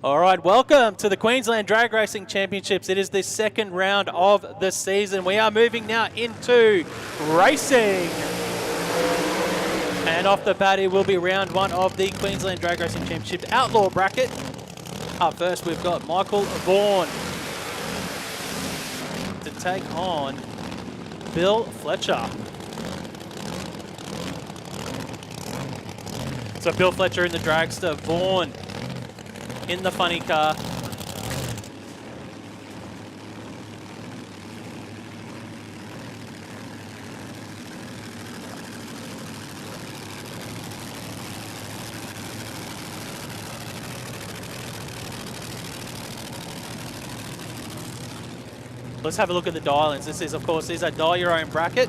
All right, welcome to the Queensland Drag Racing Championships. It is the second round of the season. We are moving now into racing. And off the bat, it will be round one of the Queensland Drag Racing Championship Outlaw bracket. Up first, we've got Michael Vaughan to take on Bill Fletcher. So Bill Fletcher in the dragster, Vaughan in the funny car. Let's have a look at the dial-ins. This is, of course, these are dial your own bracket.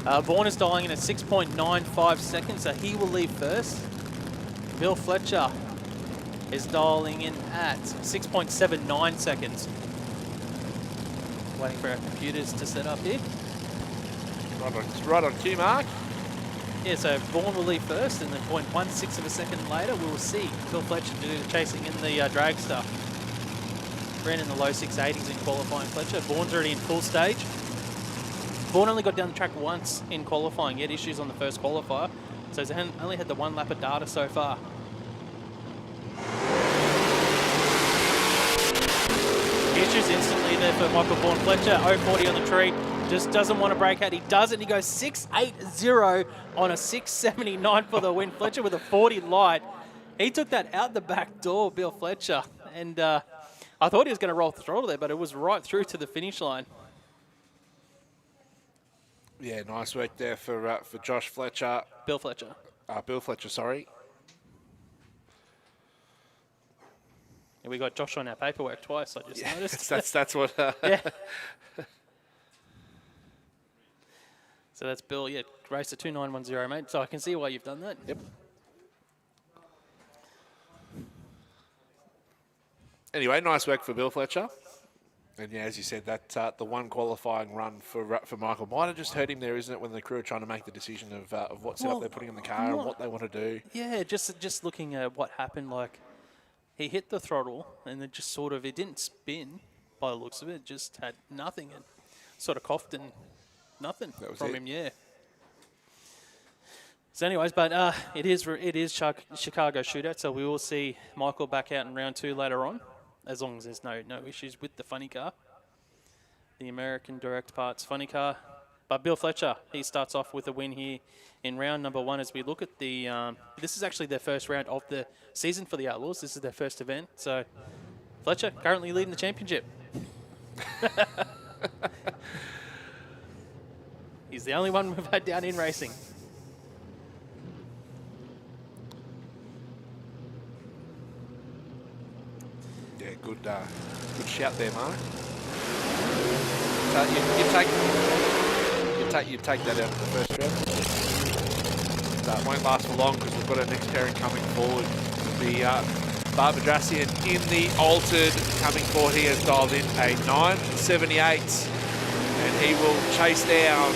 Vaughan is dialing in at 6.95 seconds, so he will leave first. Bill Fletcher is dialing in at 6.79 seconds. Waiting for our computers to set up here. Right on cue, Mark. Yeah, so Vaughan will leave first, and then 0.16 of a second later, we will see Bill Fletcher do the chasing in the dragster. Ran in the low 680s in qualifying Fletcher. Vaughan's already in full stage. Vaughan only got down the track once in qualifying. He had issues on the first qualifier, so he's only had the one lap of data so far. Issues instantly there for Michael Vaughan. Fletcher, 040 on the tree, just doesn't want to break out. He does it, and he goes 680 on a 679 for the win. Fletcher with a 40 light. He took that out the back door, Bill Fletcher, and I thought he was going to roll the throttle there, but it was right through to the finish line. Yeah, nice work there for Josh Fletcher. Bill Fletcher. Bill Fletcher, sorry. And we got Josh on our paperwork twice, I just noticed. that's what... yeah. So that's Bill, yeah, race a 2910, mate. So I can see why you've done that. Yep. Anyway, nice work for Bill Fletcher. And yeah, as you said, that the one qualifying run for Michael might have just hurt him there, isn't it, when the crew are trying to make the decision of what setup they're putting in the car and what they want to do. Yeah, just looking at what happened, like he hit the throttle and it just sort of, it didn't spin by the looks of it, just had nothing and sort of coughed and nothing from him, yeah. So anyways, but it is Chicago shootout, so we will see Michael back out in round two later on, as long as there's no issues with the funny car, the American Direct Parts funny car. But Bill Fletcher, he starts off with a win here in round number one. As we look at the, this is actually their first round of the season for the Outlaws. This is their first event. So Fletcher currently leading the championship. He's the only one we've had down in racing. Yeah, good shout there, Mark. You take that out of the first round. It won't last for long because we've got our next pairing coming forward. It'll be Barbara Drassian in the altered coming forward. He has dialed in a 978, and he will chase down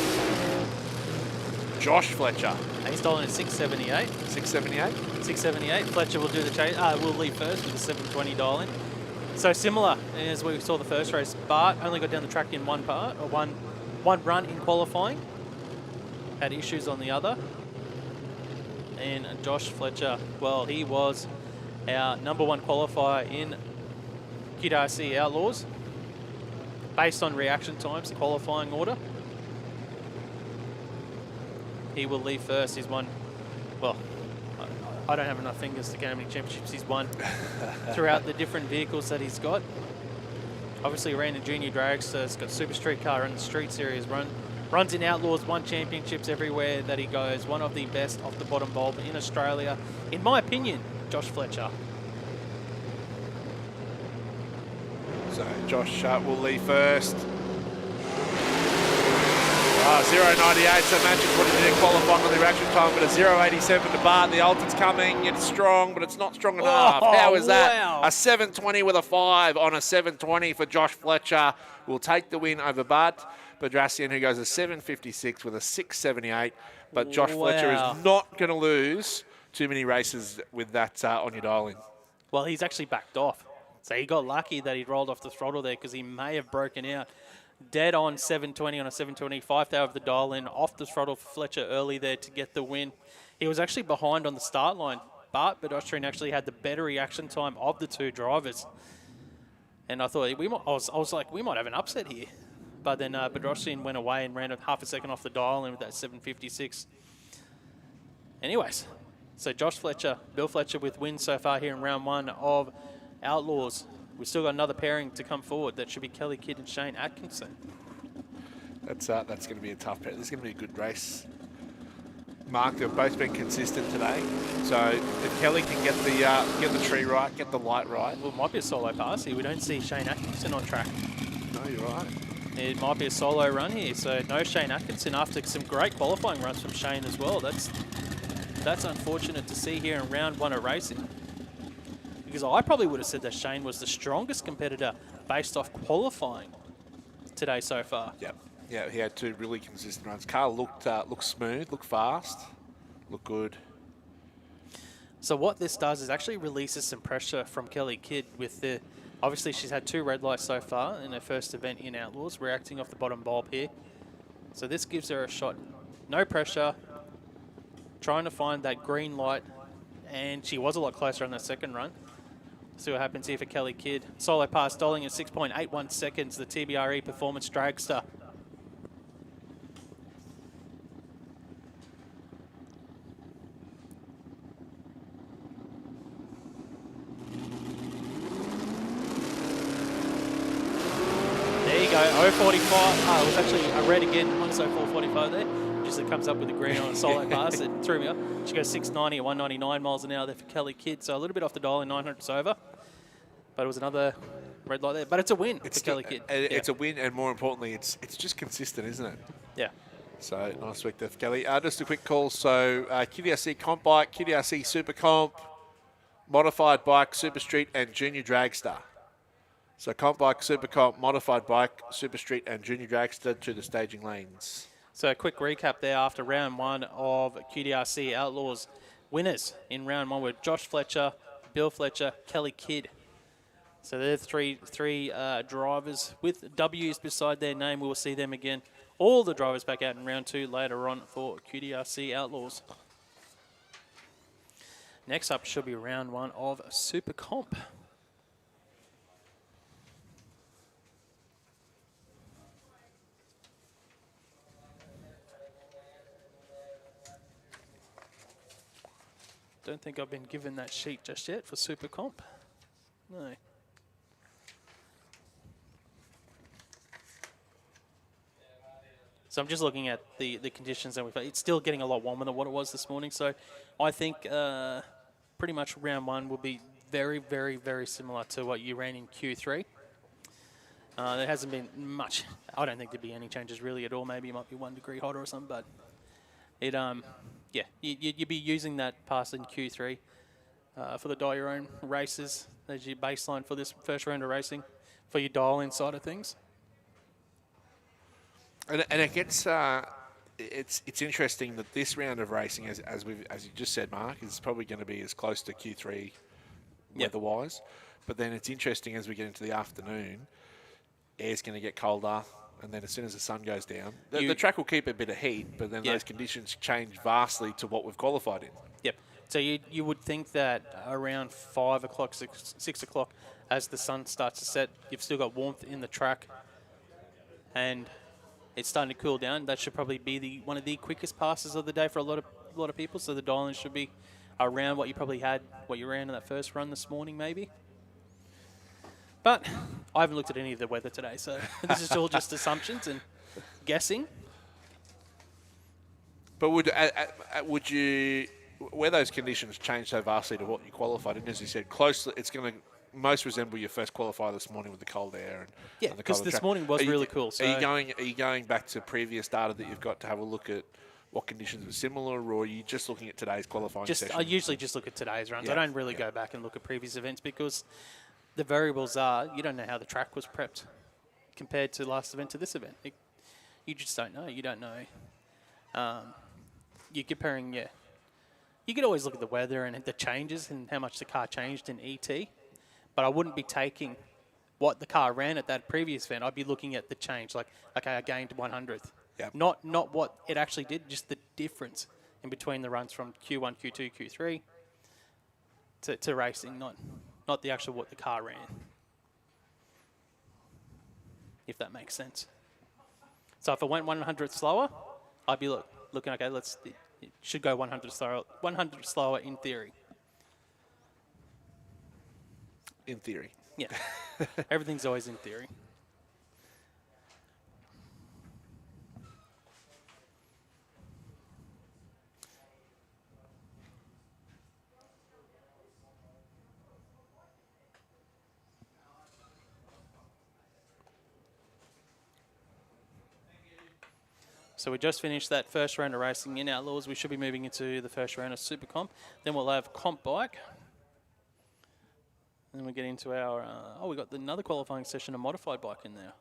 Josh Fletcher. He's dialed in at 678. 678? 678. Fletcher will do the chase. Will leave first with a 720 dial in. So similar as we saw the first race. Bart only got down the track in one part, or one run in qualifying. Had issues on the other. And Josh Fletcher, well, he was our number one qualifier in QDRC Outlaws, based on reaction times, the qualifying order. He will leave first. He's won, well, I don't have enough fingers to count how many championships he's won throughout the different vehicles that he's got. Obviously, he ran a junior dragster, he's got Super Street car in the Street Series, runs in Outlaws, won championships everywhere that he goes. One of the best off the bottom bulb in Australia, in my opinion, Josh Fletcher. So Josh will leave first. 0.98, so matches what he did in qualifying on the reaction time, but a 0.87 to Bart. The ultimate's coming, it's strong, but it's not strong enough. How is that? Wow. A 720 with a 5 on a 720 for Josh Fletcher. Will take the win over Bart Badrassian, who goes a 756 with a 678. But Josh Fletcher is not going to lose too many races with that on your dial-in. Well, he's actually backed off. So he got lucky that he rolled off the throttle there because he may have broken out. Dead on 720 on a 725 they have the dial in off the throttle for Fletcher early there to get the win. He was actually behind on the start line, but Bedrosian actually had the better reaction time of the two drivers. And I thought, I was like, we might have an upset here. But then Bedrosian went away and ran half a second off the dial in with that 756. Anyways, so Josh Fletcher, Bill Fletcher with wins so far here in round 1 of Outlaws. We've still got another pairing to come forward. That should be Kelly Kidd and Shane Atkinson. That's going to be a tough pair. This is going to be a good race. Mark, they've both been consistent today. So if Kelly can get the tree right, get the light right. Well, it might be a solo pass here. We don't see Shane Atkinson on track. No, you're right. It might be a solo run here. So no Shane Atkinson after some great qualifying runs from Shane as well. That's unfortunate to see here in round 1 of racing. Because I probably would have said that Shane was the strongest competitor based off qualifying today so far. Yep. Yeah, he had 2 really consistent runs. Car looked smooth, looked fast, looked good. So what this does is actually releases some pressure from Kelly Kidd with the... Obviously, she's had 2 red lights so far in her first event in Outlaws, reacting off the bottom bulb here. So this gives her a shot. No pressure. Trying to find that green light. And she was a lot closer on that second run. See what happens here for Kelly Kidd. Solo pass Dolling at 6.81 seconds, the TBRE Performance Dragster. There you go, 045. It was actually a red again, 104.45 there. Just it comes up with the green on a solo pass. It threw me up. She goes 690 at 199 miles an hour there for Kelly Kidd. So a little bit off the dial in 900s over. But it was another red light there. But it's a win for Kelly Kidd. It's a win, and more importantly, it's just consistent, isn't it? Yeah. So nice work there for Kelly. Just a quick call. So QDRC Comp Bike, QDRC SuperComp, Modified Bike, Super Street, and Junior Dragster. So Comp Bike, SuperComp, Modified Bike, Super Street, and Junior Dragster to the staging lanes. So a quick recap there after round 1 of QDRC Outlaws. Winners in round 1 were Josh Fletcher, Bill Fletcher, Kelly Kidd. So they're three drivers with W's beside their name. We will see them again. All the drivers back out in round 2 later on for QDRC Outlaws. Next up should be round 1 of SuperComp. Don't think I've been given that sheet just yet for SuperComp. No. So I'm just looking at the conditions that we've had. It's still getting a lot warmer than what it was this morning. So I think pretty much round 1 will be very, very, very similar to what you ran in Q3. There hasn't been much. I don't think there'd be any changes really at all. Maybe it might be 1 degree hotter or something, but it yeah, you'd be using that pass in Q3 for the dial your own races as your baseline for this first round of racing for your dial-in side of things. And it gets it's interesting that this round of racing, as you just said, Mark, is probably going to be as close to Q3 weather-wise. But then it's interesting as we get into the afternoon, air's going to get colder. And then as soon as the sun goes down, the track will keep a bit of heat, but then those conditions change vastly to what we've qualified in. Yep. So you would think that around 5 o'clock, 6 o'clock, as the sun starts to set, you've still got warmth in the track, and it's starting to cool down. That should probably be one of the quickest passes of the day for a lot of people. So the dial-in should be around what you probably had, what you ran in that first run this morning, maybe. But I haven't looked at any of the weather today, so this is all just assumptions and guessing. But would you, where those conditions change so vastly to what you qualified in, as you said, close, it's going to most resemble your first qualifier this morning with the cold air and because this morning was really cool. So are you going back to previous data that you've got to have a look at what conditions were similar, or are you just looking at today's qualifying session? I usually just look at today's runs. I don't really go back and look at previous events because the variables are, you don't know how the track was prepped compared to last event to this event. You just don't know. You don't know. You're comparing, You could always look at the weather and the changes and how much the car changed in ET, but I wouldn't be taking what the car ran at that previous event. I'd be looking at the change, like, okay, I gained 100th. Yep. Not what it actually did, just the difference in between the runs from Q1, Q2, Q3 to racing, not the actual what the car ran, if that makes sense. So if it went 100th slower, I'd be looking, okay, it should go 100 slower in theory. In theory. Yeah. Everything's always in theory. So we just finished that first round of racing in Outlaws. We should be moving into the first round of SuperComp. Then we'll have Comp Bike. And then we get into our, we got another qualifying session of Modified Bike in there.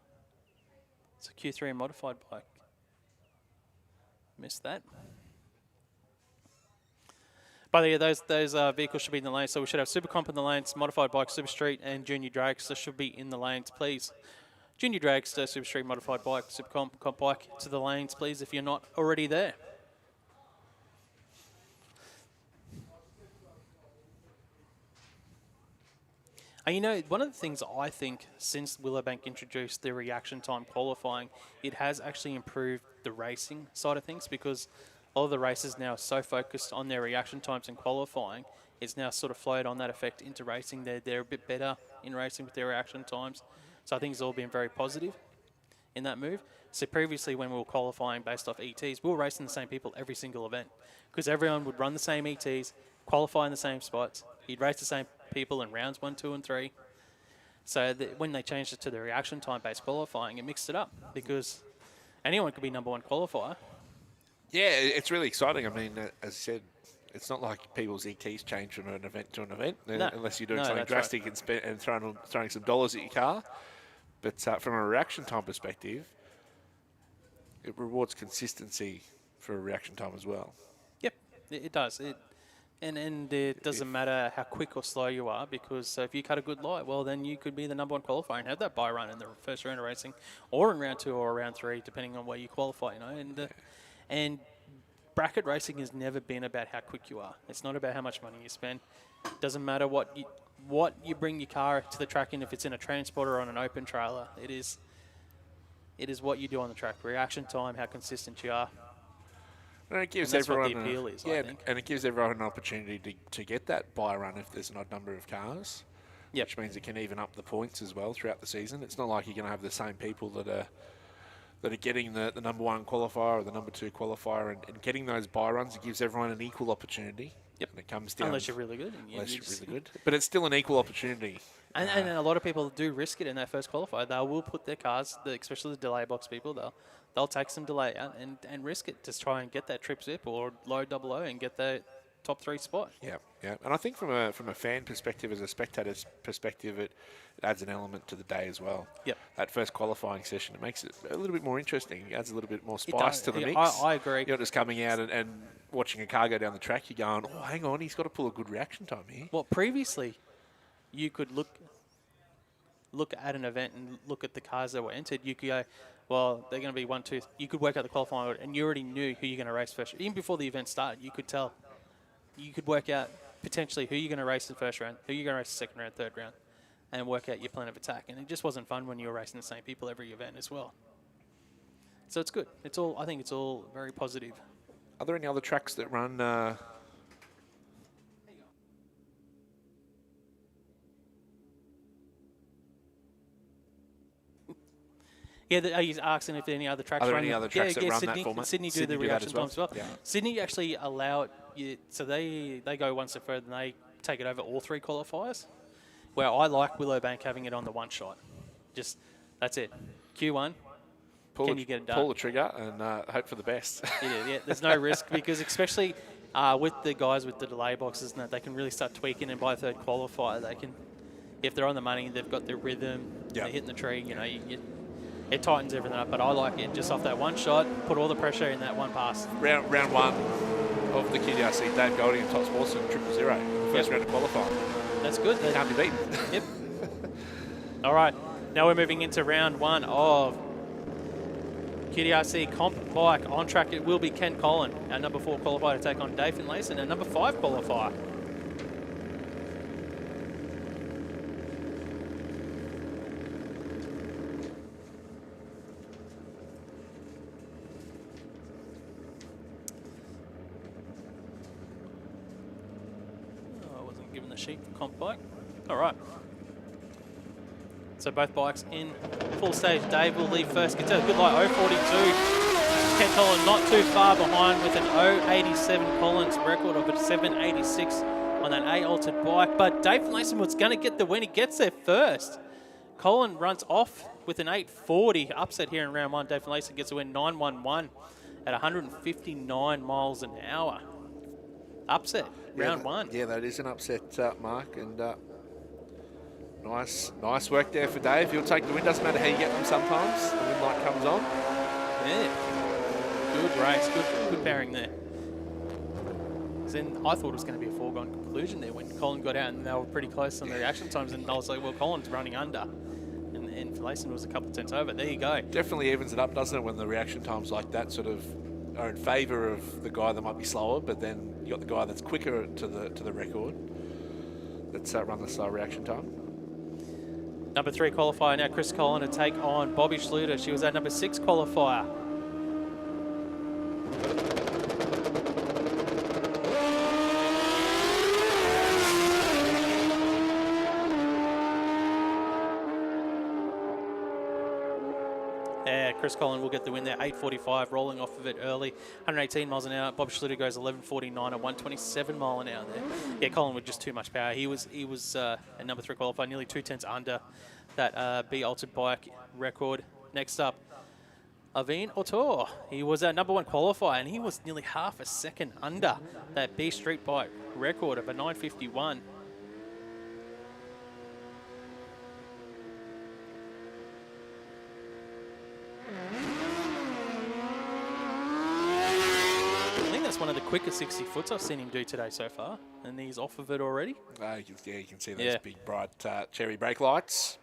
It's a Q3 Modified Bike. Missed that. But yeah, those vehicles should be in the lanes. So we should have SuperComp in the lanes, Modified Bike, Super Street, and Junior Dragster should be in the lanes, please. Junior Dragster, Super Street, Modified Bike, SuperComp, Comp Bike to the lanes, please, if you're not already there. And you know, one of the things I think since Willowbank introduced the reaction time qualifying, it has actually improved the racing side of things, because all of the races now are so focused on their reaction times and qualifying, it's now sort of flowed on that effect into racing. They're a bit better in racing with their reaction times. So I think it's all been very positive in that move. So previously when we were qualifying based off ETs, we were racing the same people every single event, because everyone would run the same ETs, qualify in the same spots. You'd race the same people in rounds 1, 2, and 3. So when they changed it to the reaction time-based qualifying, it mixed it up, because anyone could be number 1 qualifier. Yeah, it's really exciting. I mean, as I said, it's not like people's ETs change from an event to an event, unless you're doing something drastic and throwing some dollars at your car. But from a reaction time perspective, it rewards consistency for a reaction time as well. Yep, it does. And it doesn't matter how quick or slow you are, because if you cut a good light, well, then you could be the number 1 qualifier and have that buy run in the first round of racing, or in round 2 or round 3, depending on where you qualify. You know, and bracket racing has never been about how quick you are. It's not about how much money you spend. It doesn't matter what you bring your car to the track in, if it's in a transporter or on an open trailer. It is what you do on the track. Reaction time, how consistent you are. And it gives everyone what the appeal is, I think. And it gives everyone an opportunity to get that buy run if there's an odd number of cars. Yep. Which means it can even up the points as well throughout the season. It's not like you're going to have the same people that are getting the number 1 qualifier or the number 2 qualifier, and getting those buy runs. It gives everyone an equal opportunity. Yep. And it comes down. Unless you're really good. Unless you're really good. But it's still an equal opportunity. And a lot of people do risk it in that first qualifier. They will put their cars, especially the delay box people, they'll take some delay out and risk it to try and get that trip zip or low 00 and get that top 3 spot. Yeah, yeah. And I think from a fan perspective, as a spectator's perspective, it adds an element to the day as well. Yep. That first qualifying session, it makes it a little bit more interesting. It adds a little bit more spice to the mix. I agree. You're just coming out and watching a car go down the track, you're going, oh, hang on, he's got to pull a good reaction time here. Well, previously, you could look at an event and look at the cars that were entered. You could go, well, they're going to be 1, 2. You could work out the qualifying order, and you already knew who you're going to race first. Even before the event started, you could tell. You could work out potentially who you're going to race in the first round, who you're going to race the second round, third round, and work out your plan of attack. And it just wasn't fun when you were racing the same people every event as well. So it's good. I think it's all very positive. Are there any other tracks that run? Yeah, he's asking if there are any other tracks. Are there any other tracks that run Sydney, that format? Sydney do the reaction times as well. Yeah. Sydney actually allow you, so they go one step further and they take it over all 3 qualifiers. Where I like Willowbank having it on the 1 shot. Just, that's it. Q1, can you get it done? Pull the trigger and hope for the best. Yeah, there's no risk, because especially with the guys with the delay boxes, and they can really start tweaking, and by 3rd qualifier, they can, if they're on the money, they've got their rhythm, they're hitting the tree, you know, it tightens everything up. But I like it just off that 1 shot, put all the pressure in that 1 pass. Round 1. of the QDRC, Dave Golding and Top Sportsman 000 in the first round of qualifying. That's good. Can't be beaten. Yep. All right, now we're moving into round 1 of QDRC Comp Bike. On track it will be Ken Collin, our number 4 qualifier, to take on Dave Finlayson, our number 5 qualifier. Oh, I wasn't given the sheet for Comp Bike. All right. So both bikes in full stage. Dave will lead first. Gets a good light, 0.42. Ken Collin not too far behind with an 0.87 Collins record of a 7.86 on that A-altered bike. But Dave Finlayson was going to get the win. He gets there first. Collin runs off with an 8.40. Upset here in round 1. Dave Finlayson gets a win 9.11 at 159 miles an hour. Upset, round 1. Yeah, that is an upset, Mark. And nice work there for Dave. He'll take the win. Doesn't matter how you get them sometimes. The win light comes on. Yeah. Good race. Good pairing there. Then I thought it was going to be a foregone conclusion there when Collin got out and they were pretty close on the reaction times, and I was like, well, Collin's running under. And Finlayson was a couple of tenths over. There you go. Definitely evens it up, doesn't it, when the reaction times like that sort of are in favour of the guy that might be slower, but then you got the guy that's quicker to the record. That's run the slow reaction time. Number 3 qualifier now, Chris Collin, to take on Bobby Schluter. She was our number 6 qualifier. Yeah, Chris Collin will get the win there, 8.45, rolling off of it early, 118 miles an hour. Bob Schluter goes 11.49 at 127 mile an hour there. Yeah, Collin with just too much power. He was a number 3 qualifier, nearly 2 tenths under that B-altered bike record. Next up, Aveen Autor. He was our number 1 qualifier, and he was nearly half a second under that B street bike record of a 9.51. One of the quickest 60 foots I've seen him do today so far, and he's off of it already. You can see those big bright cherry brake lights.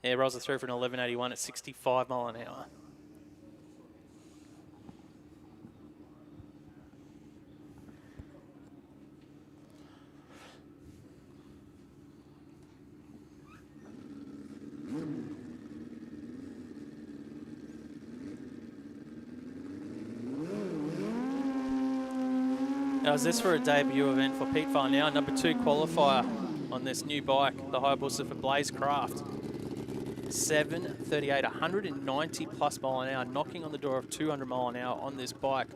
Yeah, rolls it through for an 11.81 at 65 mile an hour. Now, is this for a debut event for Pete Farnell, number 2 qualifier on this new bike, the Hayabusa for Blazecraft. 7.38, 190 plus mile an hour, knocking on the door of 200 mile an hour on this bike.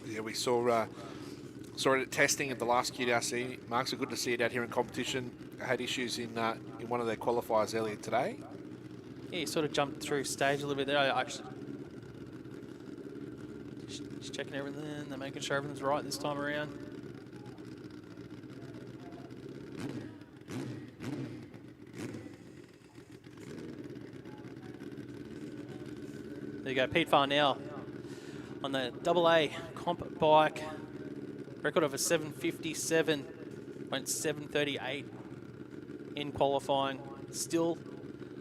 Yeah, we saw it at testing at the last QDRC. Mark, so good to see it out here in competition. I had issues in one of their qualifiers earlier today. Yeah, he sort of jumped through stage a little bit there. I actually just checking everything. They're making sure everything's right this time around. There you go, Pete Farnell on the AA Comp Bike. Record of a 7.57, went 7.38 in qualifying. Still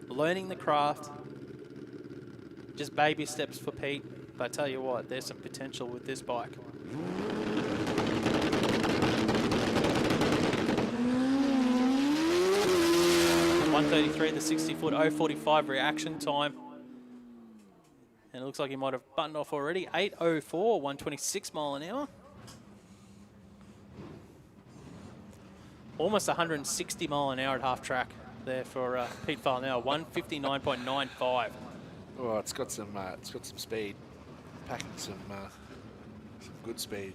learning the craft. Just baby steps for Pete. But I tell you what, there's some potential with this bike. .133, the 60-foot, 0.45 reaction time. And it looks like he might have buttoned off already. 8.04, 126 mile an hour. Almost 160 mile an hour at half track there for Pete Farnell. 159.95. Oh, it's got some speed, packing some good speed.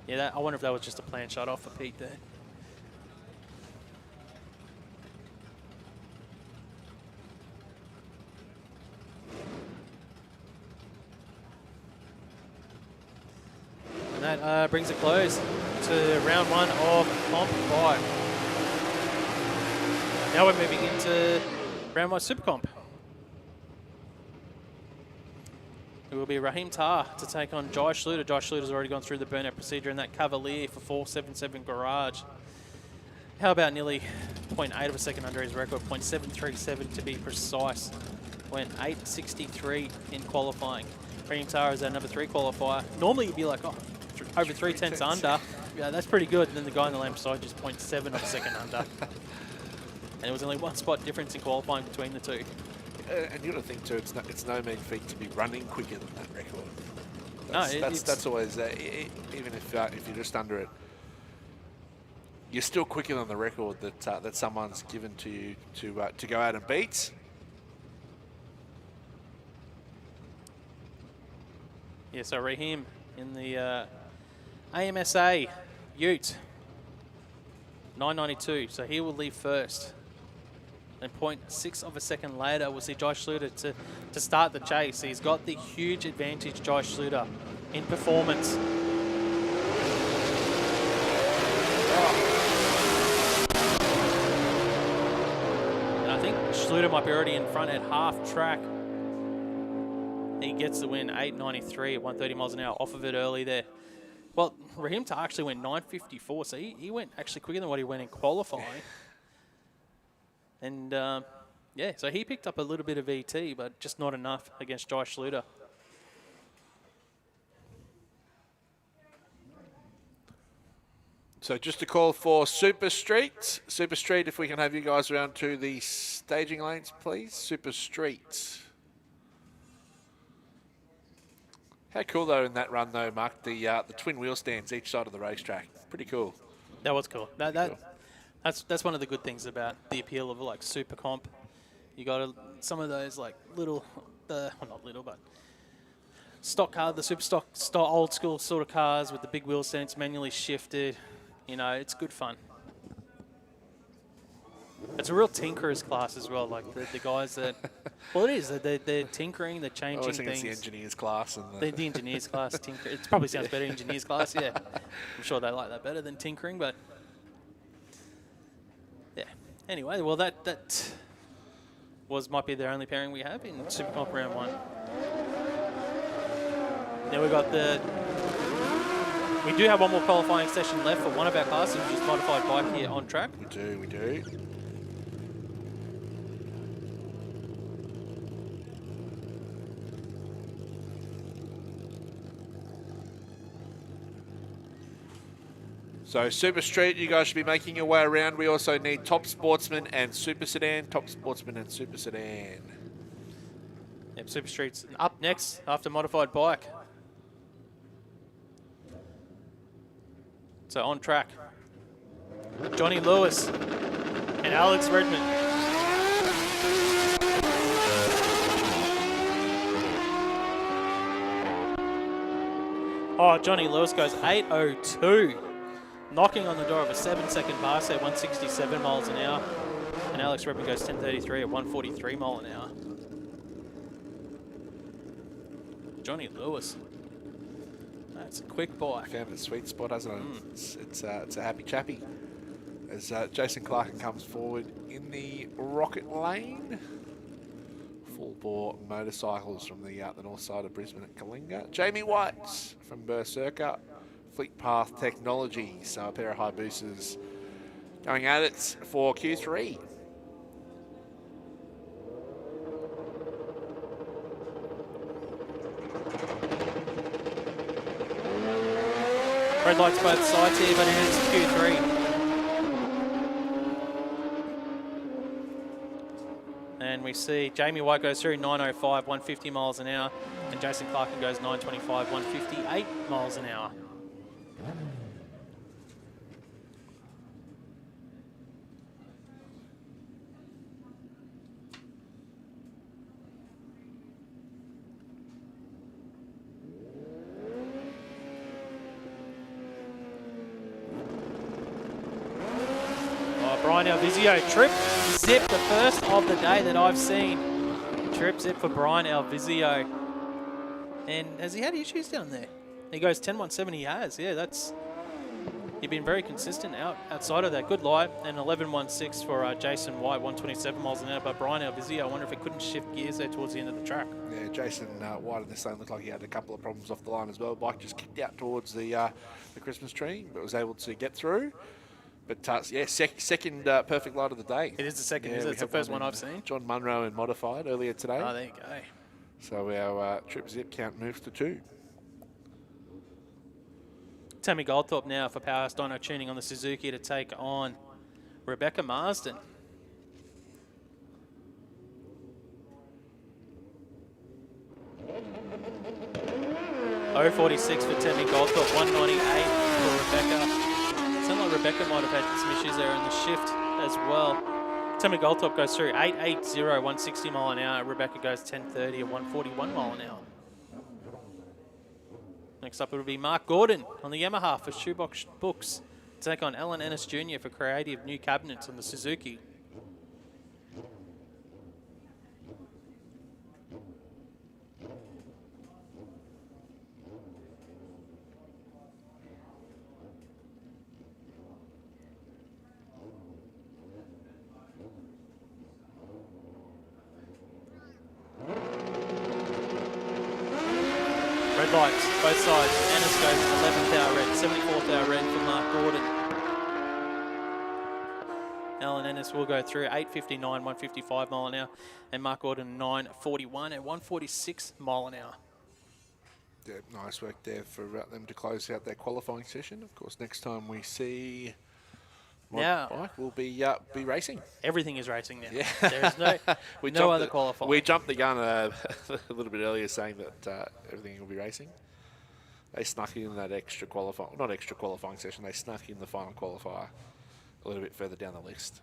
Yeah, I wonder if that was just a planned shut off for Pete there. And that brings a close to round 1 of Comp Bike. Now we're moving into round 1 SuperComp. It will be Raheem Tar to take on Jai Schluter. Jai Schluter's already gone through the burnout procedure in that Cavalier for 477 Garage. How about nearly 0.8 of a second under his record, 0.737 to be precise. Went 8.63 in qualifying. Raheem Tar is our number 3 qualifier. Normally you'd be like, oh, over 3/10 under. Yeah, that's pretty good. And then the guy on the lane beside just 0.7 of a second under. And there was only 1 spot difference in qualifying between the two. And you got to think too, it's no mean feat to be running quicker than that record. That's always even if you're just under it, you're still quicker than the record that someone's given to you to go out and beat. Yeah, so Raheem in the AMSA Ute 992, so he will leave first. And 0.6 of a second later, we'll see Jai Schluter to start the chase. He's got the huge advantage, Jai Schluter, in performance. And I think Schluter might be already in front at half track. He gets the win, 8.93 at 130 miles an hour off of it early there. Well, Raheem Tar actually went 9.54, so he went actually quicker than what he went in qualifying. And, yeah, so he picked up a little bit of ET, but just not enough against Jai Schluter. So just a call for Super Street. Super Street, if we can have you guys around to the staging lanes, please. Super Street. How cool, though, in that run, though, Mark, the twin wheel stands each side of the racetrack. Pretty cool. That was cool. That's one of the good things about the appeal of like SuperComp. You got some of those like little, well not little, but stock car, the super stock old school sort of cars with the big wheel stands manually shifted. You know, it's good fun. It's a real tinkerer's class as well. Like the guys that, well, it is. They're tinkering, they're changing things. It's the engineers class and the engineers class. Tinker. It probably sounds better, engineers class. Yeah, I'm sure they like that better than tinkering, but. Yeah. Anyway, well, that might be the only pairing we have in SuperComp round 1. Now we got we do have one more qualifying session left for one of our classes, which is modified bike here on track. We do. So Super Street, you guys should be making your way around. We also need Top Sportsman and Super Sedan. Top Sportsman and Super Sedan. Yep, Super Street's up next after modified bike. So on track, Johnny Lewis and Alex Redmond. Oh, Johnny Lewis goes 8.02. Knocking on the door of a 7-second bar set, 167 miles an hour. And Alex Redmond goes 10.33 at 143 mile an hour. Johnny Lewis. That's a quick bike. Found the sweet spot, hasn't it? It's a happy chappy. As Jason Clarkin comes forward in the rocket lane. Full bore motorcycles from the north side of Brisbane at Kalinga. Jamie White from Berserker. Fleet Path Technology, so a pair of high boosters going at it for Q3. Red lights both sides here, but it is Q3. And we see Jamie White goes through 9.05, 150 miles an hour, and Jason Clarkin goes 9.25, 158 miles an hour. Brian Alvizio, trip zip, the first of the day that I've seen. Trip zip for Brian Alvizio. And has he had issues down there? He goes 10.17, he has. Yeah, that's You've been very consistent outside of that. Good light, and 11.16 for Jason White, 127 miles an hour. But Brian Alvizio, I wonder if he couldn't shift gears there towards the end of the track. Yeah, Jason White in this lane looked like he had a couple of problems off the line as well. Bike just kicked out towards the Christmas tree, but was able to get through. But yeah, second perfect light of the day. It is the second, is it? It's the first one I've seen. John Munro in Modified earlier today. Oh, there you go. So our trip zip count moves to 2. Tammy Goldthorpe now for Powerhouse Dyno Tuning on the Suzuki to take on Rebecca Marsden. .046 for Tammy Goldthorpe, 198 for Rebecca. Sounds like Rebecca might have had some issues there in the shift as well. Tammy Goldthorpe goes through 880, 160 mile an hour. Rebecca goes 1030 at 141 mile an hour. Next up, it will be Mark Gordon on the Yamaha for Shoebox Books to take on Alan Ennis Jr. for Creative New Cabinets on the Suzuki. Red lights, both sides. Ennis goes 11th hour red, 74th hour red for Mark Gordon. Alan Ennis will go through 8:59, 155 mile an hour, and Mark Gordon 9:41 at 146 mile an hour. Yeah, nice work there for them to close out their qualifying session. Of course, next time we see Bike, we'll be racing. Everything is racing now. Yeah. There's no other qualifying. We jumped the gun a little bit earlier saying that everything will be racing. They snuck in that extra qualifying, not extra qualifying session, they snuck in the final qualifier a little bit further down the list.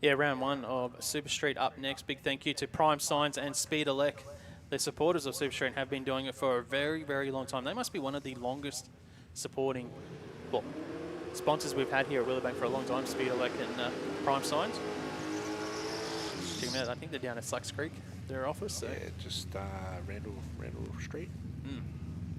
Yeah, round 1 of Super Street up next. Big thank you to Prime Signs and Speed Elec. They're supporters of Super Street and have been doing it for a very, very long time. They must be one of the longest supporting sponsors we've had here at Willowbank for a long time, Speed Elec and Prime Signs. Check them out. I think they're down at Slucks Creek, their office. So. Yeah, just Randall Street,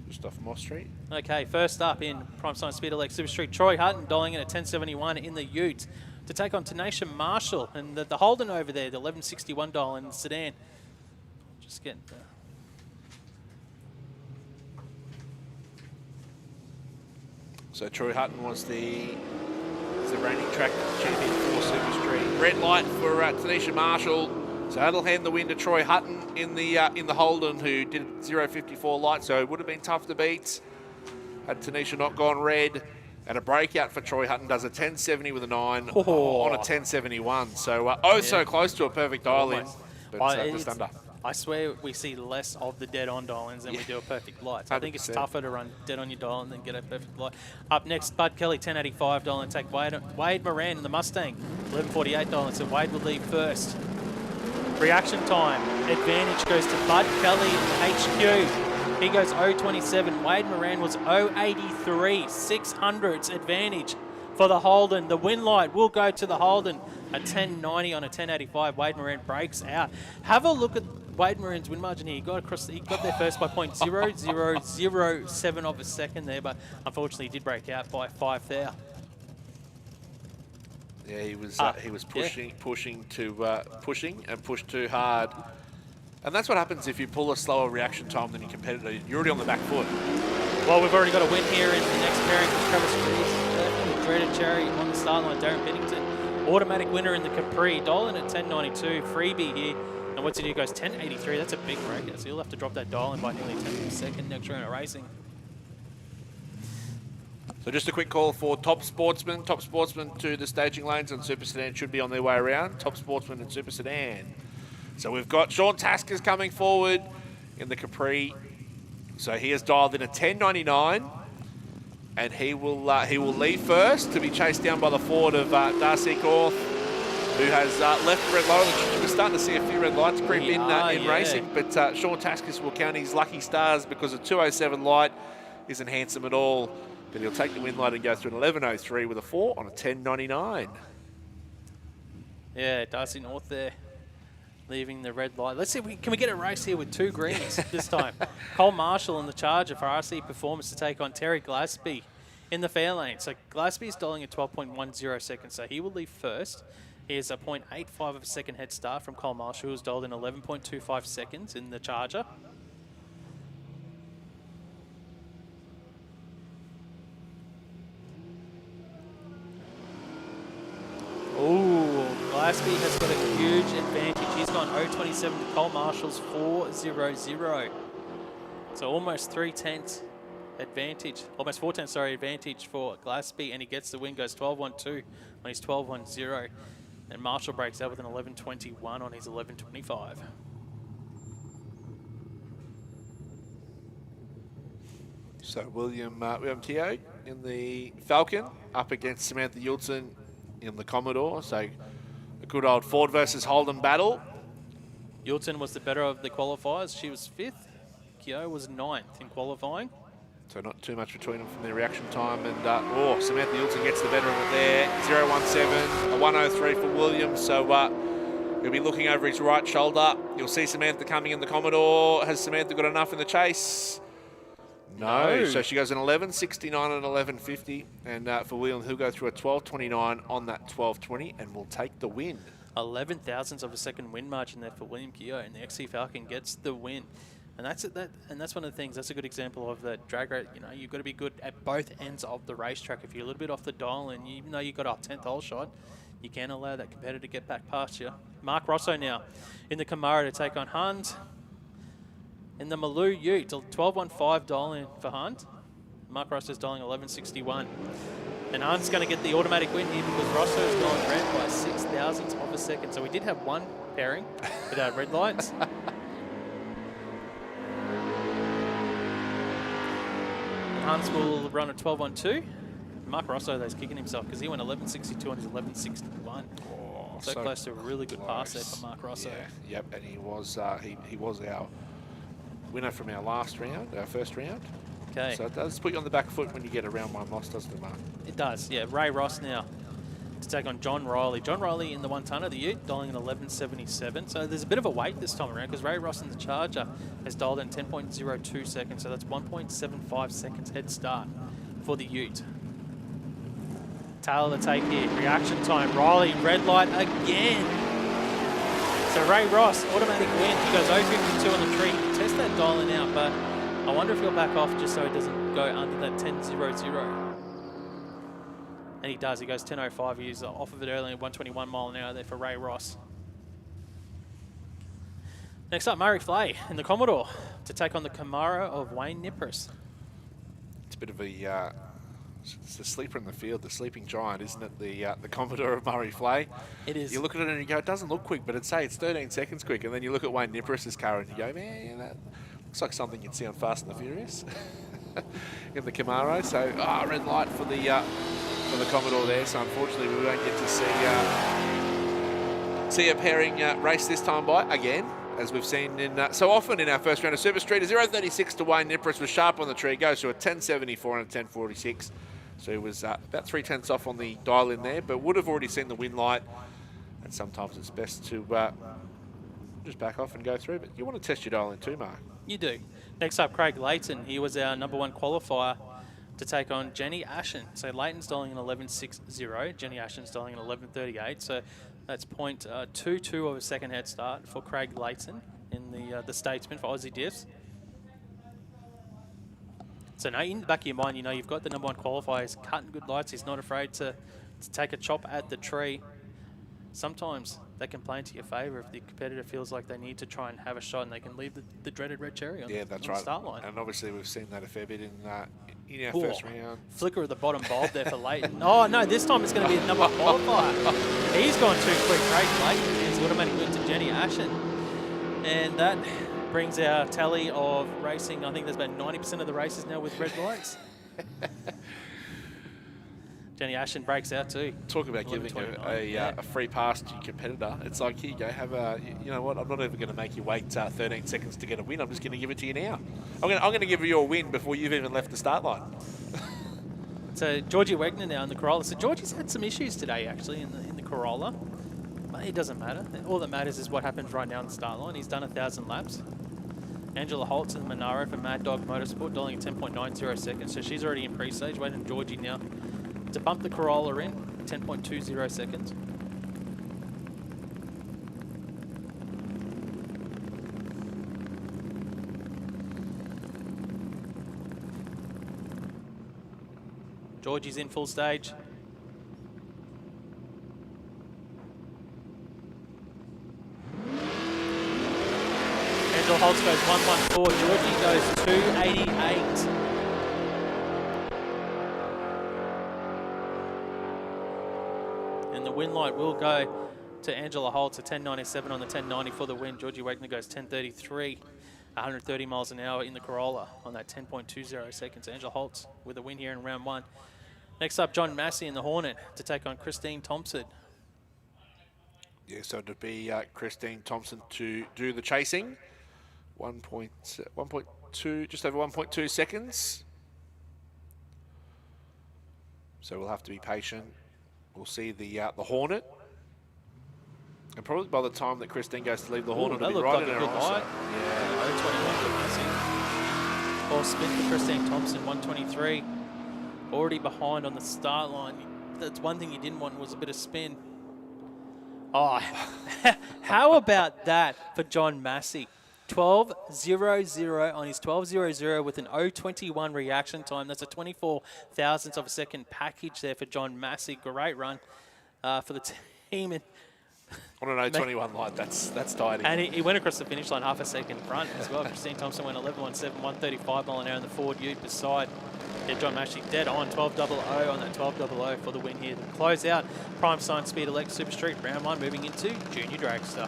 just off Moss Street. Okay, first up in Prime Signs Speed Elec Super Street, Troy Hutton dialing in at 1071 in the Ute to take on Tanisha Marshall and the Holden over there, the 1161 dial in the Sedan. Just getting... So Troy Hutton was the reigning track champion for Super Street. Red light for Tanisha Marshall. So that'll hand the win to Troy Hutton in the Holden, who did 0.54 light, so it would have been tough to beat had Tanisha not gone red. And a breakout for Troy Hutton does a 1070 with a 9 on a 1071. So so close to a perfect dial-in, but just under. I swear we see less of the dead-on dial-ins than we do a perfect light. So I think it's tougher to run dead on your dial-in than get a perfect light. Up next, Bud Kelly, 1085 dial-in, take Wade Moran in the Mustang, 1148 dial-in, so Wade will leave first. Reaction time, advantage goes to Bud Kelly HQ. He goes 0.27. Wade Moran was 0.83, 600s advantage for the Holden. The win light will go to the Holden, a 1090 on a 1085. Wade Moran breaks out. Have a look at Wade Moran's win margin here. He got there first by 0.0007 of a second there, but unfortunately he did break out by 5 there. Yeah, he was pushing and pushed too hard. And that's what happens if you pull a slower reaction time than your competitor. You're already on the back foot. Well, we've already got a win here in the next pairing with Travis Reeves, Dreaded Cherry on the start line, Darren Pennington. Automatic winner in the Capri, dial in at 1092, freebie here. And what's it do? Goes 1083, that's a big breakout. So you'll have to drop that dial in by nearly 10 per second next round of racing. So just a quick call for Top Sportsman. Top Sportsman to the staging lanes, and Super Sedan should be on their way around. Top Sportsman and Super Sedan. So we've got Sean Taskers coming forward in the Capri. So he has dialed in a 1099, and he will leave first to be chased down by the Ford of Darcy Korth, who has left red light. We're starting to see a few red lights creep in racing, but Sean Taskers will count his lucky stars because a 207 light isn't handsome at all. But he'll take the win light and go through an 1103 with a 4 on a 1099. Yeah, Darcy North there. leaving the red light. Let's see, can we get a race here with 2 greens this time? Cole Marshall in the Charger for RC Performance to take on Terry Glasby in the fair lane. So Glasby's dialing at 12.10 seconds, so he will leave first. He has a 0.85 of a second head start from Cole Marshall, who's dialed in 11.25 seconds in the Charger. Ooh, Glasby has got a huge advantage. He's gone 0.27 to Cole Marshall's 4.00. So almost 3/10 advantage, almost 4/10, sorry, advantage for Glasby, and he gets the win, goes 12.12 on his 12.10. And Marshall breaks out with an 11.21 on his 11.25. So William Keogh in the Falcon up against Samantha Yulton in the Commodore. So a good old Ford versus Holden battle. Yulton was the better of the qualifiers. She was 5th. Keogh was 9th in qualifying. So not too much between them from their reaction time. And Samantha Yulton gets the better of it there. 0.17, a 1.03 for Williams. So he'll be looking over his right shoulder. You'll see Samantha coming in the Commodore. Has Samantha got enough in the chase? No. So she goes an 11.69 and 11.50. And for William, he'll go through a 12.29 on that 12.20 and will take the win. 11 thousandths of a second win margin there for William Keogh, and the XC Falcon gets the win. And that's one of the things. That's a good example of that drag race. You know, you've got to be good at both ends of the racetrack. If you're a little bit off the dial, and even though you've got a 10th hole shot, you can't allow that competitor to get back past you. Mark Rosso now in the Camaro to take on Hunt. In the Maloo Ute, 12.15 dial-in for Hunt. Mark Rosso's dialing 11.61. And Hunt's going to get the automatic win here because Rosso's gone red by 6 thousandths of a second. So we did have one pairing without red lights. Hunt will run a 12.12. Mark Rosso, though, is kicking himself because he went 11.62 on his 11.61. Oh, so close to a really good pass there for Mark Rosso. Yeah, yep, and he was our winner from our first round. Okay. So it does put you on the back foot when you get a round 1 loss, doesn't it, Mark? It does, yeah. Ray Ross now to take on John Riley. John Riley in the 1-tonner, the Ute, dialing in 11.77. So there's a bit of a wait this time around because Ray Ross in the Charger has dialed in 10.02 seconds. So that's 1.75 seconds head start for the Ute. Tail to take here. Reaction time. Riley, red light again. So Ray Ross, automatic win. He goes 0.52 on the tree. He can test that dialing out, but I wonder if he'll back off just so he doesn't go under that 10.00. And he does. He goes 10.05. He's off of it early, 121 mile an hour there for Ray Ross. Next up, Murray Flay in the Commodore to take on the Camaro of Wayne Nippers. It's a bit of a it's the sleeper in the field, the sleeping giant, isn't it? The Commodore of Murray Flay. It is. You look at it and you go, it doesn't look quick, but it's 13 seconds quick. And then you look at Wayne Nippers' car and you go, man, that looks like something you'd see on Fast and the Furious in the Camaro. So red light for the Commodore there. So unfortunately, we won't get to see a pairing race this time by again, as we've seen in so often in our first round of Super Street. A 0.36 to Wayne Nippers was sharp on the tree, goes to a 10.74 and a 10.46. So he was about 3/10 off on the dial in there, but would have already seen the win light. And sometimes it's best to just back off and go through. But you want to test your dial in too, Mark. You do. Next up, Craig Layton. He was our #1 qualifier to take on Jenny Ashen. So Layton's dialing in 11.60. Jenny Ashen's dialing in 11.38. So that's 0.22 of a second head start for Craig Layton in the Statesman for Aussie Diffs. So now in the back of your mind, you know you've got the #1 qualifier. He's cutting good lights. He's not afraid to take a chop at the tree. Sometimes that can play into your favour if the competitor feels like they need to try and have a shot, and they can leave the dreaded red cherry on, that's the right. start line. And obviously we've seen that a fair bit in our first round. Flicker of the bottom bulb there for Layton. Oh no, this time it's going to be the #1 qualifier. He's gone too quick. Craig Layton is automatic win to Jenny Ashen. And that brings our tally of racing. I think there's about 90% of the races now with red lights. Jenny Ashen breaks out too. Talk about giving a free pass to your competitor. It's like, here you go, have a, you know what, I'm not even going to make you wait 13 seconds to get a win. I'm just going to give it to you now. I'm going to give you a win before you've even left the start line. So Georgie Wegner now in the Corolla. So Georgie's had some issues today actually in the Corolla. It doesn't matter. All that matters is what happens right now on the start line. He's done 1,000 laps. Angela Holtz in the Monaro for Mad Dog Motorsport, dialing at 10.90 seconds. So she's already in pre-stage, waiting for Georgie now to bump the Corolla in, 10.20 seconds. Georgie's in full stage. Angela Holtz goes 114. Georgie goes 288. And the win light will go to Angela Holtz, a 10.97 on the 10.90 for the win. Georgie Wagner goes 10.33, 130 miles an hour in the Corolla on that 10.20 seconds. Angela Holtz with a win here in round 1. Next up, John Massey in the Hornet to take on Christine Thompson. Yeah, so it'd be Christine Thompson to do the chasing. 1.2, just over 1.2 seconds. So we'll have to be patient. We'll see the Hornet. And probably by the time that Christine goes to leave the Hornet, it'll be right in our eyes. Yeah, 0.21 for spin for Christine Thompson, 123. Already behind on the start line. That's one thing you didn't want was a bit of spin. Oh, how about that for John Massey? 12.00 on his 12.00 with an 0.21 reaction time. That's a 24 thousandths of a second package there for John Massey. Great run for the team. And on an 0.21 light, that's tidy. And he went across the finish line half a second front as well. Christine Thompson went 11.17, 135 mile an hour in the Ford Ute beside. Yeah, John Massey dead on 12.00 on that 12.00 for the win here. To close out Prime Science Speed Elec Super Street round 1, moving into Junior Dragster.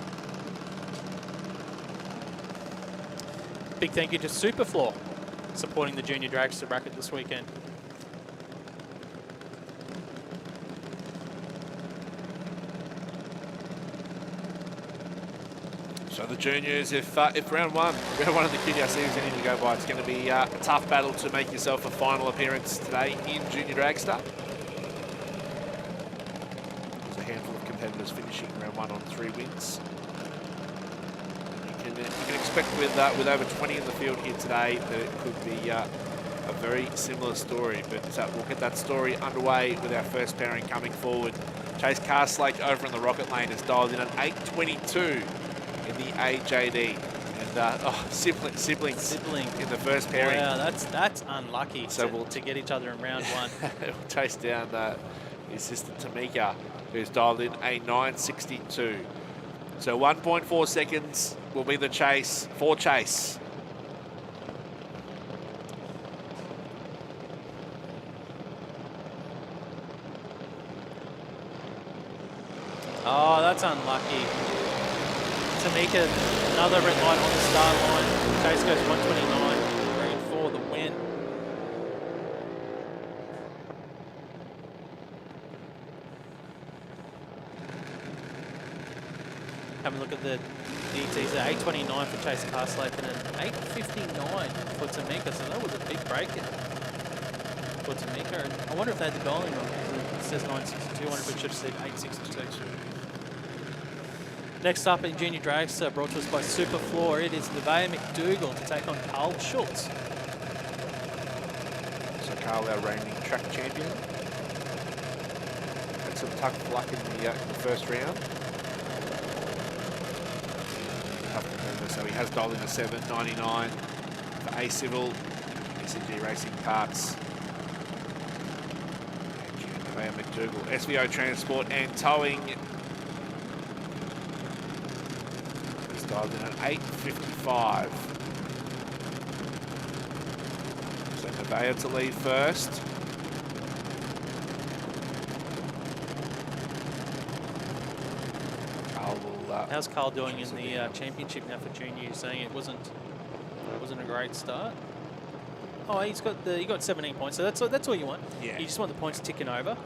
Big thank you to SuperFloor supporting the Junior Dragster bracket this weekend. So the juniors, if round one of the QDRC is anything to go by, it's going to be a tough battle to make yourself a final appearance today in Junior Dragster. There's a handful of competitors finishing round 1 on 3 wins. You can expect with over 20 in the field here today that it could be a very similar story, but we'll get that story underway with our first pairing coming forward. Chase Carslake over in the Rocket Lane is dialed in at 8.22 in the AJD, and siblings in the first pairing. Wow, that's unlucky to get each other in round 1. We'll chase down the assistant Tamika, who's dialed in a 9.62. So 1.4 seconds will be the chase for Chase. Oh, that's unlucky. Tamika, another red light on the start line. Chase goes 129, for the win. Have a look at the DTs there. 8.29 for Chase Carslake and an 8.59 for Tamika. So that was a big break for Tamika. And I wonder if they had the dialing wrong. It says 9.62. I wonder if it should have said 8.62. Next up in Junior Dragster, brought to us by SuperFloor, it is Nevaeh McDougall to take on Carl Schultz. So Carl, our reigning track champion. Had some tough luck in the first round. So he has dialed in a 7.99 for A-Civil, ECG Racing Parts. Nevaeh McDougall, SVO Transport and Towing. Dialed in at 8.55. So Nevaeh to lead first. Carl will. How's Carl doing in the championship now for junior? You're saying it wasn't a great start. Oh, he got 17 points. So that's all you want. Yeah. You just want the points ticking over.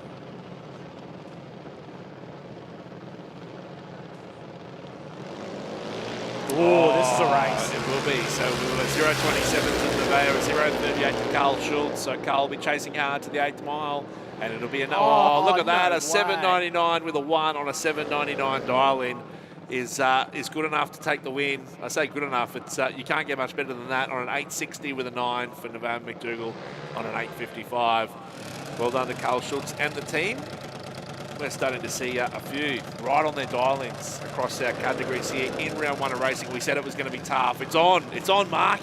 Oh, this is a race. it will be. So we'll have 0.27 to Nevaeh, 0.38 to Carl Schultz. So Carl will be chasing hard to the 8th mile. And it'll be look at that, no a 7.99 with a 1 on a 7.99 dial-in is good enough to take the win. I say good enough, it's you can't get much better than that on an 8.60 with a 9 for Nevaeh McDougall on an 8.55. Well done to Carl Schultz and the team. We're starting to see a few right on their dial-ins across our categories here in round 1 of racing. We said it was going to be tough. It's on, Mark.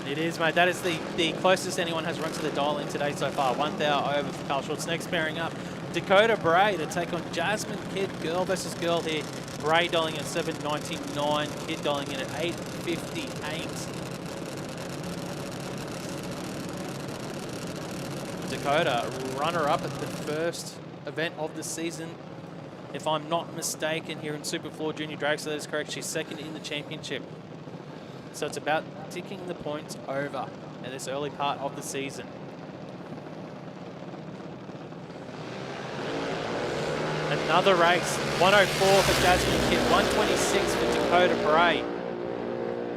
It is, mate. That is the closest anyone has run to the dial-in today so far. 1 thou over for Carl Schultz. Next pairing up, Dakota Bray to take on Jasmine Kidd. Girl versus girl here. Bray dialing at 7.99. Kidd dialing in at 8.58. Dakota, runner-up at the first event of the season, if I'm not mistaken, here in SuperFloor Junior Dragster. That is correct. She's second in the championship. So it's about ticking the points over in this early part of the season. Another race, 104 for Jasmine Kidd, 126 for Dakota Bray.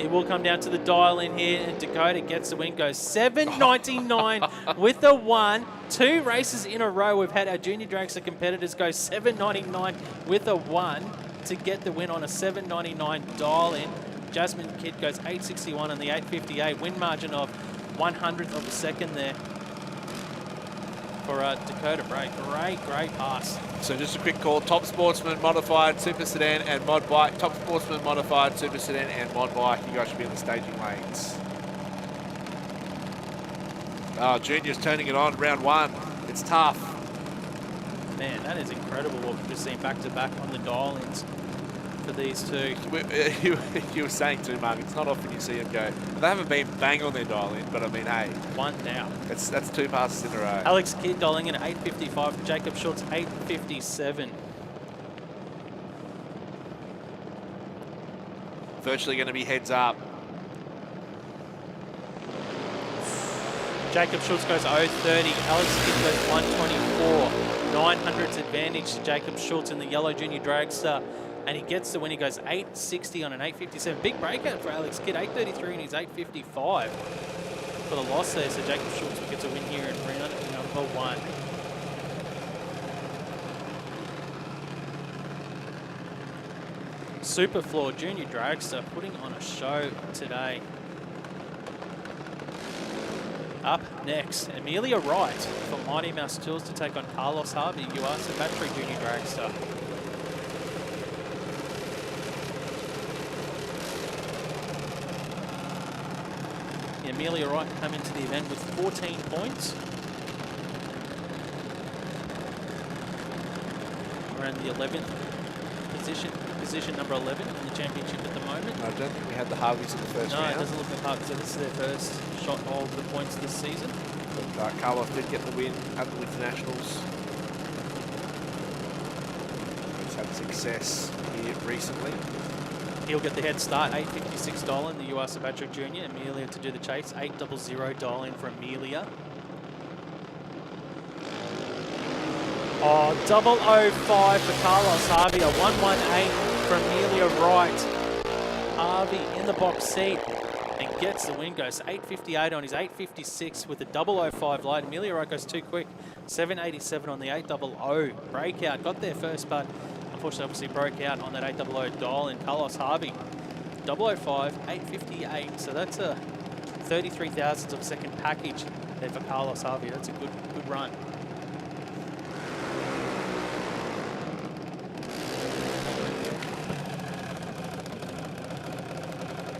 It will come down to the dial-in here, and Dakota gets the win, goes 7.99 with the 1. 2 races in a row we've had our Junior Dragster competitors go 7.99 with a 1 to get the win on a 7.99 dial-in. Jasmine Kidd goes 8.61 on the 8.58, win margin of 100th of a second there for Dakota Bray. Great pass. So just a quick call, Top Sportsman Modified, Super Sedan and Mod Bike. Top Sportsman Modified, Super Sedan and Mod Bike. You guys should be in the staging lanes. Oh, Junior's turning it on, round 1. It's tough. Man, that is incredible what we've just seen back-to-back on the dial-ins for these two. You were saying too, Mark, it's not often you see them go. They haven't been bang on their dial-in, but I mean, hey. 1 now. That's 2 passes in a row. Alex Kidd dialing in at 8.55, Jacob Schultz 8.57. Virtually going to be heads up. Jacob Schultz goes 0.30, Alex Kidd goes 1.24. 900's advantage to Jacob Schultz in the yellow Junior Dragster. And he gets the win. He goes 8.60 on an 8.57. Big breakout for Alex Kidd, 8.33 and he's 8.55 for the loss there. So Jacob Schultz gets a win here in round number 1. SuperFloor Junior Dragster putting on a show today. Up next, Amelia Wright for Mighty Mouse Tools to take on Carlos Harvey, URC Battery Junior Dragster. Amelia Wright come into the event with 14 points. Around the 11th position number 11 in the championship at the moment. I don't think we had the Harveys in the first round. No, it doesn't look like Harvey, so this is their first shot of the points this season. But Carlos did get the win at the Internationals. He's had success here recently. He'll get the head start, 8.56 dial-in, the URC Battery Junior. Amelia to do the chase, 8.00 dial-in for Amelia. Oh, 0.005 for Carlos Harvey, a 1.18 for Amelia Wright. Harvey in the box seat and gets the win, goes 8.58 on his 8.56 with a 0.005 light. Amelia Wright goes too quick, 7.87 on the 8.00 breakout. Got there first, but unfortunately obviously broke out on that 8.00 dial in. Carlos Harvey, 0.005, 8.58. So that's a 33 thousandths of a second package there for Carlos Harvey. That's a good run.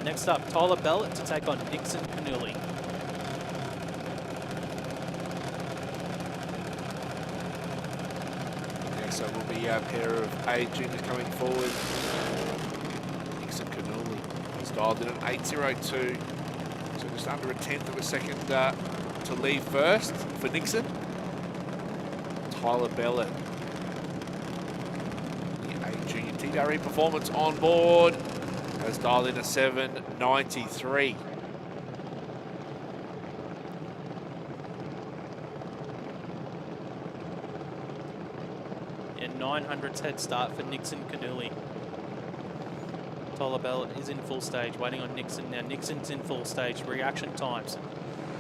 Next up, Tyler Bellett to take on Dixon Canuli. Yeah, so it will be a pair of A juniors coming forward. Dixon Canuli is dialed in at 8.02. So just under a tenth of a second to leave first for Nixon. Tyler Bellett. The A junior TDRE performance on board. Has dialed in a 7.93. And 900's head start for Nixon Canuli. Tyler Bell is in full stage, waiting on Nixon now. Nixon's in full stage. Reaction times.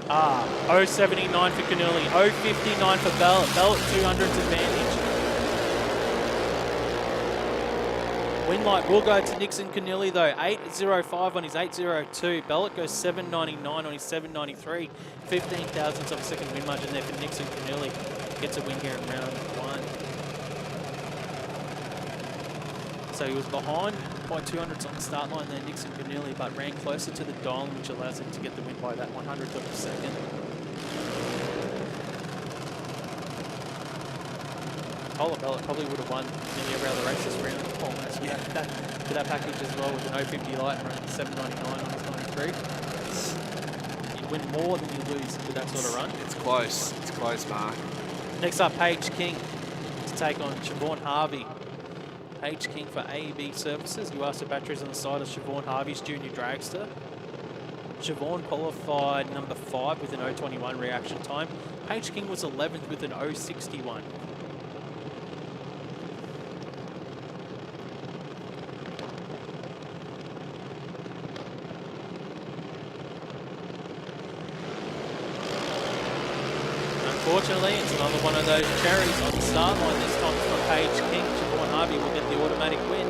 0.79 for Canuli, 0.59 for Bell. Bell at 200's advantage. Win light will go to Nixon Canuli though. 8.05 on his 8.02. Bellet goes 7.99 on his 7.93. 15 thousandths of a second win margin there for Nixon Canuli. Gets a win here in round 1. So he was behind by 200s on the start line there, Nixon Canuli, but ran closer to the dial, which allows him to get the win by that 100th of a second. Tyler Bell probably would have won nearly every other race this round. Almost for that package as well, with an 0.50 light and running 7.99 on his 93. You win more than you lose with that sort of run. It's close. It's close, Mark. Next up, Paige King to take on Siobhan Harvey. Paige King for AEB Services. You asked the batteries on the side of Siobhan Harvey's Junior Dragster. Siobhan qualified number 5 with an 0.21 reaction time. Paige King was 11th with an 0.61. Unfortunately, it's another one of those cherries on the start line. This time for Paige King. Siobhan Harvey will get the automatic win.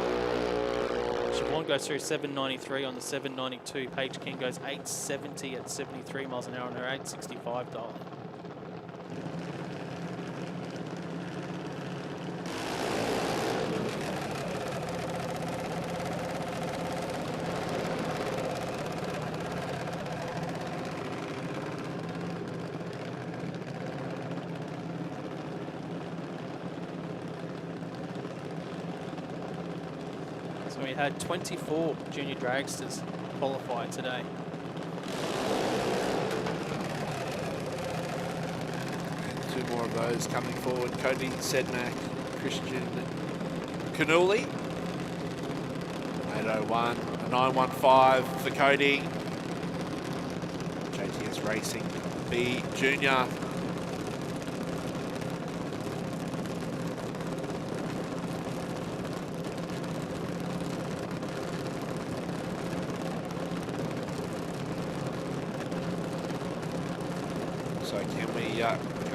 Siobhan goes through 7.93 on the 7.92. Paige King goes 8.70 at 73 miles an hour on her 8.65 dial. So we had 24 junior dragsters qualify today. And 2 more of those coming forward. Cody Sedmak, Christian Canuli. 8.01, a 9.15 for Cody. JTS Racing B Junior. So can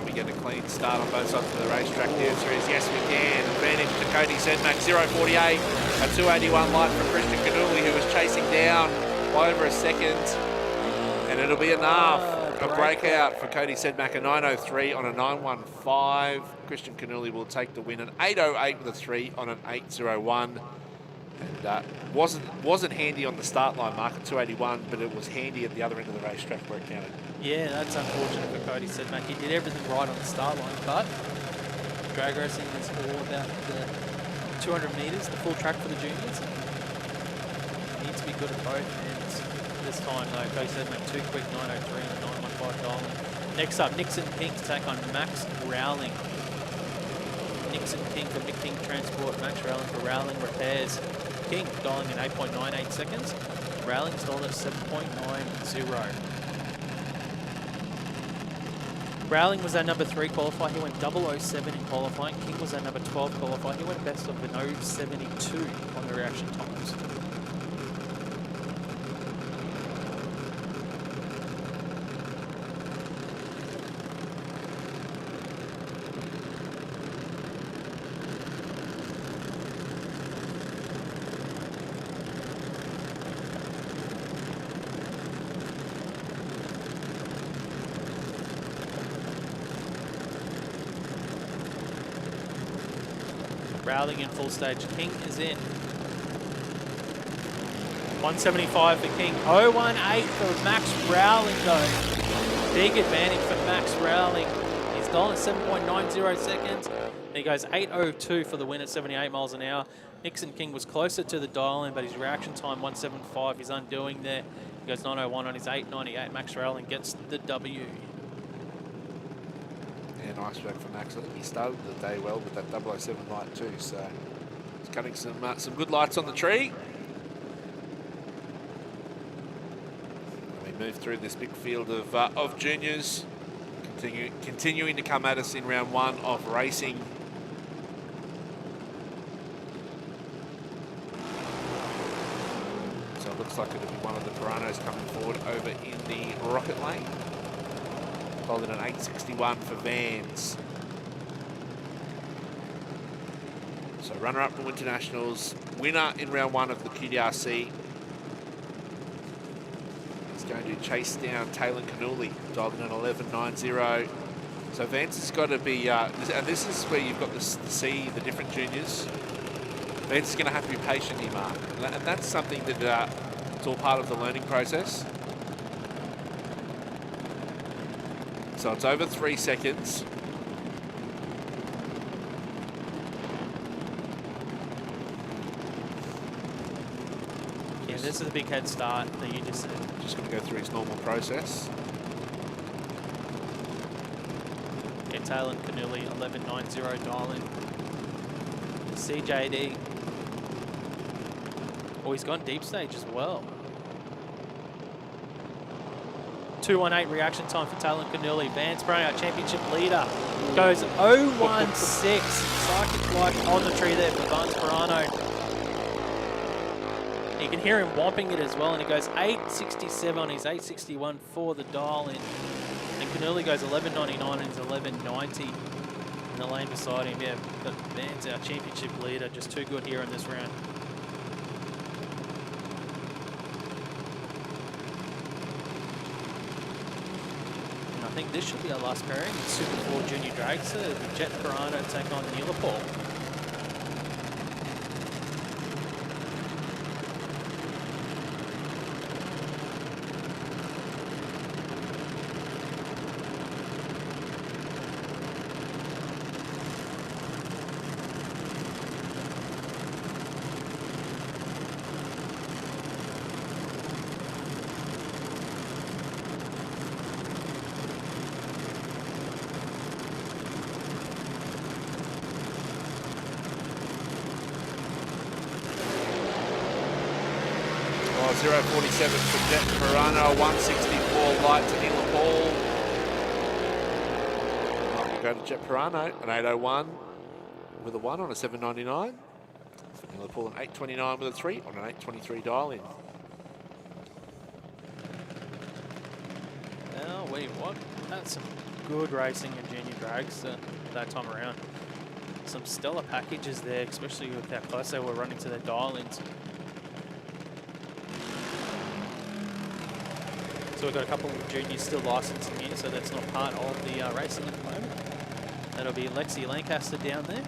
we get a clean start on both sides of the racetrack? The answer is yes, we can. Advantage to Cody Sedmak, 0.48, a 2.81 light for Christian Canuli, who was chasing down by over a second, and it'll be enough. A breakout for Cody Sedmak, a 9.03 on a 9.15. Christian Canuli will take the win, an 8.08 with a 3 on an 8.01. And wasn't handy on the start line, Mark, at 2.81, but it was handy at the other end of the racetrack where it counted. Yeah, that's unfortunate for Cody Sedmak. He did everything right on the start line, but drag racing is all about the 200 metres, the full track for the juniors. He needs to be good at both ends this time, though. Cody Sedmak too quick, 9.03 and a 9.15 dial. Next up, Nixon King to take on Max Rowling. Nixon King from Nick King Transport, Max Rowling for Rowling Repairs. King dialing in 8.98 seconds. Rowling stalled at 7.90. Rowling was our number 3 qualifier. He went 0.07 in qualifying. King was our number 12 qualifier. He went best of an 0.72 on the reaction times. Rowling in full stage. King is in. 175 for King. 0.18 for Max Rowling though. Big advantage for Max Rowling. He's gone at 7.90 seconds. And he goes 8.02 for the win at 78 miles an hour. Nixon King was closer to the dial-in, but his reaction time 1.75. He's undoing there. He goes 9.01 on his 8.98. Max Rowling gets the W. Yeah, nice work for Max. I think he started the day well with that 007 light too, so he's cutting some good lights on the tree. And we move through this big field of juniors, continuing to come at us in round 1 of racing. Looks like it'll be one of the Puranos coming forward over in the rocket lane. Followed in an 861 for Vans. So runner-up to Winter Nationals, winner in round 1 of the QDRC. He's going to chase down Taylor Canuli, dialed in at 11.90. So Vance has got to be, and this is where you've got to see the different juniors. Vance is going to have to be patient here, Mark. And that's something that it's all part of the learning process. So it's over 3 seconds. Yeah, this is a big head start that you just said. Just going to go through his normal process. Yeah, Taylor Canuli, 11.90 dial-in. CJD. Oh, he's gone deep stage as well. 2:18 reaction time for Taylor Canuli. Vance Brown, championship leader, goes 0.16. Psychic like on the tree there for Vance Brano. You can hear him whomping it as well, and he goes 8.67 on his 8.61 for the dial-in. And Canuli goes 11.99 and he's 11.90 in the lane beside him. Yeah, but Vance, our championship leader, just too good here in this round. And I think this should be our last pairing. It's SuperFloor Junior Dragster, Jet Pirano take on Neilapol. Oh, 0.47 for Jet Pirano, 164 light to Neilapol. We'll go to Jet Pirano, an 8.01 with a 1 on a 7.99. For Neilapol, an 8.29 with a 3 on an 8.23 dial-in. Oh, wait, what? That's some good racing in Junior Dragster that time around. Some stellar packages there, especially with how close they were running to their dial-ins. So we've got a couple of juniors still licensing here, so that's not part of the racing at the moment. That'll be Lexi Lancaster down there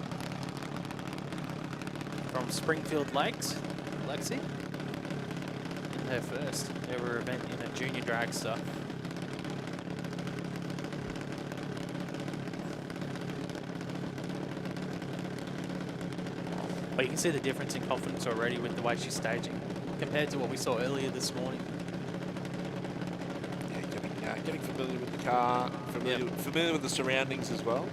from Springfield Lakes. Lexi, in her first ever event in a junior dragster. But you can see the difference in confidence already with the way she's staging compared to what we saw earlier this morning. Getting familiar with the car, familiar with the surroundings as well.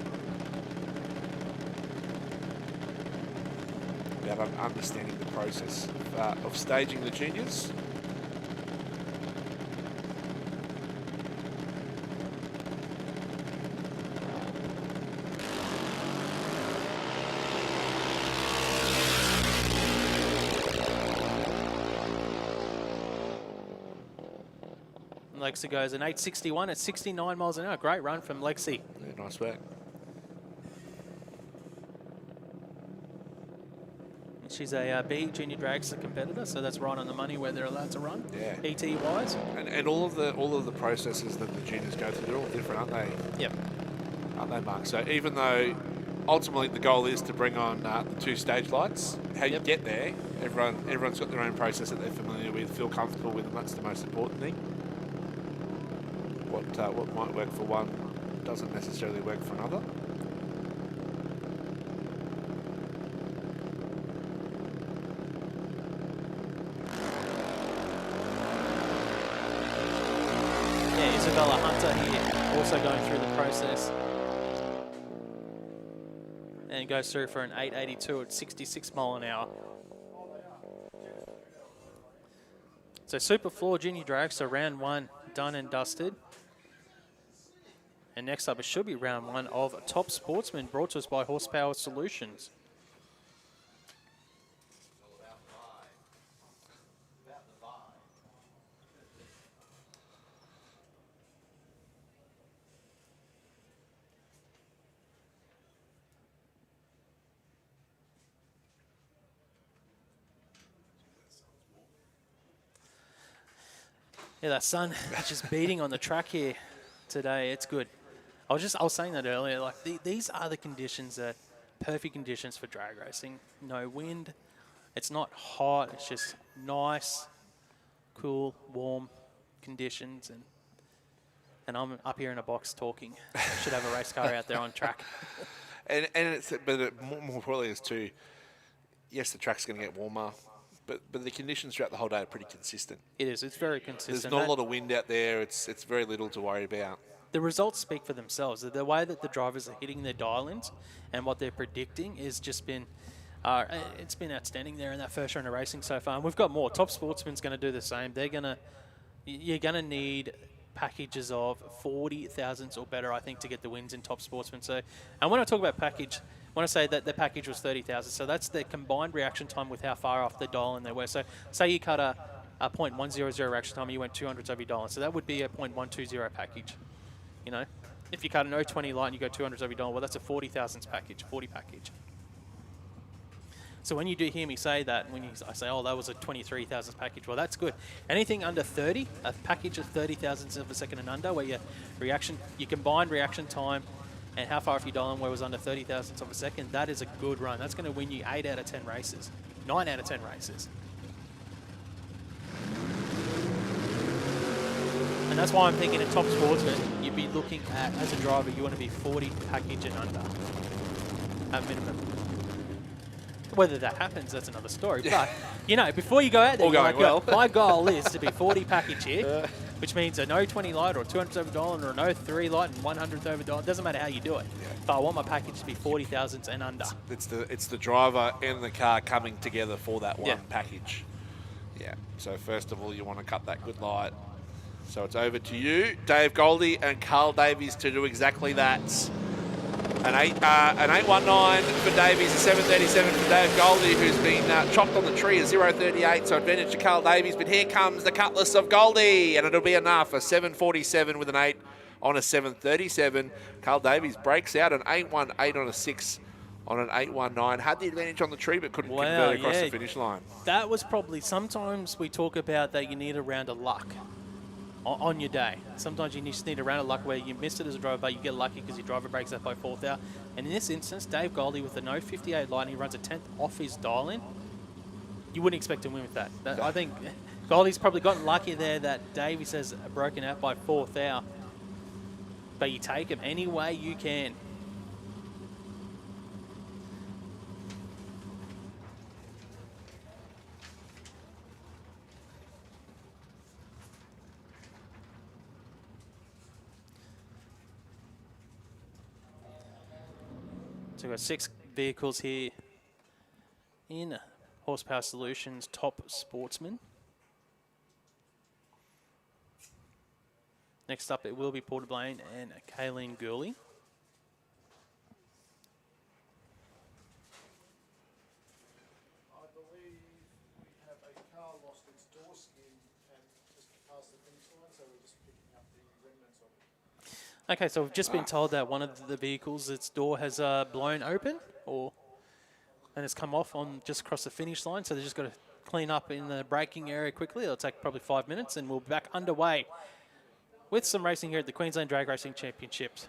About understanding the process of staging the juniors. Lexi goes an 8.61 at 69 miles an hour. Great run from Lexi. Yeah, nice work. She's a B junior dragster competitor, so that's right on the money where they're allowed to run. Yeah. PT wise. And all of the processes that the juniors go through, they're all different, aren't they? Yep. Aren't they, Mark? So even though ultimately the goal is to bring on the 2 stage lights, how you get there, everyone's got their own process that they're familiar with, feel comfortable with, and that's the most important thing. What might work for one doesn't necessarily work for another. Yeah, Isabella Hunter here, also going through the process. And goes through for an 8.82 at 66 mile an hour. So SuperFloor Junior Dragster, round 1 done and dusted. And next up, it should be round 1 of Top Sportsman, brought to us by Horsepower Solutions. Yeah, that sun is just beating on the track here today. It's good. I was saying that earlier. Like these are the conditions that perfect conditions for drag racing. No wind. It's not hot. It's just nice, cool, warm conditions. And I'm up here in a box talking. Should have a race car out there on track. And it's, but more importantly is too, yes, the track's going to get warmer, but the conditions throughout the whole day are pretty consistent. It is. It's very consistent. There's not a lot of wind out there. It's very little to worry about. The results speak for themselves. The way that the drivers are hitting their dial-ins and what they're predicting is just been, it's been outstanding there in that first round of racing so far. And we've got more. Top Sportsman's going to do the same. You're going to need packages of 40,000s or better, I think, to get the wins in Top Sportsman. So, and when I talk about package, I want to say that the package was 30,000. So that's the combined reaction time with how far off the dial-in they were. So say you cut a 0.100 reaction time and you went 200s over your dial-in. So that would be a 0.120 package. You know, if you cut an 020 light and you go 200s over your dial, well, that's a 40,000s package, 40 package. So when you do hear me say that, I say, oh, that was a 23,000s package, well, that's good. Anything under 30, a package of 30,000s of a second and under, where your combined reaction time and how far off your dial-in where it was under 30,000s of a second, that is a good run. That's going to win you 8 out of 10 races, 9 out of 10 races. And that's why I'm thinking in Top Sportsman, you'd be looking at, as a driver, you want to be 40 package and under, at minimum. Whether that happens, that's another story. But, you know, before you go out there, you're like, well, my goal is to be 40 package here, which means a no 20 light or a 200 over dial or a no 3 light and 100th over dial. It doesn't matter how you do it. Yeah. But I want my package to be 40,000s and under. It's the driver and the car coming together for that one package. Yeah. So first of all, you want to cut that good light. So it's over to you, Dave Goldie and Carl Davies, to do exactly that. An 819 for Davies, a 737 for Dave Goldie, who's been chocked on the tree, a 038, so advantage to Carl Davies. But here comes the cutlass of Goldie, and it'll be enough, a 747 with an 8 on a 737. Carl Davies breaks out an 818 on a 6 on an 819. Had the advantage on the tree, but couldn't convert across the finish line. That was probably, sometimes we talk about that you need a round of luck on your day. Sometimes you just need a round of luck where you missed it as a driver, but you get lucky because your driver breaks up by 4th out. And in this instance, Dave Goldie with a no 58 light, and he runs a 10th off his dial-in. You wouldn't expect to win with that. I think Goldie's probably gotten lucky there that Davies has broken out by 4th out. But you take him any way you can. So we've got 6 vehicles here in Horsepower Solutions Top Sportsman. Next up, it will be Porter Blaine and Kayleen Gurley. I believe we have a car lost its door skin and just past the finish line, so we're just picking up the remnants of it. Okay, so we've just been told that one of the vehicles, its door has blown open, and it's come off on just across the finish line. So they've just got to clean up in the braking area quickly. It'll take probably 5 minutes, and we'll be back underway with some racing here at the Queensland Drag Racing Championships.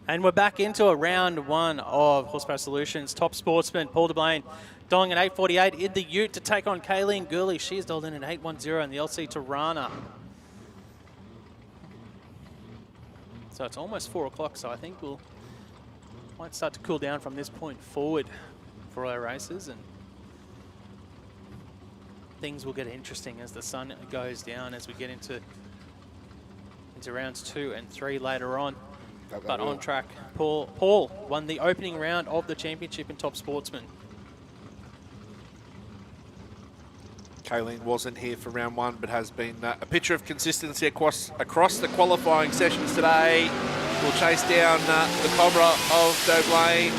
And we're back into a round one of Horsepower Solutions. Top Sportsman, Paul DeBlane, dialing at 8:48 in the Ute to take on Kayleen Gurley. She's dialed in at 8:10 in the LC Tirana. So it's almost 4 o'clock, so I think might start to cool down from this point forward for our races, and things will get interesting as the sun goes down as we get into rounds 2 and 3 later on. But on track, Paul won the opening round of the championship in Top Sportsman. Kayleen wasn't here for round 1, but has been a picture of consistency across the qualifying sessions today. We'll chase down the Cobra of Doblain.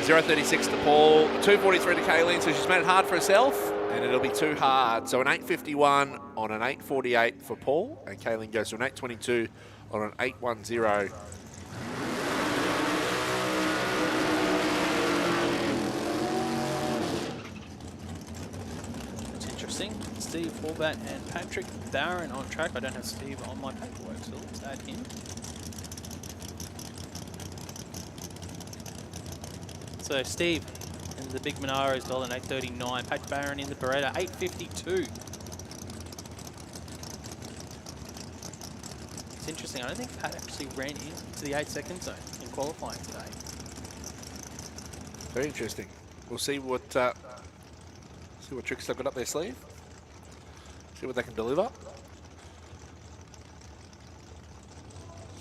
0.36 to Paul, 2.43 to Kayleen, so she's made it hard for herself, and it'll be too hard. So an 8.51 on an 8.48 for Paul, and Kayleen goes to an 8.22 on an 8.10. It's interesting. Steve Horvat and Patrick Barron on track. I don't have Steve on my paperwork, so let's add him. So Steve in the big Monaro is dollar 8.39. Pat Barron in the Beretta 8.52. It's interesting. I don't think Pat actually ran into the 8-second zone in qualifying today. Very interesting. We'll see what tricks they've got up their sleeve. See what they can deliver.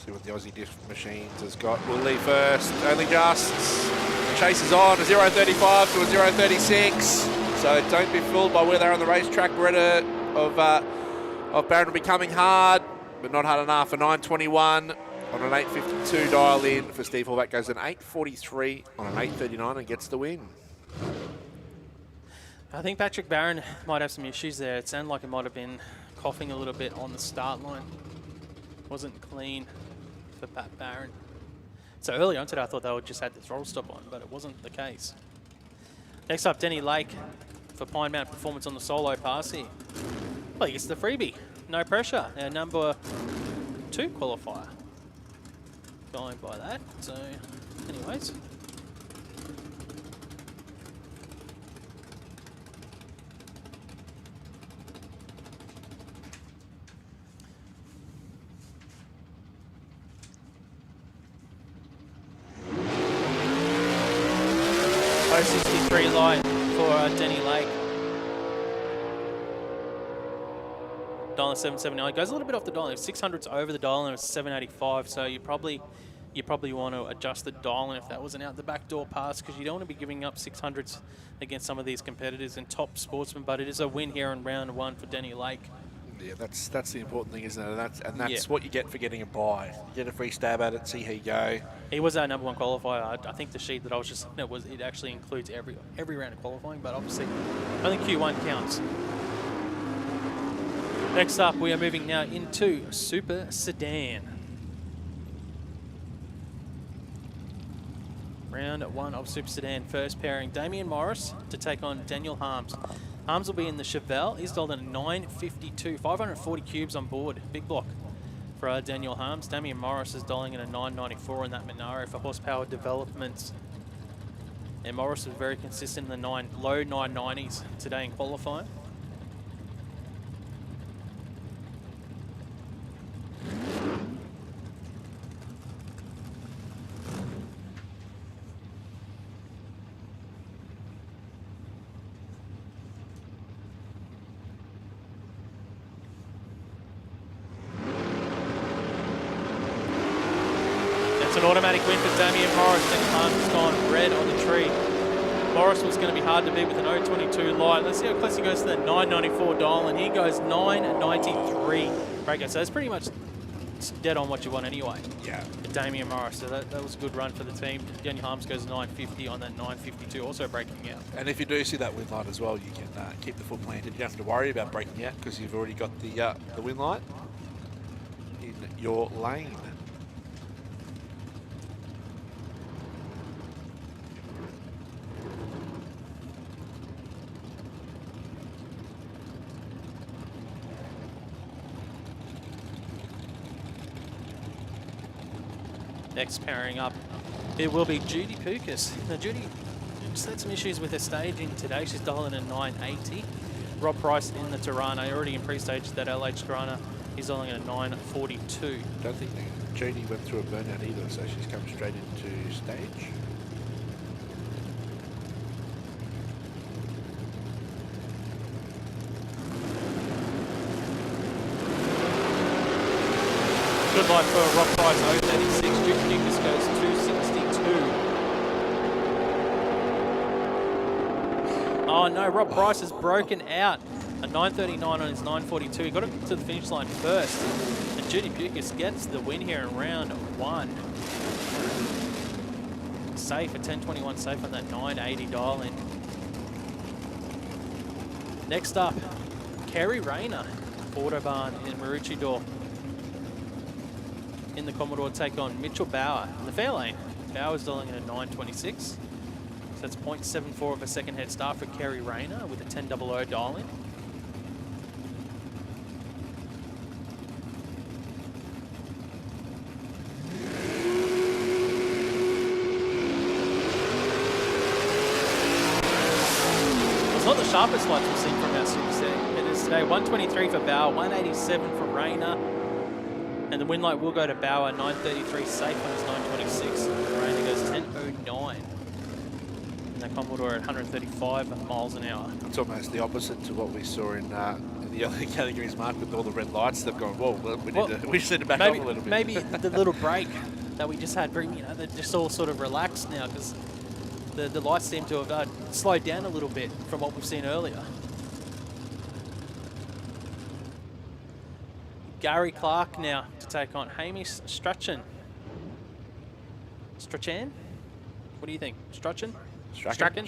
See what the Aussie Diff Machines has got. We'll leave first. Only just. Chase is on, a 0.35 to a 0.36. So don't be fooled by where they're on the racetrack. Beretta of Barron will be coming hard, but not hard enough. A 9.21 on an 8.52 dial in for Steve Horvat. Goes an 8.43 on an 8.39 and gets the win. I think Patrick Barron might have some issues there. It sounded like it might have been coughing a little bit on the start line. Wasn't clean for Pat Barron. So early on today, I thought they would just had the throttle stop on, but it wasn't the case. Next up, Denny Lake for Pine Mountain performance on the solo pass here. Well, he gets the freebie. No pressure. Our number 2 qualifier. Going by that. So, anyways. .63 light for Denny Lake. Dollar 779. Goes a little bit off the dial. 600's over the dial and it's 785. So you probably want to adjust the dial if that wasn't out the back door pass, because you don't want to be giving up 600s against some of these competitors in Top Sportsman. But it is a win here in round 1 for Denny Lake. Yeah, that's the important thing, isn't it? And that's what you get for getting a buy. You get a free stab at it, see how you go. He was our number 1 qualifier. I think the sheet that I was just looking at it actually includes every round of qualifying, but obviously only Q1 counts. Next up, we are moving now into Super Sedan. Round 1 of Super Sedan. First pairing, Damien Morris to take on Daniel Harms. Harms will be in the Chevelle. He's dialed in 952, 540 cubes on board. Big block for Daniel Harms. Damien Morris is dialing in a 994 in that Monaro for horsepower developments. And Morris was very consistent in the low 990s today in qualifying. It's an automatic win for Damien Morris. Daniel Harms has gone red on the tree. Morris was going to be hard to beat with an 0.22 light. Let's see how close he goes to that 994 dial, and he goes 993. Breaker. So that's pretty much dead on what you want anyway. Yeah. For Damien Morris. So that was a good run for the team. Daniel Harms goes 950 on that 952, also breaking out. And if you do see that win light as well, you can keep the foot planted. You don't have to worry about breaking out because you've already got the win light in your lane. Next pairing up, it will be Judy Pukas. Now Judy just had some issues with her staging today. She's dialing a 980. Rob Price in the Tirana, already in pre-stage that LH Tirana. He's dialing at a 942. Don't think Judy went through a burnout either, so she's come straight into stage. Good life for Rob Price, 036. Judy Pukas goes 262. Oh no, Rob Price has broken out. A 939 on his 942. He got it to the finish line first. And Judy Pukas gets the win here in round 1. Safe, a 1021 safe on that 980 dial in. Next up, Kerry Rayner, Autobahn in Maroochydore. In the Commodore, take on Mitchell Bauer in the fair lane. Bauer's dialing in a 926. So that's 0.74 of a second head start for Kerry Rayner with a 1000 dial in. It's not the sharpest lights we've seen from our Super Set. It is today 123 for Bauer, 187 for Rayner. And the win light will go to Bauer, 933 safe on his 926. Rayner goes 1009. And the Commodore at 135 miles an hour. It's almost the opposite to what we saw in the other categories, Mark, with all the red lights. They've gone, whoa, we just need to back off a little bit. Maybe the little break that we just had, you know, they're just all sort of relaxed now because the lights seem to have slowed down a little bit from what we've seen earlier. Gary Clark now to take on Hamish Strachan. Strachan? What do you think? Strachan? Strachan.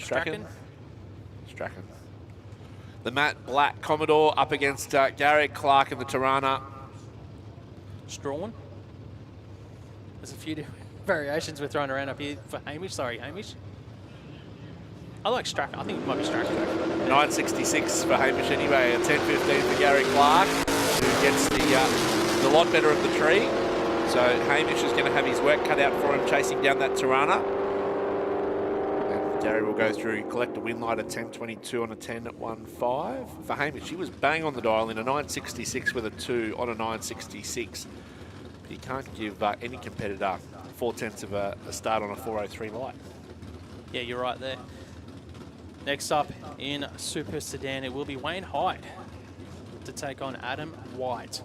The Matt Black Commodore up against Gary Clark in the Tirana. Strawn. There's a few different variations we're throwing around up here for Hamish. Sorry, Hamish. I like Strachan. I think it might be Strachan. 966 for Hamish anyway. A 1015 for Gary Clark, who gets the lot better of the tree. So Hamish is going to have his work cut out for him chasing down that Tirana. And Gary will go through, collect a win light at 1022 on a 1015. For Hamish, he was bang on the dial in a 966 with a 2 on a 966. But you can't give any competitor 4/10 of a start on a 403 light. Yeah, you're right there. Next up in Super Sedan, it will be Wayne Hyde to take on Adam White.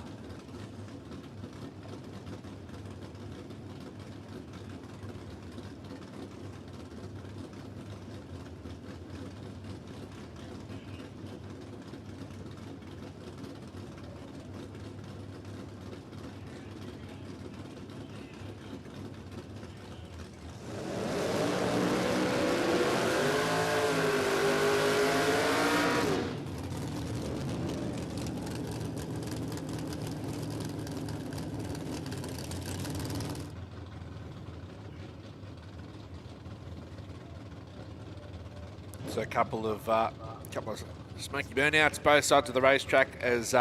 So a couple of smoky burnouts both sides of the racetrack as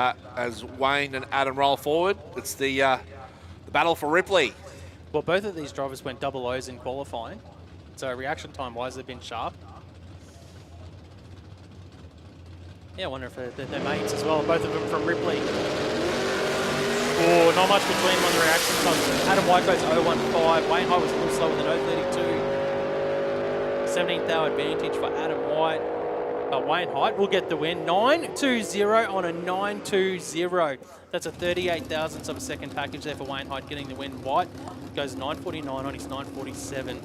Wayne and Adam roll forward. It's the battle for Ripley. Well, both of these drivers went double O's in qualifying, so reaction time-wise, they've been sharp. Yeah, I wonder if they're mates as well. Both of them from Ripley. Oh, not much between them on the reaction time. Adam White goes 015. Wayne Hyde was a little slower than 032. 17th hour advantage for Adam White. Wayne Hyde will get the win. 920 on a 920. That's a 38 thousandths of a second package there for Wayne Hyde getting the win. White goes 949 on his 947.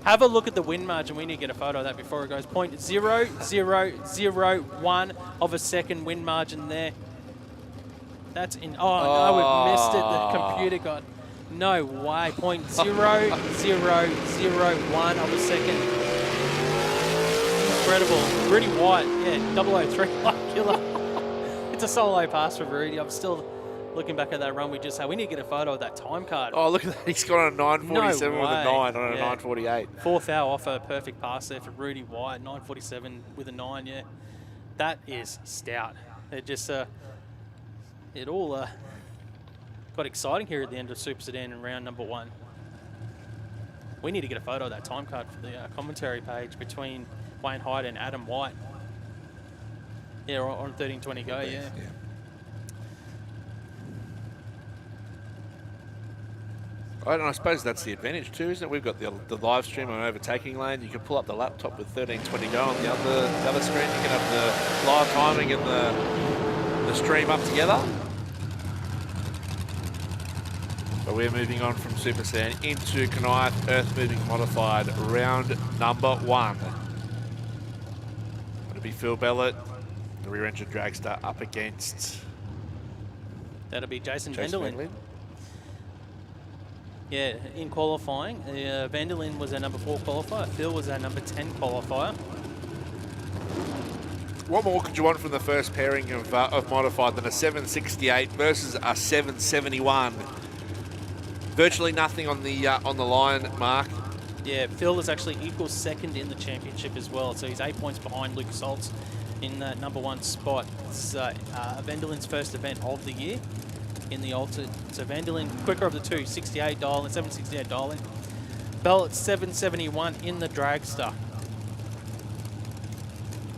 Have a look at the win margin. We need to get a photo of that before it goes. 0.0001 of a second win margin there. That's in. Oh, no, we've missed it. The computer got. No way. 0.0001 of a second. Incredible. Rudy White, yeah, 003 like killer. It's a solo pass for Rudy. I'm still looking back at that run we just had. We need to get a photo of that time card. Oh, look at that. He's got on a 947 with a 9 on a 948. Fourth hour off a perfect pass there for Rudy White. 947 with a 9, yeah. That is stout. It just, it all got exciting here at the end of Super Sedan in round number 1. We need to get a photo of that time card for the commentary page between Wayne Hyde and Adam White. Yeah, on 13:20 go, yeah. And I suppose that's the advantage too, isn't it? We've got the live stream on overtaking lane. You can pull up the laptop with 13:20 go on the other screen. You can have the live timing and the stream up together. But we're moving on from Super Sedan into Knijff Earthmoving Modified, round number 1. It'll be Phil Bellett, the rear-engine dragster, up against... That'll be Jason Vanderlyn. Yeah, in qualifying, Vanderlyn was our number 4 qualifier. Phil was our number 10 qualifier. What more could you want from the first pairing of Modified than a 768 versus a 771? Virtually nothing on the line, Mark. Yeah, Phil is actually equal second in the championship as well, so he's 8 points behind Lucas Holtz in that number 1 spot. It's Vanderlyn's first event of the year in the altered. So Vanderlyn, quicker of the two, 68 dial and 768 dialing. Bell at 771 in the dragster.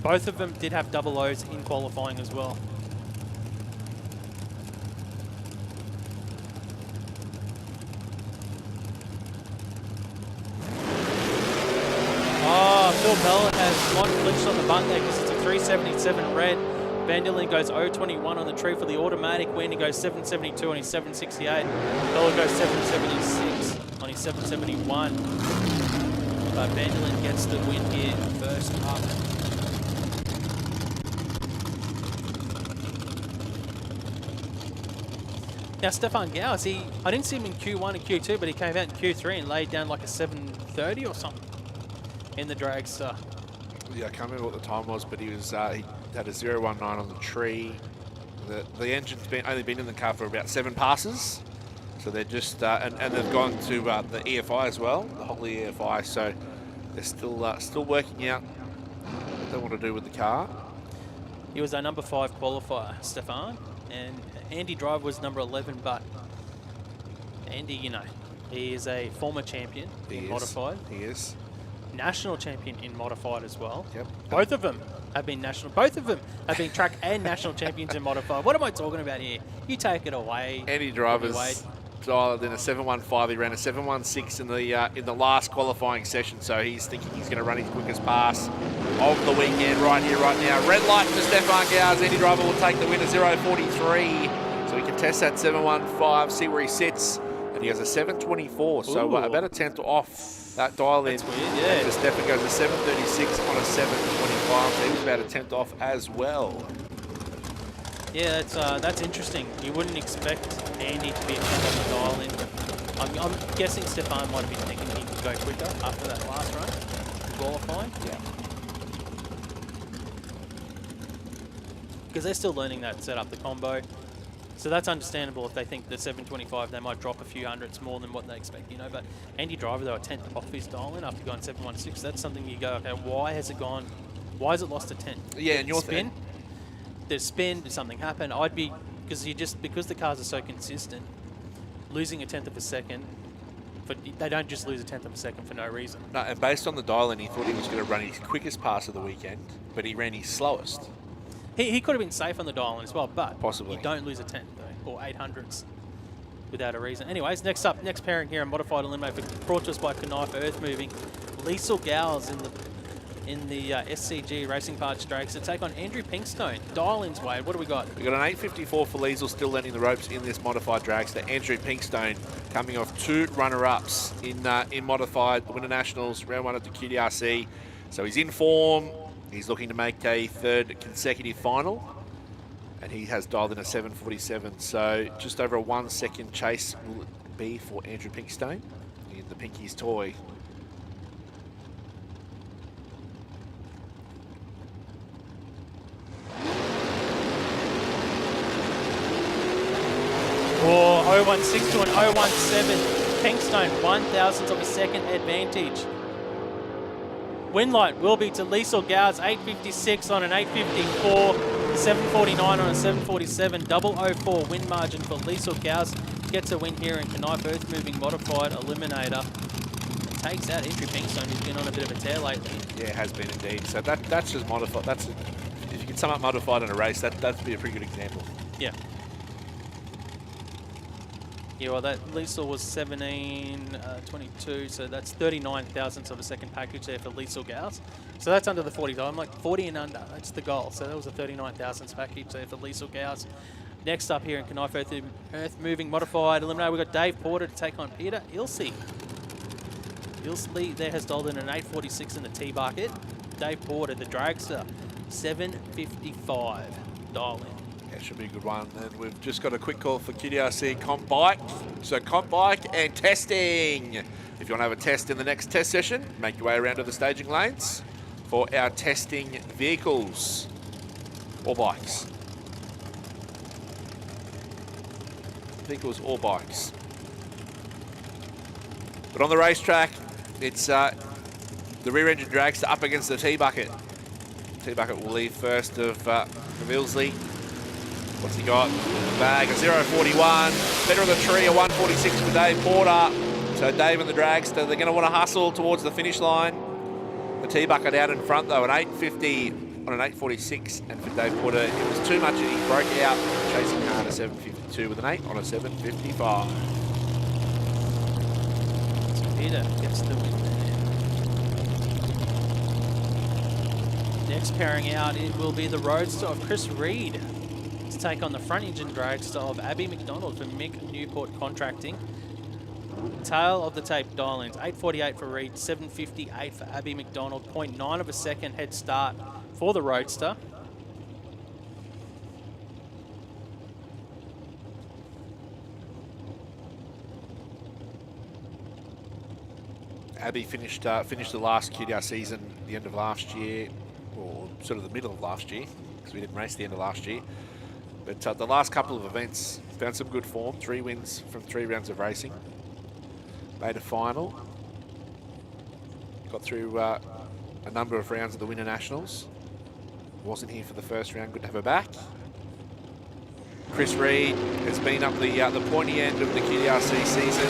Both of them did have double O's in qualifying as well. Oh, Phil Bell has not clinched on the button there because it's a 377 red. Vanderlyn goes 0.21 on the tree for the automatic win. He goes 772 on his 768. Bella goes 776 on his 771. But Vanderlyn gets the win here first up. Now Stefan Gauss, I didn't see him in Q1 and Q2, but he came out in Q3 and laid down like a 730 or something in the dragster. Yeah, I can't remember what the time was, but he was he had a 019 on the tree. The engine's only been in the car for about 7 passes, so they're just and they've gone to the EFI as well, the Hotley EFI. So they're still working out what they want to do with the car. He was our number 5 qualifier, Stefan, and Andy Driver was number 11. But Andy, you know, he is a former champion in Modified. He is. National champion in Modified as well. Yep. Both of them have been national. Both of them have been track and national champions in Modified. What am I talking about here? You take it away. Andy Driver's dialed in a 715. He ran a 716 in the last qualifying session, so he's thinking he's going to run his quickest pass of the weekend right here, right now. Red light for Stefan Gauss. Andy Driver will take the win at 0.43, so he can test that 715, see where he sits, and he has a 724, so about a tenth off that dial in. That's weird, yeah. So Stefan goes to 736 on a 725, so he's about a tenth off as well. Yeah, that's interesting. You wouldn't expect Andy to be a tenth off the dial in. I'm guessing Stefan might have been thinking he could go quicker after that last run, qualifying. Yeah. Because they're still learning that setup, the combo. So that's understandable if they think the 725, they might drop a few hundreds more than what they expect, you know. But Andy Driver, though, a tenth off his dial-in after going 716. That's something you go, okay, why has it lost a 10? Yeah, and your spin? There's spin, did something happen? I'd be, because the cars are so consistent, losing a tenth of a second, they don't just lose a tenth of a second for no reason. No, and based on the dial-in, he thought he was going to run his quickest pass of the weekend, but he ran his slowest. He could have been safe on the dial-in as well, but possibly you don't lose a tenth, though, or 800s without a reason. Anyways, next pairing here, a modified eliminator brought to us by Knijff Earthmoving. Liesl Gowles in the SCG Racing Parts Dragster take on Andrew Pinkstone. Dial-ins, Wade, what do we got? We've got an 854 for Liesl, still landing the ropes in this modified dragster. Andrew Pinkstone coming off 2 runner-ups in modified, the Winter Nationals, round 1 at the QDRC. So he's in form. He's looking to make a 3rd consecutive final, and he has dialed in a 747. So just over a 1 second chase will it be for Andrew Pinkstone in the Pinky's toy. Oh, 016 to an 017. Pinkstone, 1,000th of a second advantage. Win light will be to Liesl Gow's 856 on an 854, 749 on a 747, 004 win margin for Liesl Gow's. Gets a win here in Knijff Earthmoving Modified Eliminator. takes out Entry Pinkstone, who's been on a bit of a tear lately. Yeah, it has been indeed. So that's just modified. If you can sum up modified in a race, that'd be a pretty good example. Yeah. Yeah, well, that Liesl was 17.22, so that's 39 thousandths of a second package there for Liesl Gauss. So that's under the 40 time, like 40 and under, that's the goal. So that was a 39 thousandths package there for Liesl Gauss. Next up here in Knijff Earthmoving Modified Eliminator, we've got Dave Porter to take on Peter Ilse. Ilse there has dialed in an 846 in the T-bucket. Dave Porter, the dragster, 755 dial in. Yeah, should be a good one. And we've just got a quick call for QDRC Comp Bike. So Comp Bike and testing. If you want to have a test in the next test session, make your way around to the staging lanes for our testing vehicles or bikes. Vehicles or bikes. But on the racetrack, it's the rear engine dragster up against the T-bucket. T-bucket will leave first of Ilsley. What's he got? In the bag, a 0.41. Better of the tree, a 1.46 for Dave Porter. So Dave and the dragster, they're going to want to hustle towards the finish line. The T-bucket out in front though, an 8.50 on an 8.46. And for Dave Porter, it was too much and he broke out, chasing hard a 7.52 with an 8 on a 7.55. So Peter gets the win there. Next pairing out, it will be the Roadster of Chris Reed to take on the front engine dragster of Abby McDonald for Mick Newport Contracting. Tail of the tape dial-ins, 8.48 for Reed, 7.58 for Abby McDonald, 0.9 of a second head start for the Roadster. Abby finished the last QDR season the end of last year, or sort of the middle of last year, because we didn't race the end of last year. But the last couple of events found some good form. 3 wins from 3 rounds of racing. Made a final. Got through a number of rounds of the Winter Nationals. Wasn't here for the first round. Good to have her back. Chris Reed has been up the pointy end of the QDRC season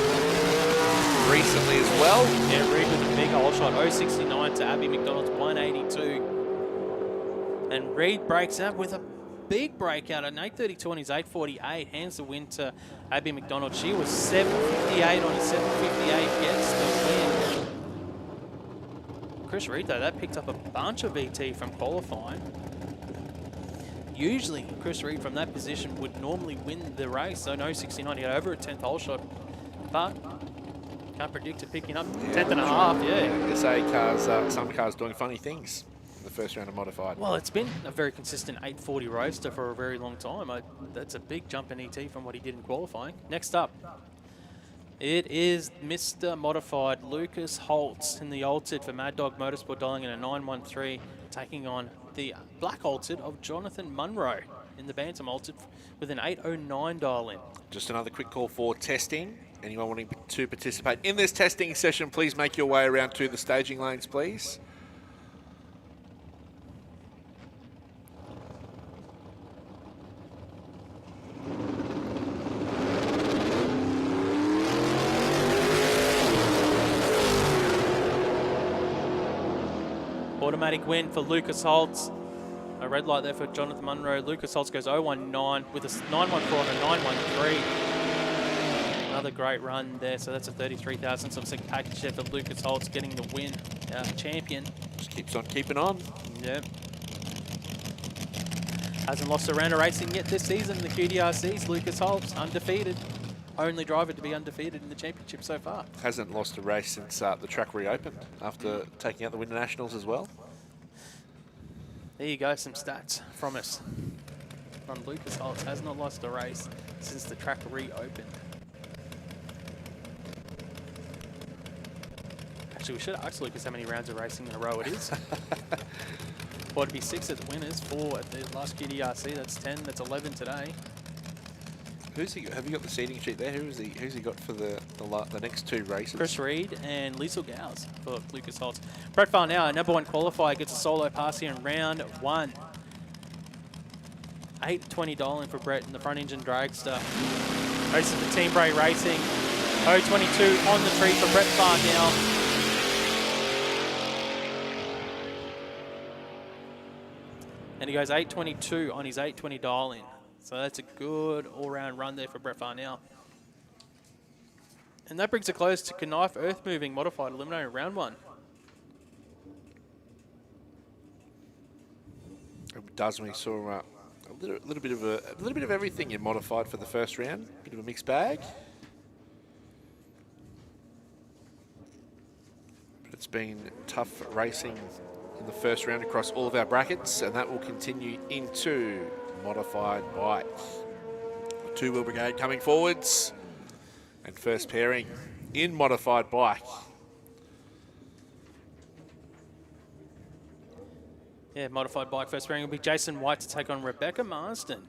recently as well. Yeah, Reed with a big hole shot, 0.69 to Abby McDonald's 1.82. And Reed breaks out with a big breakout at an 8.32 on his 8.48. Hands the win to Abby McDonald. She was 7.58 on his 7.58. Gets the win. Chris Reed, though, that picked up a bunch of VT from qualifying. Usually, Chris Reed from that position would normally win the race. So no 69, he got over a 10th hole shot. But can't predict it picking up 10th and a half, yeah. SA cars, some cars doing funny things. The first round of modified. Well, it's been a very consistent 840 roadster for a very long time. That's a big jump in ET from what he did in qualifying. Next up, it is Mr. Modified Lucas Holtz in the Altered for Mad Dog Motorsport, dialing in a 913, taking on the Black Altered of Jonathan Munro in the Bantam Altered with an 809 dial in. Just another quick call for testing. Anyone wanting to participate in this testing session, please make your way around to the staging lanes, please. Automatic win for Lucas Holtz. A red light there for Jonathan Munro. Lucas Holtz goes 019 with a 914 and a 913. Another great run there. So that's a 33,000 some second package there for Lucas Holtz getting the win. Champion. Just keeps on keeping on. Yep. Hasn't lost a round of racing yet this season in the QDRCs. Lucas Holtz, undefeated. Only driver to be undefeated in the championship so far. Hasn't lost a race since the track reopened after taking out the Winter Nationals as well. There you go, some stats from us. On Lucas Holtz, has not lost a race since the track reopened. Actually, we should ask Lucas how many rounds of racing in a row it is. Well, it'd be 6 at the winners, 4 at the last QDRC. That's 10. That's 11 today. Who's he? Have you got the seating sheet there? Who's he got for the next 2 races? Chris Reed and Liesl Gauss for Lucas Holtz. Brett Farnell, number 1 qualifier, gets a solo pass here in round 1. 8.20 dialing for Brett in the front engine dragster. Races for Team Bray Racing. 0.22 on the tree for Brett Farnell. And he goes 8.22 on his 8.20 dial-in. So that's a good all-round run there for Brett Farnell. And that brings a close to Knijff Earthmoving Modified, eliminating round 1. It does. We saw a little bit of everything in Modified for the first round. Bit of a mixed bag. But it's been tough racing in the first round across all of our brackets, and that will continue into Modified Bike. The two-wheel brigade coming forwards, and first pairing in Modified Bike. Yeah, Modified Bike first pairing will be Jason White to take on Rebecca Marsden.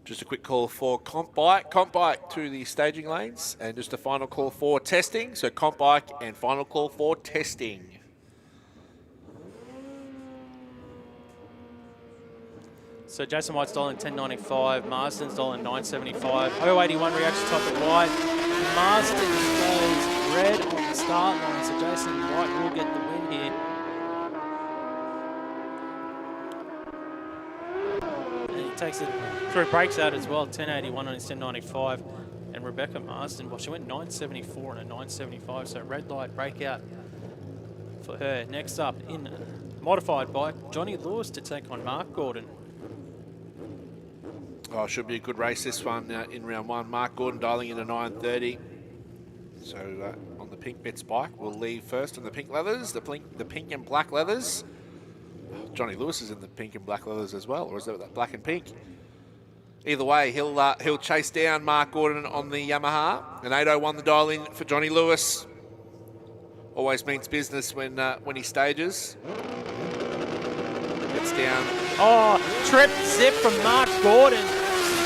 Just a quick call for Comp Bike. Comp Bike to the staging lanes, and just a final call for testing. So Comp Bike and final call for testing. So Jason White's dialing 10.95, Marsden's dialing 9.75. 081 reaction top at White. Marsden goes red on the start line, so Jason White will get the win here. And he takes it through, breaks out as well, 10.81 on his 10.95. And Rebecca Marsden, well, she went 9.74 and a 9.75, so red light breakout for her. Next up in Modified Bike, Johnny Lewis to take on Mark Gordon. Oh, should be a good race, this one in round 1. Mark Gordon dialing in a 9.30. So on the pink bits bike, we'll leave first on the pink leathers, the pink and black leathers. Johnny Lewis is in the pink and black leathers as well, or is that black and pink? Either way, he'll chase down Mark Gordon on the Yamaha. An 801 the dial in for Johnny Lewis. Always means business when he stages. Gets down. Oh, trip zip from Mark Gordon.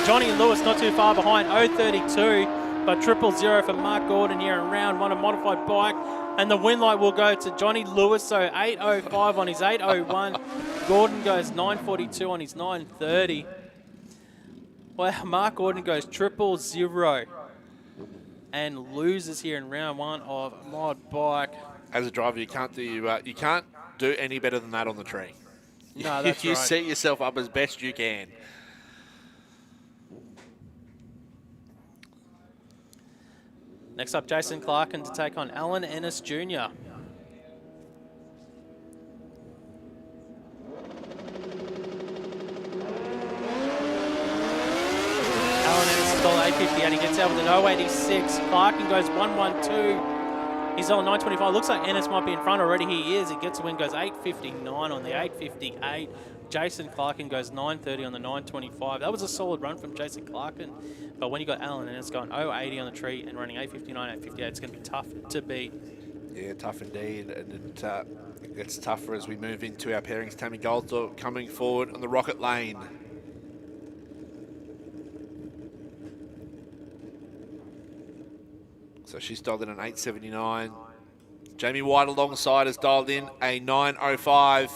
Johnny Lewis not too far behind, 0.32, but 0.00 for Mark Gordon here in round 1 of Modified Bike. And the win light will go to Johnny Lewis, so 8.05 on his 8.01. Gordon goes 9.42 on his 9.30. Well, Mark Gordon goes 0.00 and loses here in round 1 of Mod Bike. As a driver, you can't do any better than that on the tree. No, that's you right. set yourself up as best you can. Next up, Jason Clarkin to take on Alan Ennis Jr. Alan Ennis is $8.50 and he gets out with an 0.86. Clarkin goes 1.12. He's on 9.25. Looks like Ennis might be in front already. He is. He gets a win, goes 8.59 on the 8.58. Jason Clarkin goes 9.30 on the 9.25. That was a solid run from Jason Clarkin. But when you got Alan Ennis going 0.80 on the tree and running 8.59, 8.58, it's going to be tough to beat. Yeah, tough indeed. And it gets tougher as we move into our pairings. Tammy Goldthorpe coming forward on the Rocket Lane. So she's dialed in an 8.79. Jamie White alongside has dialed in a 9.05.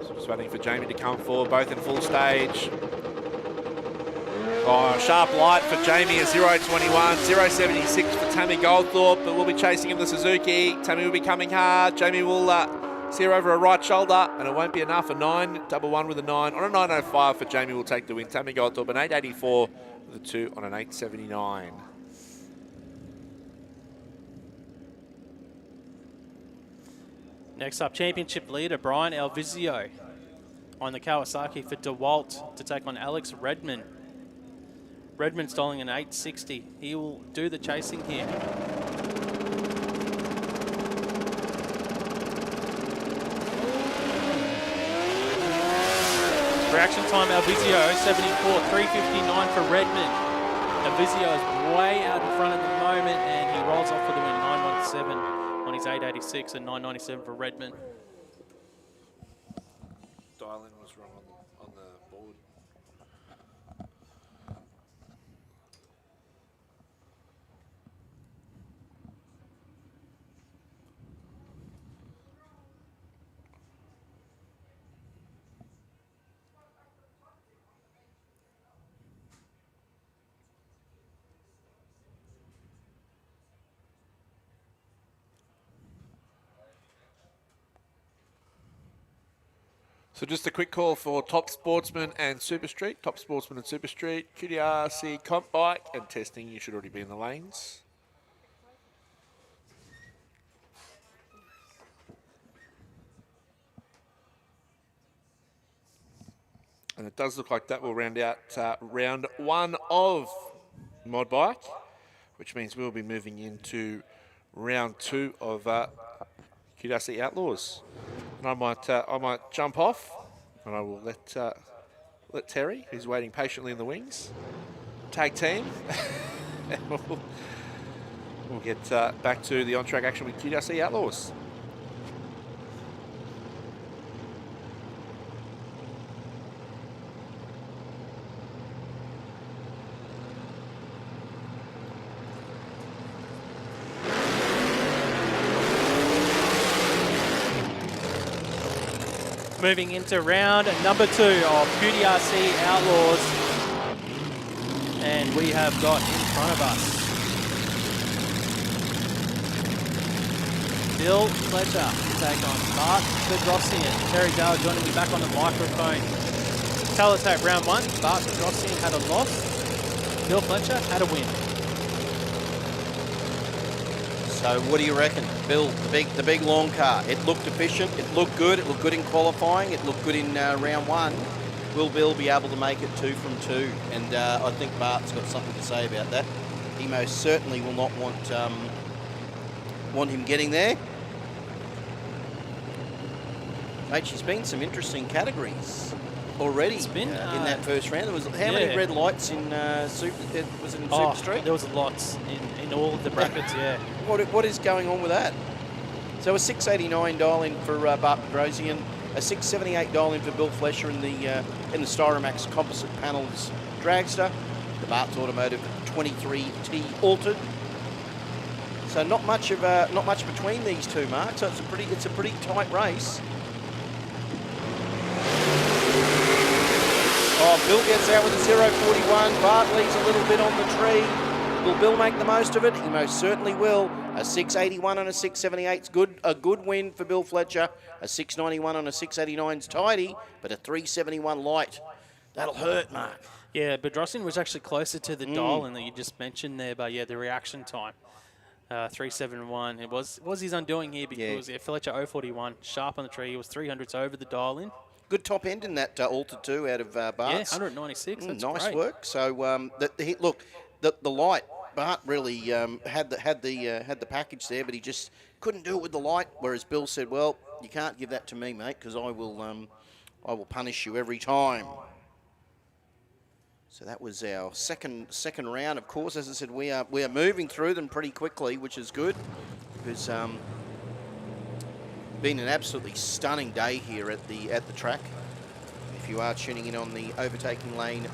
So just waiting for Jamie to come forward, both in full stage. Oh, sharp light for Jamie, a 0.21, 0.76 for Tammy Goldthorpe, but we'll be chasing him the Suzuki. Tammy will be coming hard. Jamie will steer over a right shoulder, and it won't be enough. A 9.11 with a 9 on a 9.05 for Jamie will take the win. Tammy Goldthorpe, an 8.84 with a 2 on an 8.79. Next up, championship leader Brian Alvizio on the Kawasaki for DeWalt to take on Alex Redmond. Redmond stalling an 8.60. He will do the chasing here. Reaction time, Alvizio, 74, 3.59 for Redmond. Alvizio is way out in front at the moment, and he rolls off for the win, 9.17 on his 8.86 and 9.97 for Redmond. Dial-in was wrong on the board. So just a quick call for Top Sportsman and Super Street. Top Sportsman and Super Street, QDRC Comp Bike, and testing. You should already be in the lanes. And it does look like that will round out round 1 of Mod Bike, which means we'll be moving into round 2 of QDRC Outlaws. And I might jump off, and I will let Terry, who's waiting patiently in the wings, tag team, and we'll get back to the on-track action with QDRC Outlaws. Moving into round number 2 of QDRC Outlaws. And we have got in front of us Bill Fletcher to take on Mark Bedrosian. Terry Dale joining me back on the microphone. Teletype round 1, Bart Bedrosian had a loss. Bill Fletcher had a win. So what do you reckon, Bill? The big long car. It looked efficient. It looked good. It looked good in qualifying. It looked good in round 1. Will Bill be able to make it 2 from 2? And I think Bart's got something to say about that. He most certainly will not want him getting there. Mate, she's been some interesting categories already. It's been in that first round. There was how many red lights in Super? Was it in Super Street? There was lots in all of the brackets. Yeah. What is going on with that? So a $689 dial-in for Bart Bedrosian, a $678 dial-in for Bill Fletcher in the Styromax composite panels dragster, the Bart's Automotive 23T altered. So not much between these two, Mark. So it's a pretty tight race. Oh, Bill gets out with a 0.41. Bart leaves a little bit on the tree. Will Bill make the most of it? He most certainly will. A 681 and a 678's good. A good win for Bill Fletcher. A 691 and a 689's tidy, but a 371 light. That'll hurt, Mark. Yeah, Bedrosian was actually closer to the dial-in that you just mentioned there, but yeah, the reaction time. 371. It was his undoing here because Fletcher 0.41, sharp on the tree. He was 300s over the dial-in. Good top end in that altered 2 out of Bart's. Yeah, 196. That's nice great. work. So look, the light. Bart really had the package there, but he just couldn't do it with the light. Whereas Bill said, "Well, you can't give that to me, mate, because I will punish you every time." So that was our second round. Of course, as I said, we are moving through them pretty quickly, which is good, because been an absolutely stunning day here at the track. If you are tuning in on the overtaking lane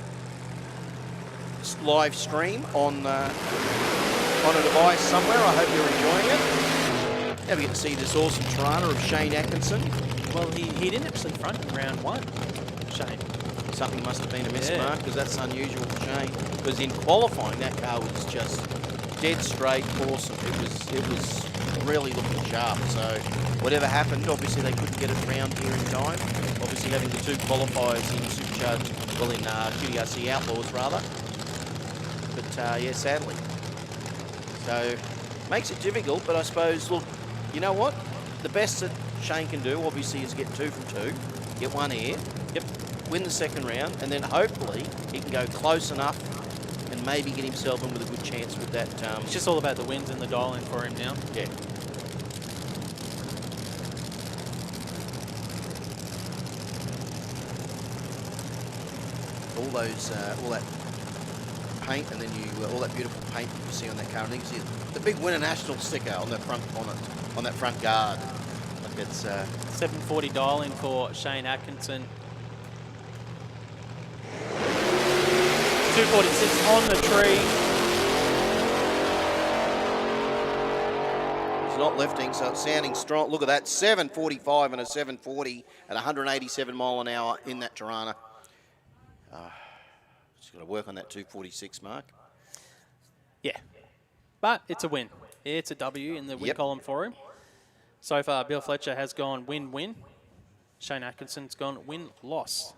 live stream on a device somewhere, I hope you're enjoying it. Now we get to see this awesome Tirana of Shane Atkinson. Well, he didn't actually front in round 1, Shane. Something must have been a miss, Mark, because that's unusual for Shane. Because in qualifying, that car was just dead straight, awesome. It was really looking sharp. So whatever happened, obviously they couldn't get it round here in time. Obviously having the 2 qualifiers in Supercharged, well, in QDRC Outlaws rather. But yeah, sadly. So makes it difficult, but I suppose, look, you know what? The best that Shane can do, obviously, is get 2 from 2, get 1 air, win the second round, and then hopefully he can go close enough and maybe get himself in with a good chance with that. It's just all about the wins and the dial-in for him now. Yeah. All that paint, and then all that beautiful paint you see on that car. And you can see the big Winner National sticker on that front guard. Like it's 740 dial-in for Shane Atkinson. 246 on the tree. It's not lifting, so it's sounding strong. Look at that, 745 and a 740 at 187 mile an hour in that Tirana. Just got to work on that 246 mark. Yeah, but it's a win. It's a W in the win column for him. So far, Bill Fletcher has gone win-win. Shane Atkinson's gone win-loss.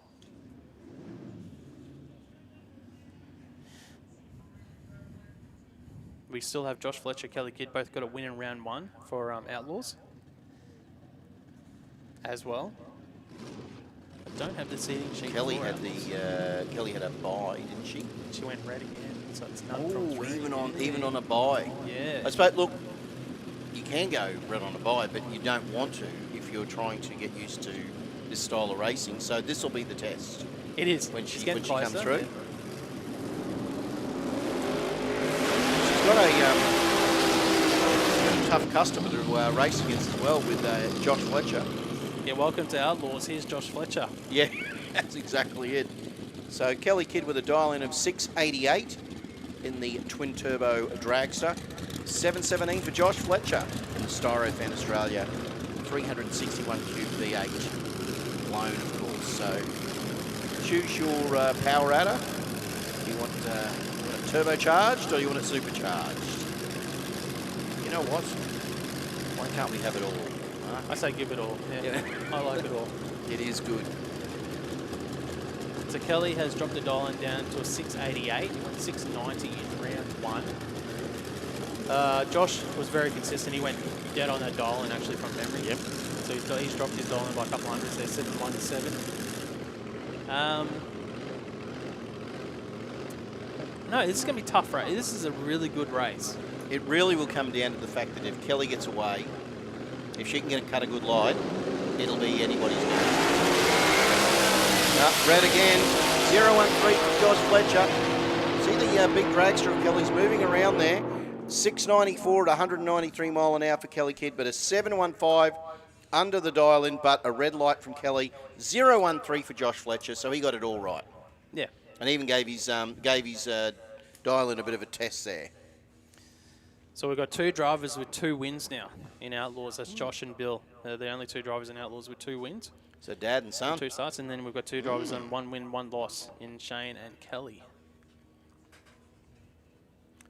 We still have Josh Fletcher, Kelly Kidd, both got a win in round 1 for Outlaws as well. I don't have the seating sheet. Kelly had a bye, didn't she? She went red again, so it's none from 3. even on a bye. Yeah. I suppose, look, you can go red on a bye, but you don't want to if you're trying to get used to this style of racing. So this will be the test. It is. When she It's getting comes closer, through. yeah. She's got a tough customer to race against as well with Josh Fletcher. Yeah, welcome to Outlaws. Here's Josh Fletcher. Yeah, that's exactly it. So Kelly Kidd with a dial-in of 688 in the twin-turbo dragster. 717 for Josh Fletcher in the Styrofan Australia. 361 cube V8 blown, of course. So choose your power adder. Do you want it turbocharged or do you want it supercharged? You know what? Why can't we have it all? Mark? I say give it all. Yeah. I like it all. It is good. So Kelly has dropped the dial-in down to a 688. He went 690 in round 1. Josh was very consistent. He went dead on that dial-in actually from memory. Yep. So he's dropped his dial-in by a couple hundreds there, 717. No, this is going to be tough, right? This is a really good race. It really will come down to the fact that if Kelly gets away, if she can cut a good line, it'll be anybody's game. Red again, 013 for Josh Fletcher. See the big dragster of Kelly's moving around there. 694 at 193 mile an hour for Kelly Kidd, but a 715 under the dial-in, but a red light from Kelly. 013 for Josh Fletcher, so he got it all right. Yeah. And even gave his dial-in a bit of a test there. So we've got 2 drivers with 2 wins now in Outlaws. That's Josh and Bill. They're the only 2 drivers in Outlaws with 2 wins. So dad and son. 2 starts, and then we've got 2 drivers on 1 win, 1 loss in Shane and Kelly.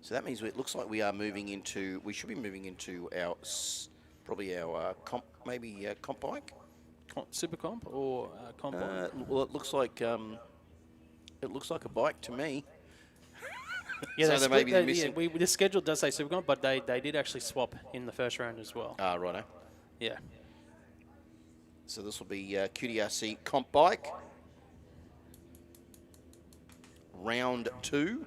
So that means it looks like we are moving into, we should be moving into our, probably our comp, maybe comp bike? SuperComp or Comp Bike? Well, it looks like a bike to me. Yeah, so they may be split, missing. yeah, the schedule does say SuperComp, but they did actually swap in the first round as well. Ah, righto. Yeah. So this will be QDRC Comp Bike. Round 2.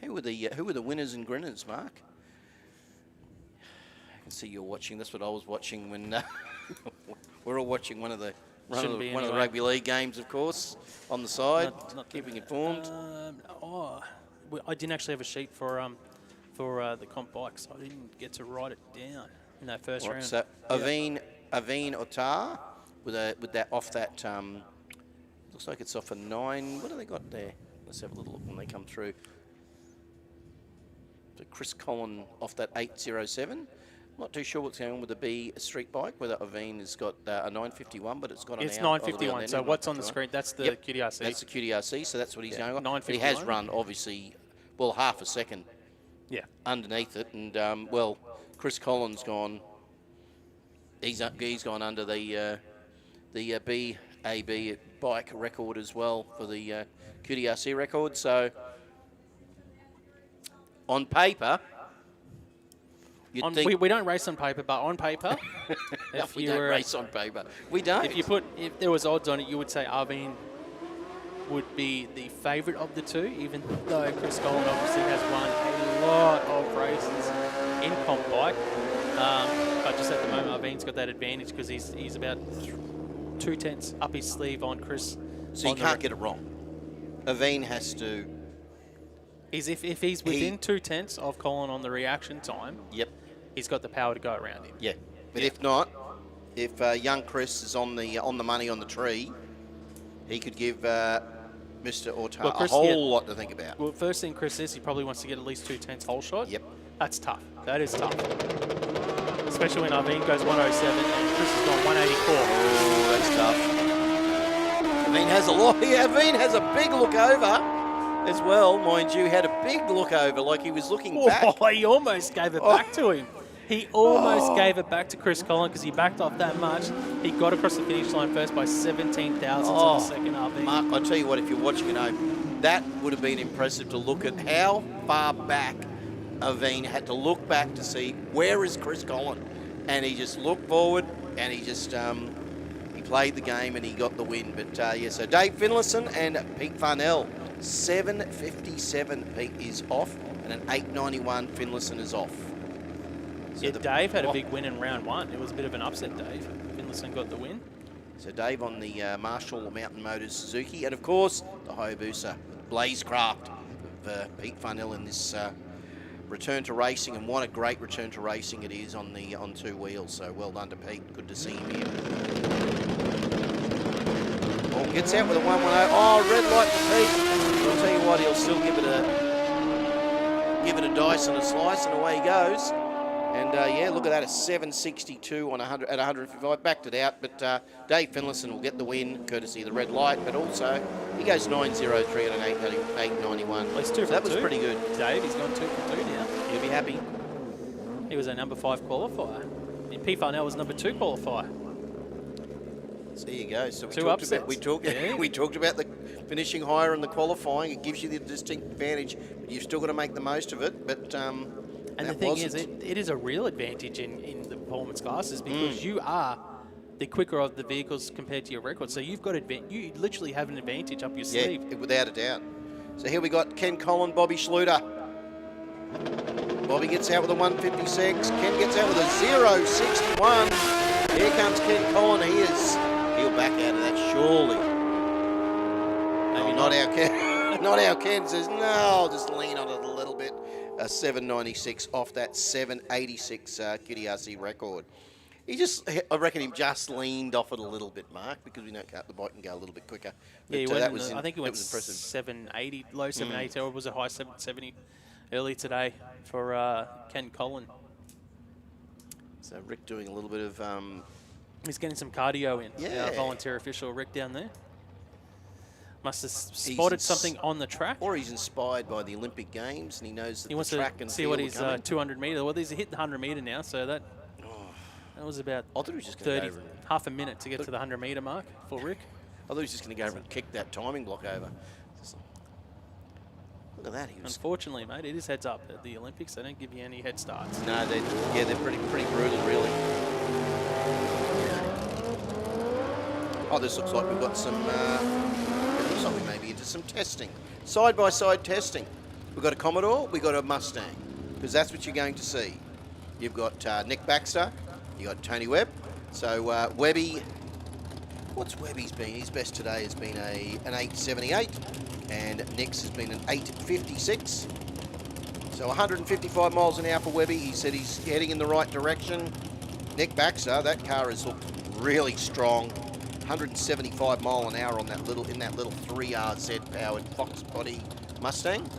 Who were the winners and grinners, Mark? I can see you're watching. That's what I was watching when we're all watching one of the rugby league games, of course, on the side, not keeping informed. I didn't actually have a sheet for the comp bike, so I didn't get to write it down in that first round. So Aveen Otar with that off that looks like it's off a 9. What do they got there? Let's have a little look when they come through. So Chris Collin off that 807. Not too sure what's going on with the B Street bike, whether Aveen has got a 951, but it's got an It's out, 951, so what's on the screen, that's the QDRC. That's the QDRC, so that's what he's going on. 951. But he has run, obviously, well, half a second underneath it. And, well, Chris Collins gone, he's gone under the BAB bike record as well for the QDRC record. So, on paper, we don't race on paper, but on paper, we don't race on paper. We don't. If there was odds on it, you would say Arvine would be the favourite of the 2, even though Chris Collin obviously has won a lot of races in comp bike. But just at the moment, Arvine's got that advantage because he's about 2 tenths up his sleeve on Chris. So you can't get it wrong. Aveen has to. If he's within 2 tenths of Collin on the reaction time, he's got the power to go around him. Yeah, but if not, if young Chris is on the money on the tree, he could give Mr. Otar a whole lot to think about. Well, first thing Chris says, he probably wants to get at least 2 tenths whole shot. Yep. That's tough. That is tough. Especially when Arvine goes 107 and Chris has gone 184. Oh, that's tough. Aveen has a lot. Aveen has a big look over. As well, mind you, had a big look over, like he was looking back. He almost gave it back to him. He almost gave it back to Chris Collin because he backed off that much. He got across the finish line first by 17 thousandths of a second RB. Mark, I'll tell you what, if you're watching it home, that would have been impressive to look at how far back Aveen had to look back to see where is Chris Collin. And he just looked forward and he just he played the game and he got the win. But yeah, so Dave Finlayson and Pete Farnell, 7.57 Pete is off and an 8.91 Finlayson is off. So yeah, Dave had a big win in round one. It was a bit of an upset, Dave. Finlayson got the win. So Dave on the Marshall Mountain Motors Suzuki, and of course the Hayabusa Blazecraft of Pete Farnell in this return to racing, and what a great return to racing it is on 2 wheels. So well done to Pete. Good to see him here. Oh, gets out with a 110. Oh, red light for Pete. I'll tell you what, he'll still give it a dice and a slice, and away he goes. And yeah, look at that, a 7.62 on 100 at 155. Backed it out, but Dave Finlayson will get the win, courtesy of the red light. But also, he goes 9.03 at an 8.91. Well, he's 2 so that was pretty good. Dave, he's gone 2 for 2 now. He'll be happy. He was a number 5 qualifier. And P. Farnell was number 2 qualifier. So there you go. So we Two talked upsets. about Yeah. we talked about the finishing higher and the qualifying. It gives you the distinct advantage, but you've still got to make the most of it. But and the thing is, it is a real advantage in the performance classes because you are the quicker of the vehicles compared to your record. So you've got you literally have an advantage up your sleeve. Yeah, without a doubt. So here we got Ken Collin, Bobby Schluter. Bobby gets out with a 156. Ken gets out with a 0.61. Here comes Ken Collin. He'll back out of that surely. Maybe not our Ken. Not our Ken says no. I'll just lean on it a little bit. A 7.96 off that 7.86 QDRC record. I reckon he just leaned off it a little bit, Mark, because we know the bike can go a little bit quicker. But, Yeah, I think he went impressive. 780, low 780, or was it high 770 early today for Ken Collin. So Rick doing a little bit of... He's getting some cardio in. Yeah. Our volunteer official Rick down there. Must have spotted something on the track. Or he's inspired by the Olympic Games and he knows that He wants the track to and see field what are his coming. 200 metre. Well, he's hit the 100 metre now, so that was about I thought he was just going to 30, half a minute to get to the 100 metre mark for Rick. I thought he was just going to go over and kick that timing block over. Look at that. Unfortunately, mate, it is heads up at the Olympics. They don't give you any head starts. No, they're pretty brutal, really. Oh, this looks like we've got some... it looks like we may be into some testing. Side-by-side testing. We've got a Commodore, we've got a Mustang, because that's what you're going to see. You've got Nick Baxter, you've got Tony Webb. So Webby, what's Webby's been? His best today has been an 8.78, and Nick's has been an 8.56. So 155 miles an hour for Webby. He said he's heading in the right direction. Nick Baxter, that car has looked really strong. 175 mile an hour on that little 3RZ powered Fox body Mustang.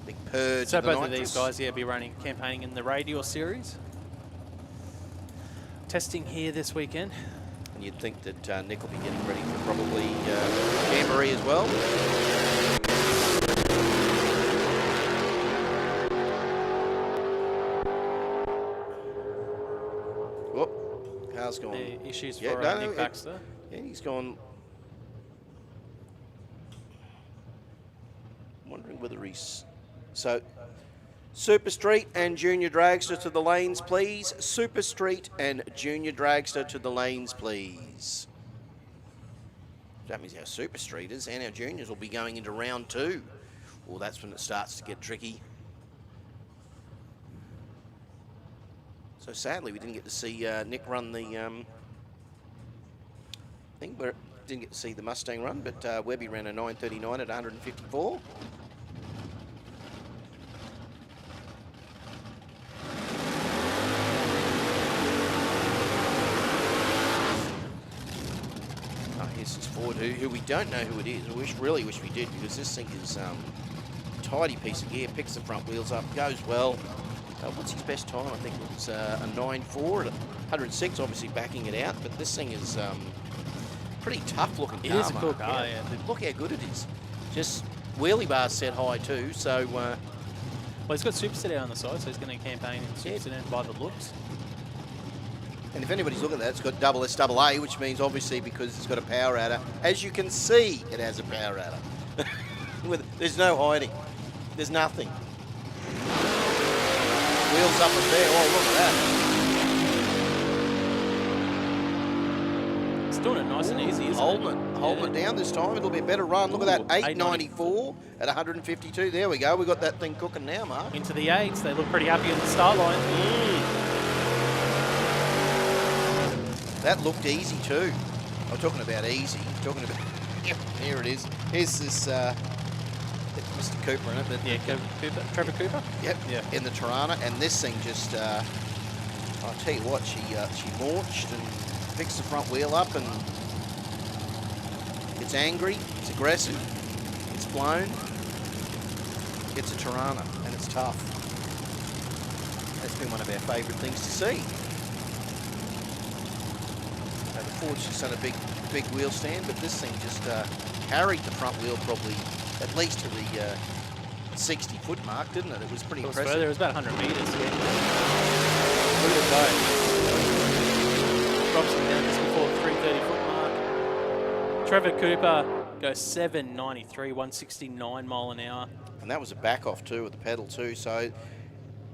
Big purge. So of the both of nitrous. these guys, be running campaigning in the Radial series. Testing here this weekend. And you'd think that Nick will be getting ready for probably Jamboree as well. Whoop, car's gone. The issues Yeah, for no, Nick Baxter. Yeah, he's gone. I'm wondering whether he's... So, Super Street and Junior Dragster to the lanes, please. Super Street and Junior Dragster to the lanes, please. That means our Super Streeters and our Juniors will be going into round 2. Well, that's when it starts to get tricky. So sadly, we didn't get to see Nick run the thing. We didn't get to see the Mustang run, but Webby ran a 9.39 at 154. Here's his Ford, who we don't know who it is. I really wish we did, because this thing is a tidy piece of gear. Picks the front wheels up, goes well. What's his best time? I think it was a 9.4 at 106, obviously backing it out. But this thing is pretty tough looking car. It is a cool car, yeah. Look how good it is. Just wheelie bars set high too, so Well, he's got Super Sedan on the side, so he's going to campaign in Super Sedan by the looks. And if anybody's looking at that, it's got double SAA, which means obviously because it's got a power adder. As you can see, it has a power adder. There's no hiding. There's nothing. Wheels up and there. Oh, look at that. It's doing it nice and easy, isn't Holding it down this time. It'll be a better run. Look at that. 894 at 152. There we go. We got that thing cooking now, Mark. Into the 8s. They look pretty happy on the start line. That looked easy too. I'm talking about easy. I'm talking about. Yep, here it is. Here's this. Mr. Cooper in it. But Yeah, Trevor Cooper. Yep. Yeah. In the Tirana, and this thing just. I'll tell you what. She launched and picks the front wheel up, and it's angry. It's aggressive. It's blown. It's a Tirana, and it's tough. That's been one of our favourite things to see. The Ford's just done a big wheel stand, but this thing just carried the front wheel probably at least to the 60-foot mark, didn't it? It was pretty impressive. Further, it was about 100 metres. Yeah. Look at that. Drops him down just before the 330-foot mark. Trevor Cooper goes 793, 169 mile an hour. And that was a back off too with the pedal too. So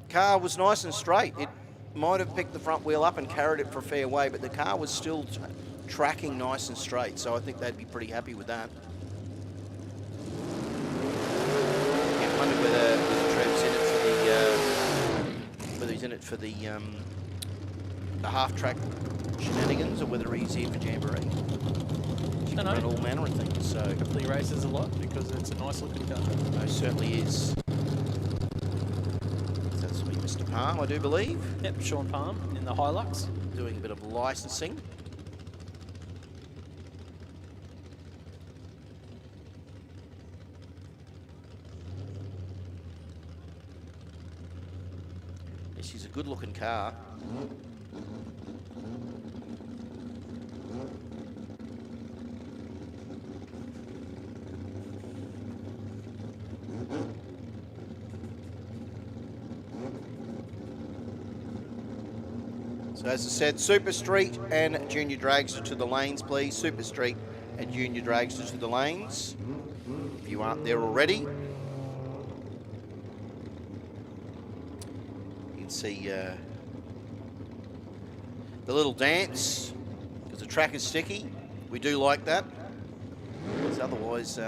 car was nice and straight. It might have picked the front wheel up and carried it for a fair way, but the car was still tracking nice and straight. So I think they'd be pretty happy with that. I wonder whether Trev's in it for whether he's in it for the half track shenanigans or whether he's here for Jamboree. She can run all manner of things. So Hopefully he races a lot because it's a nice looking car. most certainly is. That's Mr. Palm, I do believe. Yep, Sean Palm in the Hilux. Doing a bit of licensing. This is a good looking car. So as I said, Super Street and Junior Dragster to the lanes, please. Super Street and Junior Dragster to the lanes. If you aren't there already. You can see the little dance, because the track is sticky. We do like that. Because otherwise,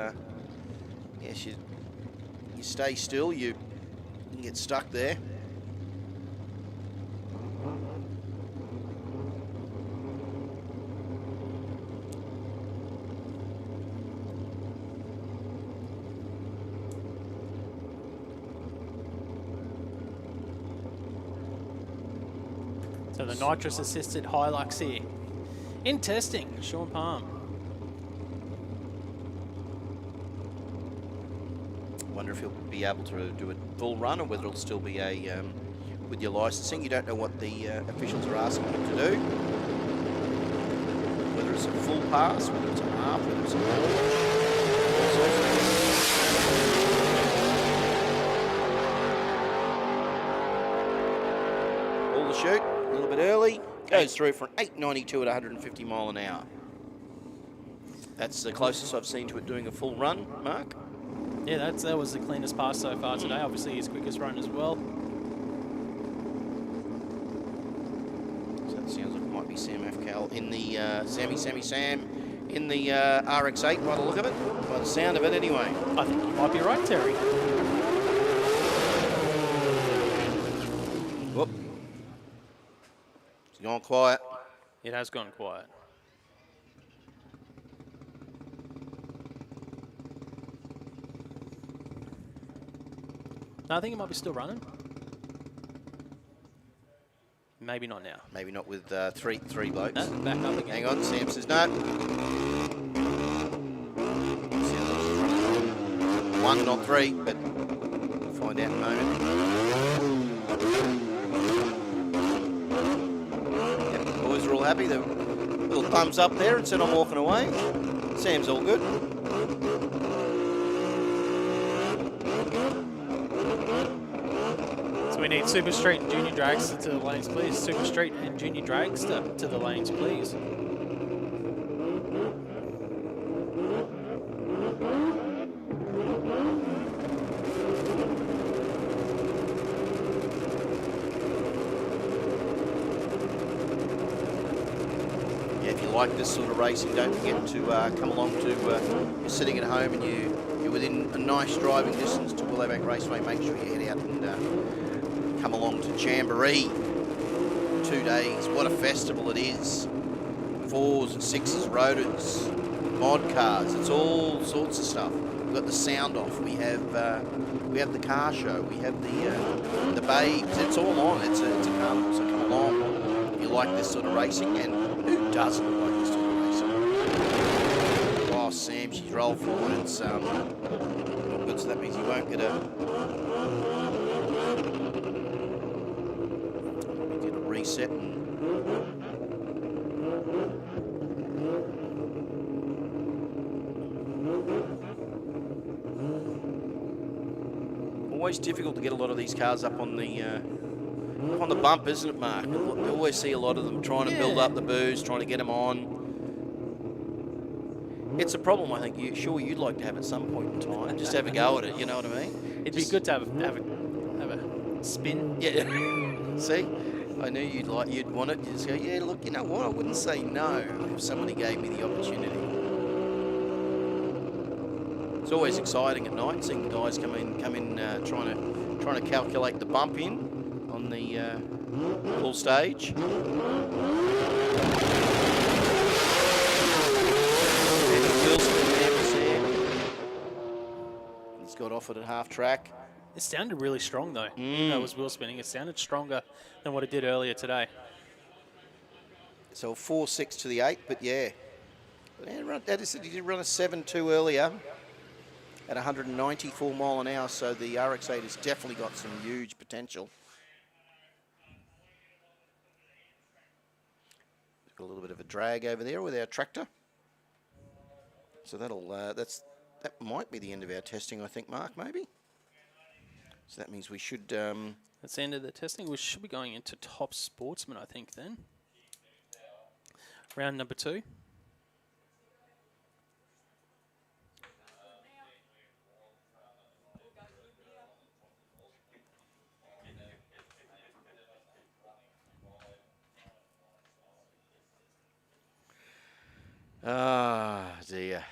yes, you stay still, you can get stuck there. So the nitrous-assisted Hilux here. In testing, Sean Palm. Wonder if he'll be able to do a full run or whether it'll still be a, with your licensing. You don't know what the officials are asking him to do. Whether it's a full pass, whether it's a half, whether it's a launch. All the shoot. A little bit early, goes through for an 892 at 150 mile an hour. That's the closest I've seen to it doing a full run, Mark. Yeah, that was the cleanest pass so far today. Obviously his quickest run as well. So that sounds like it might be Sam Afcal in the Sam in the RX-8 by the look of it, by the sound of it anyway. I think you might be right, Terry. Whoop. It's gone quiet. It has gone quiet. No, I think it might be still running. Maybe not now. Maybe not with three blokes. No, back up again. Hang on, Sam says no. One, not three, but we'll find out in a moment. Yep, the boys are all happy. The little thumbs up there and said I'm walking away. Sam's all good. need Super Street and Junior Dragster to the lanes, please. Super Street and Junior Dragster to the lanes, please. Like this sort of racing, don't forget to come along to, you're sitting at home and you're within a nice driving distance to Willowbank Raceway. Make sure you head out and come along to Jamboree. 2 days, what a festival it is. 4s and 6s, rotors, mod cars, it's all sorts of stuff. We've got the sound off, we have the car show, we have the babes, it's all on, it's a carnival, so come along if you like this sort of racing, and who doesn't like this sort of racing? Oh, Sam, she's rolled forward. It's not good, so that means you won't get a reset. Always difficult to get a lot of these cars up on the bump, isn't it, Mark? You always see a lot of them trying to build up the boost, trying to get them on. It's a problem, I think. Sure, you'd like to have at some point in time. Just have a go at it, you know what I mean? It'd be good to have a spin. Yeah. See? I knew you'd want it. You just go, yeah, look, you know what? I wouldn't say no if somebody gave me the opportunity. It's always exciting at night seeing the guys come in, trying to calculate the bump in on the full stage. He's got off it at half track. It sounded really strong though. Even though it was wheel spinning, it sounded stronger than what it did earlier today. So 4.6 to the 8, but yeah. He did run a 7.2 earlier at 194 mile an hour, so the RX-8 has definitely got some huge potential. Got a little bit of a drag over there with our tractor. So that might be the end of our testing, I think, Mark, maybe. So that means we should... That's the end of the testing. We should be going into Top Sportsman, I think, then. Round number 2. Ah, dear.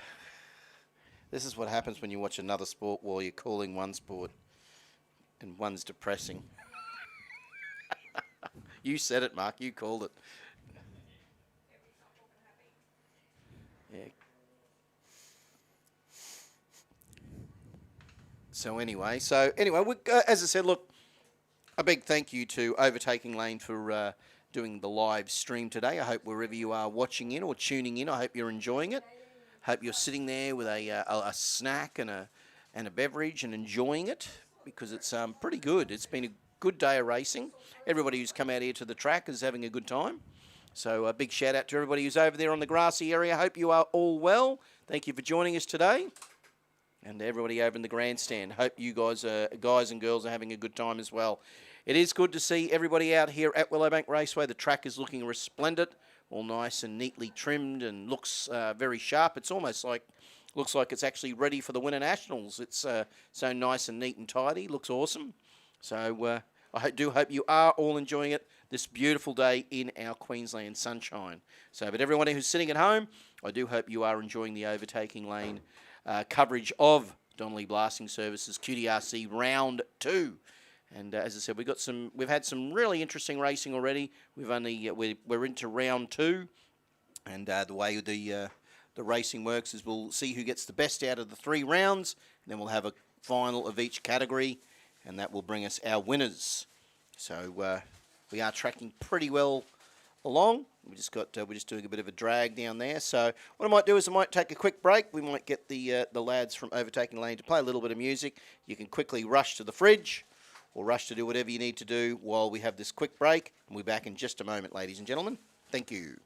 This is what happens when you watch another sport while you're calling one sport, and one's depressing. You said it, Mark. You called it. Yeah. So anyway, as I said, look, a big thank you to Overtaking Lane for doing the live stream today. I hope wherever you are watching in or tuning in, I hope you're enjoying it. Hope you're sitting there with a snack and a beverage and enjoying it, because it's pretty good. It's been a good day of racing. Everybody who's come out here to the track is having a good time. So a big shout out to everybody who's over there on the grassy area. Hope you are all well. Thank you for joining us today. And everybody over in the grandstand. Hope you guys and girls are having a good time as well. It is good to see everybody out here at Willowbank Raceway. The track is looking resplendent, all nice and neatly trimmed, and looks very sharp. It's almost like, looks like it's actually ready for the Winter Nationals. It's so nice and neat and tidy. Looks awesome. So I do hope you are all enjoying it this beautiful day in our Queensland sunshine. So, but everyone who's sitting at home, I do hope you are enjoying the Overtaking Lane coverage of Donnelly Blasting Services QDRC Round 2. And as I said, we've had some really interesting racing already. We're into round 2, and the way the racing works is we'll see who gets the best out of the 3 rounds, and then we'll have a final of each category, and that will bring us our winners. So we are tracking pretty well along. We're just doing a bit of a drag down there. So what I might do is I might take a quick break. We might get the lads from Overtaking Lane to play a little bit of music. You can quickly rush to the fridge, or rush to do whatever you need to do while we have this quick break. And we'll be back in just a moment, ladies and gentlemen. Thank you.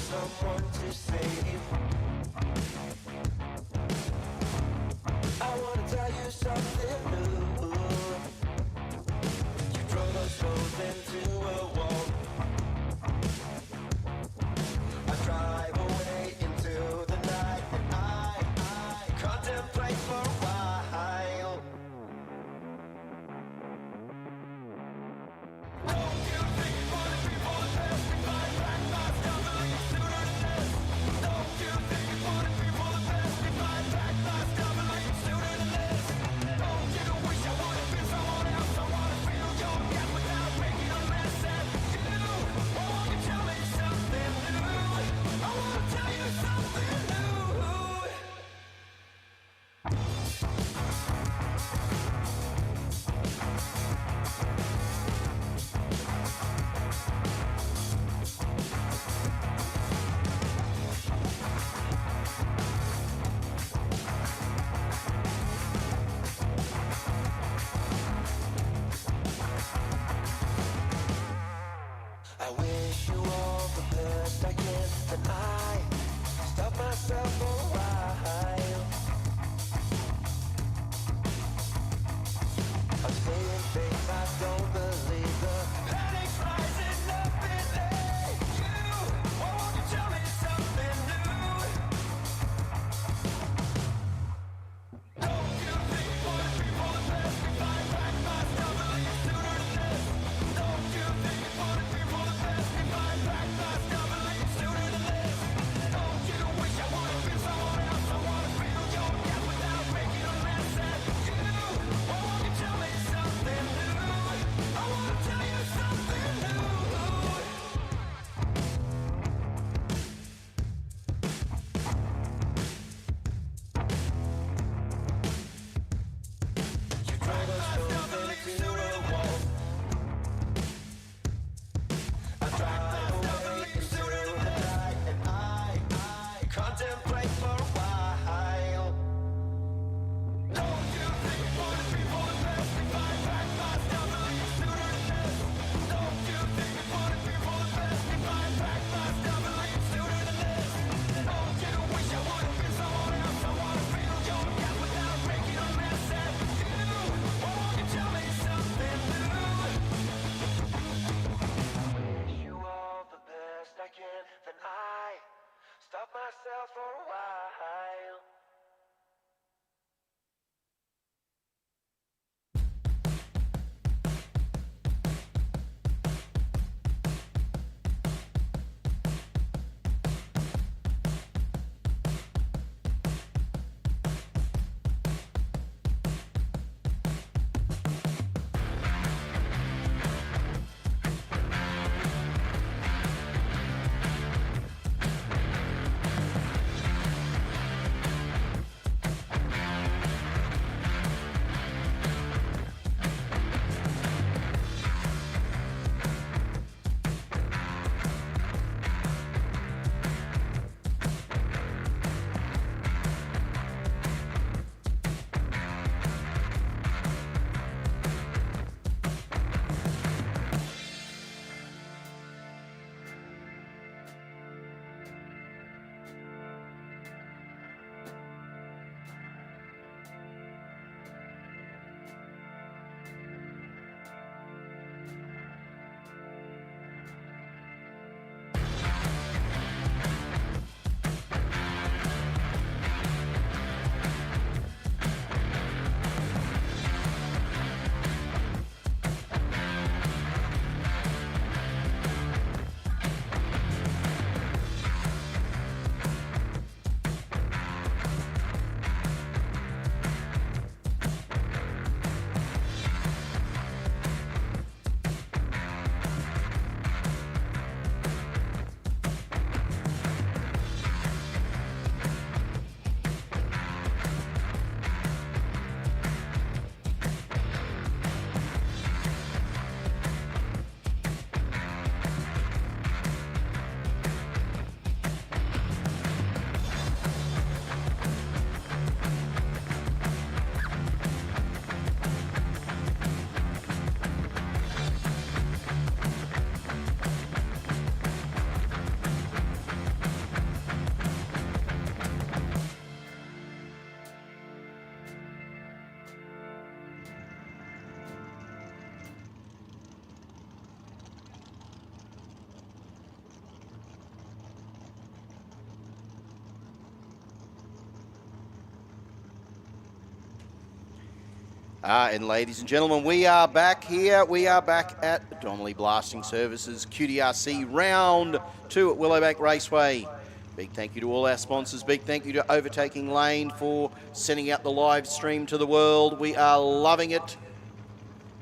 someone to save. I wanna tell you something new. You drove us both into a wall. I drive away into the night, and I contemplate for a while. Don't you think for the people that pass me by, back my stuff and leave sooner than this? Don't you think for the people that pass me by, back my stuff and leave sooner than this? Don't you wish I would have been someone else? I wanna feel your gap without making a mess at you. Oh, won't you tell me something new? I wanna tell you something new. I wish you all the best I can, and I stop myself for a while. I'm saying things I don't believe. The panic's rising up in you. Oh, won't you tell me something new? Don't you think for the people that pass me by, back my stuff and leave sooner than this? Don't you think for the people that pass me by, back my stuff and leave sooner than this? Don't you wish I would have been someone And ladies and gentlemen, we are back here. We are back at Donnelly Blasting Services QDRC Round 2 at Willowbank Raceway. Big thank you to all our sponsors. Big thank you to Overtaking Lane for sending out the live stream to the world. We are loving it.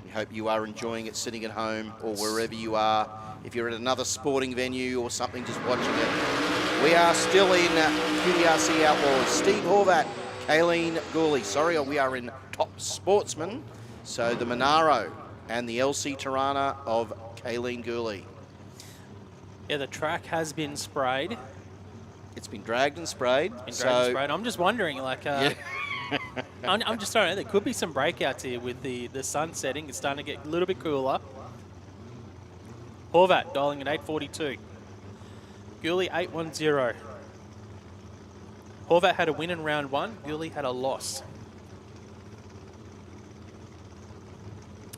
We hope you are enjoying it sitting at home or wherever you are. If you're at another sporting venue or something, just watching it. We are still in QDRC Outlaws. Steve Horvat, Kayleen Gooley. Sorry, we are in Top Sportsman. So the Monaro and the LC Tirana of Kayleen Gooley. Yeah, the track has been sprayed. It's been dragged and sprayed. I'm just wondering, like, I'm just trying to know, there could be some breakouts here with the sun setting. It's starting to get a little bit cooler. Horvat dialing at 842. Gooley 810. Horvat had a win in round 1. Gooley had a loss.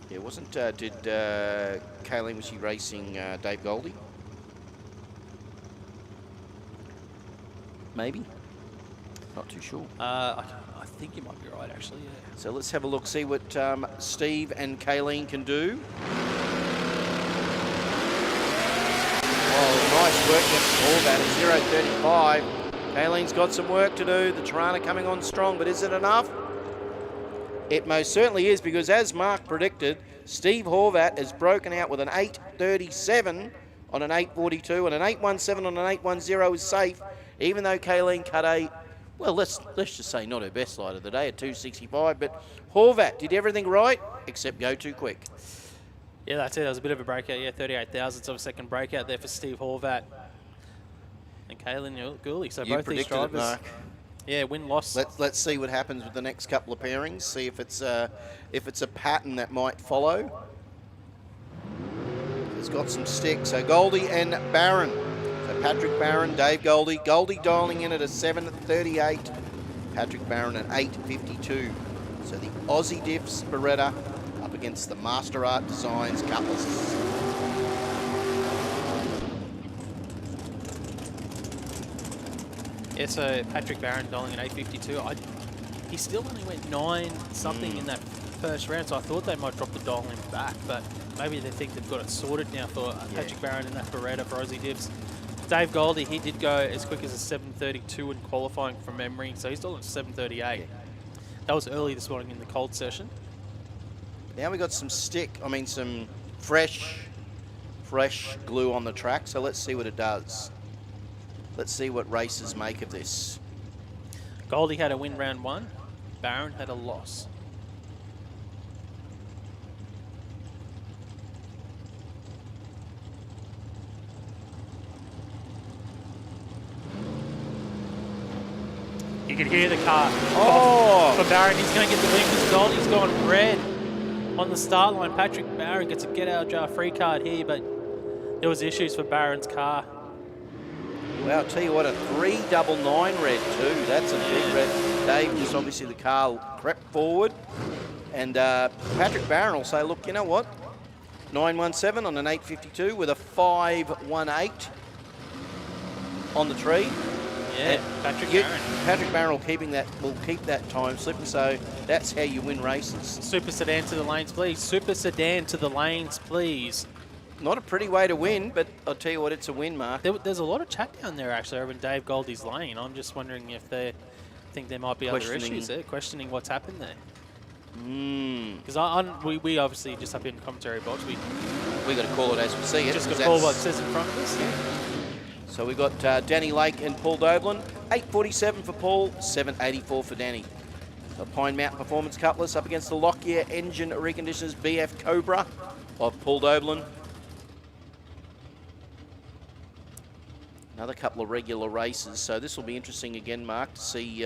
Yeah, wasn't, did Kayleen, was she racing Dave Goldie? Maybe? Not too sure. I think you might be right, actually, yeah. So let's have a look, see what Steve and Kayleen can do. Oh, nice work with Horvat at 0.35. Kayleen's got some work to do. The Tirana coming on strong, but is it enough? It most certainly is, because as Mark predicted, Steve Horvat has broken out with an 8.37 on an 8.42, and an 8.17 on an 8.10 is safe, even though Kayleen cut a, well, let's just say not her best light of the day at 2.65, but Horvat did everything right except go too quick. Yeah, that's it. That was a bit of a breakout. Yeah, 38 thousandths of a second breakout there for Steve Horvat and Kayleen Gooley. So You both these predicted it, drivers, Mark. yeah, win-loss. Let's see what happens with the next couple of pairings. See if it's a pattern that might follow. It's got some stick. So Goldie and Barron. So Patrick Barron, Dave Goldie. Goldie dialing in at a 7.38. Patrick Barron at 8.52. So the Aussie Diffs Beretta up against the Master Art Designs Cutlass. Yeah, so Patrick Barron dialing at 8.52. He still only went 9 something in that first round, so I thought they might drop the dialing back, but maybe they think they've got it sorted now for Patrick Barron in that Beretta for Aussie Diffs. Dave Goldie, he did go as quick as a 7.32 in qualifying from memory, so he's still at 7.38. Yeah. That was early this morning in the cold session. Now we got some some fresh glue on the track, so let's see what it does. Let's see what racers make of this. Goldie had a win round 1. Barron had a loss. You can hear the car. For Barron, he's going to get the win because Goldie's gone red on the start line. Patrick Barron gets a get-out-of-jail free card here, but there was issues for Barron's car. Well, I'll tell you what, a 3.99 red too. That's a big red. Dave, just obviously the car crept forward. And Patrick Barron will say, look, you know what? 9.17 on an 8.52 with a 5.18 on the tree. Yeah, Patrick Barron will keep that time slipping, so that's how you win races. Super Sedan to the lanes, please. Super Sedan to the lanes, please. Not a pretty way to win, but I'll tell you what, it's a win, Mark. There's a lot of chat down there, actually, over in Dave Goldie's lane. I'm just wondering if they think there might be other issues there, questioning what's happened there. Because we obviously, just up in the commentary box, we got to call it as we see it. Just got to call what it says in front of us. Yeah. So we got Danny Lake and Paul Doblin. 8.47 for Paul, 7.84 for Danny. So Pine Mountain Performance Cutlass up against the Lockyer Engine Reconditioners BF Cobra of Paul Doblin. Another couple of regular races, so this will be interesting again, Mark, to see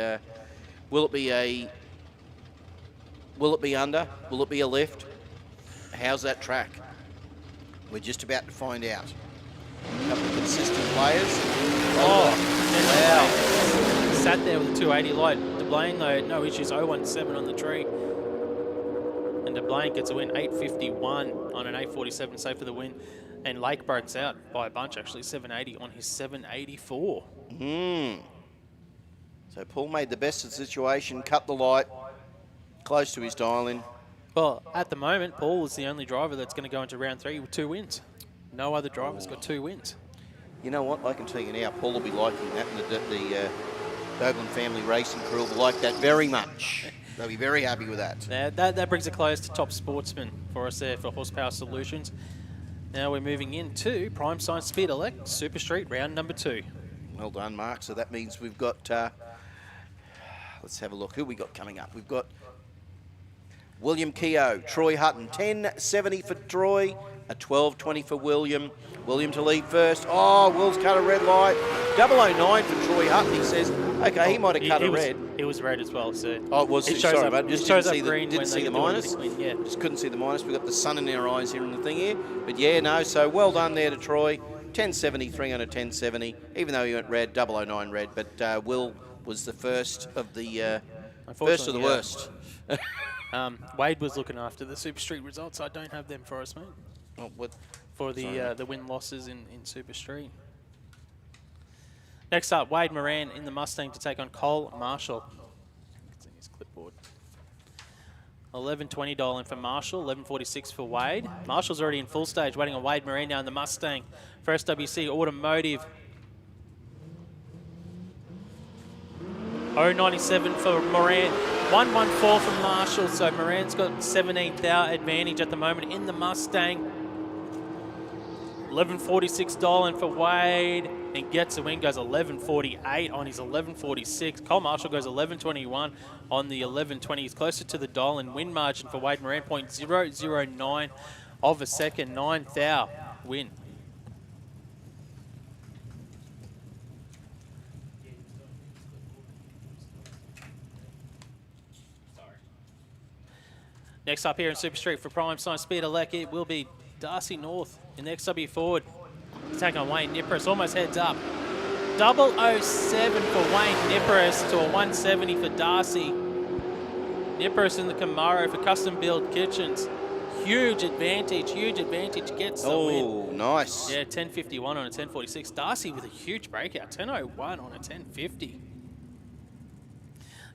will it be under, will it be a lift? How's that track? We're just about to find out. A couple of consistent players. Wow. Sat there with a 280 light. DeBlaine, though, no issues, 017 on the tree. And DeBlaine gets a win, 8.51 on an 8.47, safe for the win. And Lake breaks out by a bunch, actually, 780 on his 784. So Paul made the best of the situation, cut the light, close to his dial-in. Well, at the moment, Paul is the only driver that's going to go into round 3 with 2 wins. No other driver's got 2 wins. You know what? I can tell you now, Paul will be liking that, and the Douglas family racing crew will like that very much. They'll be very happy with that. Now, that brings it close to Top Sportsman for us there for Horsepower Solutions. Now we're moving into Prime Science Speed Elec Super Street, round number 2. Well done, Mark. So that means we've got, let's have a look. Who we got coming up? We've got William Keogh, Troy Hutton, 10.70 for Troy, a 12.20 for William. William to lead first. Oh, Will's cut a red light. 009 for Troy Hutton. He says, okay, he might have cut a red. It was red as well, so. Oh, it was. It shows Sorry, up, mate. Just it shows didn't see up the, green didn't when see they the do minus. anything, yeah. Just couldn't see the minus. We've got the sun in our eyes here in the thing here. But yeah, no, so well done there to Troy. 10.73 on a 10.70, even though he went red, 009 red. But Will was the first of the worst. Wade was looking after the Super Street results. I don't have them for us, mate. Oh, what? For the win-losses in Super Street. Next up, Wade Moran in the Mustang to take on Cole Marshall. It's in his clipboard. $11.20 for Marshall, $11.46 for Wade. Marshall's already in full stage, waiting on Wade Moran now in the Mustang for SWC Automotive. 0.97 for Moran, 1.14 for Marshall. So Moran's got 17th advantage at the moment in the Mustang. $11.46 for Wade, and gets the win, goes 11.48 on his 11.46. Cole Marshall goes 11.21 on the 11.20. He's closer to the dial in win margin for Wade Moran, 0.009 of a second, 9th thou win. Next up here in Super Street for Prime Science Speed Elec, it will be Darcy North in the XW Ford. Take on Wayne Nipperis, almost heads up. 007 for Wayne Nipperis to a 170 for Darcy. Nipperis in the Camaro for Custom Build Kitchens. Huge advantage, gets the win. Oh, nice. Yeah, 10.51 on a 10.46. Darcy with a huge breakout, 10.01 on a 10.50.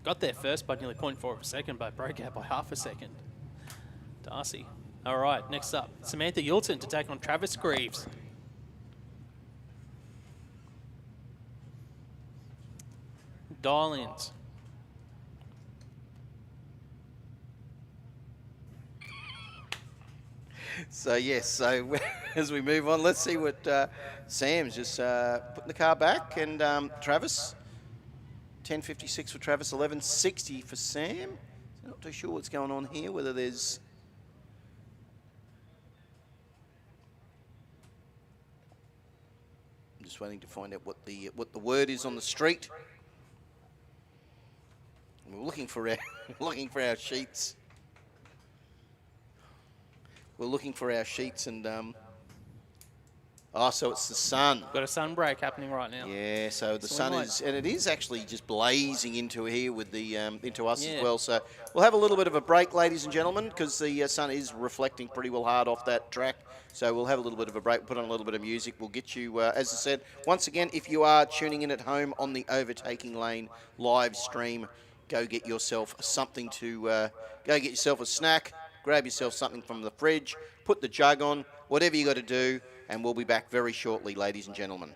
Got there first by nearly 0.4 of a second, but broke out by half a second. Darcy. All right, next up, Samantha Yulton to take on Travis Greaves. Dial-ins. So yes, so as we move on, let's see what Sam's just putting the car back, and Travis, 10.56 for Travis, 11.60 for Sam. Not too sure what's going on here, whether there's... I'm just waiting to find out what the word is on the street. We're looking for our sheets. We're looking for our sheets, and so it's the sun. Got a sun break happening right now. Yeah, so the sun is, and it is actually just blazing into here with the into us as well. So we'll have a little bit of a break, ladies and gentlemen, because the sun is reflecting pretty well hard off that track. So we'll have a little bit of a break, put on a little bit of music. We'll get you, as I said, once again, if you are tuning in at home on the Overtaking Lane live stream, go get yourself something to, go get yourself a snack, grab yourself something from the fridge, put the jug on, whatever you got to do, and we'll be back very shortly, ladies and gentlemen.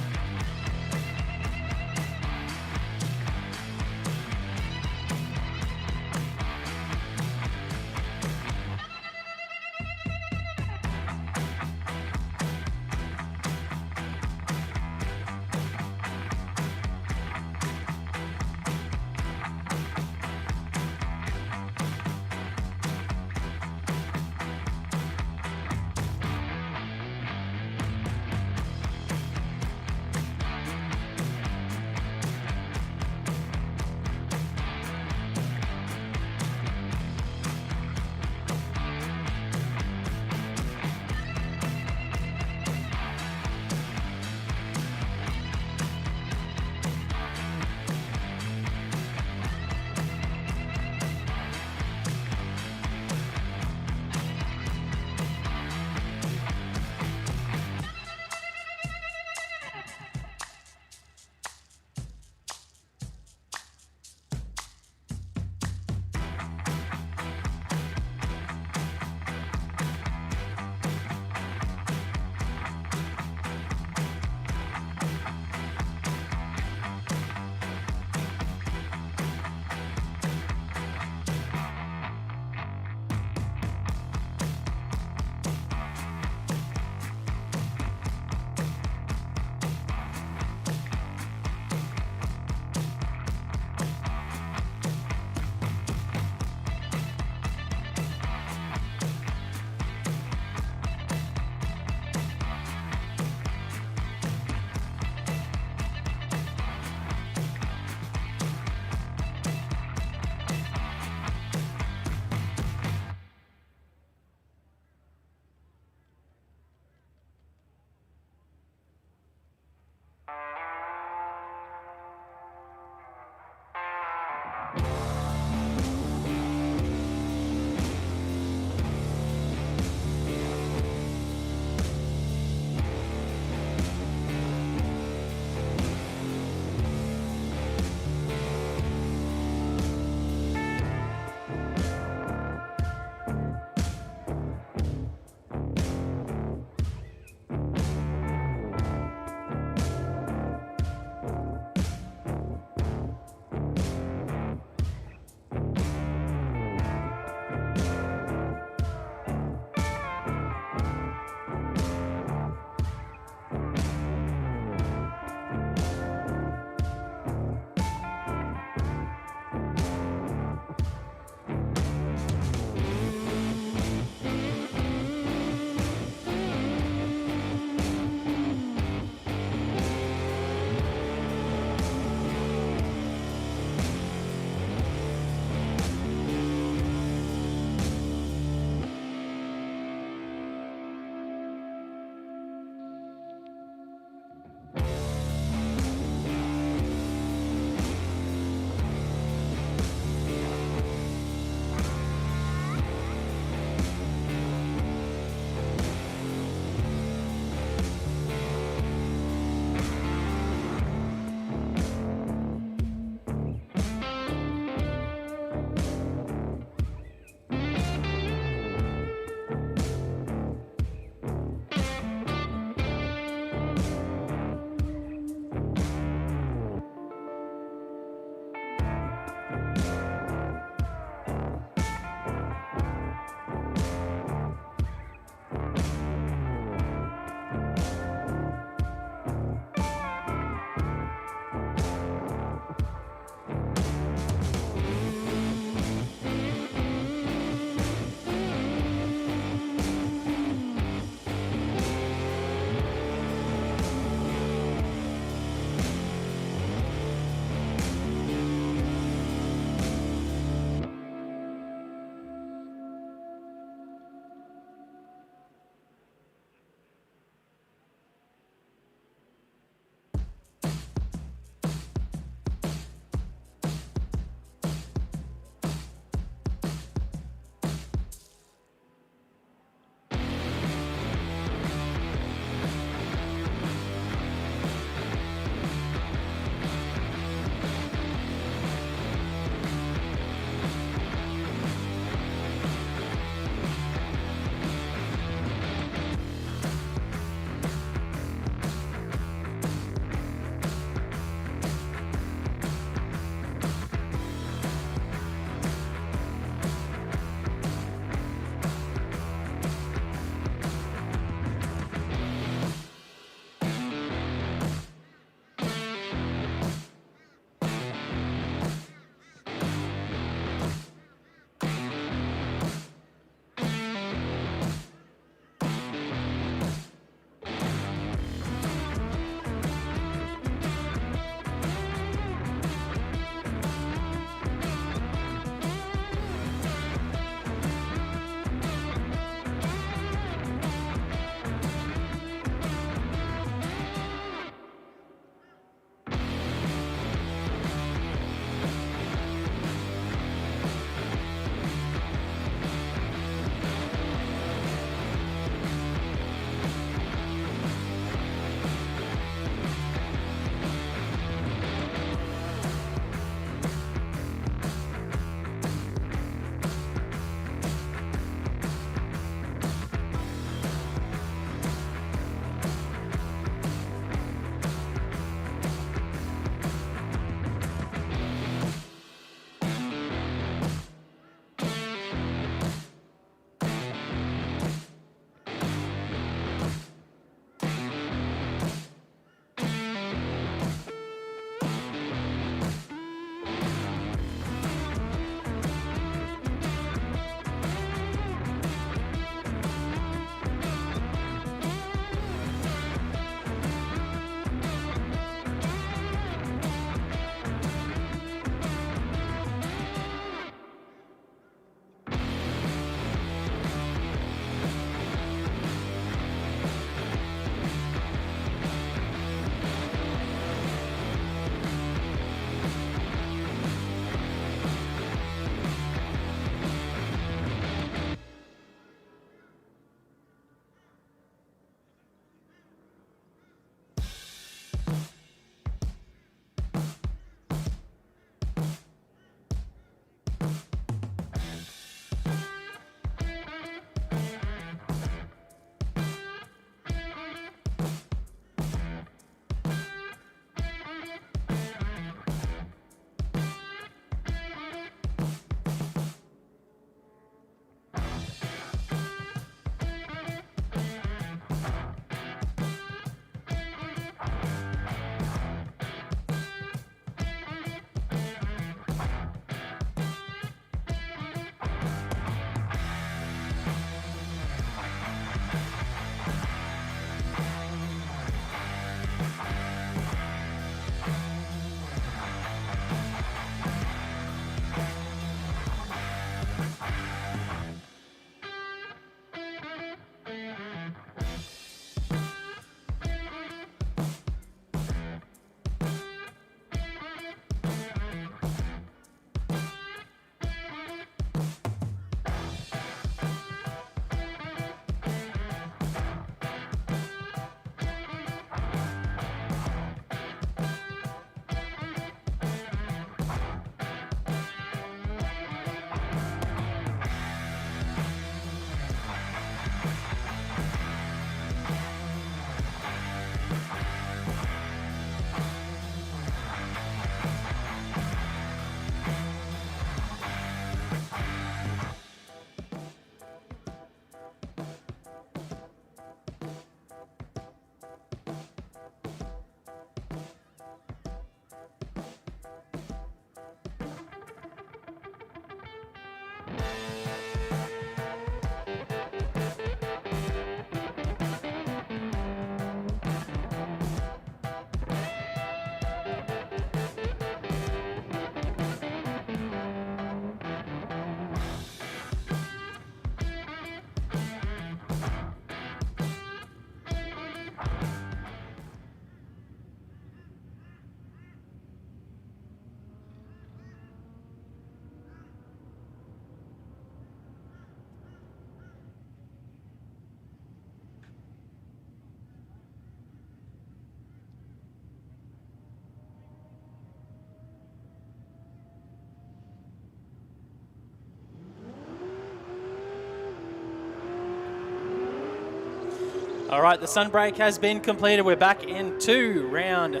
All right, the sun break has been completed. We're back into round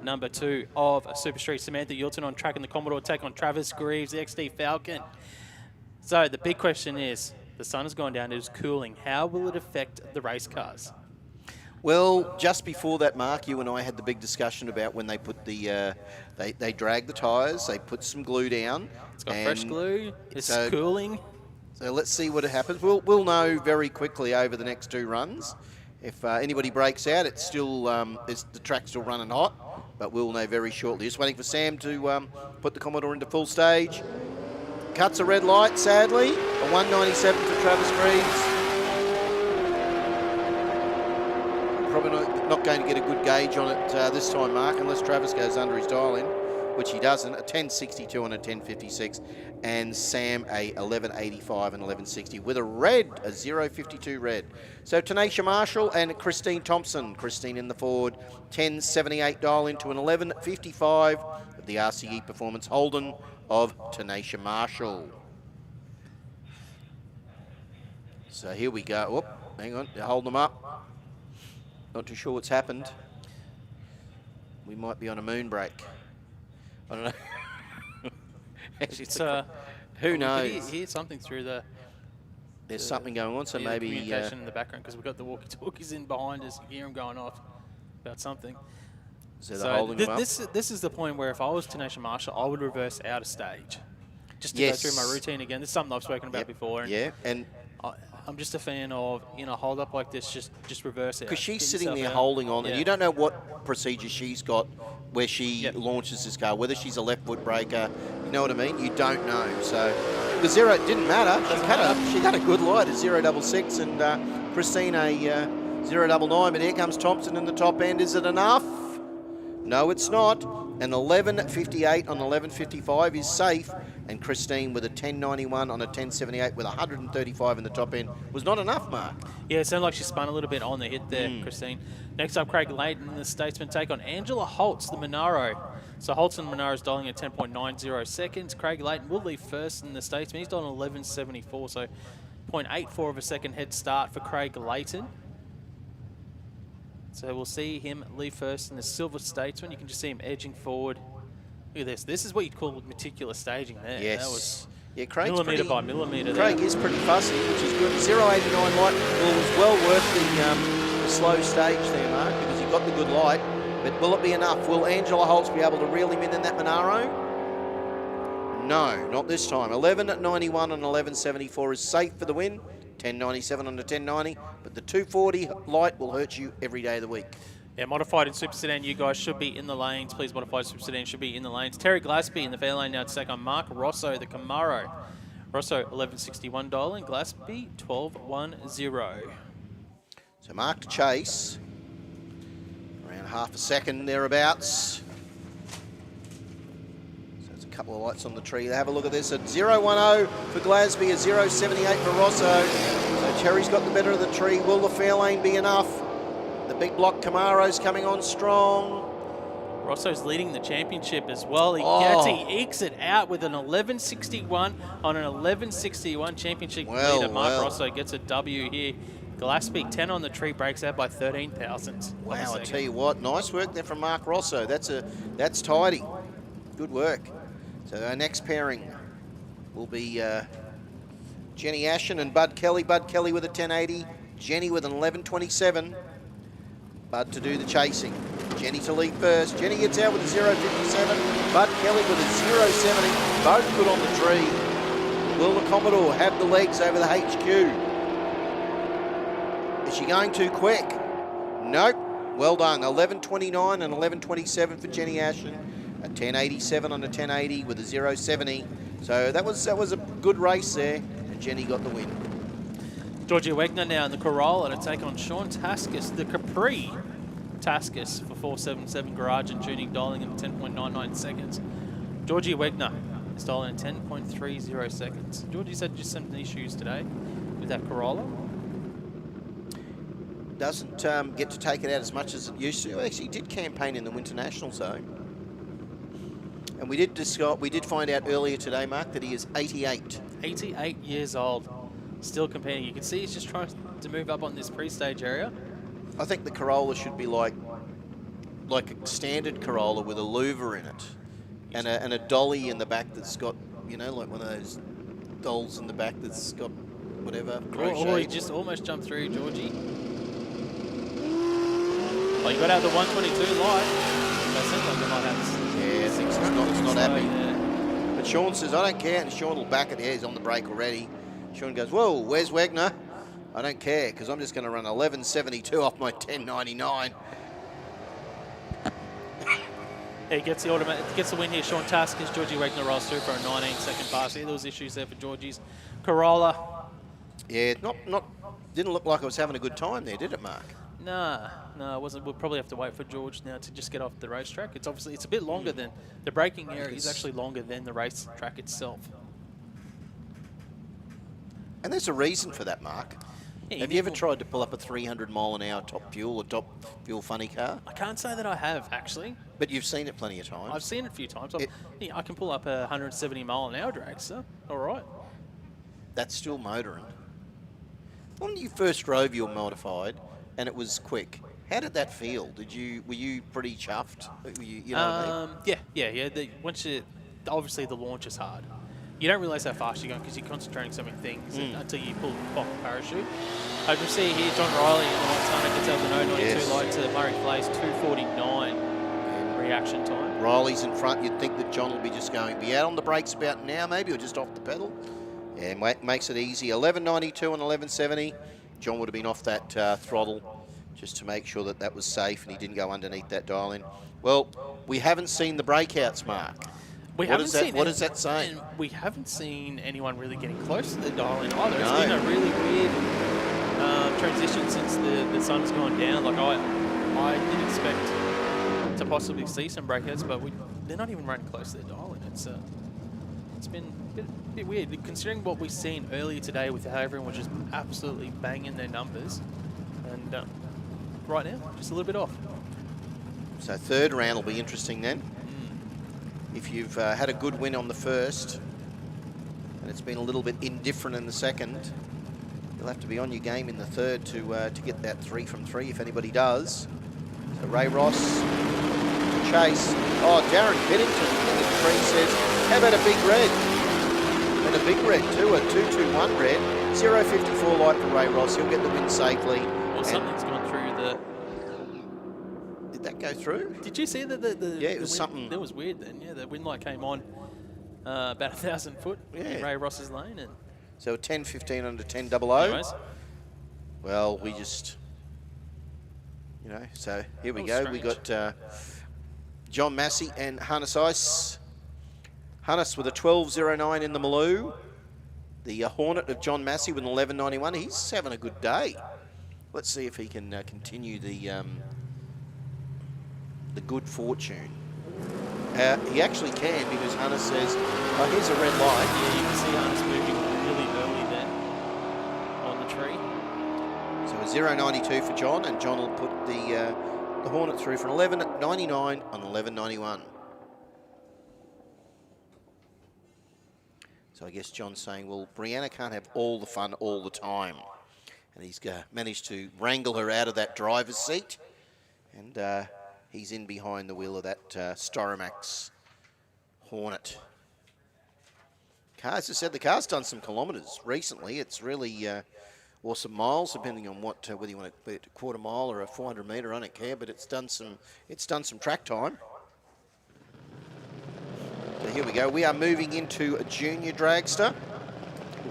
number 2 of Super Street. Samantha Yilton on track in the Commodore take on Travis Greaves, the XD Falcon. So the big question is, the sun has gone down, it is cooling. How will it affect the race cars? Well, just before that, Mark, you and I had the big discussion about when they put the, they drag the tyres, they put some glue down. It's got fresh glue, it's so, cooling. So let's see what happens. We'll know very quickly over the next 2 runs. If anybody breaks out, it's still the track's still running hot, but we'll know very shortly. Just waiting for Sam to put the Commodore into full stage. Cuts a red light, sadly. A 197 for Travis Greaves. Probably not going to get a good gauge on it this time, Mark, unless Travis goes under his dial-in, which he doesn't. A 1062 and a 1056, and Sam a 1185 and 1160 with a red, a 052 red. So Tanisha Marshall and Christine Thompson. Christine in the Ford, 1078 dial-in to an 1155 of the RCE Performance Holden of Tanisha Marshall. So here we go. Whoop, hang on, hold them up. Not too sure what's happened. We might be on a moon break. I don't know. It's, who knows? Hear something through the... There's something going on, so the maybe... communication in the background, because we've got the walkie-talkies in behind us. You hear them going off about something. So they're holding them up. This is the point where if I was Tanisha Marshall, I would reverse out of stage. Just to go through my routine again. This is something I've spoken about before. And and I'm just a fan of, in a hold up like this, just reverse it. Because she's sitting there holding on, and you don't know what procedure she's got where she Yep. launches this car, whether she's a left foot breaker, you know what I mean? You don't know. So the zero didn't matter. She had a good light, a 066, and Christine a 099. But here comes Thompson in the top end. Is it enough? No, it's not. An 1158 on 1155 is safe, and Christine with a 1091 on a 1078 with 135 in the top end was not enough, Mark. Yeah, it sounded like she spun a little bit on the hit there, Christine. Next up, Craig Layton in the Statesman take on Angela Holtz, the Monaro. So Holtz and Monaro is dialing at 10.90 seconds. Craig Layton will leave first in the Statesman. He's dialing 1174, so 0.84 of a second head start for Craig Layton. So we'll see him leave first in the Silver Statesman. You can just see him edging forward. Look at this. This is what you'd call meticulous staging there. Yes. That was Craig's millimetre by millimetre Craig there. is pretty fussy, which is good. 089 light was well worth the slow stage there, Mark, because he got the good light. But will it be enough? Will Angela Holtz be able to reel him in that Monaro? No, not this time. 1191 and 1174 is safe for the win. 1097 on the 1090, but the 240 light will hurt you every day of the week. Yeah, Modified and Super Sedan, you guys should be in the lanes. Please, Modified Super Sedan should be in the lanes. Terry Glaspie in the fair lane now to take on Mark Rosso, the Camaro. Rosso, 1161 dial, and Glaspie, 1210. So Mark to chase. Around half a second thereabouts. So there's a couple of lights on the tree. Have a look at this. A 010 for Glaspie, a 078 for Rosso. So Terry's got the better of the tree. Will the fair lane be enough? The big block Camaro's coming on strong. Rosso's leading the championship as well. He ekes it out with an 1161 on an 1161 championship leader. Mark Rosso gets a W here. Glaspie 10 on the tree, breaks out by 13 thousandths. Wow, I tell you what, nice work there from Mark Rosso. That's tidy. Good work. So our next pairing will be Jenny Ashen and Bud Kelly. Bud Kelly with a 1080, Jenny with an 1127. Bud to do the chasing. Jenny to lead first. Jenny gets out with a 057. Bud Kelly with a 070. Both good on the tree. Will the Commodore have the legs over the HQ? Is she going too quick? Nope. Well done. 1129 and 1127 for Jenny Ashen. A 1087 on a 1080 with a 070. So that was a good race there, and Jenny got the win. Georgia Wegner now in the Corolla to take on Sean Taskus, the Capri Taskus for 477 garage and tuning, dialing in 10.99 seconds. Georgia Wegner is dialing in 10.30 seconds. Georgie said just some issues today with that Corolla. Doesn't get to take it out as much as it used to. Actually, did campaign in the Winter Nationals though. And we did find out earlier today, Mark, that he is 88. 88 years old, still competing. You can see he's just trying to move up on this pre-stage area. I think the Corolla should be like a standard Corolla with a louver in it, and a dolly in the back that's got, you know, like one of those dolls in the back that's got whatever. Oh, he just almost jumped through, Georgie. Oh, you got out the 122 light. That seems like they might have. Yeah, I think it's not happy. Yeah. But Sean says, I don't care, and Sean will back it. Yeah, he's on the brake already. Sean goes, whoa, where's Wagner? I don't care, because I'm just going to run 11.72 off my 10.99. Yeah, he gets the win here. Sean Task as Georgie Wagner rolls through for a 19-second pass. Yeah, there was issues there for Georgie's Corolla. Yeah, didn't look like I was having a good time there, did it, Mark? No, it wasn't. We'll probably have to wait for George now to just get off the racetrack. It's obviously a bit longer than the braking area is actually longer than the racetrack itself. And there's a reason for that, Mark. Yeah, have you ever tried to pull up a 300-mile-an-hour top fuel funny car? I can't say that I have, actually. But you've seen it plenty of times. I've seen it a few times. I can pull up a 170-mile-an-hour dragster. All right. That's still motoring. When you first drove your modified and it was quick, how did that feel? Were you pretty chuffed? You know what I mean? Yeah. Obviously the launch is hard. You don't realise how fast you're going because you're concentrating so many things until you pop the parachute. I can see here John Riley in the white time gets out the 092 light to Murray Place, 2:49 reaction time. Riley's in front. You'd think that John will be just going be out on the brakes about now, maybe, or just off the pedal. Yeah, makes it easy. 11.92 and 11.70. John would have been off that throttle just to make sure that was safe and he didn't go underneath that dial in. Well, we haven't seen the breakouts, Mark. What is that saying? We haven't seen anyone really getting close to the dial in either. No. It's been a really weird transition since the sun's gone down. Like I did expect to possibly see some breakouts, but they're not even running close to their dial in. It's been a bit weird considering what we've seen earlier today with how everyone was just absolutely banging their numbers, and right now just a little bit off. So third round will be interesting then. If you've had a good win on the first and it's been a little bit indifferent in the second, you'll have to be on your game in the third to get that 3 from 3 if anybody does. So Ray Ross to chase. Oh, Darren Piddington in the tree says, how about a big red? And a big red too, a 221 red. 0.54 light for Ray Ross. He'll get the win safely. Well, something's gone through the... Did that go through? Did you see that? Yeah, it was something. That was weird then. Yeah, the wind light came on about 1,000 foot in Ray Ross's lane. And so 10.15 under 10.00. Anyways. Well, we just, so here we go. Strange. We got John Massey and Hannes Ice. Hannes with a 12.09 in the Maloo. The Hornet of John Massey with an 11.91. He's having a good day. Let's see if he can continue the good fortune. He actually can, because Hannes says, oh, here's a red light. Yeah, you can see Hannes moving really early then on the tree. So a 0.92 for John, and John will put the Hornet through for an 11.99 on 11.91. So I guess John's saying, well, Brianna can't have all the fun all the time. And he's managed to wrangle her out of that driver's seat. And he's in behind the wheel of that Styromax Hornet. As I said, the car's done some kilometres recently. It's really, or some miles, depending on whether you want to put it a quarter mile or a 400 metre, I don't care. But it's done some track time. So here we go. We are moving into a junior dragster,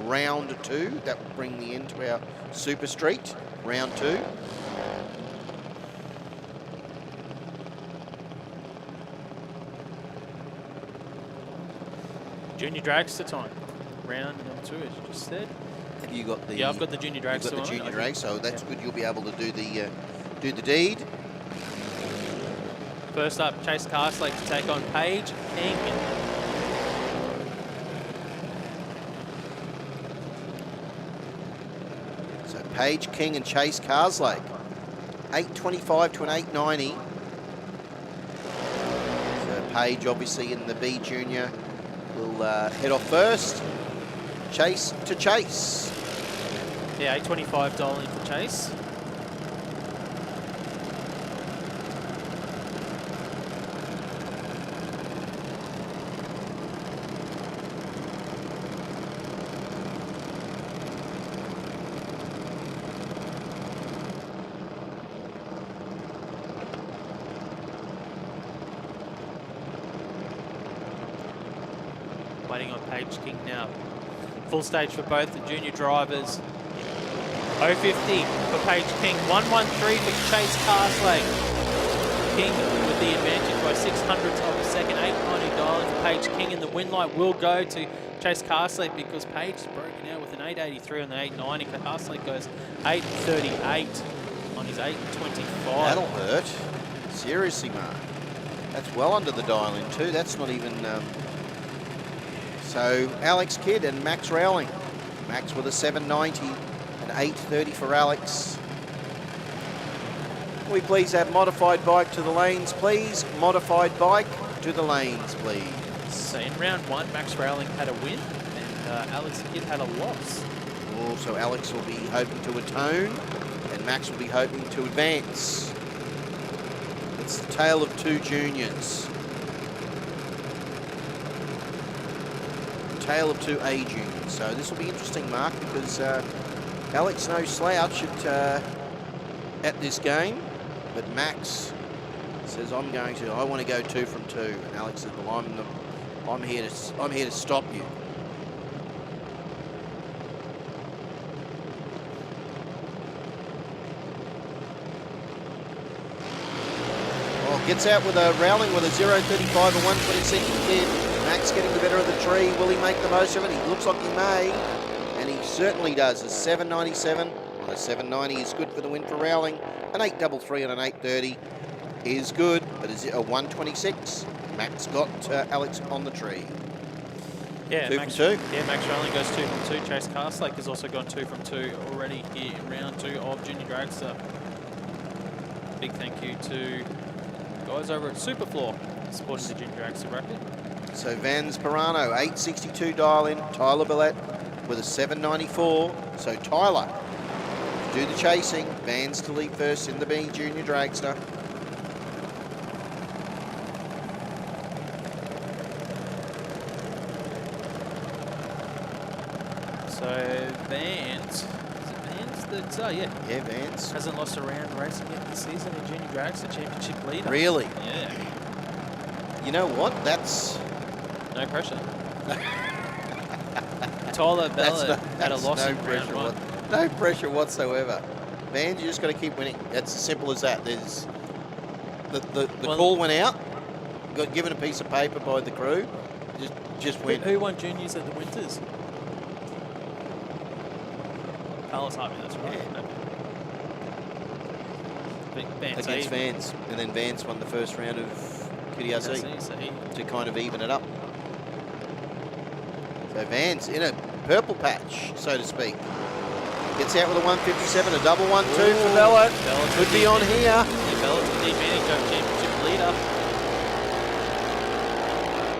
round 2. That will bring me into our Super Street, round 2. Junior dragster time. Round number 2, as you just said. Have you got the? Yeah, I've got the junior dragster. You've got the junior drag, so that's yeah. good. You'll be able to do the deed. First up, Chase Carslake to take on Paige King. So Paige King and Chase Carslake, 8.25 to an 8.90. So Paige, obviously in the B Junior, will head off first. Chase to Chase. Yeah, $8.25 for Chase. Waiting on Paige King now. Full stage for both the junior drivers. 050 for Paige King. 113 for Chase Carslake. King with the advantage by 600ths of a second. 890 for Paige King, and the win light will go to Chase Carslake because Paige is broken out with an 883 on the 890. Carslake goes 838 on his 825. That'll hurt. Seriously, Mark. That's well under the dial-in too. That's not even... So Alex Kidd and Max Rowling. Max with a 790 and 830 for Alex. Can we please have modified bike to the lanes, please? Modified bike to the lanes, please. So in round one, Max Rowling had a win and Alex Kidd had a loss. Oh, so Alex will be hoping to atone and Max will be hoping to advance. It's the tale of two juniors. Tale of two A juniors. So this will be interesting, Mark, because Alex no slouch at this game, but Max says I want to go 2 from 2, and Alex says, well, I'm here to stop you. Oh, gets out with a Rowling with a 0.35 and 1/22 kid. Max getting the better of the tree. Will he make the most of it? He looks like he may, and he certainly does. A 7.97 on a 7.90 is good for the win for Rowling. An 8.33 and an 8.30 is good, but is it a 1.26? Max got Alex on the tree. Yeah, 2 Max, from 2. Yeah, Max Rowling goes 2 from 2. Chase Carslake has also gone 2 from 2 already here in round 2 of Junior Dragster. Big thank you to the guys over at SuperFloor supporting the Junior Dragster bracket. So Vans Pirano, 8.62 dial in. Tyler Billette with a 7.94. So Tyler to do the chasing. Vans to lead first in the B Junior Dragster. So Vans, is it Vans that, yeah. Yeah, Vans. Hasn't lost a round racing yet this season in Junior Dragster Championship leader. Really? Yeah. You know what? That's... No pressure. Tyler Bella had a loss in round 1. No pressure whatsoever. Vans, you just got to keep winning. That's as simple as that. There's the call went out. Got given a piece of paper by the crew. Just win. Who won juniors at the Winters? Carlos Harvey, that's right. Yeah. Vans Against Vans, and then Vans won the first round of QDRC so he, to kind of even it up. So Vans in a purple patch, so to speak. Gets out with a 157, a double 1-2 for Bella. Could be on here. Yeah, Bella's the advantage over championship leader.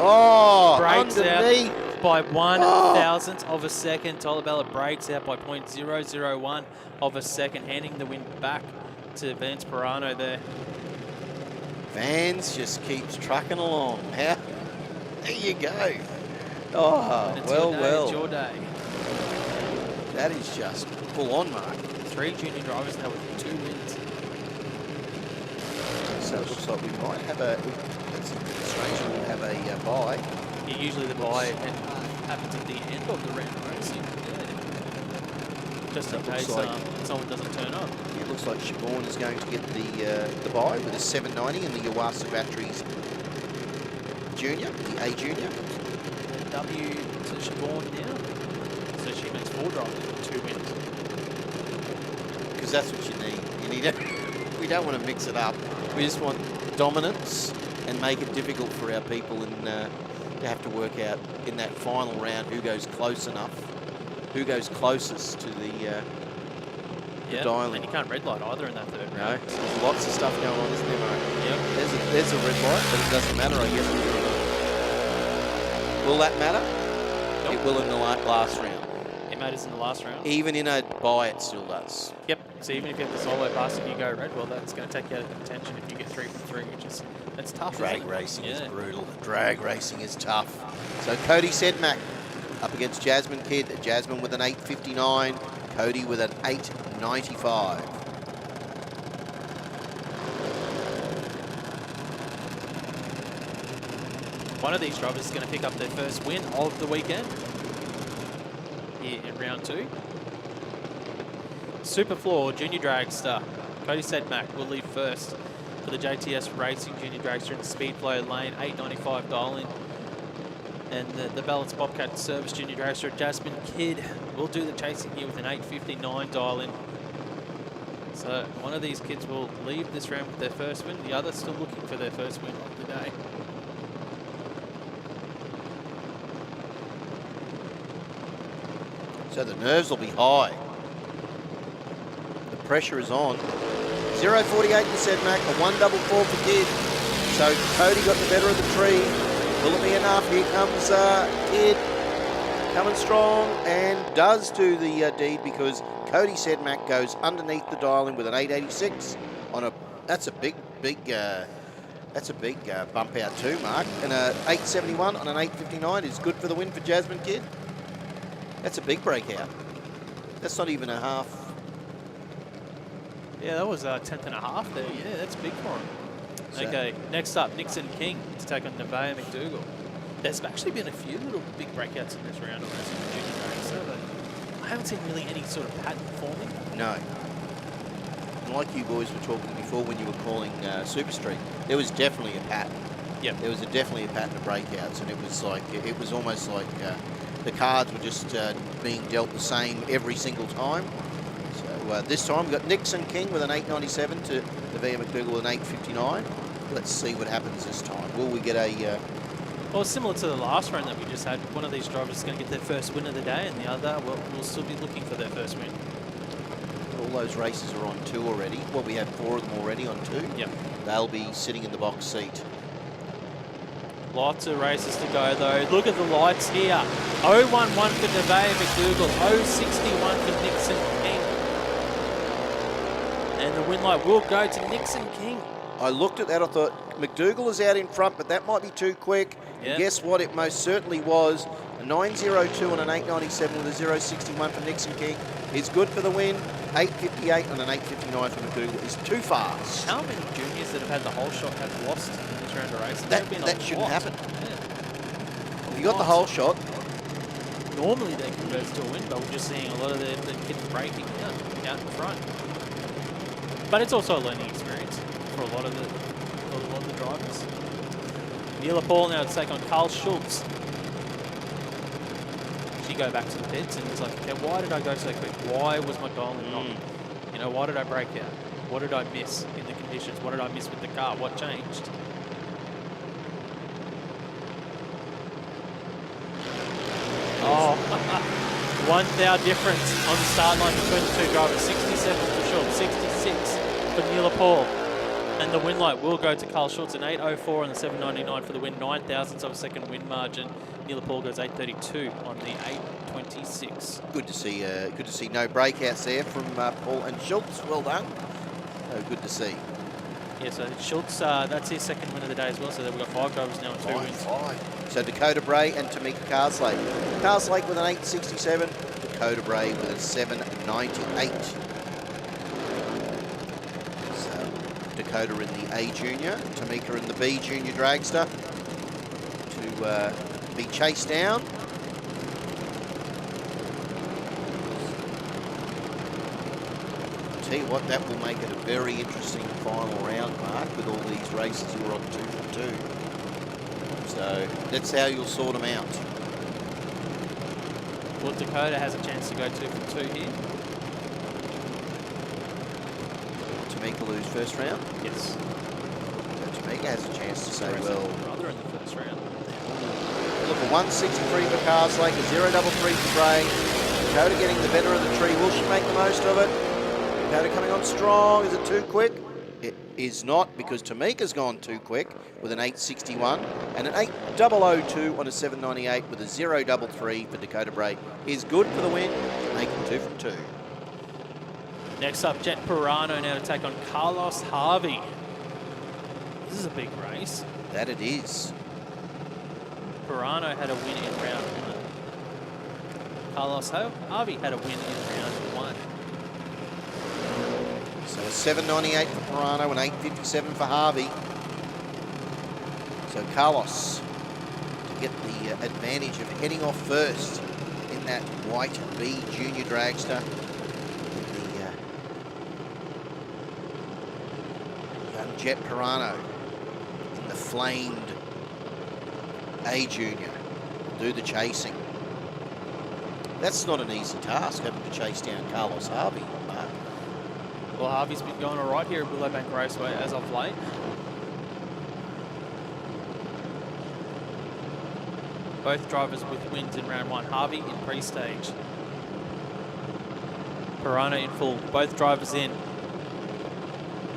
Oh, Breaks underneath. out by 1,000th of a second. Tyler Bella breaks out by 0.001 of a second, handing the win back to Vance Pirano there. Vans just keeps trucking along. How? There you go. Oh, It's well, your day, well. It's your day. That is just full on, Mark. 3 junior drivers now with 2 wins. So it looks like we might have that's strange, we'll have a bye. Yeah, usually the bye happens at the end of the round racing. Yeah. Just in That looks case like- someone doesn't turn up. It looks like Siobhan is going to get the bye with a 790 in the Yuasa Batteries Junior, the A Junior. W to Siobhan now. So she makes 4 drivers with 2 wins. Because that's what you need. You need it. We don't want to mix it up. We just want dominance and make it difficult for our people and to have to work out in that final round who goes close enough, who goes closest to the dialing. And you can't red light either in that 3rd No, round. there's lots of stuff going on, isn't there, Mark? Yep. There's a red light, but it doesn't matter, I guess. Will that matter? Nope. It will in the last round. It matters in the last round. Even in a bye, it still does. Yep. So even if you have the solo pass and you go red, well, that's going to take you out of contention if you get 3 from 3, which is that's tough. Drag isn't it? racing is Yeah. brutal. Drag racing is tough. So Cody Sedmak up against Jasmine Kidd. Jasmine with an 8.59. Cody with an 8.95. one of these drivers is going to pick up their first win of the weekend here in round 2. SuperFloor Junior Dragster. Cody Sedmak will lead first for the JTS Racing Junior Dragster in the Speedflow lane, $8.95 dial-in. And the Balance Bobcat Service Junior Dragster, Jasmine Kidd, will do the chasing here with an $8.59 dial-in. So one of these kids will leave this round with their first win. The other still looking for their first win of the day. So the nerves will be high. The pressure is on. 0.48 for Sedmak, a 1.44 for Kidd. So Cody got the better of the tree. Will it be enough? Here comes Kidd, coming strong, and does do the deed because Cody Sedmak goes underneath the dial-in with an 8.86 on a. That's a big bump out too, Mark. And a 8.71 on an 8.59 is good for the win for Jasmine Kidd. That's a big breakout. That's not even a half. Yeah, that was a 10th and a half there. Yeah, that's big for him. Okay, next up, Nixon King to take on Nevaeh McDougall. There's actually been a few little big breakouts in this round of racing for Junior Dragster, but I haven't seen really any sort of pattern forming. No. And like you boys were talking before when you were calling Super Street, there was definitely a pattern. Yep. There was definitely a pattern of breakouts, and it was almost like the cards were just being dealt the same every single time. So this time we've got Nixon King with an 8.97 to Nevaeh McDougall with an 8.59. Let's see what happens this time. Will we get a... Well, similar to the last round that we just had, one of these drivers is going to get their first win of the day, and the other will still be looking for their first win. All those races are on 2 already. Well, we have 4 of them already on 2. Yep. They'll be sitting in the box seat. Lots of races to go, though. Look at the lights here. 0.11 for Nevaeh McDougall, 0.61 for Nixon King. And the win light will go to Nixon King. I looked at that, I thought McDougall is out in front, but that might be too quick. Yep. And guess what? It most certainly was. A 9.02 on an 8.97 with a 0.61 for Nixon King is good for the win. 8.58 on an 8.59 for McDougall is too fast. How many juniors that have had the whole shot have lost in this round of racing? That shouldn't happen. Yeah. If you got the whole shot, normally they convert to a win, but we're just seeing a lot of the kids breaking out in front. But it's also a learning experience for a lot of the drivers. Neela Paul now to take on Carl Schultz. She go back to the pits and it's like, okay, why did I go so quick? Why was my goal not? You know, why did I break out? What did I miss in the conditions? What did I miss with the car? What changed? Oh, 1 thou difference on the start line between the two drivers. 67 for Schultz, 66 for Neela Paul. And the win light will go to Carl Schultz, an 8.04 on the 7.99 for the win, 9,000ths of a second win margin. Neela Paul goes 8.32 on the 8.26. good to see no breakouts there from Paul and Schultz. Well done. Good to see. Yeah, so Schultz, that's his second win of the day as well. So we've got 5 drivers now and 2 wins. So Dakota Bray and Tamika Carslake. Carslake with an 8.67, Dakota Bray with a 7.98. So Dakota in the A Junior, Tamika in the B Junior Dragster to be chased down. I'll tell you what, that will make it a very interesting final round, Mark, with all these races who are on 2 for 2. So that's how you'll sort them out. Well, Dakota has a chance to go 2 for 2 here. Tamika lose first round. Yes. So Tamika has a chance to say, well, Brother in the first round. look, a 163 for Carslake, a 0.33 for Bray. Dakota getting the better of the tree. Will she make the most of it? Dakota coming on strong. Is it too quick? It is not, because Tamika's gone too quick with an 8.61 and an 8.002 on a 7.98 with a 0.33 for Dakota Bray is good for the win, making 2 from 2. Next up, Jet Pirano now to take on Carlos Harvey. This is a big race. That it is. Pirano had a win in round 1. Carlos Harvey had a win in round 1. So a 7.98 for Pirano and 8.57 for Harvey. So Carlos get the advantage of heading off first in that white B Junior Dragster. The young Jet Pirano in the flamed A Junior will do the chasing. That's not an easy task, having to chase down Carlos Harvey, Mark. Well, Harvey's been going all right here at Willowbank Raceway as of late. Both drivers with wins in round one. Harvey in pre-stage. Pirano in full. Both drivers in.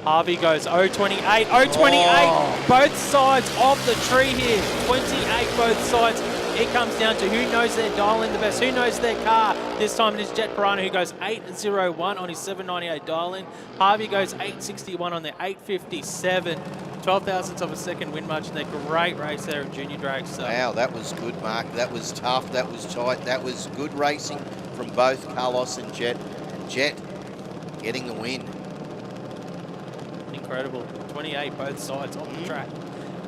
Harvey goes 0.28, 0.28. Oh. Both sides of the tree here. 28 both sides. It comes down to who knows their dial-in the best, who knows their car. This time it is Jet Pirano who goes 8.01 on his 798 dial-in. Harvey goes 8.61 on their 8.57. 12 thousandths of a second win margin. They're great race there at Junior Dragster. Wow, that was good, Mark. That was tough. That was tight. That was good racing from both Carlos and Jet. And Jet getting the win. Incredible. 28 both sides on the track.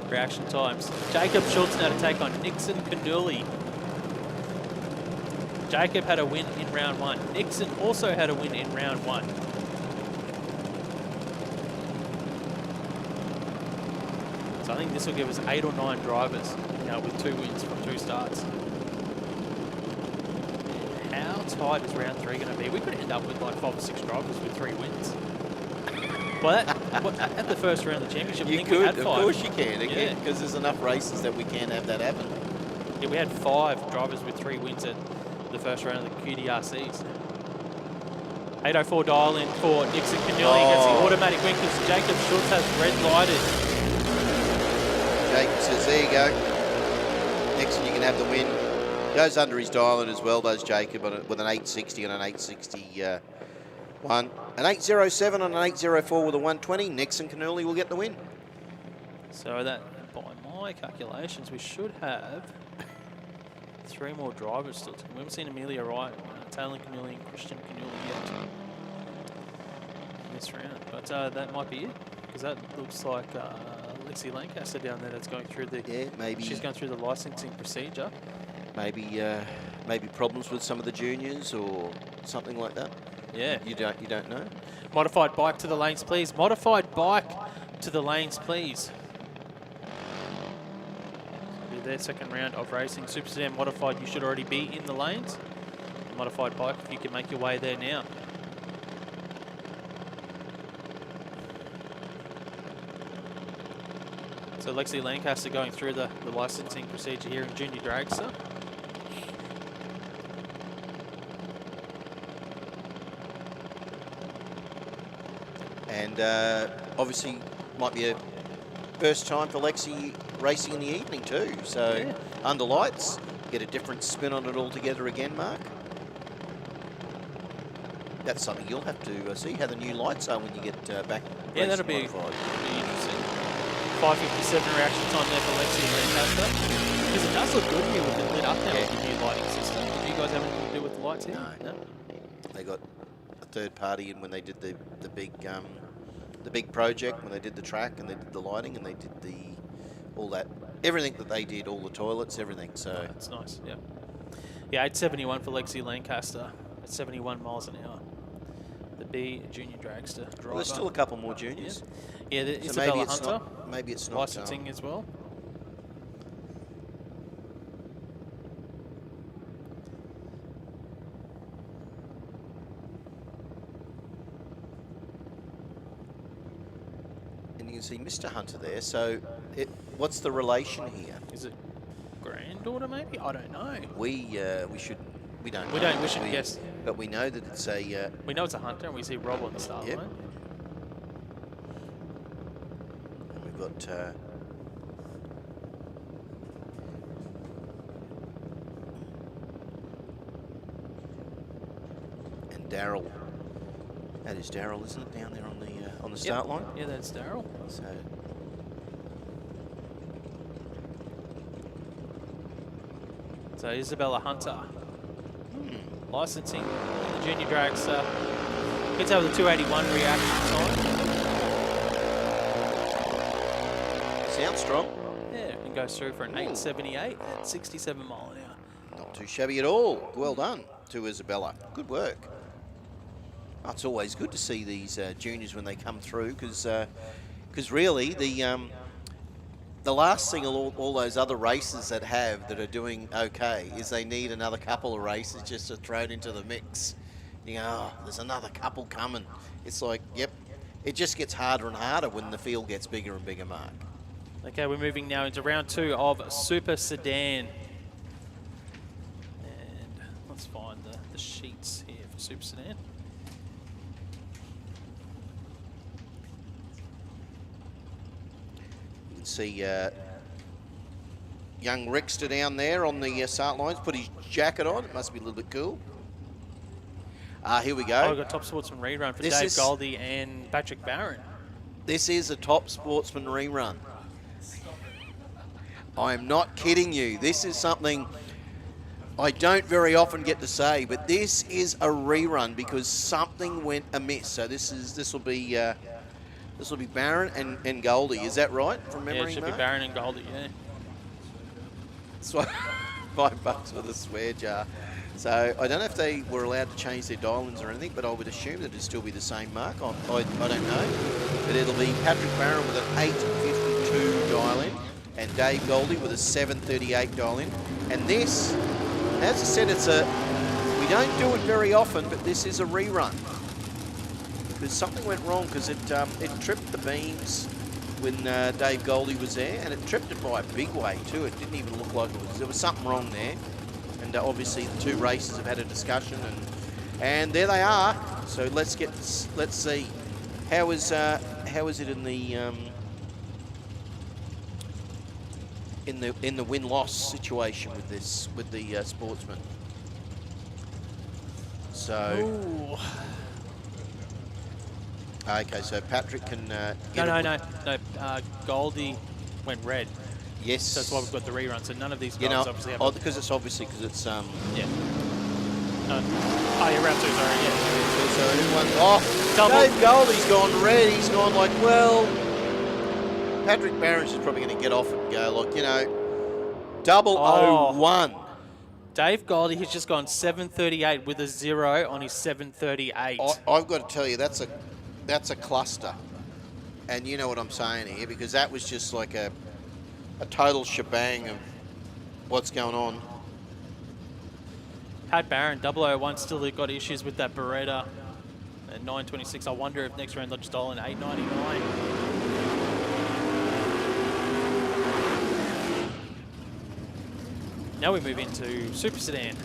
Reaction times. Jacob Schultz now to take on Nixon Knijff. Jacob had a win in round one. Nixon also had a win in round one. So I think this will give us 8 or 9 drivers now with 2 wins from 2 starts. How tight is round 3 going to be? We could end up with like 5 or 6 drivers with 3 wins. Well, at the first round of the championship, I think we had 5. Of course you can, Yeah. because there's enough races that we can have that happen. Yeah, we had 5 drivers with 3 wins at the first round of the QDRCs. 8.04 dial in for Nixon Knijff gets the automatic win because Jacob Schultz has red lighted. Jacob says, there you go. Nixon, you can have the win. Goes under his dial-in as well, does Jacob, with an 860 and an 861. An 807 and an 804 with a 120. Nixon Knijff will get the win. So that, by my calculations, we should have 3 more drivers still. We haven't seen Amelia Wright, Taylor Knijff and Christian Knijff yet in this round. But that might be it, because that looks like Lexi Lancaster down there that's going through the... Yeah, maybe. She's going through the licensing procedure. Maybe maybe problems with some of the juniors or something like that. Yeah. You don't know? Modified bike to the lanes, please. Modified bike to the lanes, please. Be their second round of racing. Super Sedan modified, you should already be in the lanes. Modified bike, if you can make your way there now. So Lexi Lancaster going through the licensing procedure here in Junior Dragster. And obviously might be a first time for Lexi racing in the evening too. So Yeah. under lights, get a different spin on it altogether again, Mark. That's something you'll have to see how the new lights are when you get back. Yeah, that'll be modified. interesting. 5.57 reaction time there for Lexi Lancaster. Because it does look good here with it lit up now with the new lighting system. Do you guys have anything to do with the lights here? No. They got a third party in when they did the big project, when they did the track and they did the lighting and they did all that, everything that they did, all the toilets, everything. So That's nice, yeah. Yeah, 871 for Lexi Lancaster at 71 miles an hour. The B Junior Dragster driver. well, there's still a couple more juniors. Yeah, the So Isabella Hunter, maybe it's not licensing as well. and you can see Mr. Hunter there. So what's the relation here? Is it granddaughter maybe? I don't know. We should. We don't. We know, don't, we should guess. But we know that it's a. We know it's a Hunter and we see Rob on the start Yep. line. And we've got. And Daryl. That is Daryl, isn't it? Down there on the start line. Yeah, that's Daryl. So. So Isabella Hunter. Licensing the Junior Dragster. Gets over the 281 reaction time. Sounds strong. Yeah, goes through for an 878 at 67 mile an hour. Not too shabby at all. Well done to Isabella. Good work. Oh, it's always good to see these juniors when they come through, because really the last thing all those other races that are doing okay is they need another couple of races just to throw it into the mix. You know, oh, there's another couple coming. It's like, yep, it just gets harder and harder when the field gets bigger and bigger, Mark. Okay, we're moving now into round 2 of Super Sedan. And let's find the sheets here for Super Sedan. You can see young Rickster down there on the start lines, put his jacket on. It must be a little bit cool. Here we go. Oh, we've got Top Sportsman rerun for Dave Goldie and Patrick Barron. This is a Top Sportsman rerun. I am not kidding you. This is something I don't very often get to say, but this is a rerun because something went amiss. So this will be Barron and Goldie. Is that right from memory? Yeah, it should Mark? be Barron and Goldie. Yeah. So $5 for the swear jar. So I don't know if they were allowed to change their dial-ins or anything, but I would assume that it'd still be the same mark. I don't know. But it'll be Patrick Barron with an 852 dial-in and Dave Goldie with a 738 dial-in. And this, as I said, we don't do it very often, but this is a rerun. Because something went wrong because it tripped the beams when Dave Goldie was there, and it tripped it by a big way too. It didn't even look like there was something wrong there. And obviously the two races have had a discussion, and there they are. So let's see how is it in the win-loss situation with the Sportsman. So okay, so Patrick can No. Goldie went red. Yes. So that's why we've got the rerun. So none of these guys obviously have. because it's Yeah. Oh, yeah, round 2, sorry. Yeah. Double. Dave Goldie's gone red. He's gone like, well, Patrick Barron's is probably going to get off and go like, 001. Dave Goldie has just gone 738 with a 0 on his 738. I've got to tell you, that's a cluster, and you know what I'm saying here, because that was just like a total shebang of what's going on. Pat Barron, 001, still got issues with that Beretta at 926. I wonder if next round they'll just dial in 899. Now we move into Super Sedan,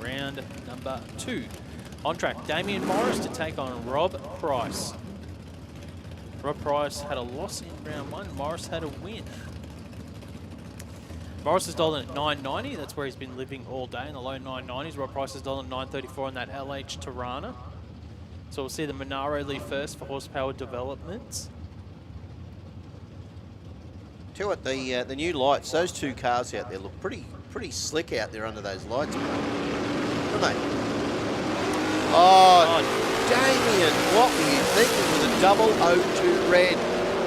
round number 2. On track, Damien Morris to take on Rob Price. Rob Price had a loss in round 1. Morris had a win. Morris is dialed in at 990. That's where he's been living all day in the low 990s. Rob Price is dialed in at 934 on that LH Tirana. So we'll see the Monaro lead first for horsepower developments. Tell you what, the new lights, those two cars out there look pretty slick out there under those lights, don't they? Oh, Damien, what were you thinking with a 002 red?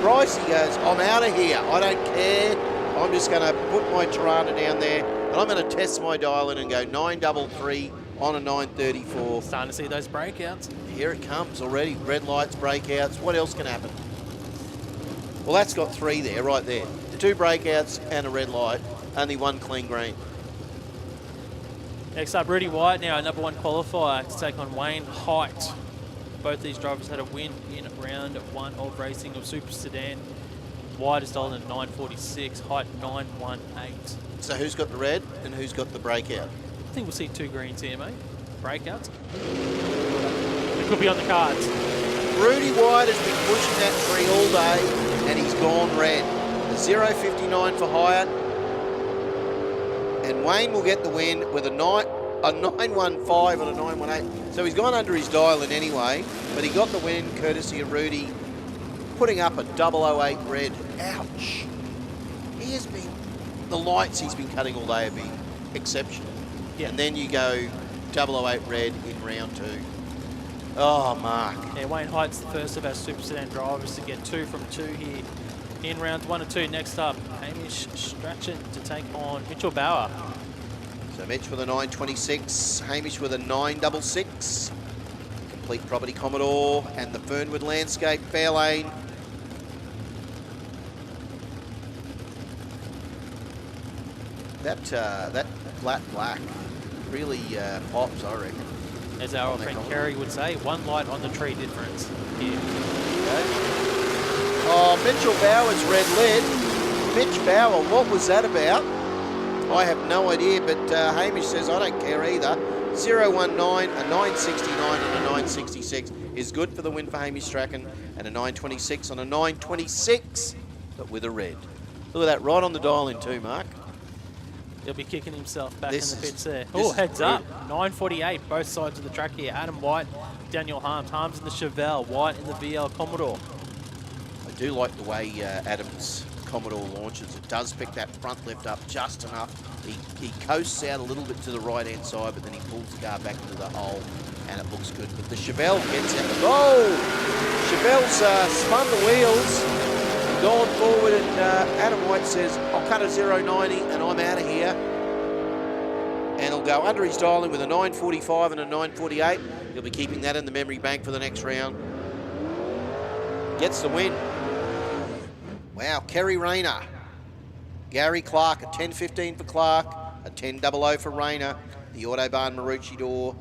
Bryce, he goes, I'm out of here. I don't care. I'm just going to put my Tirana down there, and I'm going to test my dial in and go 933 on a 934. Starting to see those breakouts. Here it comes already. Red lights, breakouts. What else can happen? Well, that's got 3 there, right there. 2 breakouts and a red light. Only 1 clean green. Next up, Rudy White now, number 1 qualifier to take on Wayne Height. Both these drivers had a win in round 1 of racing of Super Sedan. White is dialed at 946, Height 918. So who's got the red and who's got the breakout? I think we'll see 2 greens here, mate. Breakouts. It could be on the cards. Rudy White has been pushing that 3 all day, and he's gone red. A 059 for Hyatt, and Wayne will get the win with a 915 and a 918. So he's gone under his dial in anyway, but he got the win courtesy of Rudy putting up a 008 red. Ouch. He has been, the lights he's been cutting all day have been exceptional. Yeah. And then you go 008 red in round 2. Oh, Mark. Yeah, Wayne Height's the first of our Super Sedan drivers to get 2 from 2 here in rounds 1 and 2. Next up, Hamish Strachan to take on Mitchell Bauer. So Mitch with a 926, Hamish with a 966. Complete Property Commodore and the Fernwood Landscape Fairlane. That flat black really pops, I reckon. As our old friend Kerry would say, one light on the tree difference here. Oh, Mitchell Bauer's red lead. Mitch Bauer, what was that about? I have no idea, but Hamish says, I don't care either. 019, a 969 and a 966 is good for the win for Hamish Strachan, and a 926 on a 926, but with a red. Look at that, right on the dial in too, Mark. He'll be kicking himself back This in the is- pits there. this Oh, is heads up. brutal. 948, both sides of the track here. Adam White, Daniel Harms. Harms in the Chevelle, White in the VL Commodore. I do like the way Adam's Commodore launches. It does pick that front lift up just enough. He coasts out a little bit to the right-hand side, but then he pulls the car back into the hole, and it looks good. But the Chevelle gets out. Oh! Chevelle's spun the wheels, gone forward, and Adam White says, I'll cut a 090 and I'm out of here. And he'll go under his dialing with a 945 and a 948. He'll be keeping that in the memory bank for the next round. Gets the win. Wow, Kerry Rayner. Gary Clark, a 10.15 for Clark, a 10.00 for Rayner. The Autobahn Maroochydore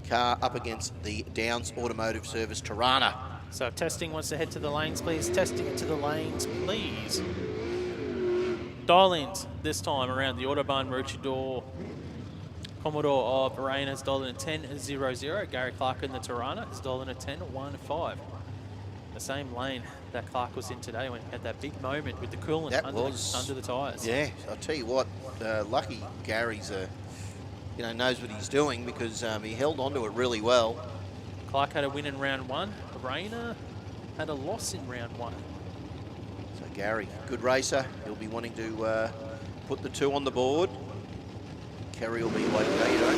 car up against the Downs Automotive Service Tirana. So if testing wants to head to the lanes, please. Testing to the lanes, please. Dial-ins this time around the Autobahn Maroochydore Commodore of Rain has dialed in at 10.00. Gary Clark in the Tirana has dialed in at 10.15. The same lane that Clark was in today when he had that big moment with the coolant That under was the tyres. Yeah, I'll tell you what, lucky Gary's knows what he's doing, because he held onto it really well. Clark had a win in round 1. Rayner had a loss in round 1. So Gary, good racer. He'll be wanting to put the 2 on the board. Kerry will be like, no, you don't.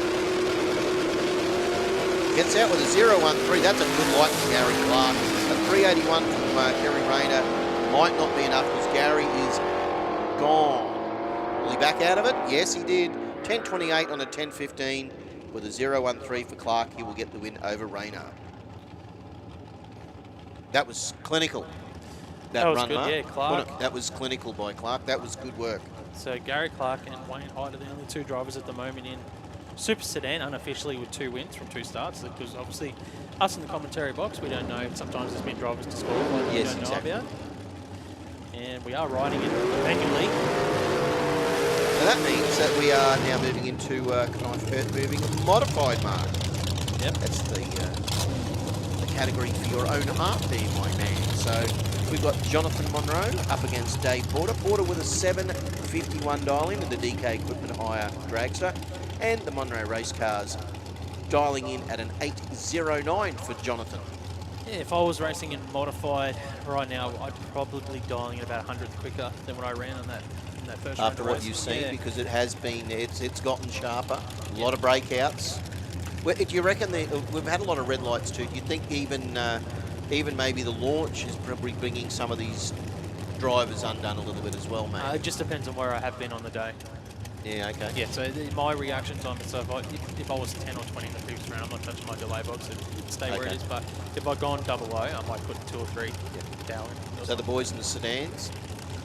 Gets out with a 013. That's a good light from Gary Clark. A 381 from Kerry Rayner might not be enough, because Gary is gone. Will he back out of it? Yes, he did. 10.28 on a 10.15 with a 013 for Clark. He will get the win over Rayner. That was clinical. That was run, good, Mark. yeah, Clark. That was clinical by Clark. That was good work. So Gary Clark and Wayne Hyde are the only 2 drivers at the moment in Super Sedan, unofficially with 2 wins from 2 starts, because obviously us in the commentary box, we don't know. Sometimes there's been drivers disqualified that we don't know about. And we are riding it manually. So that means that we are now moving into Knijff Earthmoving Modified, Mark. Yep. That's the category for your own heart there, my man. So we've got Jonathan Monroe up against Dave Porter. Porter with a 7.51 dial-in in the DK Equipment Hire Dragster. And the Monroe race cars dialing in at an 8.09 for Jonathan. Yeah, if I was racing in Modified right now, I'd probably dialing it about 100th quicker than what I ran on that first round After of what racing. you've seen, Yeah. because it has been, it's gotten sharper. A lot of breakouts. Well, do you reckon we've had a lot of red lights too? Do you think even maybe the launch is probably bringing some of these drivers undone a little bit as well, mate? It just depends on where I have been on the day. Yeah, okay. Yeah, so my reaction time, so if I was 10 or 20 in the previous round, I'm not touching my delay box, it'd stay where it Okay. is. But if I'd gone 00, I might put 2 or 3 down. So the boys in the sedans,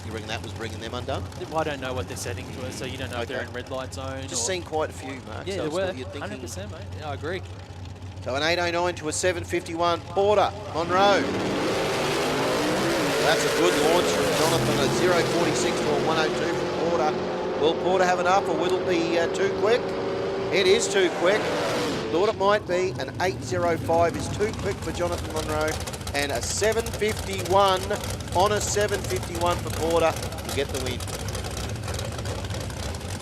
you reckon that was bringing them undone? I don't know what they're setting to it, so you don't know if they're Okay. in red light zone. Just or, seen quite a few, Mark. yeah, so there it's were. what you're thinking. 100%, mate. Yeah, I agree. So an 8.09 to a 7.51, Porter, Monroe. That's a good launch from Jonathan, a 0.46 to a 1.02 from Porter. Will Porter have enough, or will it be too quick? It is too quick. Thought it might be. An 8.05 is too quick for Jonathan Monroe. And a 7.51 on a 7.51 for Porter to get the win.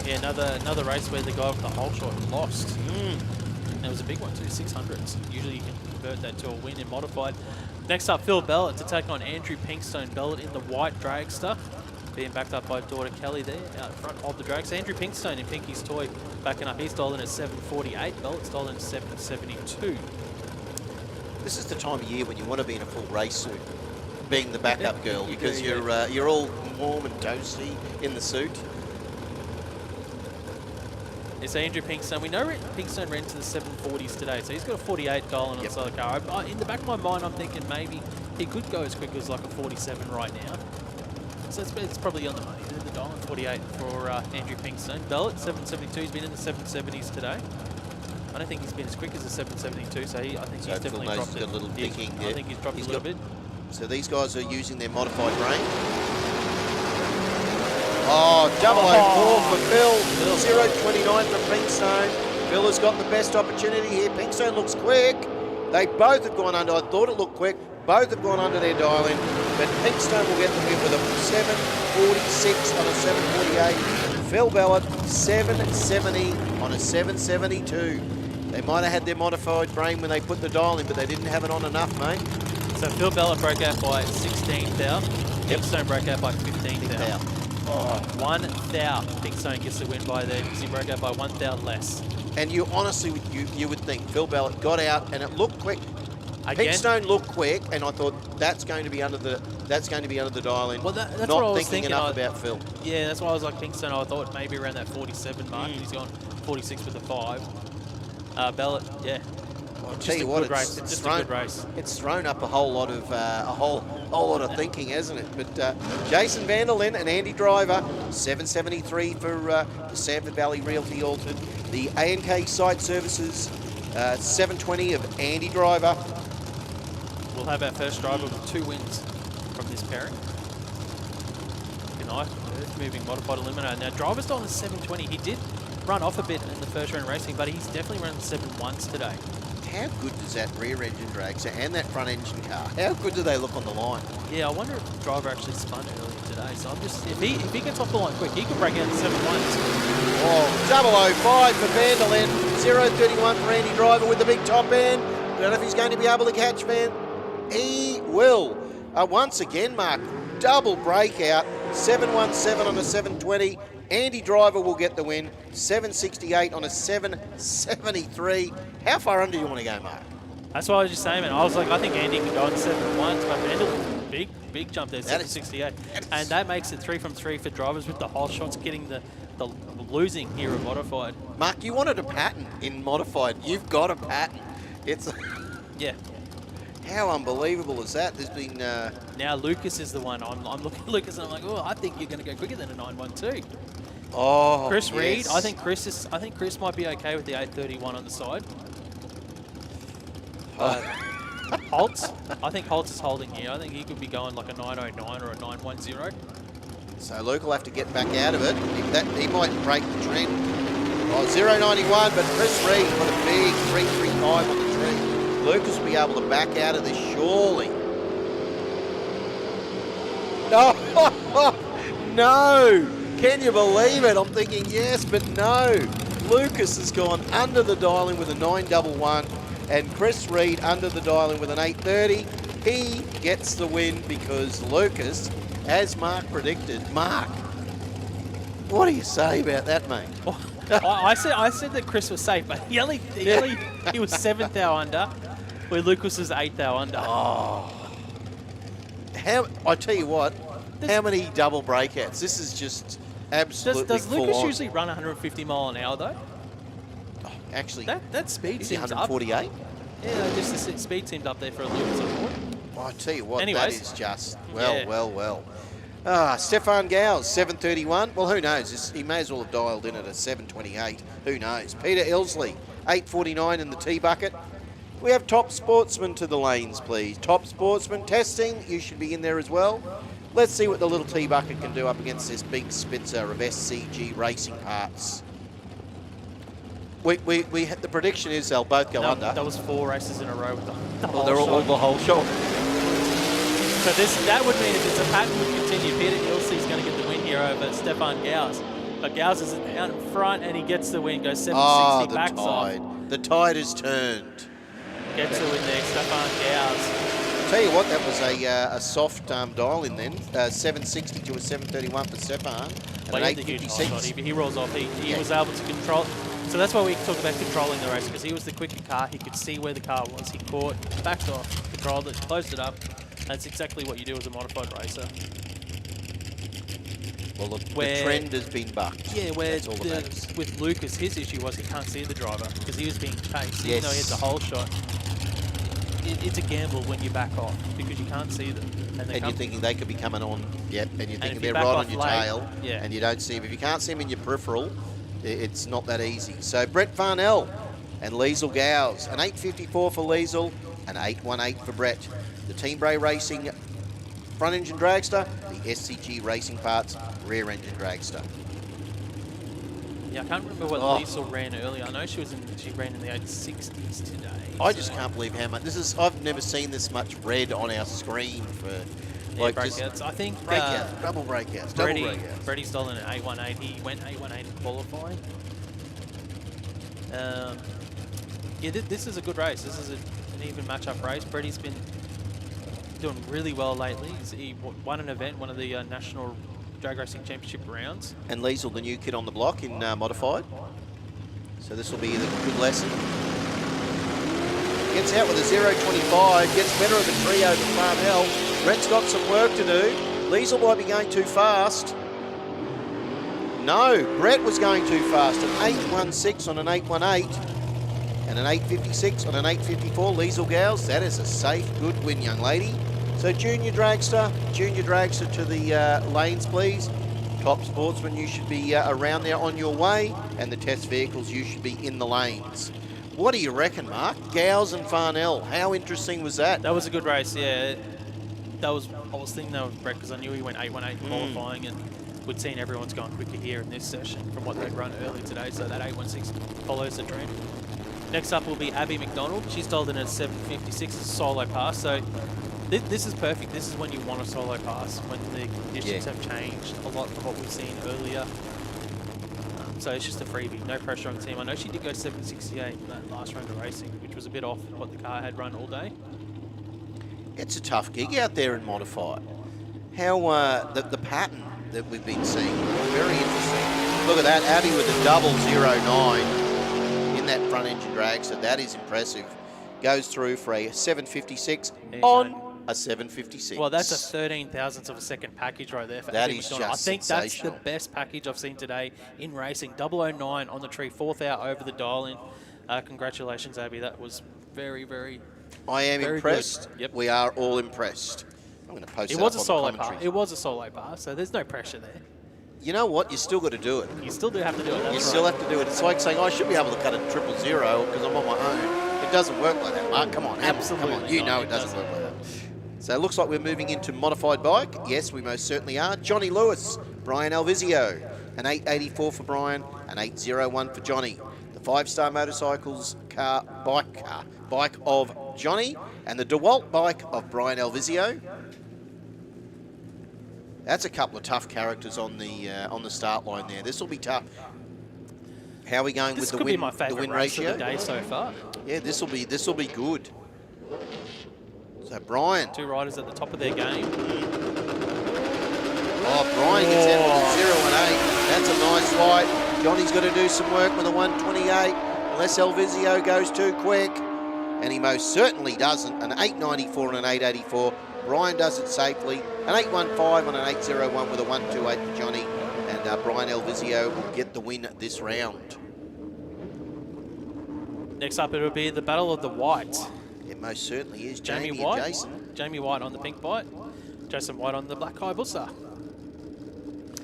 Yeah, another race where the guy with the hole shot lost. And it was a big one too, 600s. Usually you can convert that to a win in Modified. Next up, Phil Bellett to take on Andrew Pinkstone. Bellett in the white dragster, being backed up by daughter Kelly there out front of the dragster. Andrew Pinkstone in Pinky's toy backing up. He's dialed in at 7.48. Bellett's dialed in at 7.72. This is the time of year when you want to be in a full race suit. being the backup girl because you're all warm and toasty in the suit. It's Andrew Pinkstone. We know Pinkstone ran to the 740s today, so he's got a 48 dial on the side of the car. In the back of my mind, I'm thinking maybe he could go as quick as like a 47 right now. So it's probably on the money. The dial on 48 for Andrew Pinkstone. Bellet, 772. He's been in the 770s today. I don't think he's been as quick as the 772, so I think he's definitely dropped it. Got a little digging there. I think he's dropped a little bit. So these guys are using their modified brain. Oh, 004 for Phil. 029 for Pinkstone. Phil has got the best opportunity here. Pinkstone looks quick. They both have gone under. I thought it looked quick. Both have gone under their dial-in. But Pinkstone will get the win with a 746 on a 748. Phil Bellett, 770 on a 772. They might have had their modified brain when they put the dial in, but they didn't have it on enough, mate. So Phil Bellett broke out by 16 thou. Pinkstone broke out by 15 thou. Oh, 1 thou. Pinkstone gets the win by there because he broke out by 1 thou less. And you honestly, you would think Phil Bellett got out and it looked quick. Again, Pinkstone looked quick, and I thought that's going to be under the dial-in. Well, that's what I not was thinking enough about Phil. Yeah, that's why I was like Pinkstone. I thought maybe around that 47 mark. He's gone 46 with a 5. Bellett, yeah. I'll tell you what, it's just a good race. It's thrown up a whole lot of lot of thinking, hasn't it? But Jason Vanderlyn and Andy Driver, 773 for the Sanford Valley Realty Altered. The A&K Site Services, 720 of Andy Driver. We'll have our first driver with 2 wins from this pairing. Knijff Earthmoving Modified Eliminator. Now, Driver's on the 720. He did run off a bit in the first round racing, but he's definitely run the 7-1s today. How good does that rear engine dragster and that front engine car, how good do they look on the line? Yeah, I wonder if the driver actually spun earlier today. So I'm just, if he gets off the line quick, he could break out the 7-1s. Oh, 005 for Vanderlyn, 031 for Andy Driver with the big top end. Don't know if he's going to be able to catch Van. He will. Once again, Mark, double breakout, 717 on a 720. Andy Driver will get the win, 768 on a 773. How far under do you want to go, Mark? That's what I was just saying, man. I was like, I think Andy can go on 7-1s, but Vanderlyn, big jump there, 768. And that makes it 3 from 3 for drivers with the whole shots getting the losing here at Modified. Mark, you wanted a pattern in Modified. You've got a pattern. It's yeah. How unbelievable is that? There's been now Lucas is the one. I'm looking at Lucas and I'm like, oh, I think you're going to go quicker than a 912. Oh, Chris Reed. yes. I think Chris might be okay with the 831 on the side. Holtz. I think Holtz is holding here. I think he could be going like a 909 or a 910. So Luke will have to get back out of it. He might break the trend. Oh, 091, but Chris Reed put a big 335 on the tree. Lucas will be able to back out of this, surely. No! No! Can you believe it? I'm thinking yes, but no. Lucas has gone under the dial-in with a 911, and Chris Reed under the dial-in with an 830. He gets the win because Lucas, as Mark predicted, Mark, what do you say about that, mate? I said that Chris was safe, but he was 7th thou under, where Lucas was 8th thou under. Oh. I tell you what, how many double breakouts? This is just absolutely Does full Lucas on. usually run 150 mile an hour though? Oh, actually, that speed is seems 148? up. Yeah, just the speed seemed up there for a Lucas, I thought. Well, I tell you what, Anyways, that is just, yeah. well. Stefan Gowes, 731. Well, who knows? He may as well have dialed in at a 728. Who knows? Peter Ilsley, 849 in the T-bucket. We have Top Sportsman to the lanes, please. Top Sportsman testing. You should be in there as well. Let's see what the little T-bucket can do up against this big Spitzer of SCG Racing Parts. The prediction is they'll both go under. That was 4 races in a row with the whole they're all the whole shot. So that would mean if it's a pattern would continue, Peter Ilsley's going to get the win here over Stefan Gowes. But Gowes is down in front and he gets the win, goes 760, backs off. The tide has turned. Gets the win there, Stefan Gowes. Tell you what, that was a soft dial in then. 760 to a 731 for Stefan. And an 856. He rolls off. He was able to control. So that's why we talk about controlling the race, because he was the quicker car. He could see where the car was. He caught, backed off, controlled it, closed it up, That's exactly what you do as a modified racer. Well, the Where- trend has been bucked. Yeah, where That's all that matters. with Lucas, his issue was he can't see the driver because he was being chased. Even Yes. though he had the whole shot, it's a gamble when you back off because you can't see them. And you're thinking they could be coming on, yep, and you're thinking if you they're back right off on your late, tail, yeah. and you don't see them. If you can't see them in your peripheral, it's not that easy. So Brett Farnell and Liesl Gowes, an 854 for Liesl, an 818 for Brett. The Team Bray Racing front engine dragster, the SCG Racing Parts rear engine dragster. Yeah, I can't remember what Oh. Liesl ran earlier. I know she ran in the 860s today. I just can't believe how much I've never seen this much red on our screen for like just breakouts. I think breakouts, double breakouts, double breakouts. Freddie Stolen at 818. He went 818 in qualifying. Yeah, this is a good race. This is an even match-up race. Freddie's been doing really well lately. He won an event, one of the National Drag Racing Championship rounds. And Liesl, the new kid on the block in Modified. So this will be a good lesson. Gets out with a 0.25, gets better of the trio to Farnell. Brett's got some work to do. Liesl might be going too fast. No, Brett was going too fast. An 8.16 on an 8.18 and an 8.56 on an 8.54. Liesl Gowes, that is a safe, good win, young lady. So Junior Dragster to the lanes, please. Top Sportsman, you should be around there on your way, and the test vehicles, you should be in the lanes. What do you reckon, Mark? Gowes and Farnell, how interesting was that? That was a good race, yeah. I was thinking that was Brett because I knew he went 818 qualifying, and we'd seen everyone's going quicker here in this session from what they'd run early today, so that 816 follows the trend. Next up will be Abby McDonald. She's told in a 756 as a solo pass, so this is perfect. This is when you want a solo pass, when the conditions have changed a lot from what we've seen earlier. So it's just a freebie, no pressure on the team. I know she did go 768 in that last round of racing, which was a bit off what the car had run all day. It's a tough gig out there in Modified. How the pattern that we've been seeing, very interesting. Look at that, Abby with a double 09 in that front engine drag, so that is impressive. Goes through for a 756 on a 756. Well, that's a 13 thousandths of a second package right there for That Abby is McDonald. just I think that's the sensational. best package I've seen today in racing. 009 on the tree, fourth out over the dial-in. Congratulations, Abby. That was very, very. I am very impressed. good. Yep. We are all impressed. I'm going to post It that was up a on solo the pass. commentary. It was a solo pass, so there's no pressure there. You know what? You still got to do it. You still do have to do it. That's You right. still have to do it. It's like saying, I should be able to cut a 000 because I'm on my own. It doesn't work like that, Mark. Come on, Absolutely come on. You not. know It it doesn't doesn't. work like that. So it looks like we're moving into modified bike. Yes, we most certainly are. Johnny Lewis, Brian Alvizio, an 884 for Brian, an 801 for Johnny. The 5-Star Motorcycles bike of Johnny, and the DeWalt bike of Brian Alvizio. That's a couple of tough characters on the start line there. This will be tough. How are we going This with could the be my win favourite race ratio? of the day so far. Yeah, this will be good. So Brian. Two riders at the top of their game. Oh, Brian gets out with a 0 and 8. That's a nice light. Johnny's got to do some work with a 128, unless Alvizio goes too quick. And he most certainly doesn't. An 894 and an 884. Brian does it safely. An 815 and an 801 with a 128 for Johnny. And Brian Alvizio will get the win this round. Next up, it'll be the Battle of the Whites. It most certainly is. Jamie Jamie White. and Jason. Jamie White on the pink bike. Jason White on the black Hayabusa.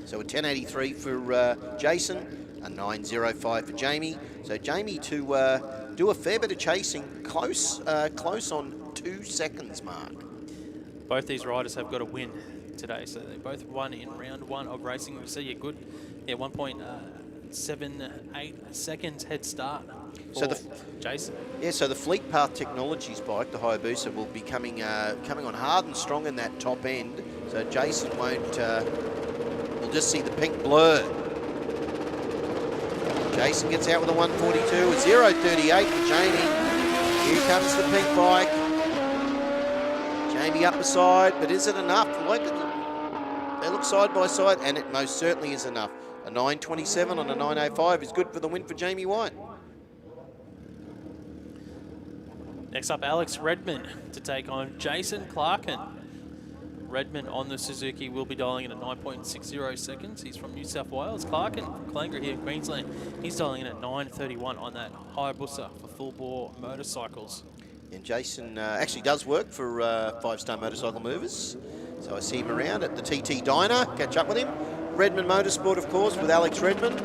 So a 1083 for Jason, a 905 for Jamie. So Jamie to do a fair bit of chasing, close on 2 seconds, Mark. Both these riders have got a win today, so they both won in round 1 of racing. We see a good, 1.78 seconds head start for So Jason. Yeah, so the Fleet Path Technologies bike, the Hayabusa, will be coming on hard and strong in that top end. So Jason won't. We'll just see the pink blur. Jason gets out with a 142, a 0.38 for Jamie. Here comes the pink bike. Jamie up the side, but is it enough? They look side by side, and it most certainly is enough. A 927 on a 905 is good for the win for Jamie White. Next up, Alex Redman to take on Jason Clarkin. Redmond on the Suzuki will be dialing in at 9.60 seconds. He's from New South Wales. Clark and Clangra here in Queensland. He's dialing in at 9:31 on that Hayabusa for full bore motorcycles. And Jason actually does work for 5-Star Motorcycle Movers. So I see him around at the TT Diner. Catch up with him. Redmond Motorsport, of course, with Alex Redmond.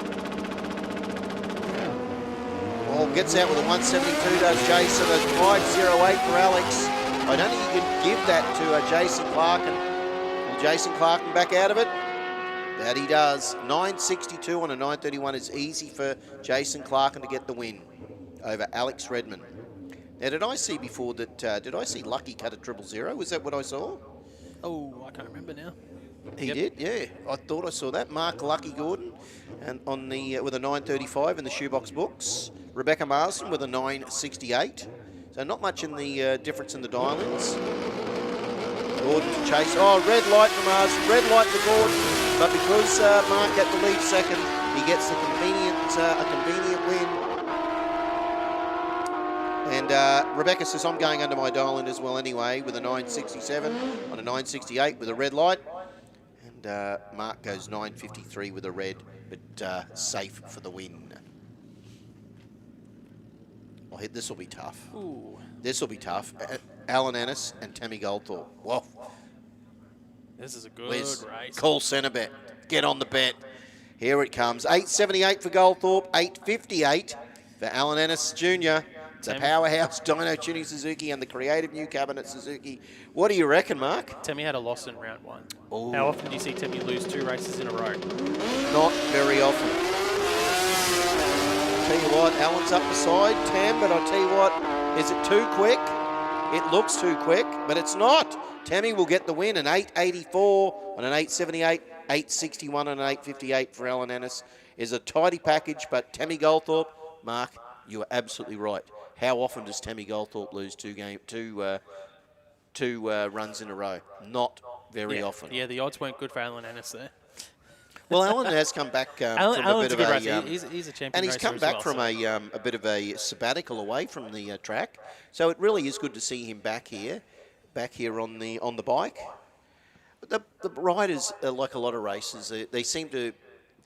Well, gets out with a 172, does Jason. A 508 for Alex. I don't think you can give that to Jason Clark. Will Jason Clark back out of it? That he does. 962 on a 931 is easy for Jason Clark to get the win over Alex Redmond. Now, did I see before that, did I see Lucky cut a 000? Was that what I saw? Oh, I can't remember now. He did, yeah. I thought I saw that. Mark Lucky Gordon and on the with a 935 in the shoebox books. Rebecca Marsden with a 968. So not much in the difference in the dial-ins. Gordon to chase. Oh, red light for Marsden, red light for Gordon. But because Mark got the lead second, he gets a convenient win. And Rebecca says, I'm going under my dial-in as well anyway with a 967 on a 968 with a red light. And Mark goes 953 with a red, but safe for the win. Oh, this will be tough. Ooh. This will be tough. Alan Ennis and Tammy Goldthorpe. Whoa. This is a good Liz, race. call centre bet. Get on the bet. Here it comes. 878 for Goldthorpe, 858 for Alan Ennis Jr. The powerhouse Dyno Tuning Suzuki and the creative new cabinet Suzuki. What do you reckon, Mark? Temi had a loss in round 1. Ooh. How often do you see Temi lose 2 races in a row? Not very often. Tell you what, Alan's up the side, Tam, but I'll tell you what, is it too quick? It looks too quick, but it's not. Tammy will get the win, an 884 on an 878, 861 on an 858 for Alan Ennis. Is a tidy package, but Tammy Goldthorpe, Mark, you are absolutely right. How often does Tammy Goldthorpe lose two runs in a row? Not very often. Yeah, the odds weren't good for Alan Ennis there. Well, Alan has come back from Alan's a bit of racer. a... He's a champion and he's racer come as back well, from so. a bit of a sabbatical away from the track. So it really is good to see him back here on the bike. But the riders, like a lot of races, they seem to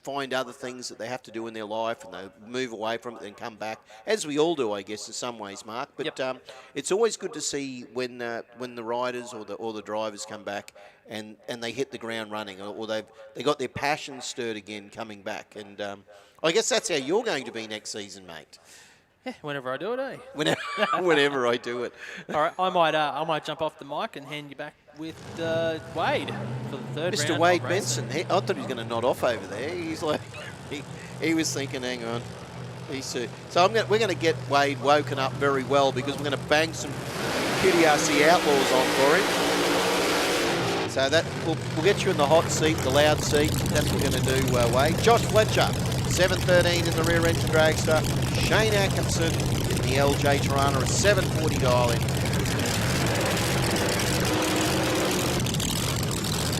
find other things that they have to do in their life, and they move away from it and come back, as we all do, I guess, in some ways, Mark. But it's always good to see when the riders or the drivers come back and they hit the ground running, or they got their passion stirred again coming back. And I guess that's how you're going to be next season, mate. Yeah, whenever I do it, eh? Whenever I do it. All right, I might jump off the mic and hand you back with Wade for the third round. Mr. Wade Benson. I thought he was going to nod off over there. He's like, he was thinking, hang on. So we're going to get Wade woken up very well, because we're going to bang some QDRC Outlaws on for him. So that we'll get you in the hot seat, the loud seat. That's what we're going to do, Wade. Josh Fletcher, 713 in the rear engine dragster. Shane Atkinson in the LJ Tirana, a 740 dial in.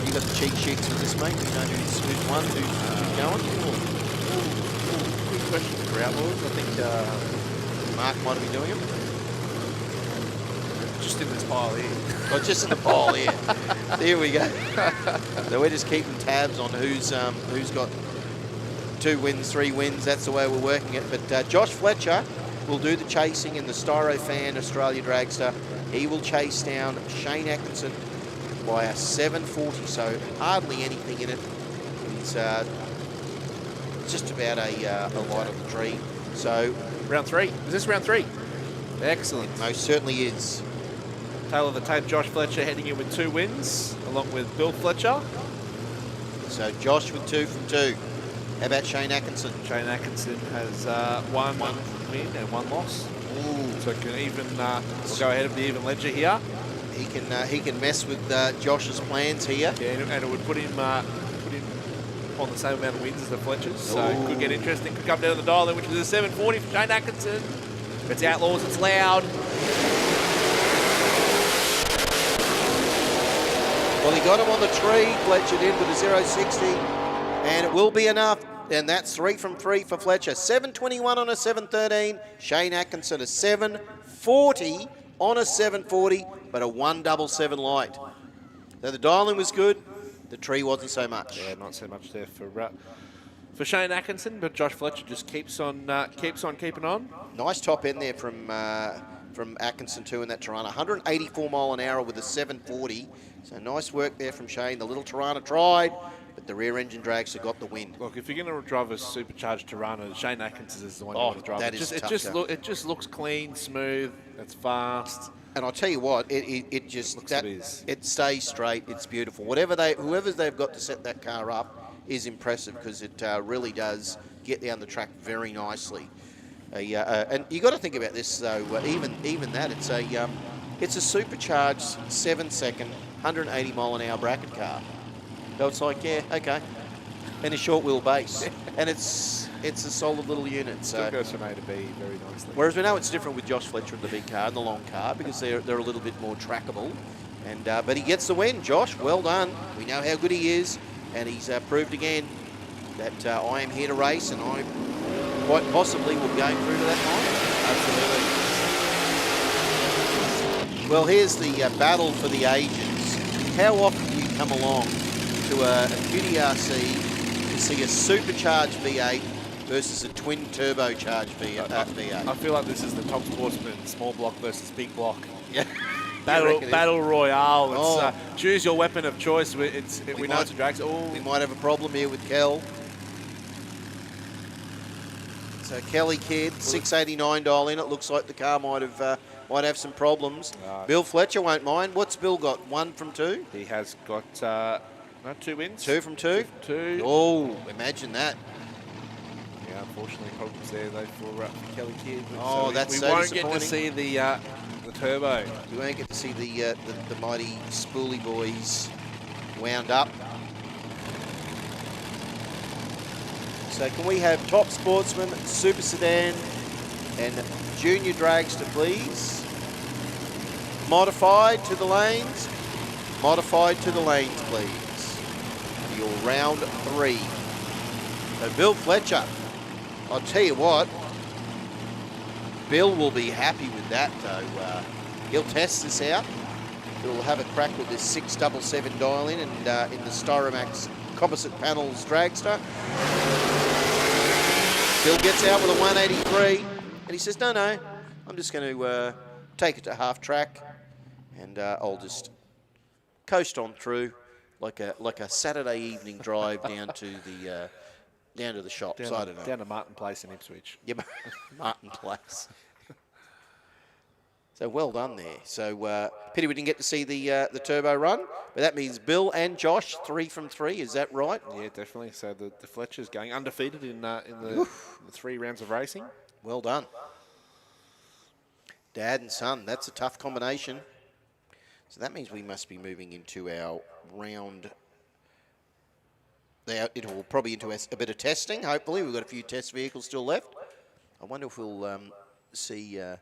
You got the cheat sheets for this, mate? You know who's won, who's going? Good question for Outlaws. I think Mark might have been doing it. just in this pile here. Oh, just in the pile here. There we go. So we're just keeping tabs on who's got 2 wins, 3 wins. That's the way we're working it. But Josh Fletcher will do the chasing in the Styrofan Australia Dragster. He will chase down Shane Atkinson by a 740, so hardly anything in it. It's just about a light on the tree. So Round 3. Is this round 3? Excellent. it most certainly is. Tail of the tape, Josh Fletcher heading in with 2 wins, along with Bill Fletcher. So Josh with 2 from 2. How about Shane Atkinson? Shane Atkinson has 1 win and 1 loss. Ooh. So can even we'll go ahead of the even ledger here. He can mess with Josh's plans here. Yeah, and it would put him on the same amount of wins as the Fletchers. So it could get interesting. Could come down to the dial, which is a 740 for Shane Atkinson. It's Outlaws. It's loud. Well, he got him on the tree. Fletcher did with a 060, and it will be enough. And that's 3 from 3 for Fletcher. 721 on a 713. Shane Atkinson a 740 on a 740, but a 177 light. So the dialing was good. The tree wasn't so much. Yeah, not so much there for Shane Atkinson, but Josh Fletcher just keeps on keeping on. Nice top end there from Atkinson too in that Tirana. 184 mile an hour with a 740. So nice work there from Shane. The little Tirana tried, but the rear engine dragster got the win. Look, if you're going to drive a supercharged Tirana, Shane Atkinson is the one you Oh, want to drive. that is tough, it just looks clean, smooth, it's fast. And I'll tell you what, it just Looks that, it is. it stays straight. It's beautiful. Whoever they've got to set that car up is impressive because it really does get down the track very nicely. And you got to think about this though. Even that, it's a supercharged 7-second, 180 mile an hour bracket car. So it's like, yeah, okay, and a short wheelbase, and it's a solid little unit. Still So goes from A to B very nicely. whereas we know it's different with Josh Fletcher and the big car and the long car because they're a little bit more trackable. And but he gets the win. Josh, well done. We know how good he is, and he's proved again that I am here to race, and I quite possibly will go through to that night. Absolutely. Well, here's the battle for the ages. How often do you come along to a QDRC to see a supercharged V8 versus a twin turbocharged V8? I feel like this is the Top Sportsman, small block versus big block. Yeah. Battle Royale. It's, Oh. choose your weapon of choice. We know it's a drag. We Oh, might have a problem here with Kel. So Kelly Kidd, $689 in. It looks like the car might have some problems. Bill Fletcher won't mind. What's Bill got? 1 from 2? he has got 2 wins. 2 from 2? 2. Oh, imagine that. Yeah, unfortunately, problems there though for Kelly Kidd. Oh, we that's so won't get to disappointing. see the turbo. We won't get to see the mighty Spoolie boys wound up. So can we have Top Sportsman, Super Sedan, and Junior Dragster, please? Modified to the lanes. Modified to the lanes, please. Your round 3. So Bill Fletcher, I'll tell you what, Bill will be happy with that though. He'll test this out. He'll have a crack with this 677 dial in and in the Styromax composite panels dragster. Bill gets out with a 183 and he says, no, I'm just going to take it to half track and I'll just coast on through like a Saturday evening drive down to the shops. I don't know. Down to Martin Place in Ipswich. Yeah, Martin Place. So well done there. So pity we didn't get to see the turbo run, but that means Bill and Josh 3 from 3. Is that right? Yeah, definitely. So the Fletcher's going undefeated in the 3 rounds of racing. Well done. Dad and son, that's a tough combination. So that means we must be moving into our round. It will probably into a bit of testing. Hopefully, we've got a few test vehicles still left. I wonder if we'll see the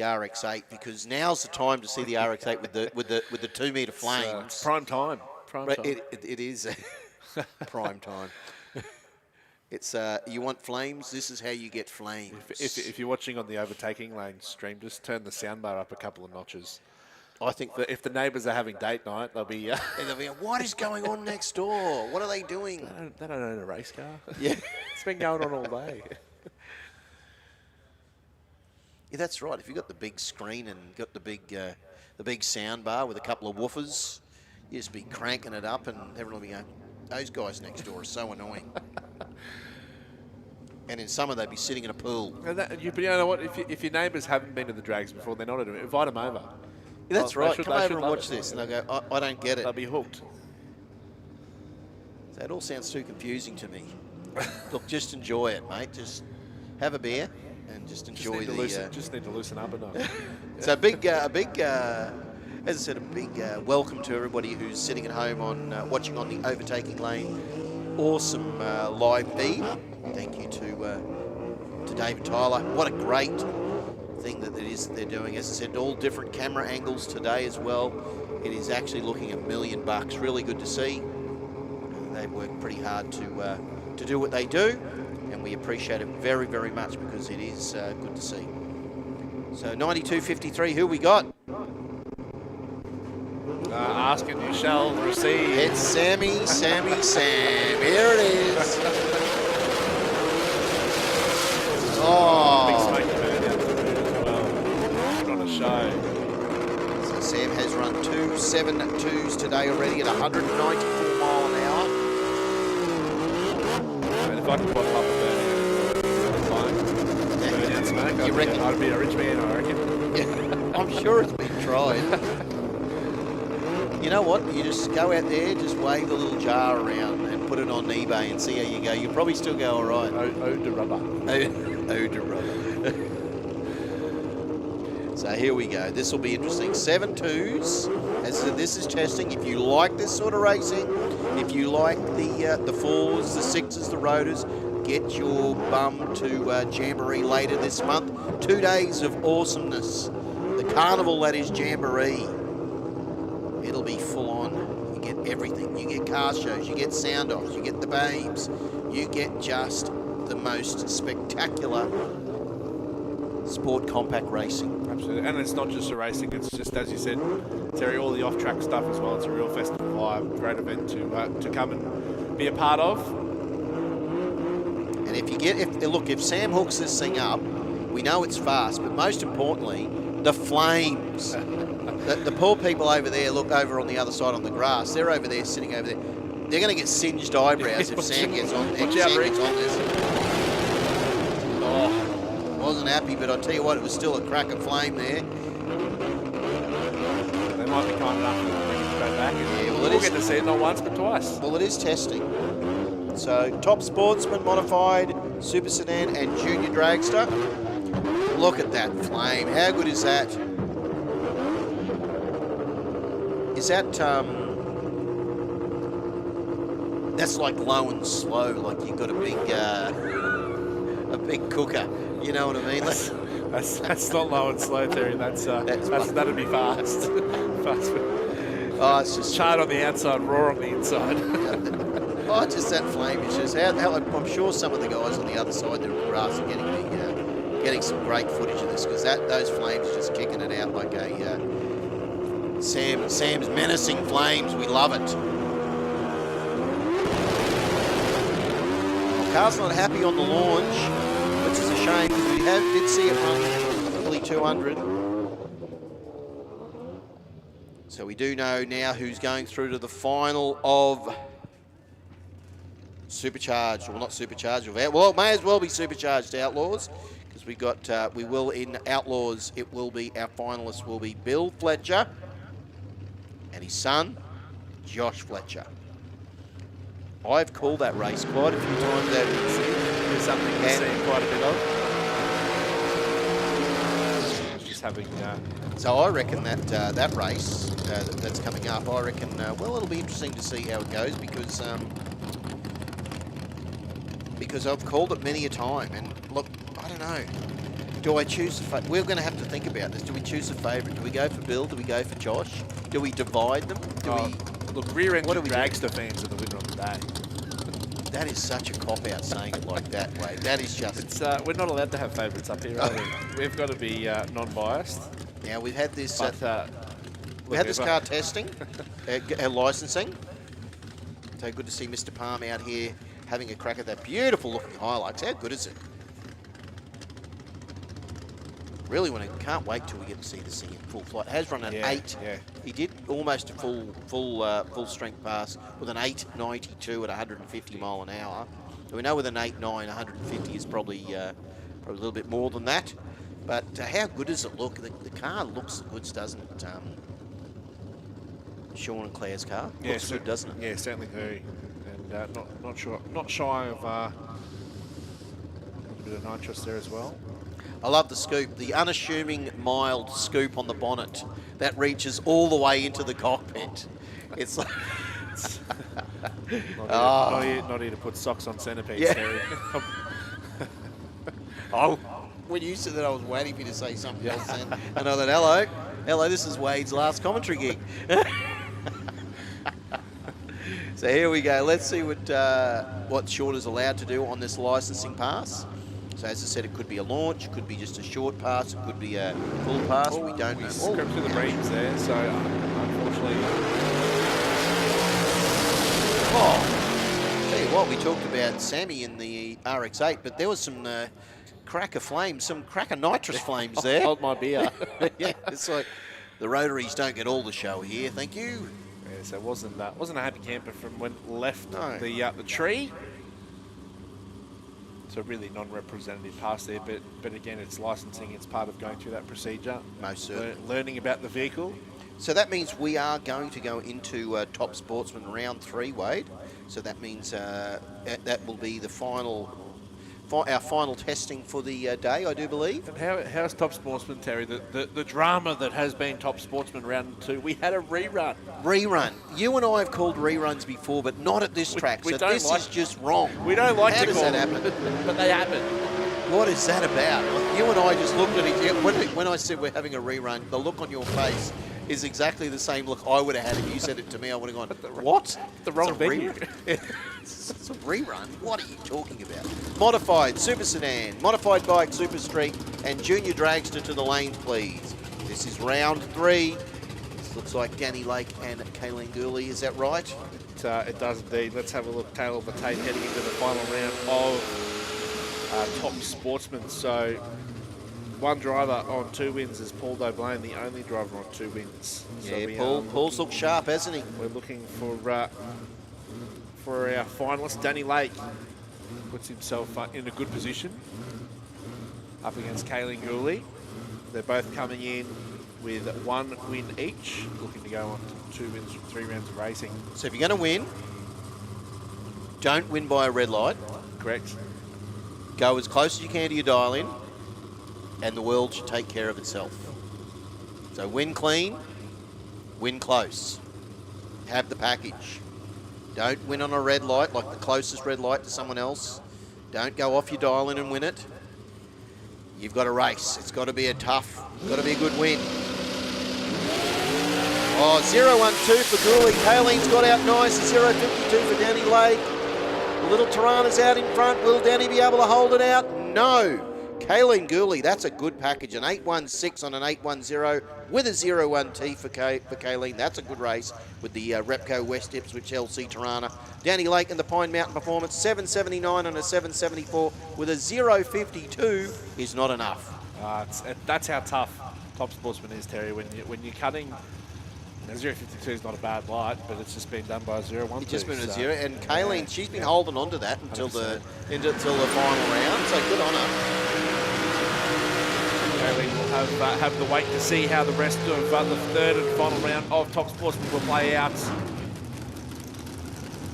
RX-8 because now's the time to see the RX-8 with the 2 metre flames. It's prime time. It is prime time. It's you want flames. This is how you get flames. If you're watching on the overtaking lane stream, just turn the soundbar up a couple of notches. I think If the neighbours are having date night, they'll be. they'll be, what is going on next door? What are they doing? They don't own a race car. Yeah. It's been going on all day. Yeah, that's right. If you've got the big screen and got the big sound bar with a couple of woofers, you just be cranking it up and everyone will be going, those guys next door are so annoying. And in summer they'd be sitting in a pool. But you know what? If your neighbours haven't been to the drags before, they're not at it. Invite them over. Yeah, that's They right. should- Come they over should and love watch it. this. And they'll go, I don't get it. They'll be hooked. That all sounds too confusing to me. Look, just enjoy it, mate. Just have a beer and just enjoy Just need to loosen up a notch. So as I said, a big welcome to everybody who's sitting at home on watching on the Overtaking Lane. Awesome live feed. Thank you to David Tyler. What a great thing that it is that they're doing. As I said, all different camera angles today as well. It is actually looking $1 million. Really good to see. They've worked pretty hard to do what they do, and we appreciate it very, very much because it is good to see. So 92.53, who we got? Asking you shall receive. It's Sammy, Sam. Here it is. Big Oh, smoky bird out the road as well. Put on a show. so Sam has run 2.72s today already at 194 mile an hour. And if I could bottle up a burn out smoke, You reckon? I'd be a rich man, I reckon. Yeah, I'm sure it's been tried. You know what? You just go out there, just wave the little jar around and put it on eBay and see how you go. You'll probably still go all right. Ode to rubber. Ode to rubber. So here we go. This will be interesting. 7 2s. As I said, this is testing. If you like this sort of racing, if you like the 4s, the 6s, the rotors, get your bum to Jamboree later this month. 2 days of awesomeness. The carnival that is Jamboree. It'll be full on. You get everything. You get car shows, you get sound offs, you get the babes, you get just the most spectacular sport compact racing. Absolutely. And it's not just the racing, it's just, as you said, Terry, all the off-track stuff as well. It's a real festival vibe, great event to come and be a part of. And if Sam hooks this thing up, we know it's fast, but most importantly, the flames. The poor people over there, look over on the other side on the grass, they're over there, sitting over there. They're going to get singed eyebrows if Sam gets on, this. Oh, wasn't happy, but I'll tell you what, it was still a crack of flame there. They might be kind enough to go back. And Yeah, well, we'll get to see it not once, but twice. Well, it is testing. So, Top Sportsman Modified, Super Sedan and Junior Dragster. Look at that flame. How good is that? Is that, that's like low and slow, like you've got a big cooker. You know what I mean? That's not low and slow, Terry. That'd be fast. Fast. Oh, it's just Charred on the outside, raw on the inside. Oh, just that flame is just I'm sure some of the guys on the other side of the grass are getting some great footage of this, because those flames are just kicking it out like a Sam's menacing flames. We love it. Car's not happy on the launch, which is a shame because we did see it run nearly 200. So we do know now who's going through to the final of Supercharged, well, not Supercharged, well, it may as well be Supercharged Outlaws, because we will in Outlaws, it will be, our finalists will be Bill Fletcher and his son, Josh Fletcher. I've called that race quite a few times out in the city. It's something we're seeing quite a bit of. Just having. So I reckon that that race that's coming up, I reckon, well, it'll be interesting to see how it goes, because I've called it many a time, and look, I don't know. Do I choose a favourite? We're going to have to think about this. Do we choose a favourite? Do we go for Bill? Do we go for Josh? Do we divide them? Look, rear-ended What do we do? dragster fans are the winner of the day. That is such a cop-out saying it like that, Wade. That is just... It's, we're not allowed to have favourites up here, are we? We've got to be non-biased. Now, we've had this... But, we had this car testing, licensing. So good to see Mr. Palm out here having a crack at that beautiful-looking Hilux. How good is it? Really can't wait till we get to see this thing in full flight. It has run an 8. Yeah. He did almost a full strength pass with an 8.92 at 150 mile an hour. So we know with an 8.9, 150 is probably a little bit more than that. But how good does it look? The car looks the goods, doesn't it? Sean and Claire's car looks good, doesn't it? Yeah, certainly very. And not shy of a bit of nitrous there as well. I love the scoop, the unassuming mild scoop on the bonnet that reaches all the way into the cockpit. It's like... not here to put socks on centipedes, Yeah. Terry. When you said that, I was waiting for you to say something else then. And I thought, hello, this is Wade's last commentary gig. So here we go. Let's see what Sean is allowed to do on this licensing pass. So as I said, it could be a launch, it could be just a short pass, it could be a full pass. We don't know. Script through the reams there, so unfortunately. Oh, tell you what, we talked about Sammy in the RX-8, but there was some cracker flames, some cracker nitrous flames there. Hold my beer. Yeah, it's like the rotaries don't get all the show here. Thank you. Yeah, so it wasn't a happy camper from when left No. the tree. So really non-representative pass there, but again, it's licensing. It's part of going through that procedure. Most certainly. Learning about the vehicle. So that means we are going to go into Top Sportsman round 3, Wade. So that means that will be the our final testing for the day, I do believe. And how's Top Sportsman, Terry? The drama that has been Top Sportsman round 2. We had a rerun. Rerun. You and I have called reruns before, but not at this track. we So don't this like- is just wrong. We don't like How to does call that them, happen? but they happen. What is that about? You and I just looked at each other. When I said we're having a rerun, the look on your face is exactly the same look I would have had if you said it to me. I would have gone, what? The wrong It's a venue. It's a rerun? What are you talking about? Modified Super Sedan, Modified Bike Super Street, and Junior Dragster to the lanes, please. This is round 3. This looks like Danny Lake and Kayleen Gooley. Is that right? It does indeed. Let's have a look. Tail of the tape heading into the final round of Top Sportsman. So one driver on 2 wins is Paul Doblain, the only driver on 2 wins. So Yeah, we Paul's looked sharp, hasn't he? We're looking for our finalist. Danny Lake puts himself in a good position up against Kayleen Gooley. They're both coming in with 1 win each, looking to go on to 2 wins from 3 rounds of racing. So if you're going to win, don't win by a red light. Correct? Go as close as you can to your dial-in, and the world should take care of itself. So win clean, win close. Have the package. Don't win on a red light, like the closest red light to someone else. Don't go off your dial-in and win it. You've got to race. It's got to be a tough, got to be a good win. Oh, 0-1-2 for Gooley. Kayleen's got out nice. 0-52 for Danny Lake. Little Tirana's out in front. Will Danny be able to hold it out? No. Kayleen Gooley, that's a good package. An 8-1-6 on an 8-1-0 with a 0-1T for Kayleen. That's a good race with the Repco West Ipswich LC Tirana. Danny Lake in the Pine Mountain Performance, 7-79 on a 7-74 with a 0-52 is not enough. That's how tough Top Sportsman is, Terry. When you're cutting, 0-52 is not a bad light, but it's just been done by a 0-1. It's just been a 0, and Kayleen, she's been holding on to that until the final round, so good on her. Kayleen will have the wait to see how the rest of the 3rd and final round of Top Sportsman will play out,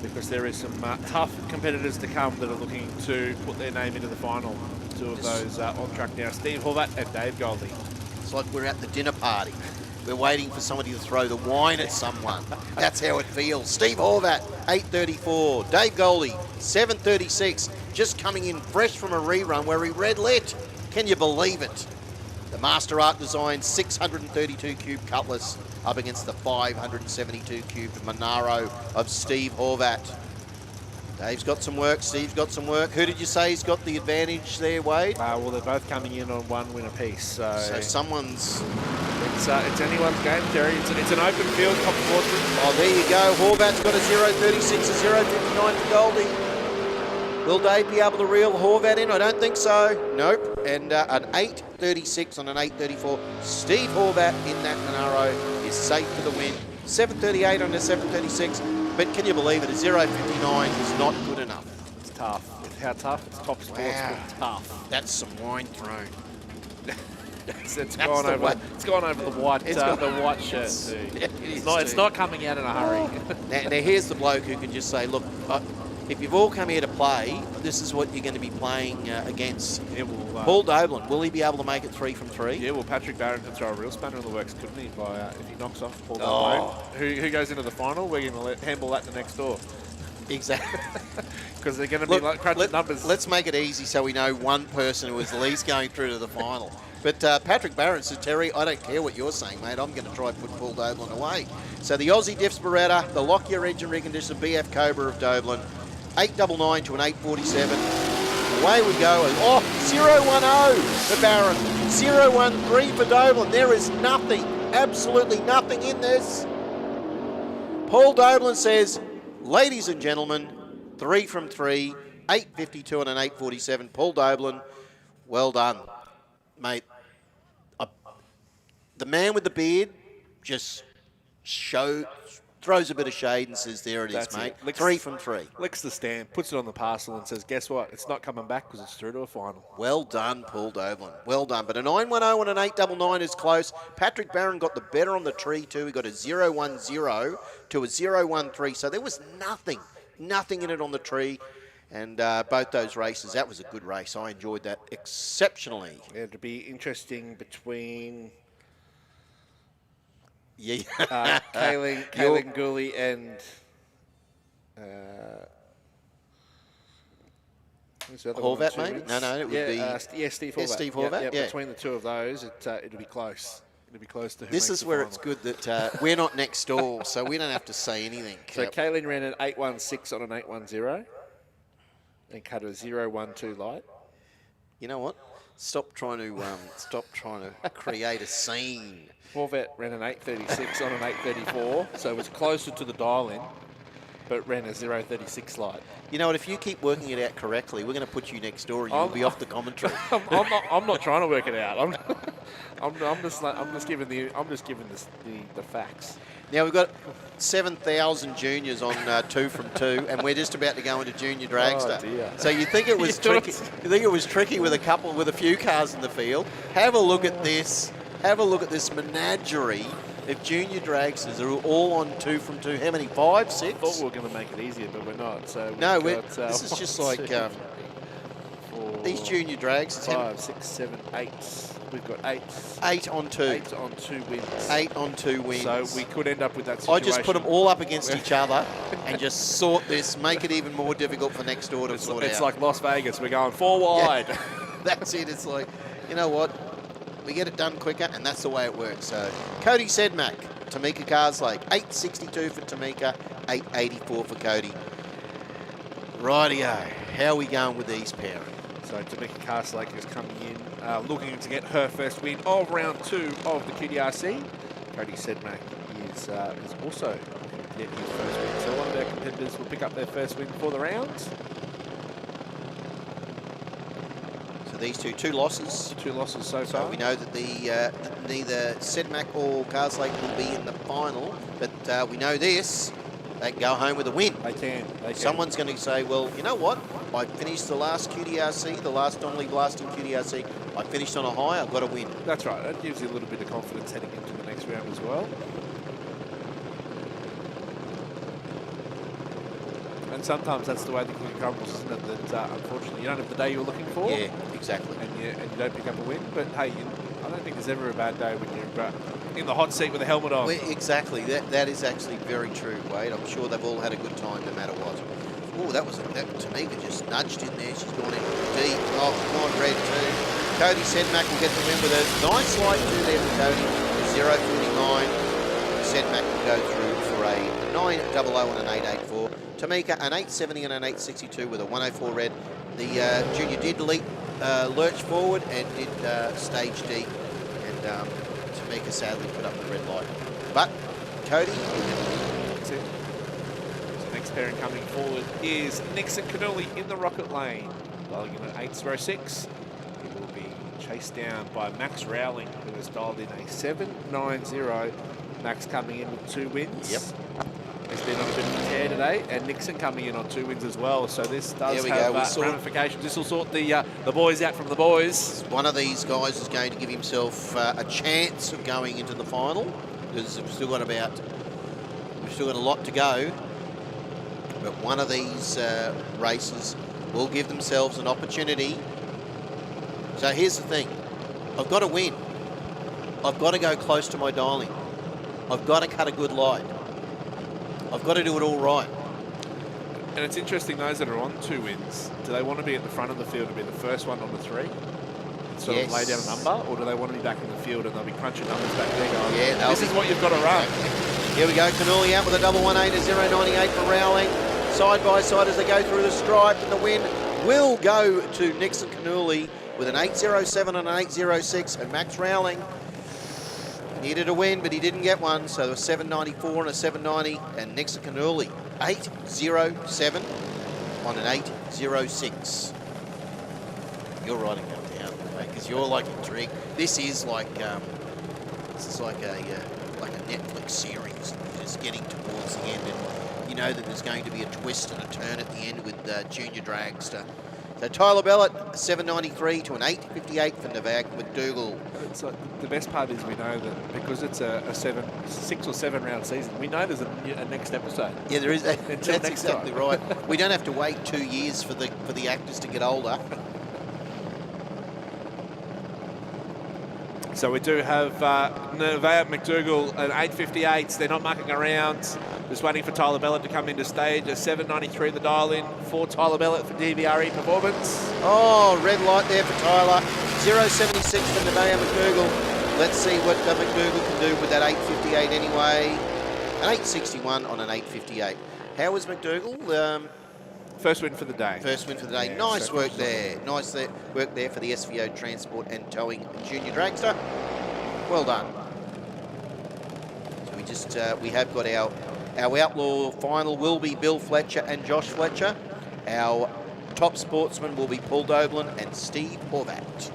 because there is some tough competitors to come that are looking to put their name into the final. 2 of those on track now, Steve Horvat and Dave Goldie. It's like we're at the dinner party. We're waiting for somebody to throw the wine at someone. That's how it feels. Steve Horvat, 8.34. Dave Goldie, 7.36. Just coming in fresh from a rerun where he red lit. Can you believe it? The Master Art Design 632 cube Cutlass up against the 572 cube Monaro of Steve Horvat. Dave's got some work, Steve's got some work. Who did you say has got the advantage there, Wade? Well, they're both coming in on 1 win apiece. So someone's... It's anyone's game, Terry. It's an open field, Top Sportsman. Oh, there you go. Horvat's got a 0.36, a 0.59 for Goldie. Will Dave be able to reel Horvat in? I don't think so. Nope. And an 8.36 on an 8.34. Steve Horvat in that Monaro is safe for the win. 7.38 on a 7.36. But can you believe it? A 0.59 is not good enough. It's tough. How tough? It's Top Sportsman. Wow. Tough. That's some wine thrown. It's gone over the white shirt too. It's not coming out in a hurry. Now here's the bloke who can just say, look, if you've all come here to play, this is what you're going to be playing against. Yeah, well, Paul Doblin, will he be able to make it 3 from 3? Yeah, well, Patrick Barron can throw a real spanner in the works, couldn't he? By if he knocks off Paul Doblin, who goes into the final, we're going to handball that to next door. Exactly. Because they're going to be like crunching numbers. Let's make it easy so we know one person who is at least going through to the final. But Patrick Barron says, Terry, I don't care what you're saying, mate. I'm going to try and put Paul Doblin away. So the Aussie Diffs Beretta, the Lockyer Engine Reconditioner BF Cobra of Doblin, 8.99 to an 8.47. Away we go. Oh, 0-1-0 for Barron. 0-1-3 for Doblin. There is nothing, absolutely nothing in this. Paul Doblin says, ladies and gentlemen, 3 from 3, 8.52 and an 8.47. Paul Doblin, well done, mate. The man with the beard just throws a bit of shade and says, there it is, That's mate. it. 3 from 3. Licks the stand, puts it on the parcel and says, guess what? It's not coming back because it's through to a final. Well done, Paul Doblin. Well done. But a 9-1-0 and an 8-9-9 is close. Patrick Barron got the better on the tree too. He got a 0-1-0 to a 0-1-3. So there was nothing in it on the tree. And both those races, that was a good race. I enjoyed that exceptionally. Yeah, it'd be interesting between Kaylin Gooley and who's the other one? Horvat, maybe? No, it would be... Steve Horvat. Yeah, Steve Horvat, yeah. Between the two of those, it'll be close. It'll be close to who This makes is the where final. it's good that we're not next door, so we don't have to say anything. So Kaylin ran an 8.16 on an 8.10 and cut a 0.12 light. You know what? Stop trying to create a scene. Horvat ran an 8.36 on an 8.34, so it was closer to the dial-in, but ran a 0.36 light. You know what? If you keep working it out correctly, we're going to put you next door and you'll be off the commentary. I'm not trying to work it out. I'm just giving the facts. Now we've got 7,000 juniors on 2 from 2, and we're just about to go into Junior Dragster. Oh, dear. So you think it was tricky? You think it was tricky with a few cars in the field? Have a look at this. Have a look at this menagerie of Junior Dragsters. Are all on 2 from 2. How many? 5, 6? I thought we were going to make it easier, but we're not. So No, got, this is just like 4, these Junior Dragsters. 5, 6, 7, 8. We've got 8. 8 on 2. 8 on 2 wins. 8 on 2 wins. So we could end up with that situation. I just put them all up against each other and just sort this, make it even more difficult for next door to sort out. It's like Las Vegas. We're going 4 wide. Yeah. That's it. It's like, you know what? We get it done quicker, and that's the way it works. So, Cody Sedmak, Tamika Carslake, 8.62 for Tamika, 8.84 for Cody. Rightio. How are we going with these pairing? So Tamika Carslake is coming in, looking to get her first win of round 2 of the QDRC. Cody Sedmak is also looking to get his first win. So one of our competitors will pick up their first win for the round. So these two losses. 2 losses so So far. we know that that neither Sedmak or Carslake will be in the final, but we know this. They can go home with a win. They can. Someone's going to say, well, you know what? I finished the last QDRC, the last Donnelly Blasting QDRC. I finished on a high. I've got to win. That's right. That gives you a little bit of confidence heading into the next round as well. And sometimes that's the way the cookie crumbles, isn't it? That unfortunately you don't have the day you're looking for. Yeah, exactly. And you don't pick up a win. But hey, I don't think there's ever a bad day when you're in the hot seat with a helmet on. Well, exactly. That is actually very true, Wade. I'm sure they've all had a good time no matter what. Oh, that Tamika just nudged in there. She's gone in deep. Oh, gone red too. Cody Sedmak will get the win with a nice light through there for Cody. 0.49. Sedmak will go through for a 9.00 and an 8.84. Tamika an 8.70 and an 8.62 with a 1.04 red. The junior did lurch forward and did stage D. And Tamika sadly put up the red light. But Cody, That's it. So next pairing coming forward is Nixon Cannulli in the rocket lane. Dialing in at 8.06. He will be chased down by Max Rowling, who has dialed in a 7.90. Max coming in with 2 wins. Yep. He's been on a bit of a tear today, and Nixon coming in on 2 wins as well. So this does There we have go. ramifications. This will sort the boys out from the boys. one of these guys is going to give himself a chance of going into the final, because we've still got a lot to go. But one of these races will give themselves an opportunity. So here's the thing. I've got to win. I've got to go close to my dialing. I've got to cut a good light. I've got to do it all right. And it's interesting, those that are on 2 wins, do they want to be at the front of the field to be the first one on the 3? Sort of lay down a number, or do they want to be back in the field and they'll be crunching numbers back there going, Yeah, this is what you've got to run. Here we go, Cannulli out with a 118, a 0.98 for Rowling. Side by side as they go through the stripe, and the win will go to Nixon Canooly with an 807 and an 806, and Max Rowling needed a win, but he didn't get one, so there was 794 and a 790, and Nixon Canooly 807 on an 806. You're writing that down, because you're like intrigued. This is like a Netflix series. Just getting towards the end, and you know that there's going to be a twist and a turn at the end with Junior Dragster. So Tyler Bellett, 793 to an 858 for Novak McDougall. It's like, the best part is we know that because it's a 6 or 7 round season, we know there's a next episode. Yeah, there is. That's next exactly time. right. We don't have to wait 2 years for the actors to get older. So we do have Nevaeh McDougall at 858s. They're not mucking around. Just waiting for Tyler Bellett to come into stage. A 793 the dial in for Tyler Bellett for DVRE Performance. Oh, red light there for Tyler. 076 for Nevaeh McDougall. Let's see what McDougall can do with that 858 anyway. An 861 on an 858. How was McDougall? First win for the day. First win for the day. Yeah, nice so work there. Nice work there for the SVO Transport and Towing Junior Dragster. Well done. So we have got our outlaw final will be Bill Fletcher and Josh Fletcher. Our top sportsmen will be Paul Doblin and Steve Horvat.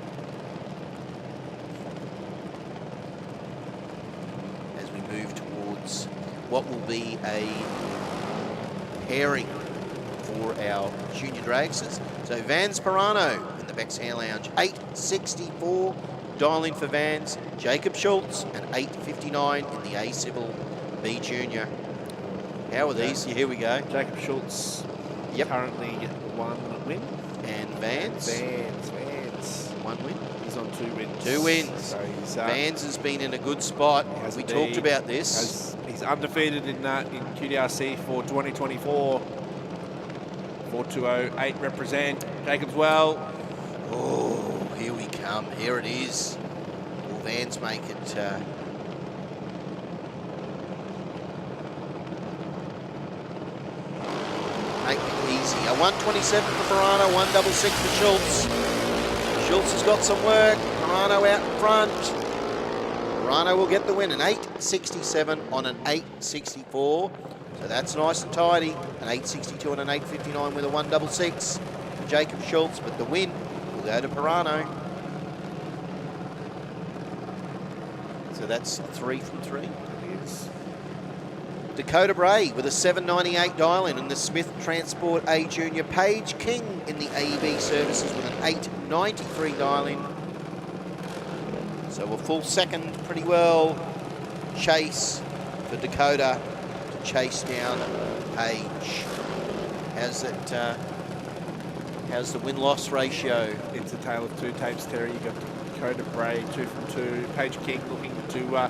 As we move towards what will be a pairing for our junior dragsters. So Vans Pirano in the Beck's Hair Lounge, 864. Dial in for Vans. Jacob Schultz and 859 in the A Civil B Junior. How are these? Here we go. Jacob Schultz, currently 1 win. And Vans. Vans. 1 win. He's on 2 wins. 2 wins. So he's, Vans has been in a good spot. We talked about this. He's undefeated in QDRC for 2024. 4208 represent. Jacob's well. Oh, here we come. Here it is. Will Vans make it? Make it easy. A 127 for Pirano, 166 for Schultz. Schultz has got some work. Pirano out in front. Pirano will get the win. An 867 on an 864. So that's nice and tidy. An 862 and an 859 with a 166 for Jacob Schultz, but the win will go to Pirano. So that's 3 from 3. It is. Dakota Bray with a 798 dial in the Smith Transport A Junior. Paige King in the AB services with an 893 dial in. So a full second, pretty well. Chase for Dakota to chase down Paige. How's the win-loss ratio? It's a tale of 2 tapes, Terry. You've got Dakota Bray, 2 from 2. Paige King looking to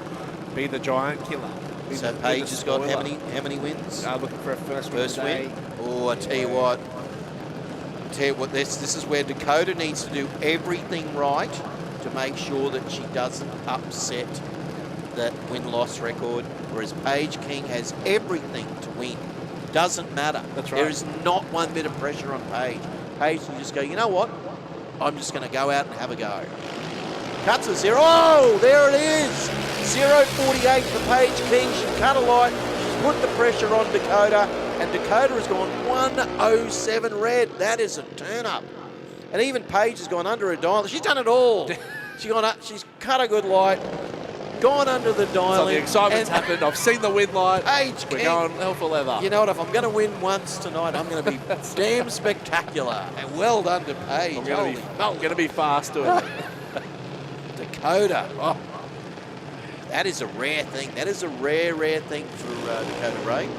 be the giant killer. So Paige has got how many wins? Looking for a first win. Oh, I tell you what. This is where Dakota needs to do everything right to make sure that she doesn't upset that win-loss record, whereas Paige King has everything to win. Doesn't matter. That's right. There is not one bit of pressure on Paige. Paige can just go, you know what? I'm just going to go out and have a go. Cuts a 0. Oh, there it is. 0.48 for Paige King. She cut a light. She's put the pressure on Dakota, and Dakota has gone 107 red. That is a turn-up. And even Paige has gone under a dial. She's done it all. She's cut a good light, gone under the dial. So the excitement's happened. I've seen the win light. Paige We're King. going hell for leather. You know what? If I'm going to win once tonight, I'm going to be damn spectacular. And well done to Paige. I'm going to be fast doing it. Dakota. Oh, that is a rare thing. That is a rare thing for Dakota Ray.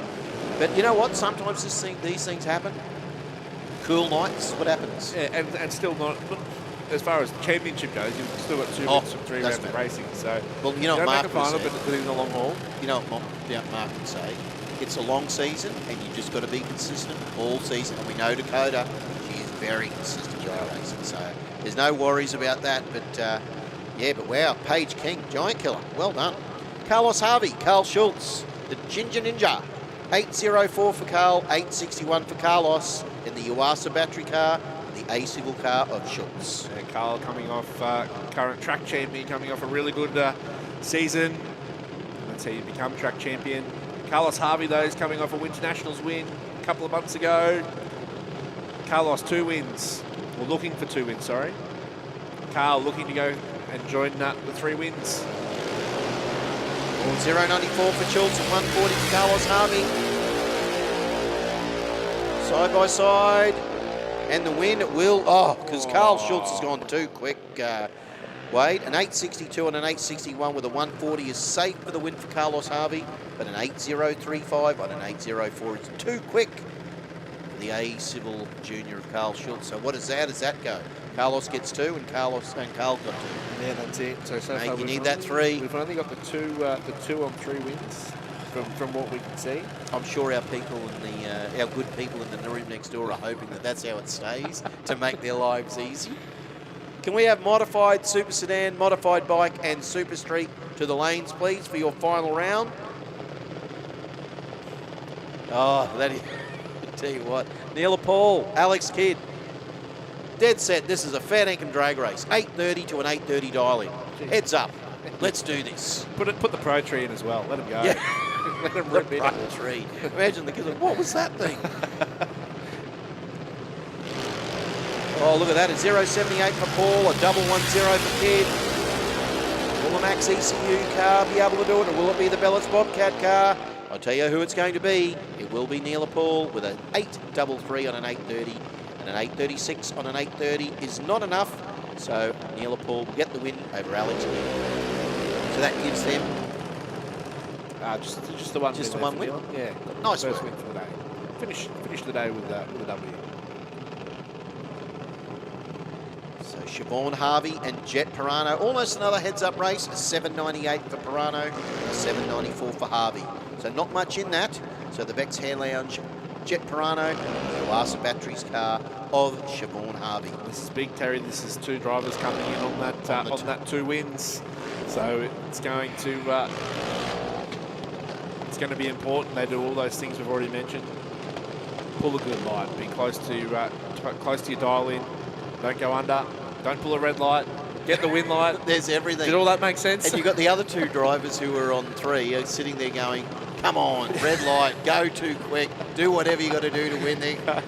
But you know what? Sometimes these things happen. Cool nights. What happens? Yeah, and still not. As far as championship goes, you've still got 2 wins from 3 rounds of racing. So well, you know what don't Mark make a final, would say. but within the long haul. You know what Mark would say? It's a long season, and you just got to be consistent all season. And we know Dakota, she is very consistent in her racing. So there's no worries about that. But yeah, but wow, Paige King, giant killer. Well done. Carlos Harvey, Carl Schultz, the Ginger Ninja. 804 for Carl, 861 for Carlos in the Yuasa battery car, the the A-Civil car of Schultz. And Carl coming off current track champion, coming off a really good season. That's how you become track champion. Carlos Harvey, though, is coming off a Winter Nationals win a couple of months ago. Carlos, 2 wins. Well, looking for 2 wins, sorry. Carl looking to go and join the 3 wins. 0.94 for Schultz and 140 for Carlos Harvey. Side by side. And the win will, because Carl Schultz has gone too quick. Wade, an 8.62 and an 8.61 with a 140 is safe for the win for Carlos Harvey, but an 8.035 on an 8.04 is too quick for the A-Civil Junior of Carl Schultz. So what is that? Does that go? Carlos gets 2 and Carl got 2. Yeah, that's it. So Mate, far you need that 3. We've only got the 2 on 3 wins from what we can see. I'm sure our people in the our good people in the room next door are hoping that that's how it stays to make their lives easy. Can we have modified Super Sedan, modified bike, and Super Street to the lanes, please, for your final round? Oh, that is, I tell you what, Neil Paul, Alex Kidd, dead set. This is a fair dinkum drag race. 8.30 to an 8.30 dial-in. Heads up. Let's do this. Put the Pro Tree in as well. Let him go. Yeah. Let him The rip it. Pro Tree. Imagine the kids like, what was that thing? Oh, look at that. A 0.78 for Paul, a 110 for Kidd. Will the Max ECU car be able to do it, or will it be the Bellett's Bobcat car? I'll tell you who it's going to be. It will be Neil Paul with an 8.33 on an 8.30, and an 8.36 on an 8.30 is not enough. So Neil Paul will get the win over Alex Kidd. So that gives them just the one. Just win the one there for win? Neil. Yeah. Nice First work. win for the day. Finish the day with a W. So Siobhan Harvey and Jet Pirano, almost another heads-up race, a 7.98 for Pirano, a 7.94 for Harvey. So not much in that. So the Vex Hair Lounge, Jet Pirano, the Lassa Batteries car of Siobhan Harvey. This is big, Terry. This is 2 drivers coming in on that 2 wins. So it's going to be important. They do all those things we've already mentioned. Pull a good light. Be close to your dial-in. Don't go under. Don't pull a red light. Get the win light. There's everything. Did all that make sense? And you've got the other 2 drivers who are on 3 are sitting there going, come on, red light, go too quick, do whatever you got to do to win.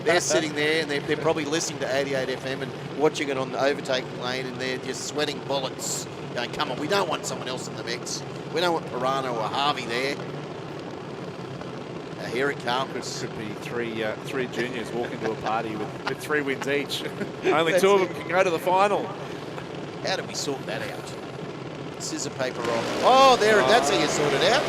They're sitting there and they're probably listening to 88 FM and watching it on the overtaking lane, and they're just sweating bullets, going, come on, we don't want someone else in the mix. We don't want Pirano or Harvey there. Now here it comes. Could be three juniors walking to a party with 3 wins each. Only That's 2 of it. them can go to the final. How do we sort that out? Scissor paper roll. Oh, that's how you sort it out.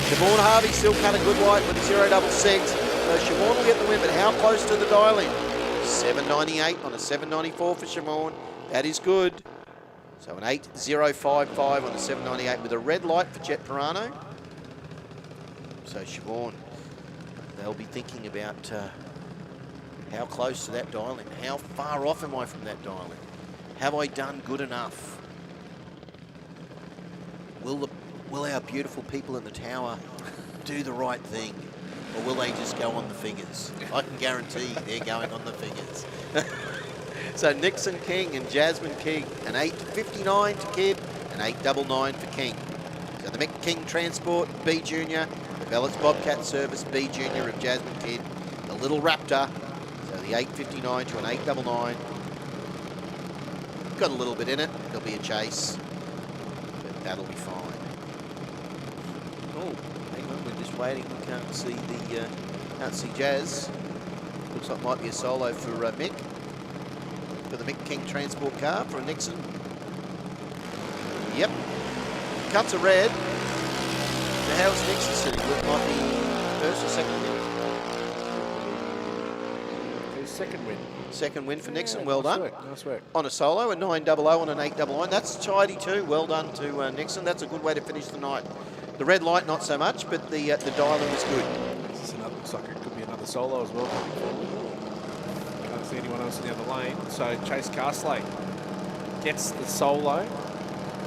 Siobhan Harvey still cut a good white with a 0.66. So Siobhan will get the win, but how close to the dial-in? 7.98 on a 7.94 for Siobhan. That is good. So an 8.055 on a 7.98 with a red light for Jet Pirano. So Siobhan, they'll be thinking about how close to that dial-in. How far off am I from that dial-in? Have I done good enough? Will our beautiful people in the tower do the right thing? Or will they just go on the fingers? I can guarantee they're going on the fingers. So Nixon King and Jasmine King, an 8.59 to Kidd, an 8.99 for King. So the Mick King Transport, B Junior, the Bellett's Bobcat Service, B Junior of Jasmine Kidd, the Little Raptor, so the 8.59 to an 8.99. Got a little bit in it, there'll be a chase, but that'll be fine. Oh, hang on, we're just waiting, we can't see Jazz. Looks like might be a solo for Mick. For the Mick King Transport car for a Nixon. Yep. Cuts are red. So how's Nixon sitting? It might be first or second win. His second win. Second win for Nixon. Yeah, well nice done. work, nice work. On a solo, a 9.00 on an 8.99. That's tidy too. Well done to Nixon. That's a good way to finish the night. The red light, not so much, but the dial-in was good. This is looks like it could be another solo as well coming forward. Can't see anyone else in the other lane. So Chase Carslake gets the solo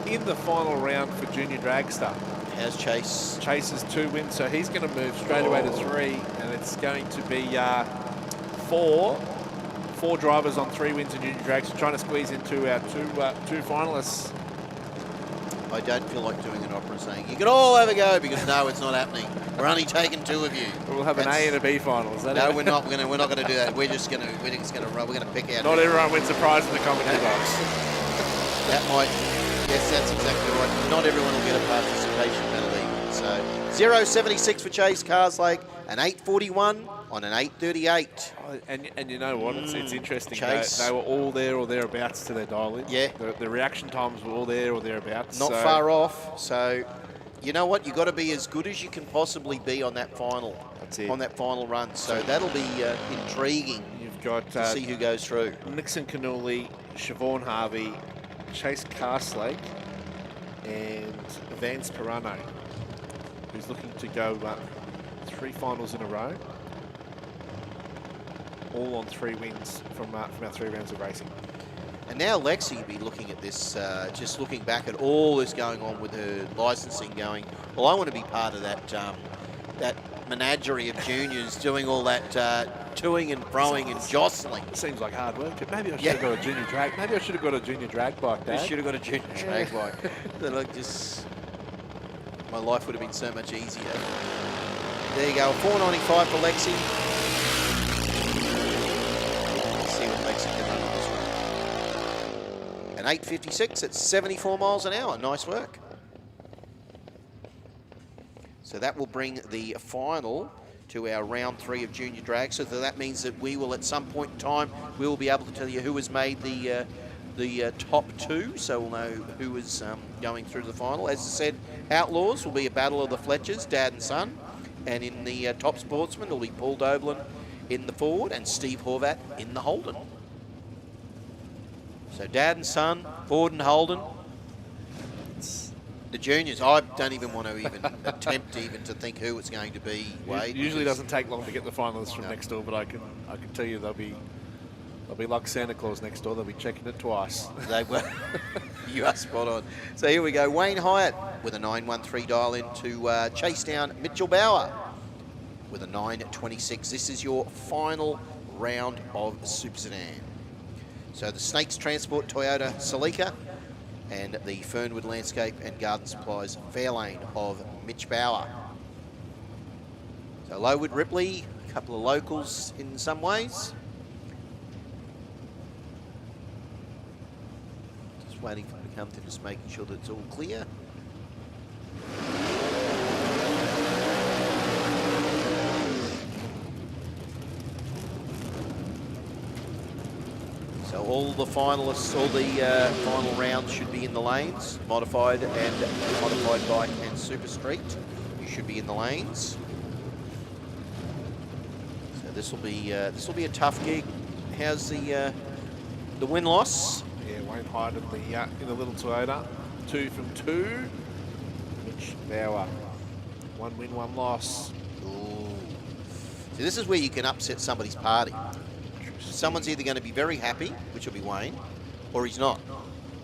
in the final round for Junior Dragster. How's Chase? Chase has 2 wins, so he's going to move straight away to 3, and it's going to be 4 4 drivers on 3 wins in Junior Dragster, trying to squeeze into our two finalists. I don't feel like doing an opera saying, you can all have a go, because no, it's not happening. We're only taking 2 of you. We'll have an A and a B final. Is that No, it? we're not going to do that. We're just going to pick out. Not everyone wins a prize in the commentary box. That might, yes, that's exactly right. Not everyone will get a participation penalty. So 0.76 for Chase Carslake, an 8.41 on an 8.38. Oh, and you know what? It's interesting. Chase. They were all there or thereabouts to their dial-in. Yeah. The reaction times were all there or thereabouts. Not far off. So, you know what? You've got to be as good as you can possibly be on that final. That's it. On that final run. So that'll be intriguing You've got to see who goes through. Nixon Canuli, Siobhan Harvey, Chase Carslake, and Vance Pirano, who's looking to go 3 finals in a row, all on 3 wins from our 3 rounds of racing. And now Lexi will be looking at this, just looking back at all this going on with her licensing going, well, I want to be part of that that menagerie of juniors doing all that toing and froing and jostling. It seems like hard work. Maybe I should have got a junior drag. Maybe I should have got a junior drag bike, Dad. I should have got a junior drag bike. But look, just my life would have been so much easier. There you go, $4.95 for Lexi. Let's see what Lexi can run on this one. An 8.56 at 74 miles an hour. Nice work. So that will bring the final to our round 3 of Junior Drag. So that means that we will, at some point in time, we will be able to tell you who has made the top 2. So we'll know who is going through the final. As I said, Outlaws will be a battle of the Fletchers, dad and son. And in the top sportsman, it'll be Paul Doblin in the Ford and Steve Horvat in the Holden. So dad and son, Ford and Holden. The juniors, I don't even want to even attempt even to think who it's going to be, Wade. Usually doesn't take long to get the finalists from next door, but I can tell you they'll be like Santa Claus next door. They'll be checking it twice. They will. You are spot on. So here we go. Wayne Hyatt with a 9.13 dial in to chase down Mitchell Bauer with a 9.26. This is your final round of Super Sedan. So the Snakes Transport Toyota Celica and the Fernwood Landscape and Garden Supplies Fairlane of Mitch Bauer. So Lowood Ripley, a couple of locals in some ways. Just waiting for them to come to, just making sure that it's all clear. So all the finalists, all the final rounds should be in the lanes. Modified Bike and Super Street. You should be in the lanes. So this will be a tough gig. How's the win-loss? Yeah, Wayne Hyde in the little Toyota. 2 from 2. Mitch Bauer. 1 win, 1 loss. Ooh. So this is where you can upset somebody's party. Someone's either going to be very happy, which will be Wayne, or he's not.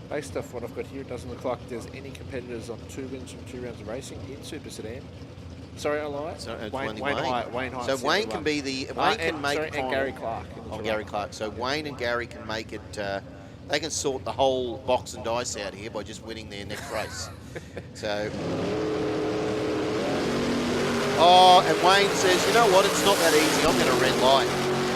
Based off what I've got here, it doesn't look like there's any competitors on 2 wins from 2 rounds of racing in Super Sedan. Sorry, I lied. So it's Wayne only Hyatt. So Wayne can be the Wayne can make sorry, and Gary Clark. on Gary Clark. So Wayne and Gary can make it. They can sort the whole box and dice out here by just winning their next race. So. Oh, and Wayne says, you know what? It's not that easy. I'm going to red light.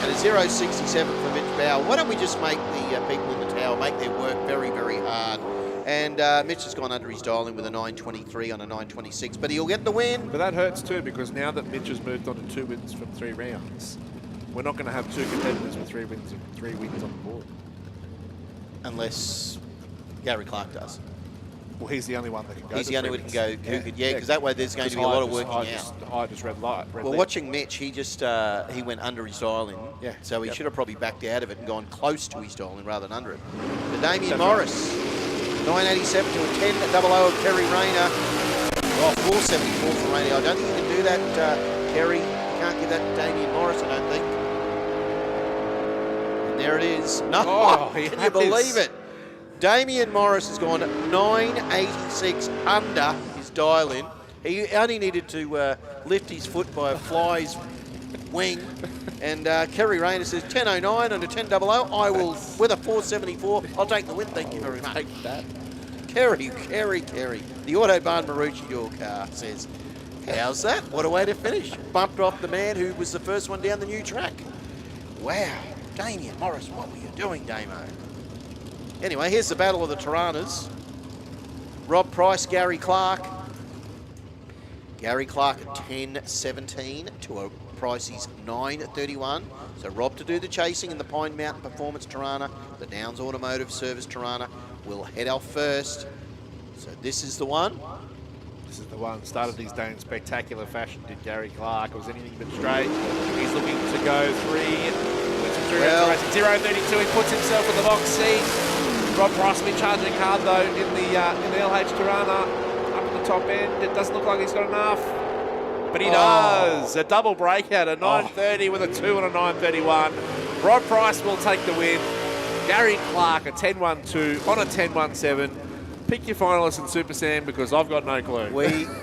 And a 0.67 for Mitch Bauer. Why don't we just make the people in the tower make their work very, very hard? And Mitch has gone under his dial-in with a 9.23 on a 9.26, but he'll get the win. But that hurts too, because now that Mitch has moved on to 2 wins from 3 rounds, we're not going to have 2 competitors with 3 wins on the board. Unless Gary Clark does. Well, he's the only one that can go. He's the only one who can go. Who could, because that way there's going to be a lot of working out. Hyde just red light. Well, watching Mitch, he just he went under his dial-in. Yeah. So he should have probably backed out of it and gone close to his dial-in rather than under it. But Damien Morris, 9.87 to a 10.00 of Kerry Rayner. Oh, 4.74 for Rayner. I don't think you can do that, Kerry. You can't give that to Damien Morris, I don't think. And there it is. No, can you believe it? Damien Morris has gone 9.86 under his dial-in. He only needed to lift his foot by a fly's wing And Kerry Rayner says 10.09 under 10.00. I will, with a 4.74, I'll take the win. Thank you very much. Take that. Kerry. The Autobahn Maroochydore car says, how's that? What a way to finish. Bumped off the man who was the first one down the new track. Wow. Damien Morris, what were you doing, Damo? Anyway, here's the battle of the Tiranas. Rob Price, Gary Clark. Gary Clark at 10.17 to a Pricey's 9.31. So Rob to do the chasing in the Pine Mountain Performance Tirana. The Downs Automotive Service Tirana will head off first. So this is the one. This is the one. Started his day in spectacular fashion, did Gary Clark. It was anything but straight. He's looking to go 0.32. He puts himself in the box seat. Rob Price will be charging hard though in the LH Tirana. Up at the top end. It doesn't look like he's got enough. But he does. A double breakout, a 9.30 with a 2 and a 9.31. Rob Price will take the win. Gary Clark a 10.12 on a 10.17. Pick your finalists in Super Sam because I've got no clue.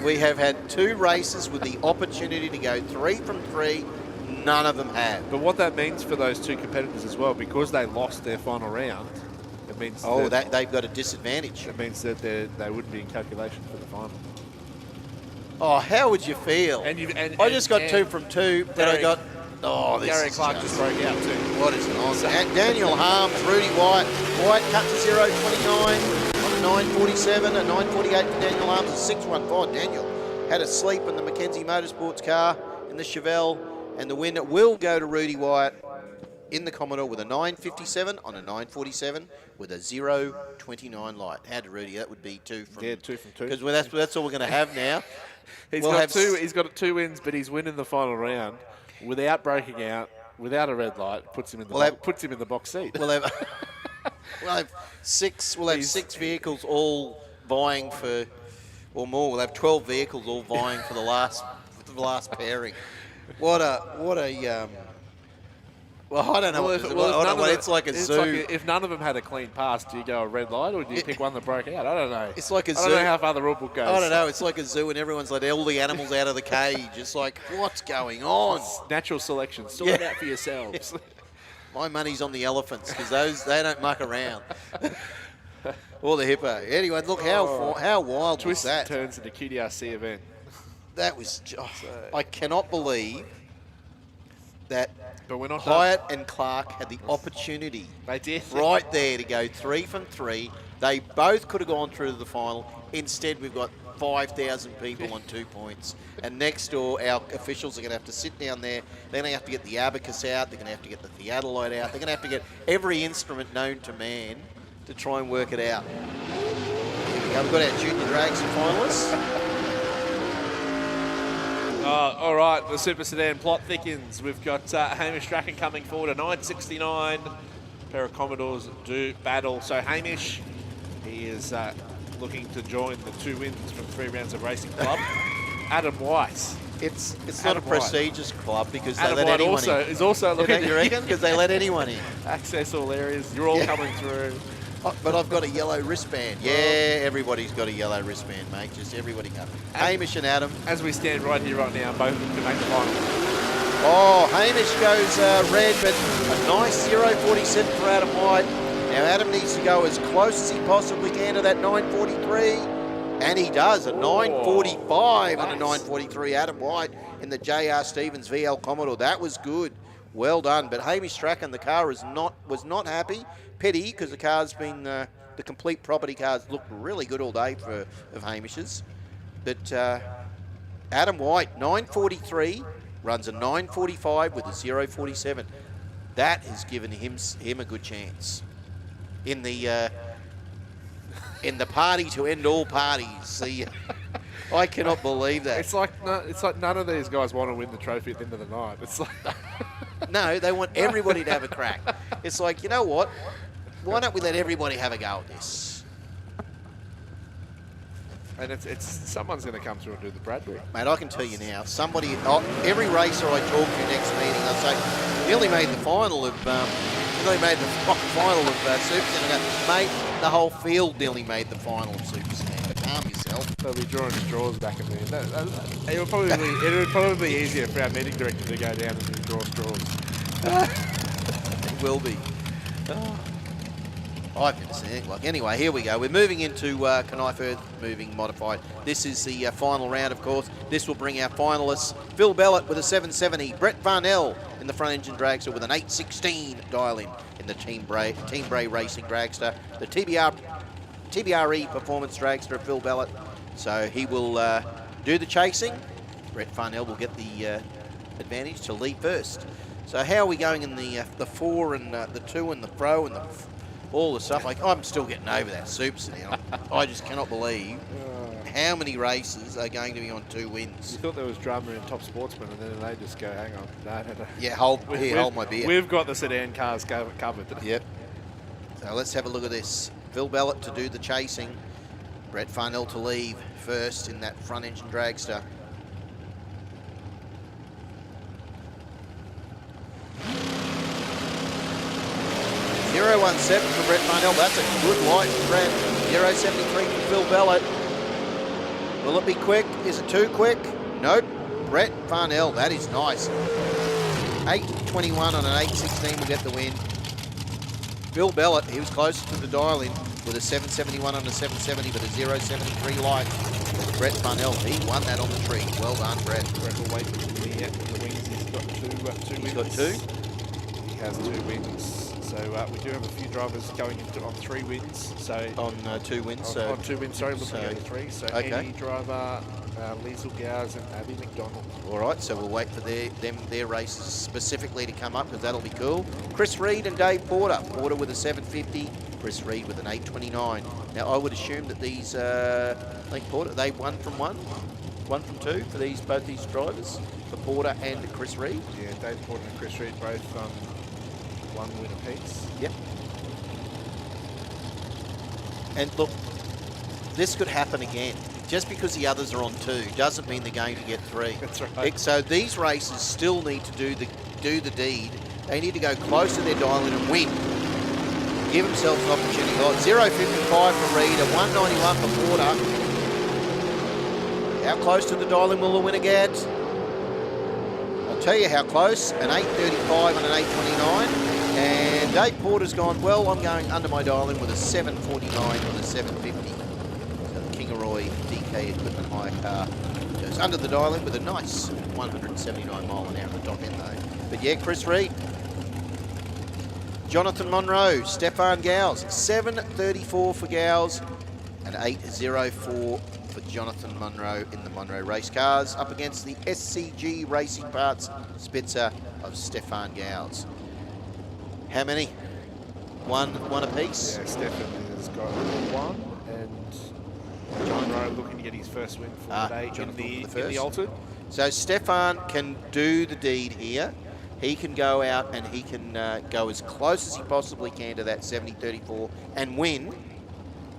We have had 2 races with the opportunity to go 3 from 3. None of them have. But what that means for those 2 competitors as well, because they lost their final round, it means they've got a disadvantage. It means that they wouldn't be in calculation for the final. Oh, how would you feel? I just got 2 from 2, but I got... Oh, this Gary is Clark just broke out too. What is it on? Daniel Harms, Rudy White. White cut to 0.29 on a 9.47, a 9.48 for Daniel Harms, a 6.15. Daniel had a sleep in the Mackenzie Motorsports car in the Chevelle, and the win will go to Rudy White in the Commodore with a 9.57 on a 9.47 with a 0.29 light. How did Rudy? That would be 2 from... Yeah, 2 from 2. Because that's all we're going to have now. He's got 2 wins, but he's winning the final round without breaking out, without a red light. Puts him in the box seat. We'll have 6 vehicles all vying for, or more. We'll have 12 vehicles all vying for the last pairing. What a well, I don't know. It's like a zoo. If none of them had a clean pass, do you go a red light or do you pick one that broke out? I don't know. It's like a zoo. I don't know how far the rule book goes. I don't know. It's like a zoo and everyone's let all the animals out of the cage. It's like, what's going on? Natural selection. Sort it out for yourselves. My money's on the elephants because they don't muck around. Or the hippo. Anyway, look how wild was that? Turns into QDRC event. That was. I cannot believe that. But we're not Hyatt and Clark had the opportunity. They did. Right there to go 3 from 3. They both could have gone through to the final. Instead, we've got 5,000 people on 2 points. And next door, our officials are going to have to sit down there. They're going to have to get the abacus out. They're going to have to get the theodolite out. They're going to have to get every instrument known to man to try and work it out. Here we go. We've got our Junior Dragster finalists. All right, the Super Sedan plot thickens. We've got Hamish Strachan coming forward, a 9.69. Pair of Commodores do battle. So Hamish, he is looking to join the 2 wins from 3 rounds of racing club. Adam White. It's not a prestigious club because they let White anyone in. Is also looking. You reckon? Because they let anyone in. Access all areas. You're all coming through. But I've got a yellow wristband. Yeah, everybody's got a yellow wristband, mate. Just everybody go. Hamish and Adam. As we stand right here, right now, both of them can make the final. Oh, Hamish goes red, but a nice 0.47 for Adam White. Now, Adam needs to go as close as he possibly can to that 9.43. And he does, a 9.45 and a 9.43. Adam White in the J.R. Stevens VL Commodore. That was good. Well done. But Hamish Strachan, the car was not happy. Pity, because the car's been, the complete property cars looked really good all day of Hamish's. But Adam White, 9.43, runs a 9.45 with a 0.47. That has given him a good chance in the party to end all parties. I cannot believe that. It's like none of these guys want to win the trophy at the end of the night. It's like no, they want everybody to have a crack. It's like, you know what? Why don't we let everybody have a go at this? And it's someone's going to come through and do the Bradbury. Mate, I can tell you now, every racer I talk to next meeting, they'll say, nearly made the final of Super Sedan. I go, mate, the whole field nearly made the final of Super Sedan. Calm yourself. They'll be drawing straws back in there. It would probably be easier for our meeting director to go down and draw straws. It will be. I've never seen it like. Anyway, here we go. We're moving into Knijff Earthmoving Modified. This is the final round, of course. This will bring our finalists. Phil Bellett with a 770. Brett Varnell in the front engine dragster with an 816 dial-in the Team Bray Racing Dragster. The TBRE Performance Dragster of Phil Bellett. So he will do the chasing. Brett Varnell will get the advantage to lead first. So how are we going in the 4 and the 2 and the Pro and all the stuff? Like, I'm still getting over that Super Sedan. I just cannot believe how many races are going to be on 2 wins. You thought there was drama in Top Sportsman, and then they just go, hang on, no. Yeah, hold my beer. We've got the sedan cars covered. Yep. So let's have a look at this. Phil Bellett to do the chasing. Brett Varnell to leave first in that front engine dragster. .017 for Brett Varnell. That's a good light for Brett. 0.73 for Phil Bellett. Will it be quick? Is it too quick? Nope. Brett Varnell, that is nice. 8.21 on an 8.16 will get the win. Phil Bellett, he was closer to the dial-in with a 7.71 on a 7.70, but a 0.73 light. Brett Varnell, he won that on the tree. Well done, Brett. Brett will wait for the wins. He's got two wins. He's got 2? He has 2 wins. So we do have a few drivers going into on 3 wins. So on 2 wins. On 2 wins, sorry, looking at the 3. So okay. Eddie driver, Liesl Gowers and Abby McDonald. All right, so we'll wait for their races specifically to come up, because that'll be cool. Chris Reed and Dave Porter. Porter with a 750, Chris Reed with an 829. Now, I would assume that these, I think Porter, they 1 from 1 from 2 for both these drivers, for Porter and Chris Reed. Yeah, Dave Porter and Chris Reed both 1 win apiece. Yep. And look, this could happen again. Just because the others are on 2 doesn't mean they're going to get 3. That's right. So these races still need to do the deed. They need to go close to their dial-in and win. Give themselves an opportunity. 0.55 for Reed, a 1.91 for Porter. How close to the dial-in will the winner get? I'll tell you how close. An 8.35 and an 8.29. And Dave Porter's gone, well, I'm going under my dial-in with a 7.49 and a 7.50. So the Kingaroy DK Equipment hire car goes under the dial-in with a nice 179 mile an hour at the top end though. But yeah, Chris Reed. Jonathan Monroe, Stefan Gowes, 7.34 for Gowes and 8.04 for Jonathan Monroe in the Monroe race cars, up against the SCG Racing Parts Spitzer of Stefan Gowes. How many? One apiece? Yeah, Stefan has got 1, and John Rowe looking to get his first win for the day in the altered. So Stefan can do the deed here. He can go out and he can go as close as he possibly can to that 70-34 and win.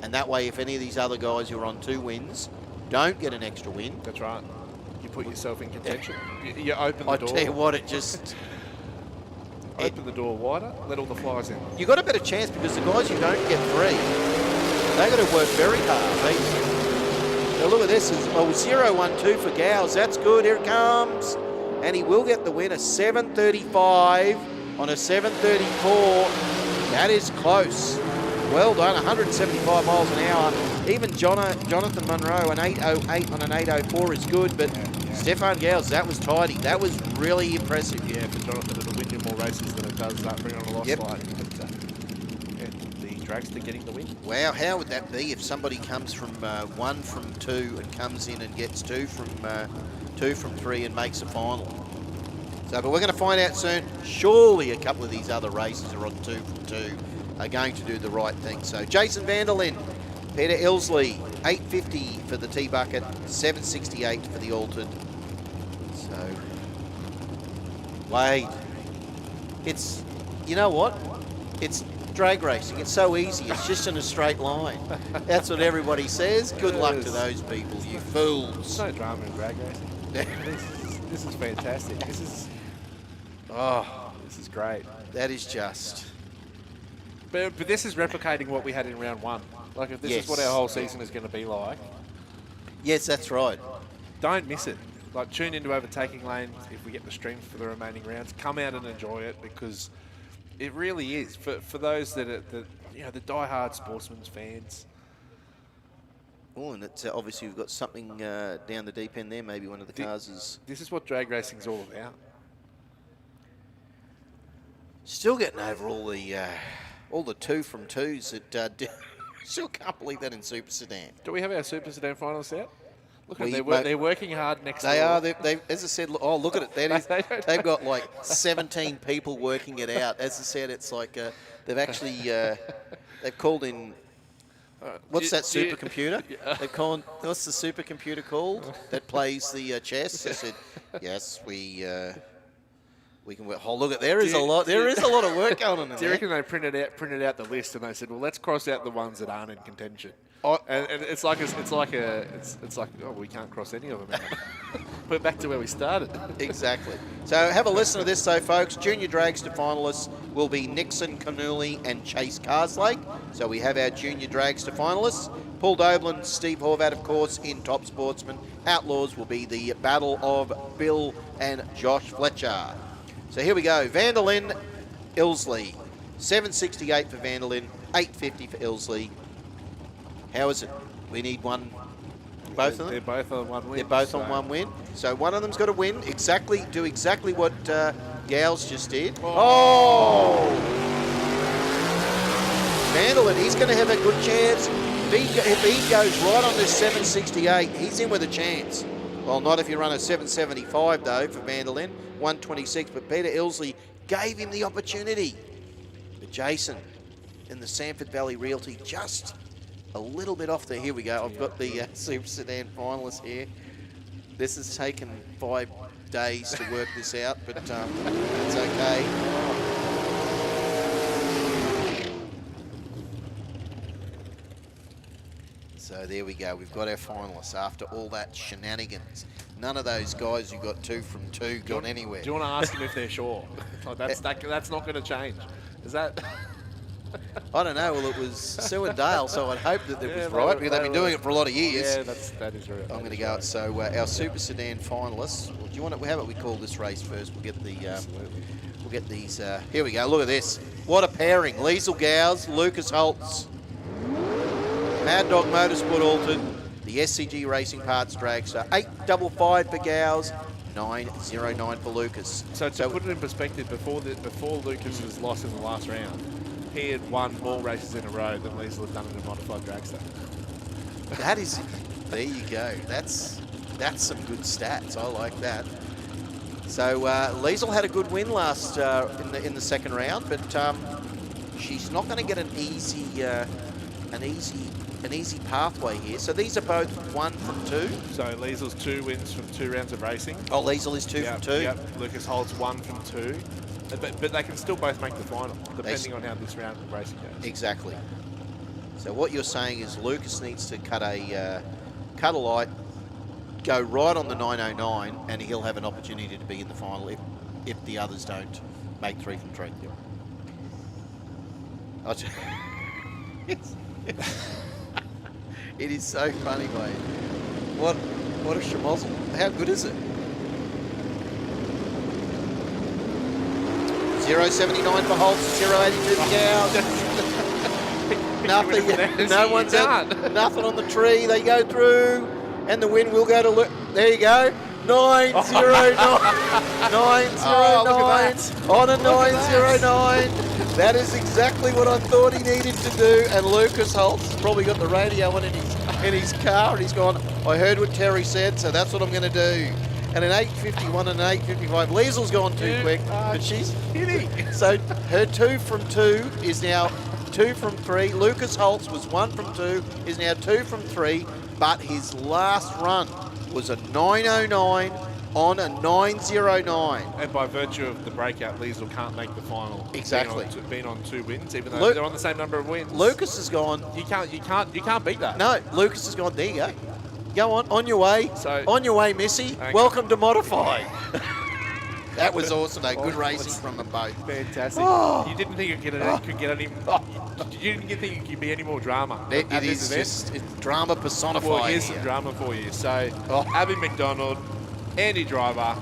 And that way, if any of these other guys who are on 2 wins don't get an extra win. That's right. You put yourself in contention. You open the door. I tell you what, it just... Open the door wider, let all the flies in. You got a better chance because the guys who don't get 3, they got to work very hard. Now look at this, 0.12 for Gowes. That's good. Here it comes, and he will get the win. A 7.35 on a 7.34. That is close. Well done. 175 miles an hour. Even Jonathan Monroe, an 8.08 on an 8.04 is good, but Stefan Gowes, that was tidy. That was really impressive. Yeah, for Jonathan, it'll win you more races than it does bring on a loss light. But, the dragster getting the win. Wow, how would that be if somebody comes from 1 from 2 and comes in and gets 2 from 3 and makes a final? So, but we're going to find out soon. Surely a couple of these other races are on 2 from 2 are going to do the right thing. So Jason Vanderlyn, Peter Ilsley, 8.50 for the T-Bucket, 7.68 for the altered. So, Wade, it's, you know what? It's drag racing. It's so easy. It's just in a straight line. That's what everybody says. Good luck to those people, you fools. There's no drama in drag racing. This is fantastic. This is great. That is just... But this is replicating what we had in round 1. Like, if this is what our whole season is going to be like. Yes, that's right. Don't miss it. like tune into overtaking lane if we get the stream for the remaining rounds. Come out and enjoy it, because it really is for those that are the die-hard sportsmen's fans. Oh, and it's obviously we've got something down the deep end there. Maybe one of the cars is This is what drag racing's all about. still getting over all the 2 from 2s that still can't believe that in Super Sedan. Do we have our Super Sedan finalists out? Look, We- they're working hard next They door. are. They, as I said, oh, look at it. They've got like 17 people working it out. As I said, it's like they've actually they've called in. What's that supercomputer? They've called. What's the supercomputer called that plays the chess? They said, yes, we can work. Oh, look at there is a lot. There is a lot of work going on in Do you there. reckon they printed out the list and they said, well, let's cross out the ones that aren't in contention? Oh. And it's like oh, we can't cross any of them out. We're back to where we started. Exactly. So have a listen to this, though, folks. Junior Dragster finalists will be Nixon Cannuli and Chase Carslake. So we have our Junior Dragster finalists. Paul Doblin, Steve Horvat, of course, in Top Sportsman. Outlaws will be the battle of Bill and Josh Fletcher. So here we go. Vanderlyn, Ilsley. 768 for Vanderlyn, 850 for Ilsley. How is it? We need one. Both of them? They're both on one win. They're both on one win. So one of them's got to win. Do exactly what Gals just did. Oh! Vanderlyn, he's going to have a good chance. If he goes right on this 768, he's in with a chance. Well, not if you run a 775, though, for Vanderlyn. 126, but Peter Ilsley gave him the opportunity. But Jason in the Sanford Valley Realty just a little bit off there. Here we go. I've got the Super Sedan finalists here. This has taken 5 days to work this out, but it's okay. So there we go. We've got our finalists after all that shenanigans. None of those guys who got 2 from 2 got anywhere. Do you want to ask them if they're sure? Like that's not going to change. Is that? I don't know. Well, it was Sue and Dale, so I'd hope that it Yeah, was right, because they've been doing it for a lot of years. Yeah, that is right. I'm going to go. So our Super Sedan finalists. Well, do you want to? How about we call this race first? We'll get the. We'll get these. Here we go. Look at this. What a pairing! Liesl Gowes, Lucas Holtz, Mad Dog Motorsport Altered, the SCG Racing Parts Dragster. 855 for Gowes, 909 for Lucas. So to put it in perspective, before Lucas was lost in the last round, he had won more races in a row than Liesl had done in a modified dragster. That is. There you go. That's some good stats. I like that. So Liesl had a good win last in the second round, but she's not going to get an easy pathway here. So these are both 1 from 2. So Liesl's 2 wins from 2 rounds of racing. Oh, Liesl is 2 from 2. Yep. Lucas Holt's 1 from 2. But they can still both make the final, depending on how this round of racing goes. Exactly. So what you're saying is Lucas needs to cut a light, go right on the 909, and he'll have an opportunity to be in the final if the others don't make 3 from 3. Yep. I'll it is so funny, mate. What a schmozzle. How good is it? 0.79 for Holtz, 0.82 for Gowes. Nothing. No one's at, nothing on the tree. They go through, and the win will go to. There you go. 909. 909 on a 909. That is exactly what I thought he needed to do. And Lucas Holtz has probably got the radio on in his car, and he's gone, I heard what Terry said, so that's what I'm going to do. And an 851 and an 855. Liesl's gone too quick, but she's hitting. So her 2 from 2 is now 2 from 3. Lucas Holtz was 1 from 2, is now 2 from 3, but his last run was a 909 on a 909. And by virtue of the breakout, Liesl can't make the final. Exactly. Being on 2 wins, even though they're on the same number of wins. Lucas has gone. You can't beat that. No, Lucas has gone. There you go. Go on your way. So, on your way, Missy. Okay. Welcome to Modified. That was awesome, though. Good racing from them both. Fantastic. Oh. You didn't think it could get any. You didn't think it could be any more drama. It at is this event? just drama personified. Well, here's some drama for you. So, Abby McDonald, Andy Driver,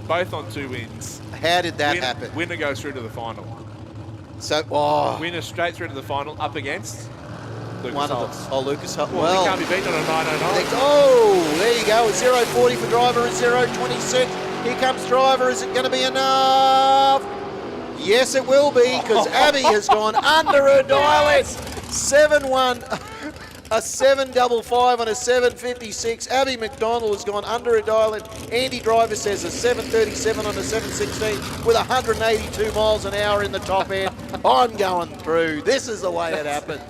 both on 2 wins. How did that happen? Winner goes through to the final. So, oh, Winner straight through to the final, up against Lucas one Holtz. of them. Oh, Lucas Holtz. Well, he can't be beaten on a 909. Oh, there you go. A 0.40 for Driver, a 0.26. Here comes Driver. Is it going to be enough? Yes, it will be, because Abby has gone under her dial. 7-1, a 7.55 and a 7.56. Abby McDonald has gone under her dial. Andy Driver says a 7.37 on a 7.16 with 182 miles an hour in the top end. I'm going through. This is the way it happened.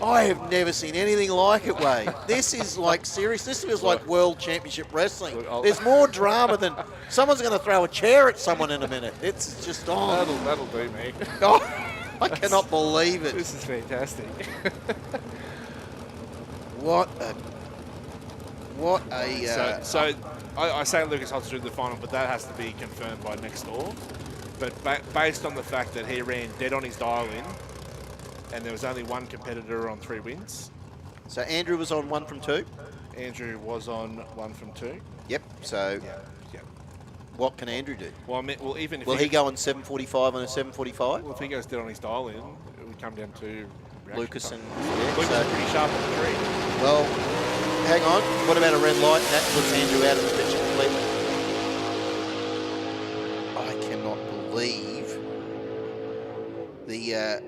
I have never seen anything like it, Wade. This is like serious. This feels like World Championship Wrestling. There's more drama than someone's going to throw a chair at someone in a minute. It's just on. That'll do me. Oh, I cannot believe it. This is fantastic. What a. So I say Lucas Holtz through the final, but that has to be confirmed by next door. But based on the fact that he ran dead on his dial-in, and there was only one competitor on 3 wins. So Andrew was on 1 from 2? Andrew was on 1 from 2. Yep, so Yeah. what can Andrew do? Well, even if Will he go on 7.45 on a 7.45? Well, if he goes dead on his dial-in, it would come down to reaction Lucas time. and Lucas is pretty sharp on the tree. well, hang on. What about a red light? That puts Andrew out of the picture completely. I cannot believe the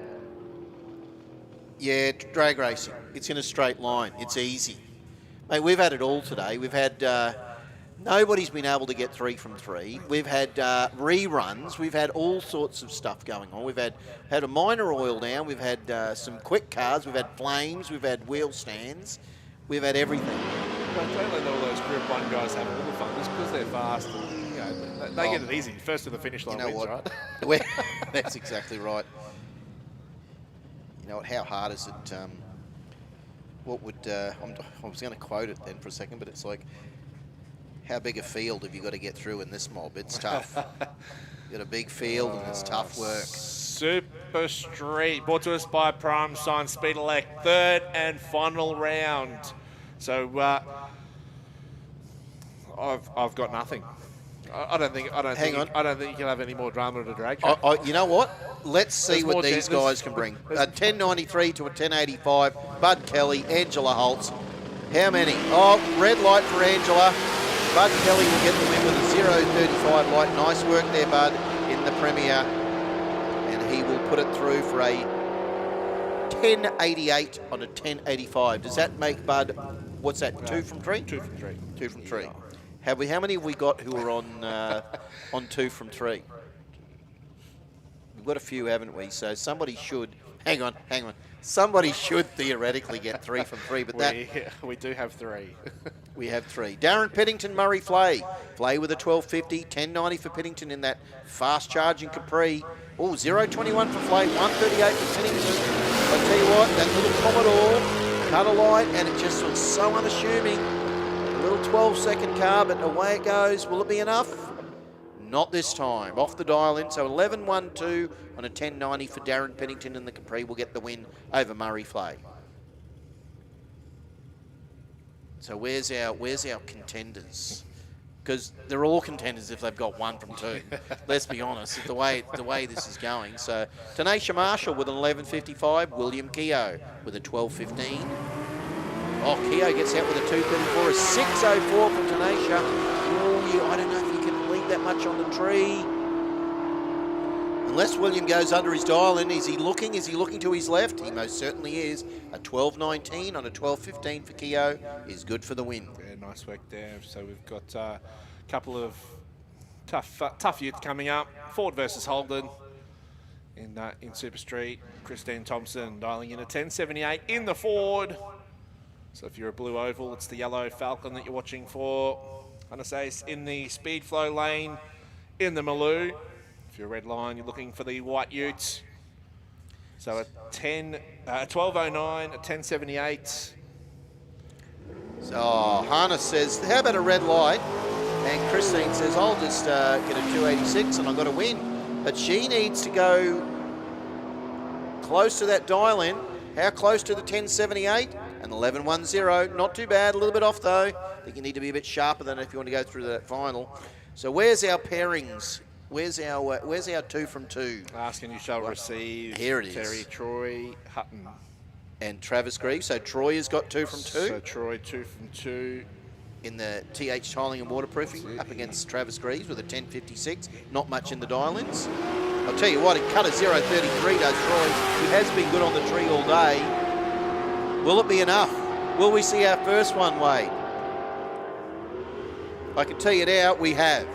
drag racing. It's in a straight line. It's easy. Mate, we've had it all today. We've had nobody's been able to get 3 from 3. We've had reruns. We've had all sorts of stuff going on. We've had a minor oil down. We've had some quick cars. We've had flames. We've had wheel stands. We've had everything. But don't let all those Group 1 guys have all the fun just because they're fast. And, they get it easy. First to the finish line wins, right? That's exactly right. You know what? How hard is it? What would I was going to quote it then for a second, but it's like, how big a field have you got to get through in this mob? It's tough. You got a big field and it's tough work. Super Street, brought to us by Prime Sign Speed Elec, 3rd and final round. So I've got nothing. I don't think you can have any more drama at a drag track. You know what? Let's see what these guys can bring. A 10.93 to a 10.85. Bud Kelly, Angela Holtz. How many? Oh, red light for Angela. Bud Kelly will get the win with a 0.35 light. Nice work there, Bud, in the Premier. And he will put it through for a 10.88 on a 10.85. Does that make Bud, what's that, 2 from 3? 2 from 3. 2 from 3. How many have we got who are on 2 from 3? We've got a few, haven't we? So somebody should, hang on. Somebody should theoretically get 3 from 3, but we do have 3. We have 3. Darren Piddington, Murray Flay. Flay with a 12.50, 10.90 for Piddington in that fast-charging Capri. Oh, 0.21 for Flay, 1.38 for Piddington. I tell you what, that little Commodore cut a light, and it just was so unassuming. A little 12-second car, but away it goes. Will it be enough? Not this time. Off the dial in, so 11.12 on a 10.90 for Darren Pennington, and the Capri will get the win over Murray Flay. So where's our contenders? Because they're all contenders if they've got 1 from 2. Let's be honest, the way this is going. So Tanisha Marshall with an 11.55, William Keogh with a 12.15. Oh, Keogh gets out with a 2.34, a 6.04 from Tanisha. Oh, I don't know if you can leave that much on the tree. Unless William goes under his dial in, is he looking to his left? He most certainly is. A 12.19 on a 12.15 for Keogh is good for the win. Yeah, nice work there. So we've got a couple of tough youth coming up. Ford versus Holden in Super Street. Christine Thompson dialing in a 10.78 in the Ford. So if you're a blue oval, it's the yellow Falcon that you're watching for. Anastace in the speed flow lane in the Maloo. If you're a red line, you're looking for the white utes. So a 12.09, a 10.78. So Hannah says, how about a red light? And Christine says, I'll just get a 286 and I've got to win. But she needs to go close to that dial in. How close to the 10.78? And An 11.10, not too bad, a little bit off though. I think you need to be a bit sharper than if you want to go through that final. So where's our pairings? Where's our 2 from 2? Ask and you shall receive. Here it is. Terry, Troy, Hutton. And Travis Greaves. So Troy has got 2 from 2. So Troy, 2 from 2. In the TH tiling and waterproofing, up against Travis Greaves with a 10.56. Not much in the dial-ins. I'll tell you what, it cut a 0.33 does Troy. He has been good on the tree all day. Will it be enough? Will we see our first one, Wade? I can tell you now, we have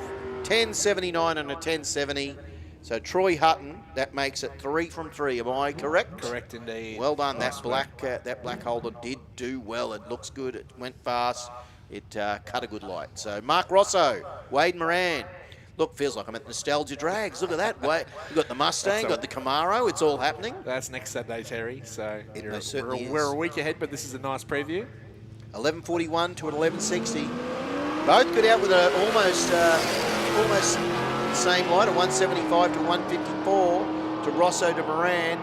10.79 and a 10.70. So Troy Hutton, that makes it 3 from 3. Am I correct? Correct indeed. Well done. That black holder did do well. It looks good. It went fast. It cut a good light. So Mark Rosso, Wade Moran. Look, feels like I'm at Nostalgia Drags. Look at that. You've got the Mustang, got the Camaro. It's all happening. That's next Saturday, Terry. So we're a week ahead, but this is a nice preview. 11.41 to an 11.60. Both got out with a almost same light, a 175 to 154 to Rosso to Moran.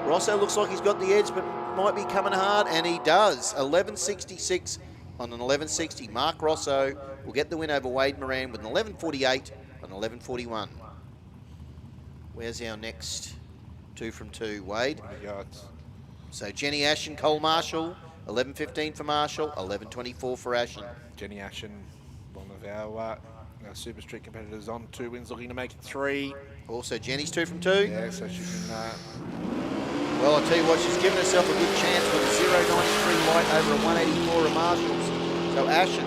Rosso looks like he's got the edge, but might be coming hard, and he does. 11.66 on an 11.60. Mark Rosso will get the win over Wade Moran with an 11.48 on 11.41. Where's our next 2 from 2, Wade? So Jenny Ashen, Cole Marshall, 11.15 for Marshall, 11.24 for Ashen. Jenny Ashen, one of our Super Street competitors on 2 wins, looking to make it 3. Also Jenny's 2 from 2. Yeah, so she can... Well, I'll tell you what, she's given herself a good chance with a 0.93 light over a 184 of Marshall's. So Ashen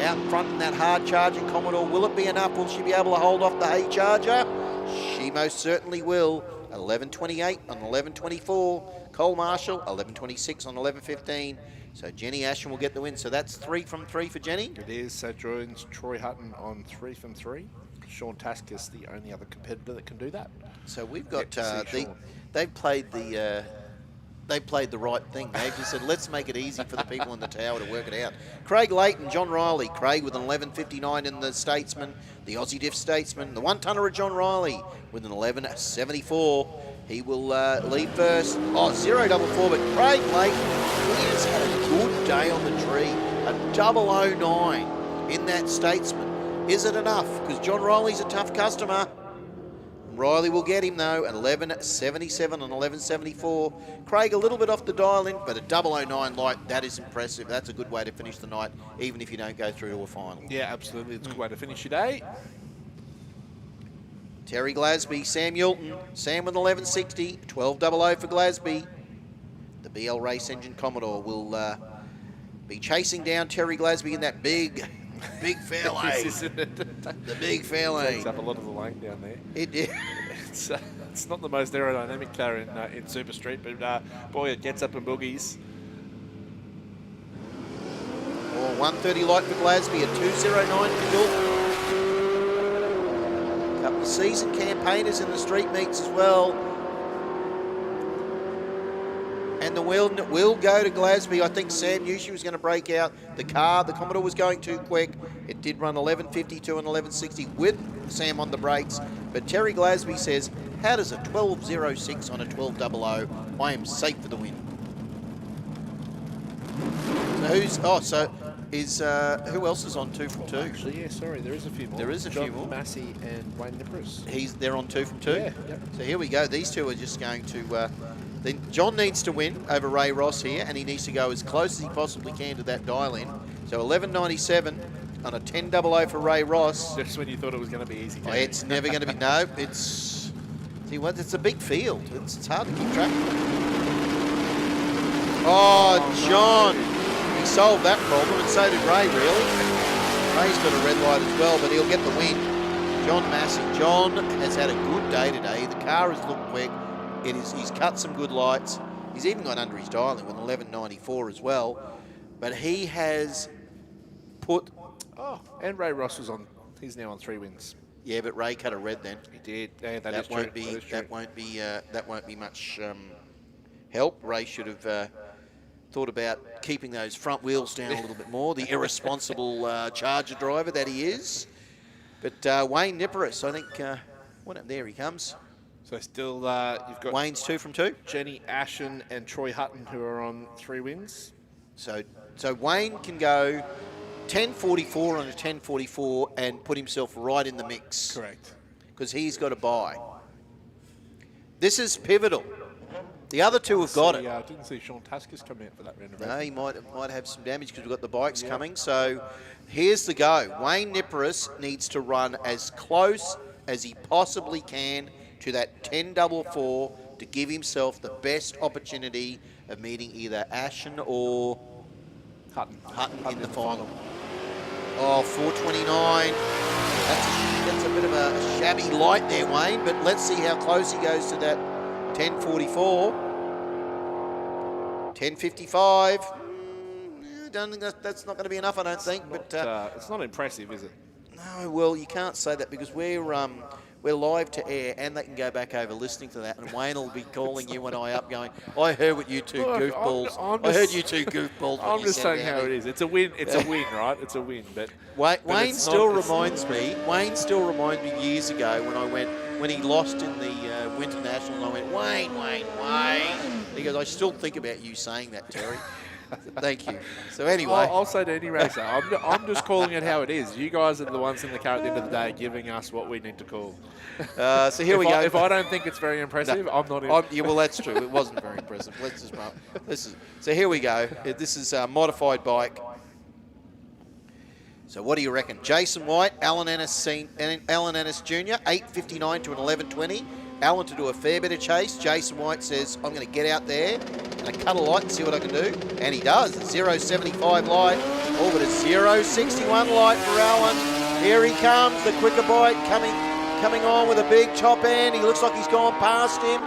out in front in that hard charging Commodore. Will it be enough? Will she be able to hold off the hay charger? She most certainly will. 11.28 on 11.24. Cole Marshall, 11.26 on 11.15. So Jenny Ashen will get the win. So that's 3 from 3 for Jenny. It is. So joins Troy Hutton on 3 from 3. Sean Taskus, the only other competitor that can do that. So we've got they've played the right thing. They've just said, let's make it easy for the people in the tower to work it out. Craig Layton, John Riley. Craig with an 11.59 in the Statesman, the Aussie Diff Statesman. The one-tonner of John Riley with an 11.74. He will lead first. Oh, 0.44, but Craig Layton, he has had a good day on the tree. A 0.09 in that Statesman. Is it enough? Because John Riley's a tough customer. Riley will get him though, at 11.77 and 11.74. Craig a little bit off the dial in, but a 0.09 light, that is impressive. That's a good way to finish the night, even if you don't go through to a final. Yeah, absolutely. It's a good way to finish your day. Terry Glasby, Sam Yulton. Sam with 11.60, 12.00 for Glasby. The BL Race Engine Commodore will be chasing down Terry Glasby in that big fairway. The big fairway. Takes up a lot of the lane down there. It did. It's not the most aerodynamic car in Super Street, but boy, it gets up and boogies. Oh, 1.30 light for Glasby, a 2.09 for Yulton. A couple of seasoned campaigners in the street meets as well. And the wheel will go to Glasby. I think Sam knew she was going to break out. The Commodore was going too quick. It did run 11.52 and 11.60 with Sam on the brakes. But Terry Glasby says, how does a 12.06 on a 12.00? I am safe for the win. So who else is on 2 from 2? Actually, yeah, sorry, there is a few more. There is a few more. Massey and Wayne Nippers. They're on 2 from 2? Yeah, yep. So here we go. These two are just going to... Then John needs to win over Ray Ross here, and he needs to go as close as he possibly can to that dial-in. So 11.97 on a 10.00 for Ray Ross. Just when you thought it was going to be easy. Oh, it's never going to be. No, it's... See what? It's a big field. It's hard to keep track of. Oh, John. He solved that problem, and so did Ray, really. Ray's got a red light as well, but he'll get the win. John Massey. John has had a good day today. The car has looked quick. He's cut some good lights. He's even gone under his dialing with 11.94 as well. But he has put... Oh, and Ray Ross was on. He's now on 3 wins. Yeah, but Ray cut a red then. He did. Yeah, that won't be much help. Ray should have thought about keeping those front wheels down a little bit more. The irresponsible Charger driver that he is. But Wayne Nippers, I think... there he comes. So still, you've got Wayne's 2 from 2. Jenny Ashen and Troy Hutton, who are on 3 wins. So Wayne can go 10.44 on a 10.44 and put himself right in the mix. Correct. Because he's got a bye. This is pivotal. The other two have got it. I didn't see Sean Tasker's come out for that renovation. No, he might have some damage because we've got the bikes coming. So here's the go. Wayne Niparis needs to run as close as he possibly can to that 10.44 to give himself the best opportunity of meeting either Ashen or Hutton in the final. Oh, 4.29. That's a bit of a shabby light there, Wayne, but let's see how close he goes to that 10.44. 10.55. I don't think that's not going to be enough, I don't think. But it's not impressive, is it? no, well, you can't say that because we're live to air and they can go back over listening to that, and Wayne will be calling you and I up going, I heard what you two goofballs. I heard you two goofballs. I'm just saying how it is. It's a win. It's a win, right? It's a win. But Wayne still reminds me years ago when he lost in the Winter National, and I went, Wayne. He goes, I still think about you saying that, Terry. Thank you. So anyway. I'll say to any racer, I'm just calling it how it is. You guys are the ones in the car at the end of the day giving us what we need to call. So here we go. If I don't think it's very impressive, I'm not in. Yeah, well, that's true. It wasn't very impressive. So here we go. This is a modified bike. So what do you reckon? Jason White, Alan Ennis Jr., 8.59 to an 11.20. Alan to do a fair bit of chase. Jason White says, I'm going to get out there and I cut a light and see what I can do. And he does. 0.75 light. Oh, but a 0.61 light for Alan. Here he comes, the quicker bike coming on with a big top end. He looks like he's gone past him.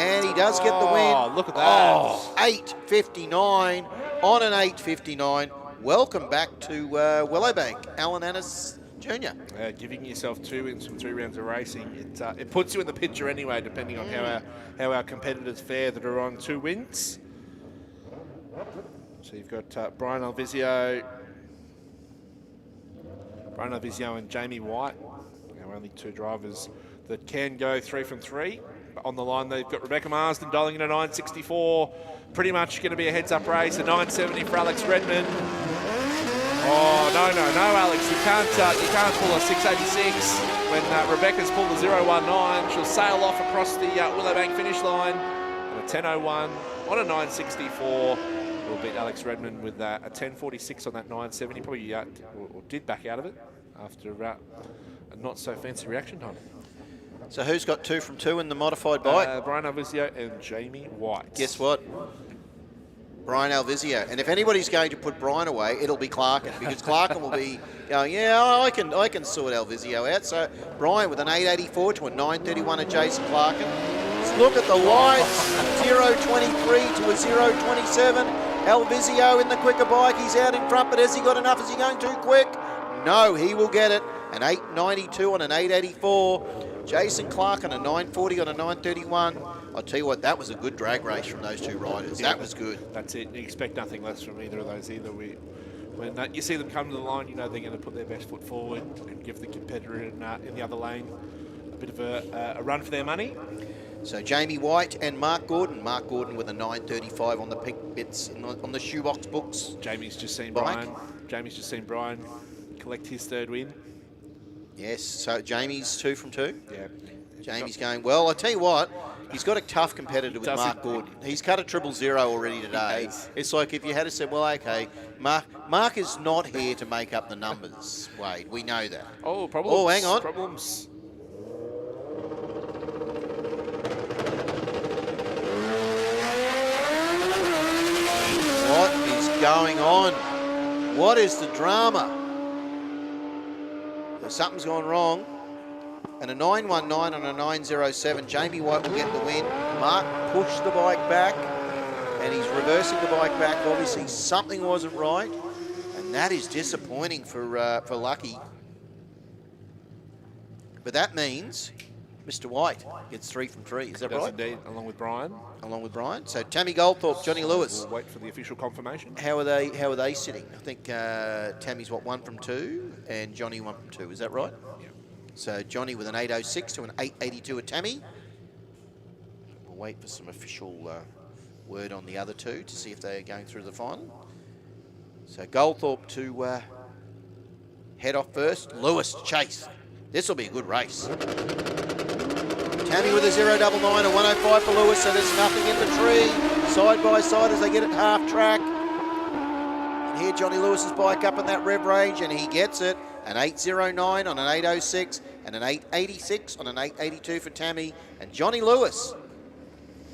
And he does get the win. Oh, look at that. Oh, 8.59 on an 8.59. Welcome back to Willowbank, Alan Ennis Jr. Giving yourself 2 wins from 3 rounds of racing, it puts you in the picture anyway, depending on how our competitors fare that are on 2 wins. So you've got Brian Alvizio and Jamie White. Now only 2 drivers that can go 3 from 3. But on the line, they've got Rebecca Marsden dialing in a 9.64. Pretty much going to be a heads-up race. A 9.70 for Alex Redmond. Oh, no, Alex. You can't pull a 6.86. When Rebecca's pulled a 0.19, she'll sail off across the Willowbank finish line. And a 10.01 on a 9.64 will beat Alex Redmond with a 10.46 on that 9.70. Probably or did back out of it after a not-so-fancy reaction time. So who's got 2 from 2 in the modified bike? Brian Alvizio and Jamie White. Guess what? Brian Alvizio. And if anybody's going to put Brian away, it'll be Clarkin, because Clarkin will be going, yeah, I can sort Alvizio out. So Brian with an 8.84 to a 9.31 at Jason Clarkin. Let's look at the lights. 0.23 to a 0.27. Alvizio in the quicker bike. He's out in front, but has he got enough? Is he going too quick? No, he will get it. An 8.92 on an 8.84. Jason Clark on a 9.40 on a 9.31. I'll tell you what, that was a good drag race from those 2 riders. Yeah, that was good. That's it. You expect nothing less from either of those either. When you see them come to the line, you know they're going to put their best foot forward and give the competitor in the other lane a bit of a run for their money. So Jamie White and Mark Gordon. Mark Gordon with a 9.35 on the pink bits on the shoebox books. Jamie's just seen bike. Brian collect his 3rd win. Yes, so Jamie's 2 from 2. Yeah. Jamie's going, well, I tell you what, he's got a tough competitor with Mark Gordon. He's cut a 000 already today. It's like if you had to say, well, okay, Mark is not here to make up the numbers, Wade. We know that. Oh, problems. Oh, hang on. Problems. What is going on? What is the drama? Something's gone wrong. And a 9.19 on a 9.07. Jamie White will get the win. Mark pushed the bike back, and he's reversing the bike back. Obviously, something wasn't right, and that is disappointing for Lucky. But that means Mr. White gets 3 from 3. Is that right? Indeed, along with Brian. So Tammy Goldthorpe, Johnny Lewis. We'll wait for the official confirmation. How are they sitting? I think Tammy's 1 from 2, and Johnny 1 from 2. Is that right? Yeah. So Johnny with an 8.06 to an 8.82 at Tammy. We'll wait for some official word on the other two to see if they are going through the final. So Goldthorpe to head off first. Lewis to chase. This will be a good race. Tammy with a 099, a 105 for Lewis, so there's nothing in the tree. Side by side as they get it half track. And here Johnny Lewis's bike up in that rev range, and he gets it. An 809 on an 806 and an 886 on an 882 for Tammy. And Johnny Lewis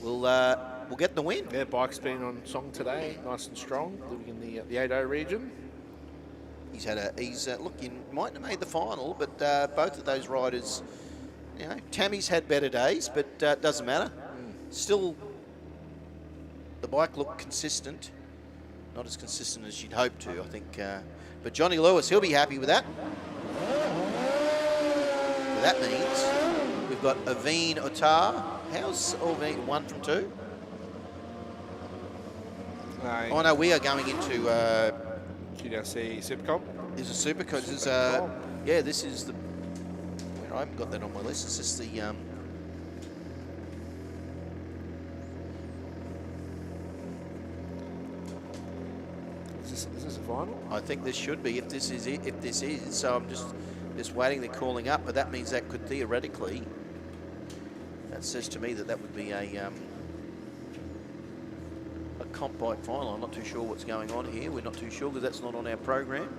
will get the win. Their bike's been on song today, nice and strong, living in the 80 region. He's had look, he mightn't have made the final, but both of those riders, you know, Tammy's had better days, but it doesn't matter. Still, the bike looked consistent. Not as consistent as you'd hope to, I think. But Johnny Lewis, he'll be happy with that. So that means we've got Aveen Otar. How's Aveen 1 from 2? Oh no, we are going into QDRC SuperComp. There's a SuperComp. There's yeah, this is the. I haven't got that on my list. It's just the. Is this a final? I think this should be. If this is it, so I'm just waiting. They're calling up, but that means that could theoretically. That says to me that that would be a comp bike final. I'm not too sure what's going on here. We're not too sure because that's not on our program.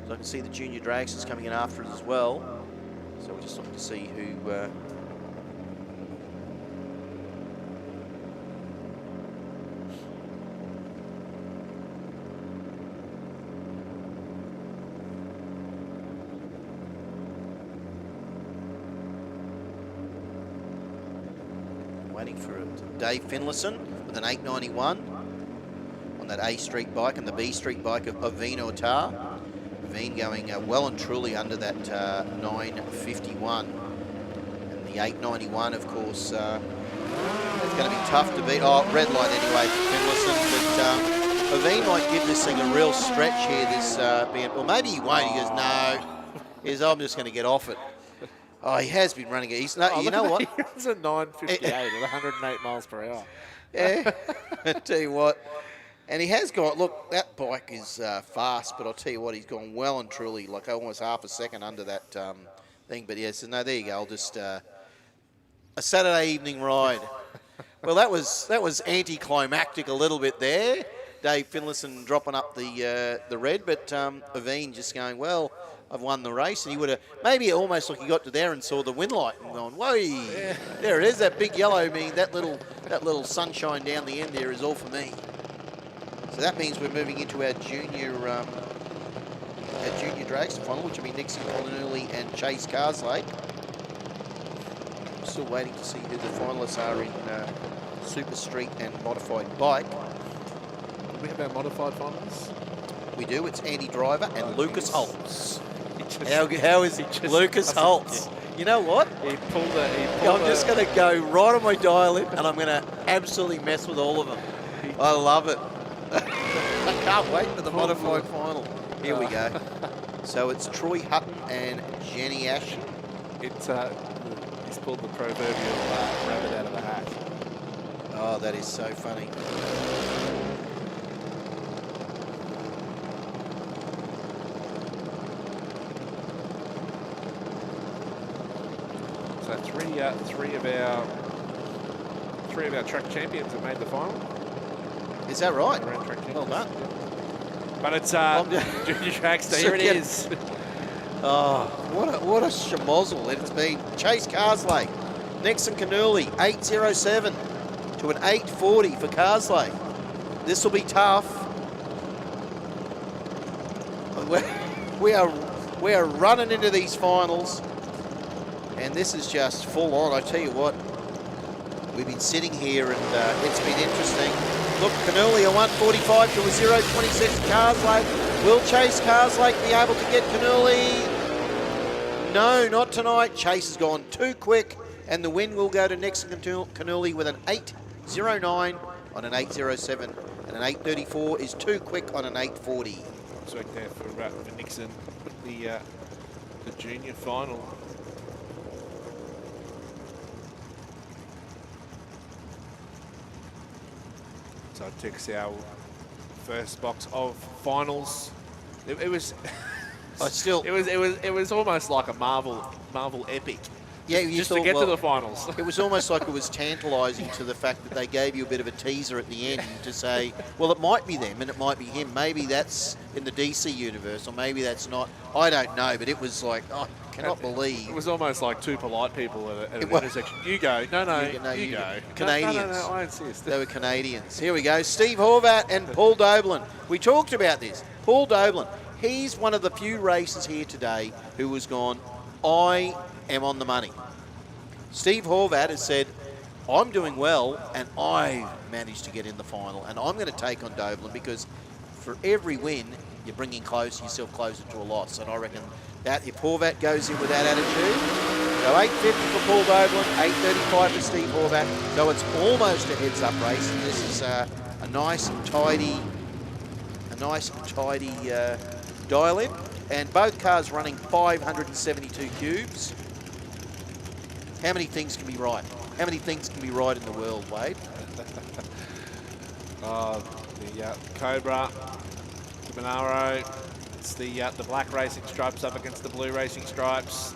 So I can see the junior dragsters coming in after us as well. So we're just looking to see who. Waiting for Dave Finlayson with an 891 on that A Street bike and the B Street bike of Aveen Otar. Aveen going well and truly under that 951. And the 891, of course, it's going to be tough to beat. Oh, red light anyway for Finlayson, but Aveen might give this thing a real stretch here. This well, maybe he won't. He goes, no. He goes, I'm just going to get off it. Oh, he has been running it. He's no, you know what? He runs a 958 at 108 miles per hour. Yeah, I tell you what. And he has got, look, that bike is fast, but I'll tell you what, he's gone well and truly, like almost half a second under that thing. But yes, no, there you go. I'll just, a Saturday evening ride. Well, that was anticlimactic a little bit there. Dave Finlayson dropping up the red, but Aveen just going, well, I've won the race, and he would have maybe almost like he got to there and saw the wind light and gone, whoa, yeah. There it is, that big yellow, meaning that little sunshine down the end there is all for me. So that means we're moving into our junior dragster final, which will be Nixon Donnelly and Chase Carslake. I'm still waiting to see who the finalists are in Super Street and Modified Bike. Do we have our modified finalists? We do. It's Andy Driver and Lucas Holtz. How is Lucas Holtz? You know what? I'm just going to go right on my dial-in and I'm going to absolutely mess with all of them. I love it. I can't wait for the modified final. Here we go. So it's Troy Hutton and Jenny Ashton. He's pulled the proverbial rabbit out of the hat. Oh, that is so funny. So three of our track champions have made the final. Is that right? Around track champions. Well done. But it's Junior Dragster. Here it is. Oh, what a schmozzle it's been. Chase Carslake, Nixon Canooly, 807 to an 840 for Carslake. This will be tough. We are running into these finals, and this is just full on. I tell you what, we've been sitting here and it's been interesting. Look, Canooly a 145 to a 026 Carslake. Will Chase Carslake be able to get Canooly? No, not tonight. Chase has gone too quick, and the win will go to Nixon Canooly with an 809 on an 807, and an 834 is too quick on an 840. It's worked there for Nixon, the junior final. So it ticks our first box of finals. It was. It was almost like a Marvel epic. Yeah, you just thought, to get to well, the finals. It was almost like it was tantalising to the fact that they gave you a bit of a teaser at the end to say, well, it might be them and it might be him. Maybe that's in the DC universe, or maybe that's not. I don't know, but it was like, I cannot believe. It was almost like two polite people at an was. intersection. You go. You go. Canadians. No, I insist. They were Canadians. Here we go. Steve Horvat and Paul Doblin. We talked about this. Paul Doblin. He's one of the few racers here today who has gone, I am on the money. Steve Horvat has said, I'm doing well and I managed to get in the final and I'm going to take on Doblin because for every win, you're bringing yourself closer to a loss. And I reckon that if Horvat goes in with that attitude, so 8.50 for Paul Doblin, 8.35 for Steve Horvat. So it's almost a heads-up race. And this is a nice and tidy dial-in. And both cars running 572 cubes. How many things can be right? How many things can be right in the world, Wade? The Cobra, the Monaro, it's the black racing stripes up against the blue racing stripes.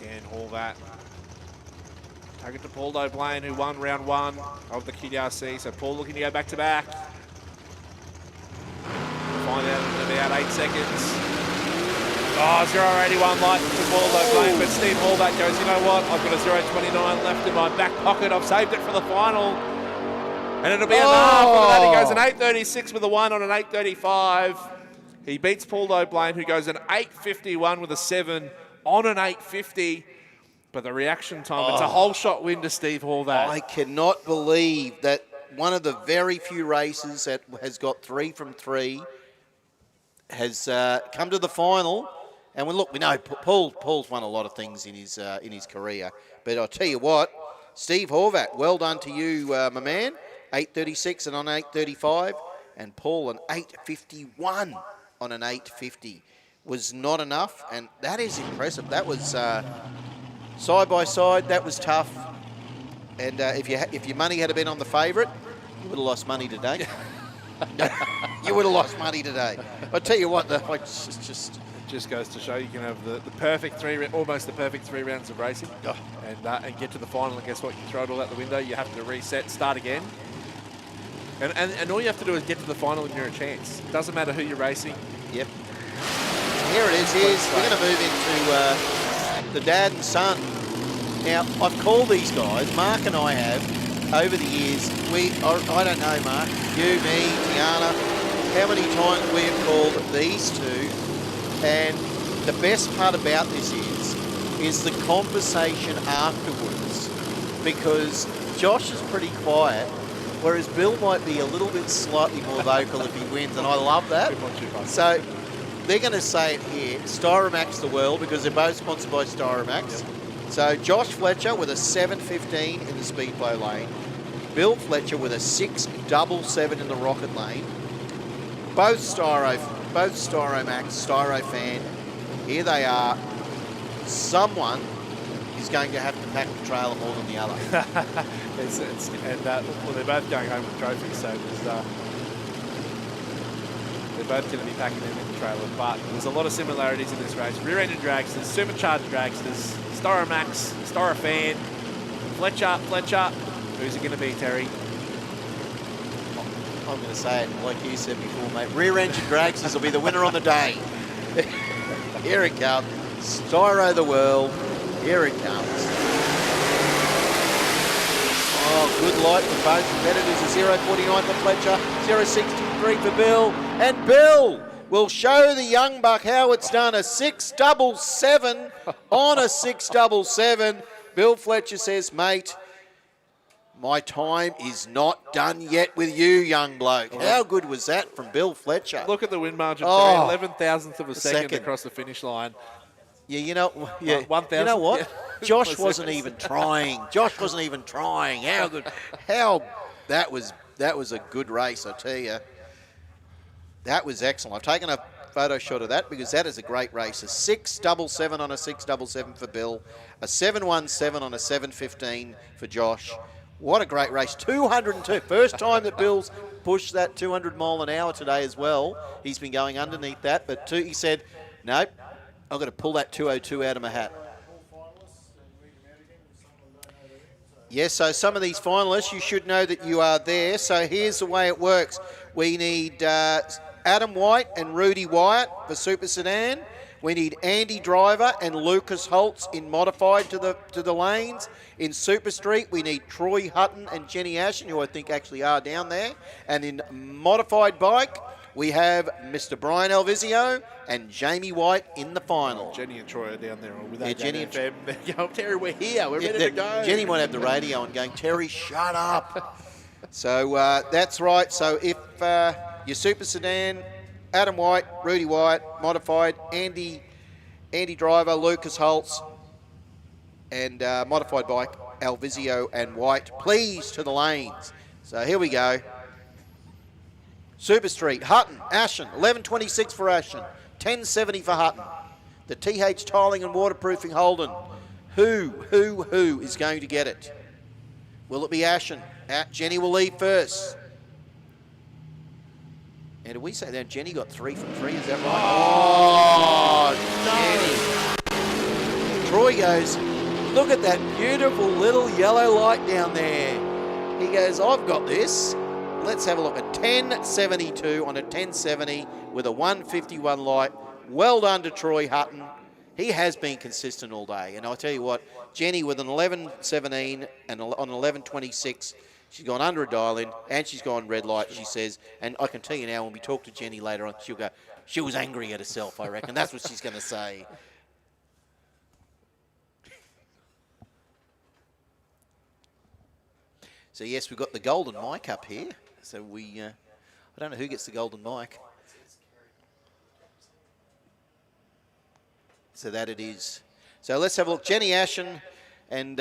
Can Horvat take it to Paul Doblin, who won round 1 of the QDRC. So Paul looking to go back to back. Find out in about 8 seconds. Oh, 0.81 light to Paul Doblin, but Steve Horvat goes, you know what? I've got a 0.29 left in my back pocket. I've saved it for the final. And it'll be enough. Look at that. He goes an 8.36 with a 1 on an 8.35. He beats Paul Doblin, who goes an 8.51 with a 7 on an 8.50. But the reaction time, it's a whole shot win to Steve Horvat. I cannot believe that one of the very few races that has got 3 from 3 has come to the final. And we know Paul's won a lot of things in his career. But I'll tell you what, Steve Horvat, well done to you, my man. 8.36 and on 8.35. And Paul an 8.51 on an 8.50 was not enough. And that is impressive. That was side by side. That was tough. And if your money had been on the favourite, you would have lost money today. You would have lost money today. I tell you what, it just goes to show you can have the perfect almost the perfect 3 rounds of racing, and get to the final. And guess what? You throw it all out the window. You have to reset, start again, and all you have to do is get to the final, and you're a chance. It doesn't matter who you're racing. Yep. Here it is. We're going to move into the dad and son. Now, I've called these guys. Mark and I have over the years. I don't know, Mark. You, me, Tiana. How many times we have called these two? And the best part about this is the conversation afterwards, because Josh is pretty quiet, whereas Bill might be a little bit slightly more vocal if he wins, and I love that. So they're going to say it here, Styromax the world, because they're both sponsored by Styromax. So Josh Fletcher with a 7.15 in the speedway lane, Bill Fletcher with a 6.77 in the rocket lane. Both Styromax, Styrofan. Here they are. Someone is going to have to pack the trailer more than the other. Well, they're both going home with trophies, so they're both going to be packing them in the trailer. But there's a lot of similarities in this race. Rear-engine dragsters, supercharged dragsters, Styromax, Styrofan, Fletcher. Who's it going to be, Terry? I'm going to say it like you said before, mate. Rear-engine dragsters will be the winner on the day. Here it comes. Styro the world. Here it comes. Oh, good light for both competitors. A 0.49 for Fletcher, 0.63 for Bill. And Bill will show the young buck how it's done. A 6.77 on a 6.77. Bill Fletcher says, mate, my time is not done yet with you, young bloke. How good was that from Bill Fletcher? Look at the win margin, 11,000th of a second across the finish line. Yeah, you know, 1,000. You know what? Yeah. Josh wasn't even trying. How good? That was a good race, I tell you. That was excellent. I've taken a photo shot of that because that is a great race. A 677 on a 677 for Bill, a 717 on a 715 for Josh. What a great race. 202. First time that Bill's pushed that 200 mile an hour today as well. He's been going underneath that, but he said, nope, I've got to pull that 202 out of my hat. Yes, so some of these finalists, you should know that you are there. So here's the way it works. We need Adam White and Rudy Wyatt for Super Sedan. We need Andy Driver and Lucas Holtz in Modified to the lanes. In Super Street, we need Troy Hutton and Jenny Ashen, who I think actually are down there. And in Modified Bike, we have Mr. Brian Alvizio and Jamie White in the final. Jenny and Troy are down there. Yeah, Jenny and Troy. Terry, we're here. We're ready to go. Jenny might have the radio on going, Terry, shut up. So that's right. So if your Super Sedan, Adam White, Rudy White, Modified, Andy Driver, Lucas Holtz, and Modified Bike, Alvizio and White, please to the lanes. So here we go. Super Street, Hutton, Ashen, 11.26 for Ashen, 10.70 for Hutton. The TH Tiling and Waterproofing Holden. Who is going to get it? Will it be Ashen? Jenny will lead first. And did we say that Jenny got 3 from 3? Is that right? Oh, Jenny. Troy goes, look at that beautiful little yellow light down there. He goes, I've got this. Let's have a look at 10.72 on a 10.70 with a 151 light. Well done to Troy Hutton. He has been consistent all day. And I'll tell you what, Jenny with an 11.17 and on an 11.26, she's gone under a dial in and she's gone red light, she says. And I can tell you now, when we talk to Jenny later on, she'll go, she was angry at herself, I reckon. That's what she's going to say. So yes, we've got the golden mic up here. So we, I don't know who gets the golden mic. So that it is. So let's have a look. Jenny Ashen and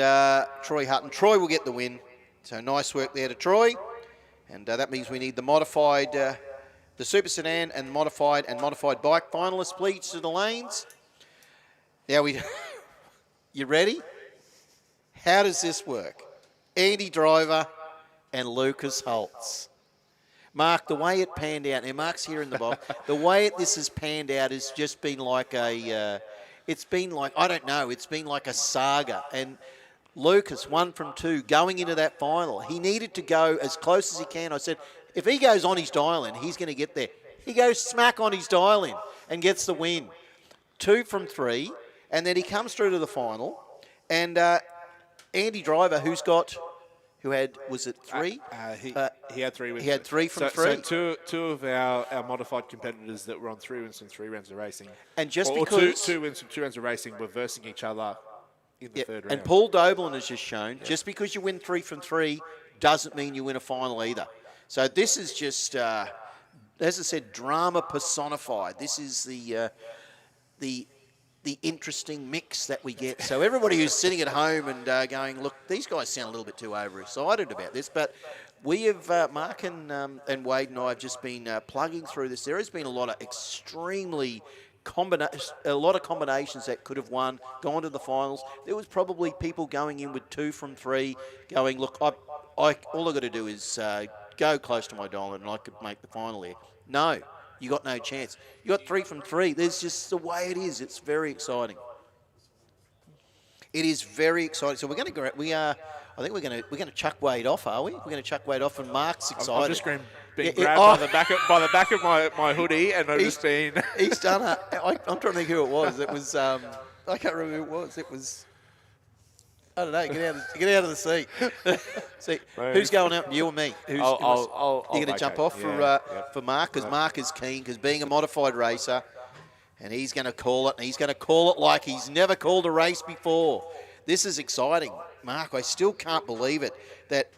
Troy Hutton. Troy will get the win. So nice work there to Troy. And that means we need the modified, the Super Sedan and modified bike finalists, please, to the lanes. Now you ready? How does this work? Andy Driver and Lucas Holtz. Mark, the way it panned out, and Mark's here in the box, the way this has panned out has just been like it's been like a saga. And Lucas, 1 from 2, going into that final. He needed to go as close as he can. I said, if he goes on his dial-in, he's going to get there. He goes smack on his dial-in and gets the win. 2 from 3, and then he comes through to the final. And Andy Driver, who had, was it 3? He had 3 wins. He had 3 from 3. So two of our modified competitors that were on 3 wins from 3 rounds of racing. And just or because... two wins from 2 rounds of racing were versing each other in the third round. And Paul Doblin has just shown, just because you win 3 from 3 doesn't mean you win a final either. So this is just, as I said, drama personified. This is the interesting mix that we get. So everybody who's sitting at home and going, look, these guys sound a little bit too overexcited about this, but we have, Mark and Wade and I have just been plugging through this. There has been a lot of extremely combinations that could have won, gone to the finals. There was probably people going in with 2 from 3, going, look, all I've got to do is go close to my dial and I could make the final here. No. You got no chance. You got 3 from 3. There's just the way it is. It's very exciting. It is very exciting. So we're going to I think we're going to chuck Wade off, are we? We're going to chuck Wade off, and Mark's excited. I've just been grabbed by the back of my hoodie, and I've just been. He's done I'm trying to think who it was. It was I can't remember who it was. It was. I don't know. Get out of the seat. See, who's going out? You or me? You're going to jump off for Mark, because Mark is keen, because being a modified racer, and he's going to call it, and he's going to call it like he's never called a race before. This is exciting, Mark. I still can't believe it that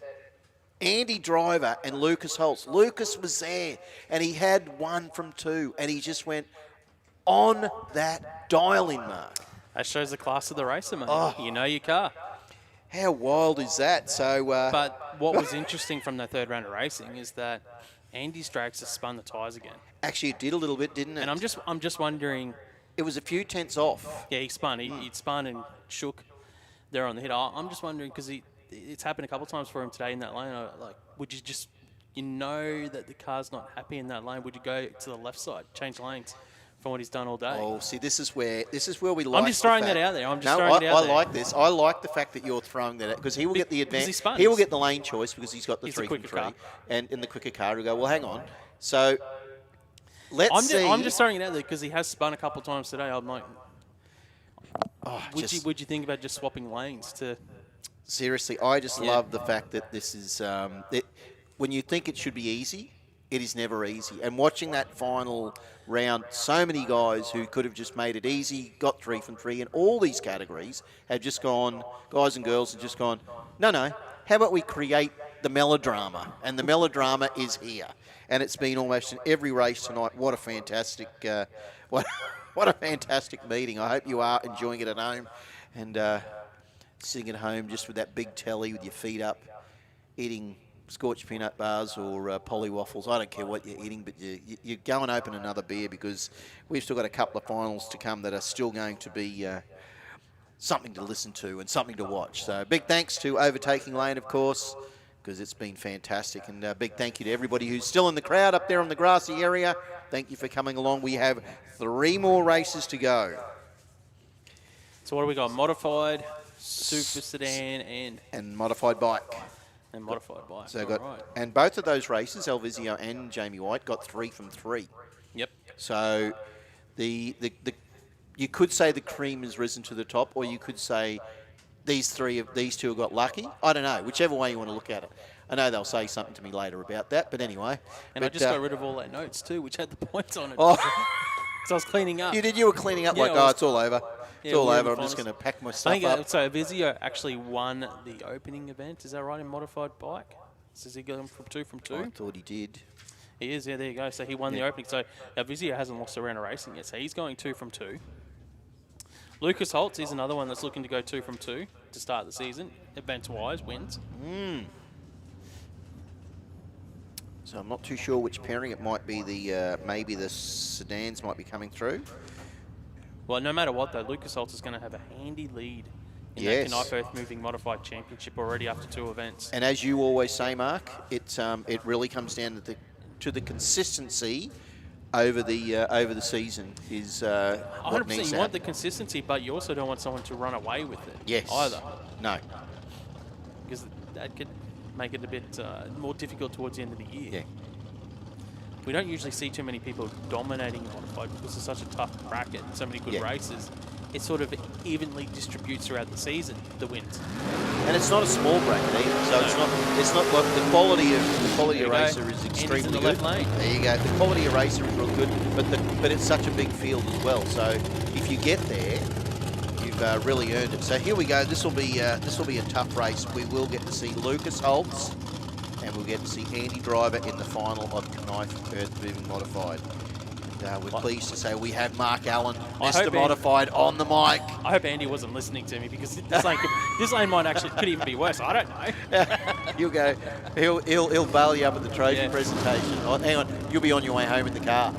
Andy Driver and Lucas Holtz. Lucas was there, and he had 1 from 2, and he just went on that dial-in, Mark. That shows the class of the racer, mate. Oh. You know your car. How wild is that? So, but what was interesting from the third round of racing is that Andy's dragster spun the tyres again. Actually, it did a little bit, didn't it? And I'm just wondering. It was a few tenths off. Yeah, he spun. He spun and shook there on the hit. I'm just wondering because it's happened a couple of times for him today in that lane. Would you just, that the car's not happy in that lane? Would you go to the left side, change lanes from what he's done all day? Oh, see, this is where we like. I'm just throwing that out there. I like this. I like the fact that you're throwing that out because he will get the advantage. He will get the lane choice because he's got the 3 from 3, and in the quicker car, he'll go. Well, hang on. So let's see. I'm just throwing it out there because he has spun a couple of times today. I'm like, would you think about just swapping lanes to? Seriously, I just love the fact that this is when you think it should be easy, it is never easy. And watching that final round, so many guys who could have just made it easy, got 3 from 3 in all these categories, have just gone, guys and girls have just gone, no, how about we create the melodrama? And the melodrama is here. And it's been almost in every race tonight. What a fantastic, what a fantastic meeting. I hope you are enjoying it at home and sitting at home just with that big telly with your feet up, eating scorched peanut bars or Polly waffles. I don't care what you're eating, but you go and open another beer because we've still got a couple of finals to come that are still going to be something to listen to and something to watch. So big thanks to Overtaking Lane, of course, because it's been fantastic. And big thank you to everybody who's still in the crowd up there in the grassy area. Thank you for coming along. We have 3 more races to go. So what do we got? Modified, Super Sedan, and Modified Bike. And Modified Bike. So right. And both of those races, Elvizio and Jamie White, got 3 from 3. Yep. So the you could say the cream has risen to the top, or you could say these two have got lucky. I don't know, whichever way you want to look at it. I know they'll say something to me later about that, but anyway. And I just got rid of all their notes too, which had the points on it. Oh. So I was cleaning up. You were cleaning up it's all over. It's all over. I'm just going to pack my stuff up. So Vizio actually won the opening event. Is that right, in Modified Bike? Says he got him from 2 from 2? I thought he did. He is, yeah, there you go. So he won the opening. So Vizio hasn't lost a round of racing yet. So he's going 2 from 2. Lucas Holtz is another one that's looking to go 2 from 2 to start the season. Events-wise, wins. So I'm not too sure which pairing it might be. Maybe the sedans might be coming through. Well, no matter what, though, Lucas Holtz is going to have a handy lead in that Knijff Earthmoving Modified Championship already after 2 events. And as you always say, Mark, it really comes down to the consistency over the season is what 100%. needs You to want happen. the consistency, but you also don't want someone to run away with it. Yes. Either. No. Because that could make it a bit more difficult towards the end of the year. Yeah. We don't usually see too many people dominating Modified because it's such a tough bracket and so many good races. It sort of evenly distributes throughout the season, the wins. And it's not a small bracket either, so it's not like the quality of racer is extremely in the good. left lane. There you go. The quality of racer is real good, but it's such a big field as well. So if you get there, you've really earned it. So here we go. This will be a tough race. We will get to see Lucas Holtz, and we'll get to see Andy Driver in the final of Knijff Earthmoving Modified. And, we're pleased to say we have Mark Allen, Mr. Modified, on the mic. I hope Andy wasn't listening to me because this lane might could even be worse. I don't know. He'll go. He'll bail you up at the trophy presentation. Oh, hang on, you'll be on your way home in the car.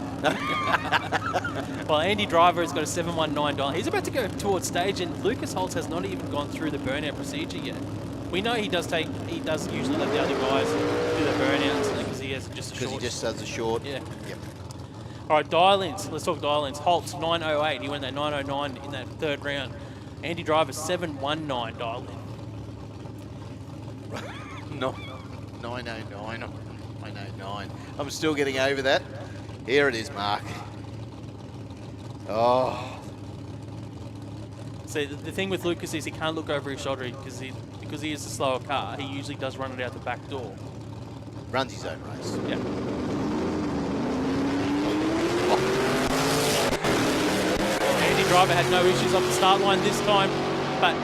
Well, Andy Driver has got a 719. He's about to go towards stage, and Lucas Holtz has not even gone through the burnout procedure yet. We know he does usually let the other guys do the burnouts because he has just a short. Because he just does a short. Yeah. Yep. All right, dial-ins. Let's talk dial-ins. Holtz, 908. He went that 909 in that 3rd round. Andy Driver, 719 dial-in. No, 909. 909. I'm still getting over that. Here it is, Mark. Oh. See, the thing with Lucas is he can't look over his shoulder because he is a slower car. He usually does run it out the back door. Runs his own race. Yeah. Andy Driver had no issues off the start line this time, but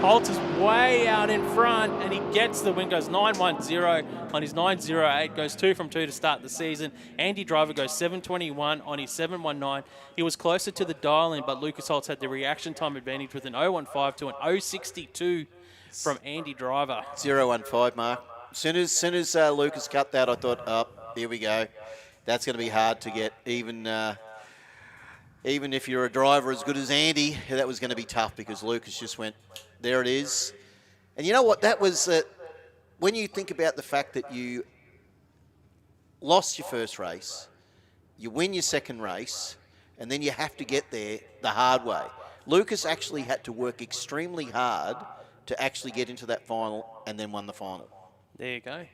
Holtz is way out in front, and he gets the win, goes 910 on his 908, goes 2 from 2 to start the season. Andy Driver goes 721 on his 719. He was closer to the dial-in, but Lucas Holtz had the reaction time advantage with an 015 to an 062 from Andy Driver. 015, Mark. As soon as Lucas cut that, I thought, here we go. That's going to be hard to get, even if you're a driver as good as Andy. That was going to be tough because Lucas just went, there it is. And you know what? That was, when you think about the fact that you lost your first race, you win your second race, and then you have to get there the hard way. Lucas actually had to work extremely hard to actually get into that final and then won the final. There you go.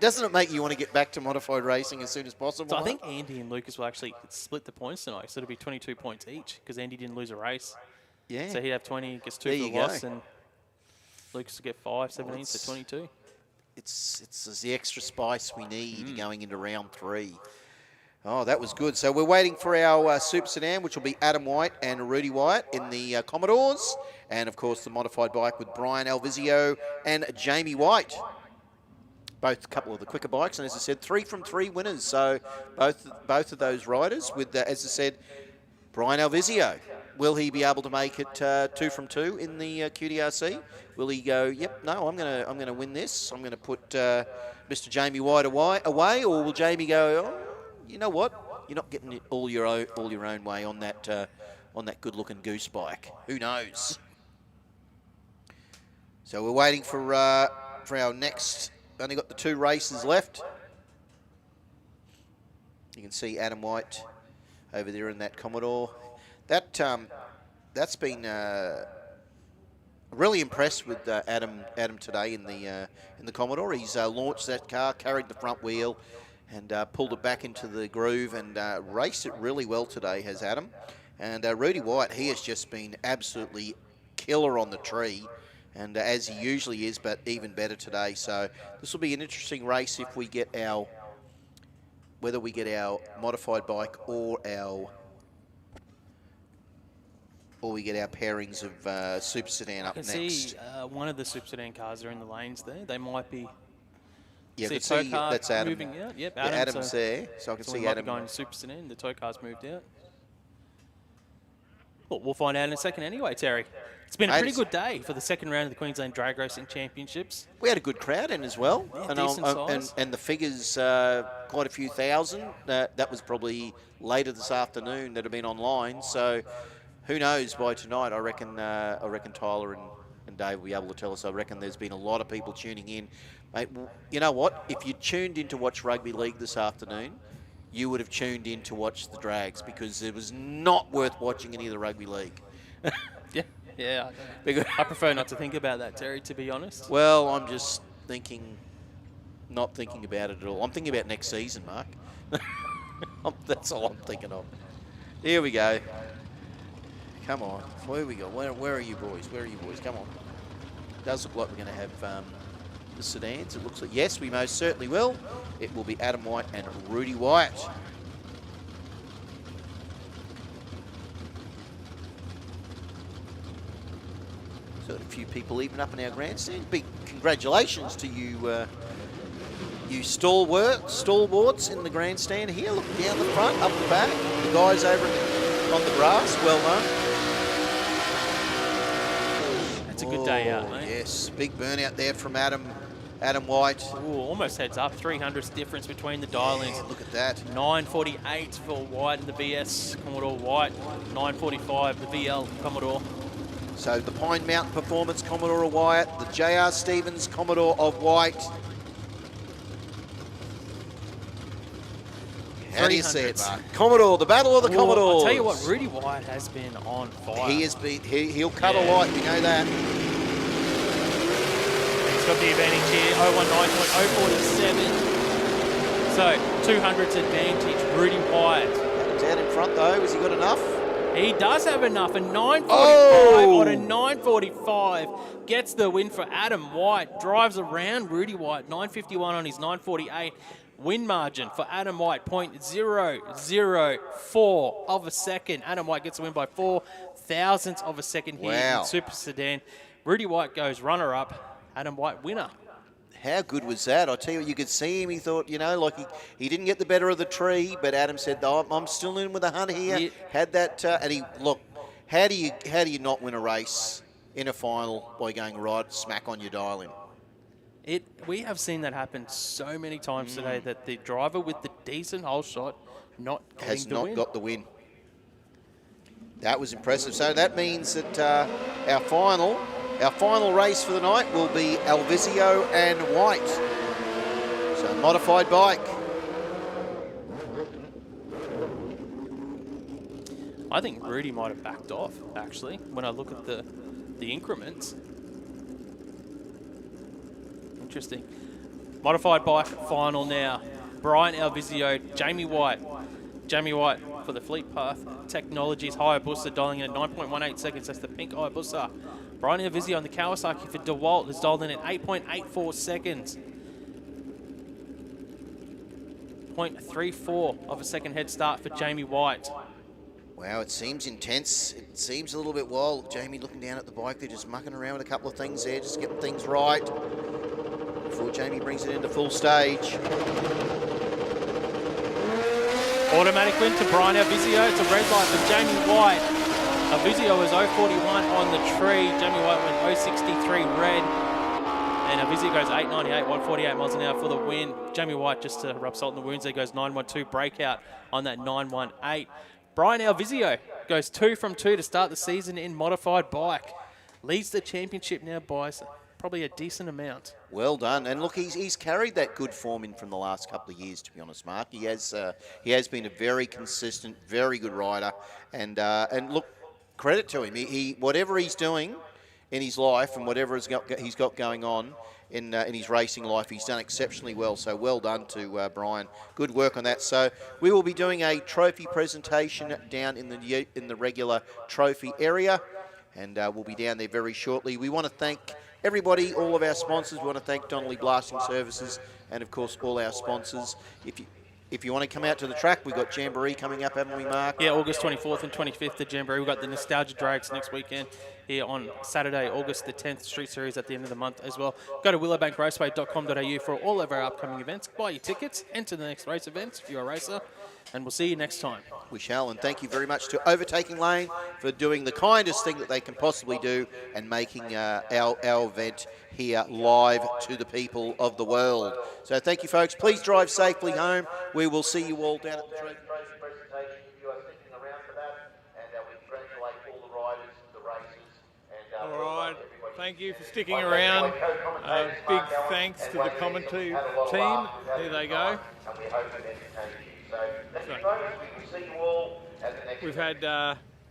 Doesn't it make you want to get back to modified racing as soon as possible? So I think Andy and Lucas will actually split the points tonight. So it'll be 22 points each because Andy didn't lose a race. Yeah. So he'd have 20, gets 2 There for you the loss, go. and Lucas will get 5, 17, so 22. It's the extra spice we need going into round 3. Oh, that was good. So we're waiting for our Super Sedan, which will be Adam White and Rudy White in the Commodores. And, of course, the modified bike with Brian Alvizio and Jamie White. Both a couple of the quicker bikes. And, as I said, 3 from 3 winners. So both of those riders with, as I said, Brian Alvizio. Will he be able to make it 2 from 2 in the QDRC? Will he go, yep, no, I'm gonna win this. I'm going to put Mr. Jamie White away? Or will Jamie go, oh, you know what? You're not getting it all your own way on that good-looking goose bike. Who knows? So we're waiting for our next. Only got the 2 races left. You can see Adam White over there in that Commodore. That's been really impressed with Adam today in the Commodore. He's launched that car, carried the front wheel, and pulled it back into the groove and raced it really well today, has Adam. And Rudy White, he has just been absolutely killer on the tree, and as he usually is, but even better today. So this will be an interesting race if we get whether we get our modified bike or we get our pairings of Super Sedan up next. I can see one of the Super Sedan cars are in the lanes there. They might be. Yeah, see see, car that's Adam. moving out. Yep, Yeah, Adam, Adam's there, so I can we see might Adam. be going to Super Sedan. The tow car's moved out. Well, we'll find out in a second anyway, Terry. It's been a pretty good day for the second round of the Queensland Drag Racing Championships. We had a good crowd in as well, Yeah, and, decent size. and the figures quite a few thousand. That was probably later this afternoon that have been online. So who knows? By tonight, I reckon Tyler and Dave will be able to tell us. I reckon there's been a lot of people tuning in. Mate, you know what? If you tuned in to watch rugby league this afternoon, you would have tuned in to watch the drags because it was not worth watching any of the rugby league. Yeah. I prefer not to think about that, Terry, to be honest. Well, I'm just not thinking about it at all. I'm thinking about next season, Mark. That's all I'm thinking of. Here we go. Come on. Where we go? Where are you boys? Where are you boys? Come on. Does look like we're going to have the sedans. It looks like, yes, we most certainly will. It will be Adam White and Rudy White. So a few people even up in our grandstand. Big congratulations to you, you stalwarts in the grandstand here. Look down the front, up the back. The guys over on the grass, well known. It's a good day out, mate. Yes, big burnout there from Adam White. Ooh, almost heads up. 300th difference between the dial-ins. Yeah, look at that. 9:48 for White and the VS Commodore White. 9:45 the VL Commodore. So the Pine Mountain Performance Commodore of White, the J.R. Stevens Commodore of White. How do you see it, Mark? Commodore, the battle of the Commodores. I'll tell you what, Rudy White has been on fire. He has been. He'll cut a light. We know that. He's got the advantage here. 019.047. So 200's advantage. Rudy White. Adam's out in front though. Has he got enough? He does have enough. A 9:45 on a 9:45 gets the win for Adam White. Drives around Rudy White. 9:51 on his 9:48. Win margin for Adam White, 0.004 of a second. Adam White gets the win by 4 thousandths of a second here in Super Sedan. Rudy White goes runner-up. Adam White winner. How good was that? I tell you what, you could see him. He thought, you know, like he didn't get the better of the tree, but Adam said, oh, I'm still in with a hunt here. Yeah. Had that, and he, look, how do you not win a race in a final by going right smack on your dial in? We have seen that happen so many times today, that the driver with the decent hole shot has getting the not win. got the win. That was impressive. So that means that our final race for the night will be Alvizio and White. So modified bike. I think Rudy might have backed off, actually, when I look at the increments. Interesting. Modified bike final now. Brian Alvizio, Jamie White. Jamie White for the Fleet Path Technologies Hayabusa, dialing in at 9.18 seconds. That's the pink Hayabusa. Brian Alvizio on the Kawasaki for DeWalt is dialed in at 8.84 seconds. 0.34 of a second head start for Jamie White. Wow, it seems intense. It seems a little bit wild. Jamie looking down at the bike, they're just mucking around with a couple of things there, just getting things right before Jamie brings it into full stage. Automatic win to Brian Alvizio. It's a red light for Jamie White. Alvizio was 0.41 on the tree. Jamie White went 0.63 red. And Alvizio goes 8.98, 148 miles an hour for the win. Jamie White, just to rub salt in the wounds there, goes 9.12 breakout on that 9.18. Brian Alvizio goes 2 from 2 to start the season in modified bike. Leads the championship now by probably a decent amount. Well done. And look, he's carried that good form in from the last couple of years, to be honest, Mark. He has been a very consistent, very good rider. And look, credit to him. He whatever he's doing in his life and whatever he's got going on in his racing life, he's done exceptionally well. So well done to Brian. Good work on that. So we will be doing a trophy presentation down in the regular trophy area, and we'll be down there very shortly. We want to thank everybody, all of our sponsors. We want to thank Donnelly Blasting Services and, of course, all our sponsors. If you want to come out to the track, we've got Jamboree coming up, haven't we, Mark? Yeah, August 24th and 25th at Jamboree. We've got the Nostalgia Drags next weekend here on Saturday, August the 10th, Street Series at the end of the month as well. Go to willowbankraceway.com.au for all of our upcoming events. Buy your tickets, enter the next race events if you're a racer, and we'll see you next time. We shall, and thank you very much to Overtaking Lane for doing the kindest thing that they can possibly do and making our event here live to the people of the world. So thank you, folks. Please drive safely home. We will see you all down at the trophy presentation if you are sticking around for that, and we congratulate all the riders, the racers, and all right. Thank you for sticking around. Big thanks to the commentary team. There they go.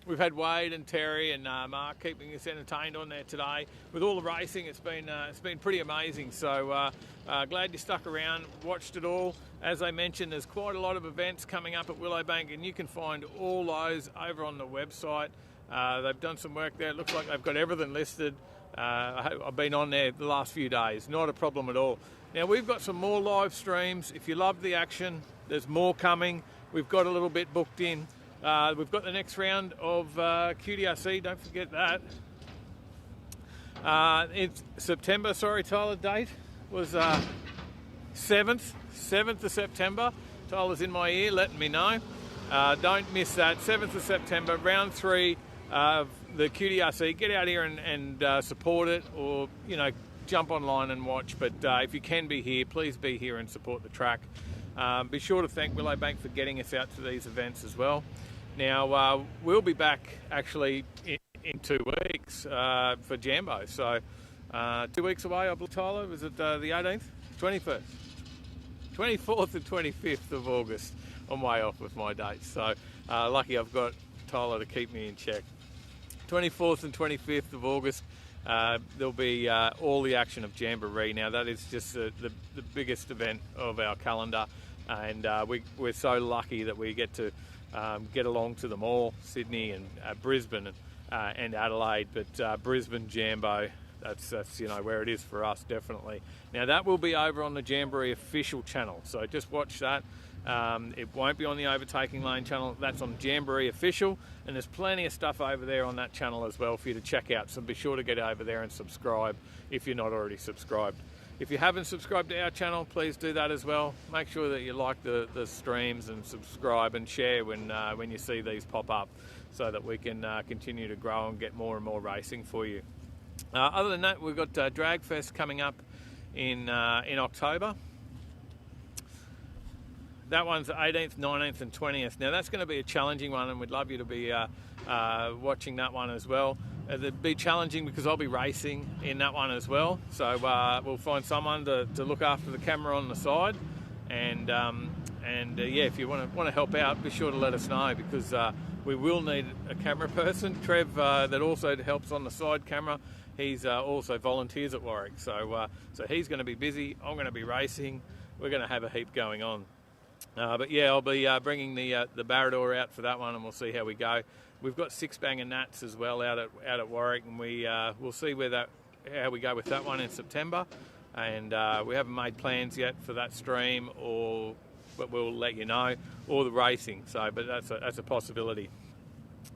We've had Wade and Terry and Mark keeping us entertained on there today. With all the racing, it's been pretty amazing. So glad you stuck around, watched it all. As I mentioned, there's quite a lot of events coming up at Willowbank, and you can find all those over on the website. They've done some work there. It looks like they've got everything listed. I've been on there the last few days. Not a problem at all. Now, we've got some more live streams. If you love the action, there's more coming. We've got a little bit booked in. We've got the next round of QDRC, don't forget that. It's September, sorry Tyler, date was 7th of September. Tyler's in my ear letting me know. Don't miss that, 7th of September, round 3 of the QDRC. Get out here and support it, or, jump online and watch. But if you can be here, please be here and support the track. Be sure to thank Willowbank for getting us out to these events as well. Now, we'll be back actually in 2 weeks for Jambo. So 2 weeks away, I believe, Tyler. Was it the 18th? 21st? 24th and 25th of August. I'm way off with my dates. So lucky I've got Tyler to keep me in check. 24th and 25th of August. There'll be all the action of Jamboree. Now, that is just the biggest event of our calendar, and we're so lucky that we get to get along to them all, Sydney and Brisbane and Adelaide, but Brisbane Jambo, that's where it is for us, definitely. Now, that will be over on the Jamboree official channel, so just watch that. It won't be on the Overtaking Lane channel. That's on Jamboree Official, and there's plenty of stuff over there on that channel as well for you to check out, so be sure to get over there and subscribe if you're not already subscribed. If you haven't subscribed to our channel, please do that as well. Make sure that you like the streams and subscribe and share when you see these pop up, so that we can continue to grow and get more and more racing for you. Other than that, we've got Dragfest coming up in October. That one's 18th, 19th and 20th. Now that's going to be a challenging one, and we'd love you to be watching that one as well. It'll be challenging because I'll be racing in that one as well. So we'll find someone to look after the camera on the side. And yeah, if you want to help out, be sure to let us know, because we will need a camera person. Trev, that also helps on the side camera, he's also volunteers at Warwick. So he's going to be busy. I'm going to be racing. We're going to have a heap going on. But yeah, I'll be bringing the Barrador out for that one, and we'll see how we go. We've got 6 Banger Nats as well out at Warwick, and we'll see how we go with that one in September. And we haven't made plans yet for that stream, but we'll let you know, or the racing. So, but that's a possibility.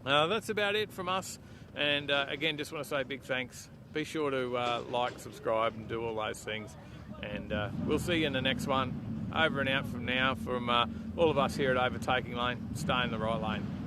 That's about it from us. And again, just want to say big thanks. Be sure to like, subscribe, and do all those things. And we'll see you in the next one. Over and out from now from all of us here at Overtaking Lane. Stay in the right lane.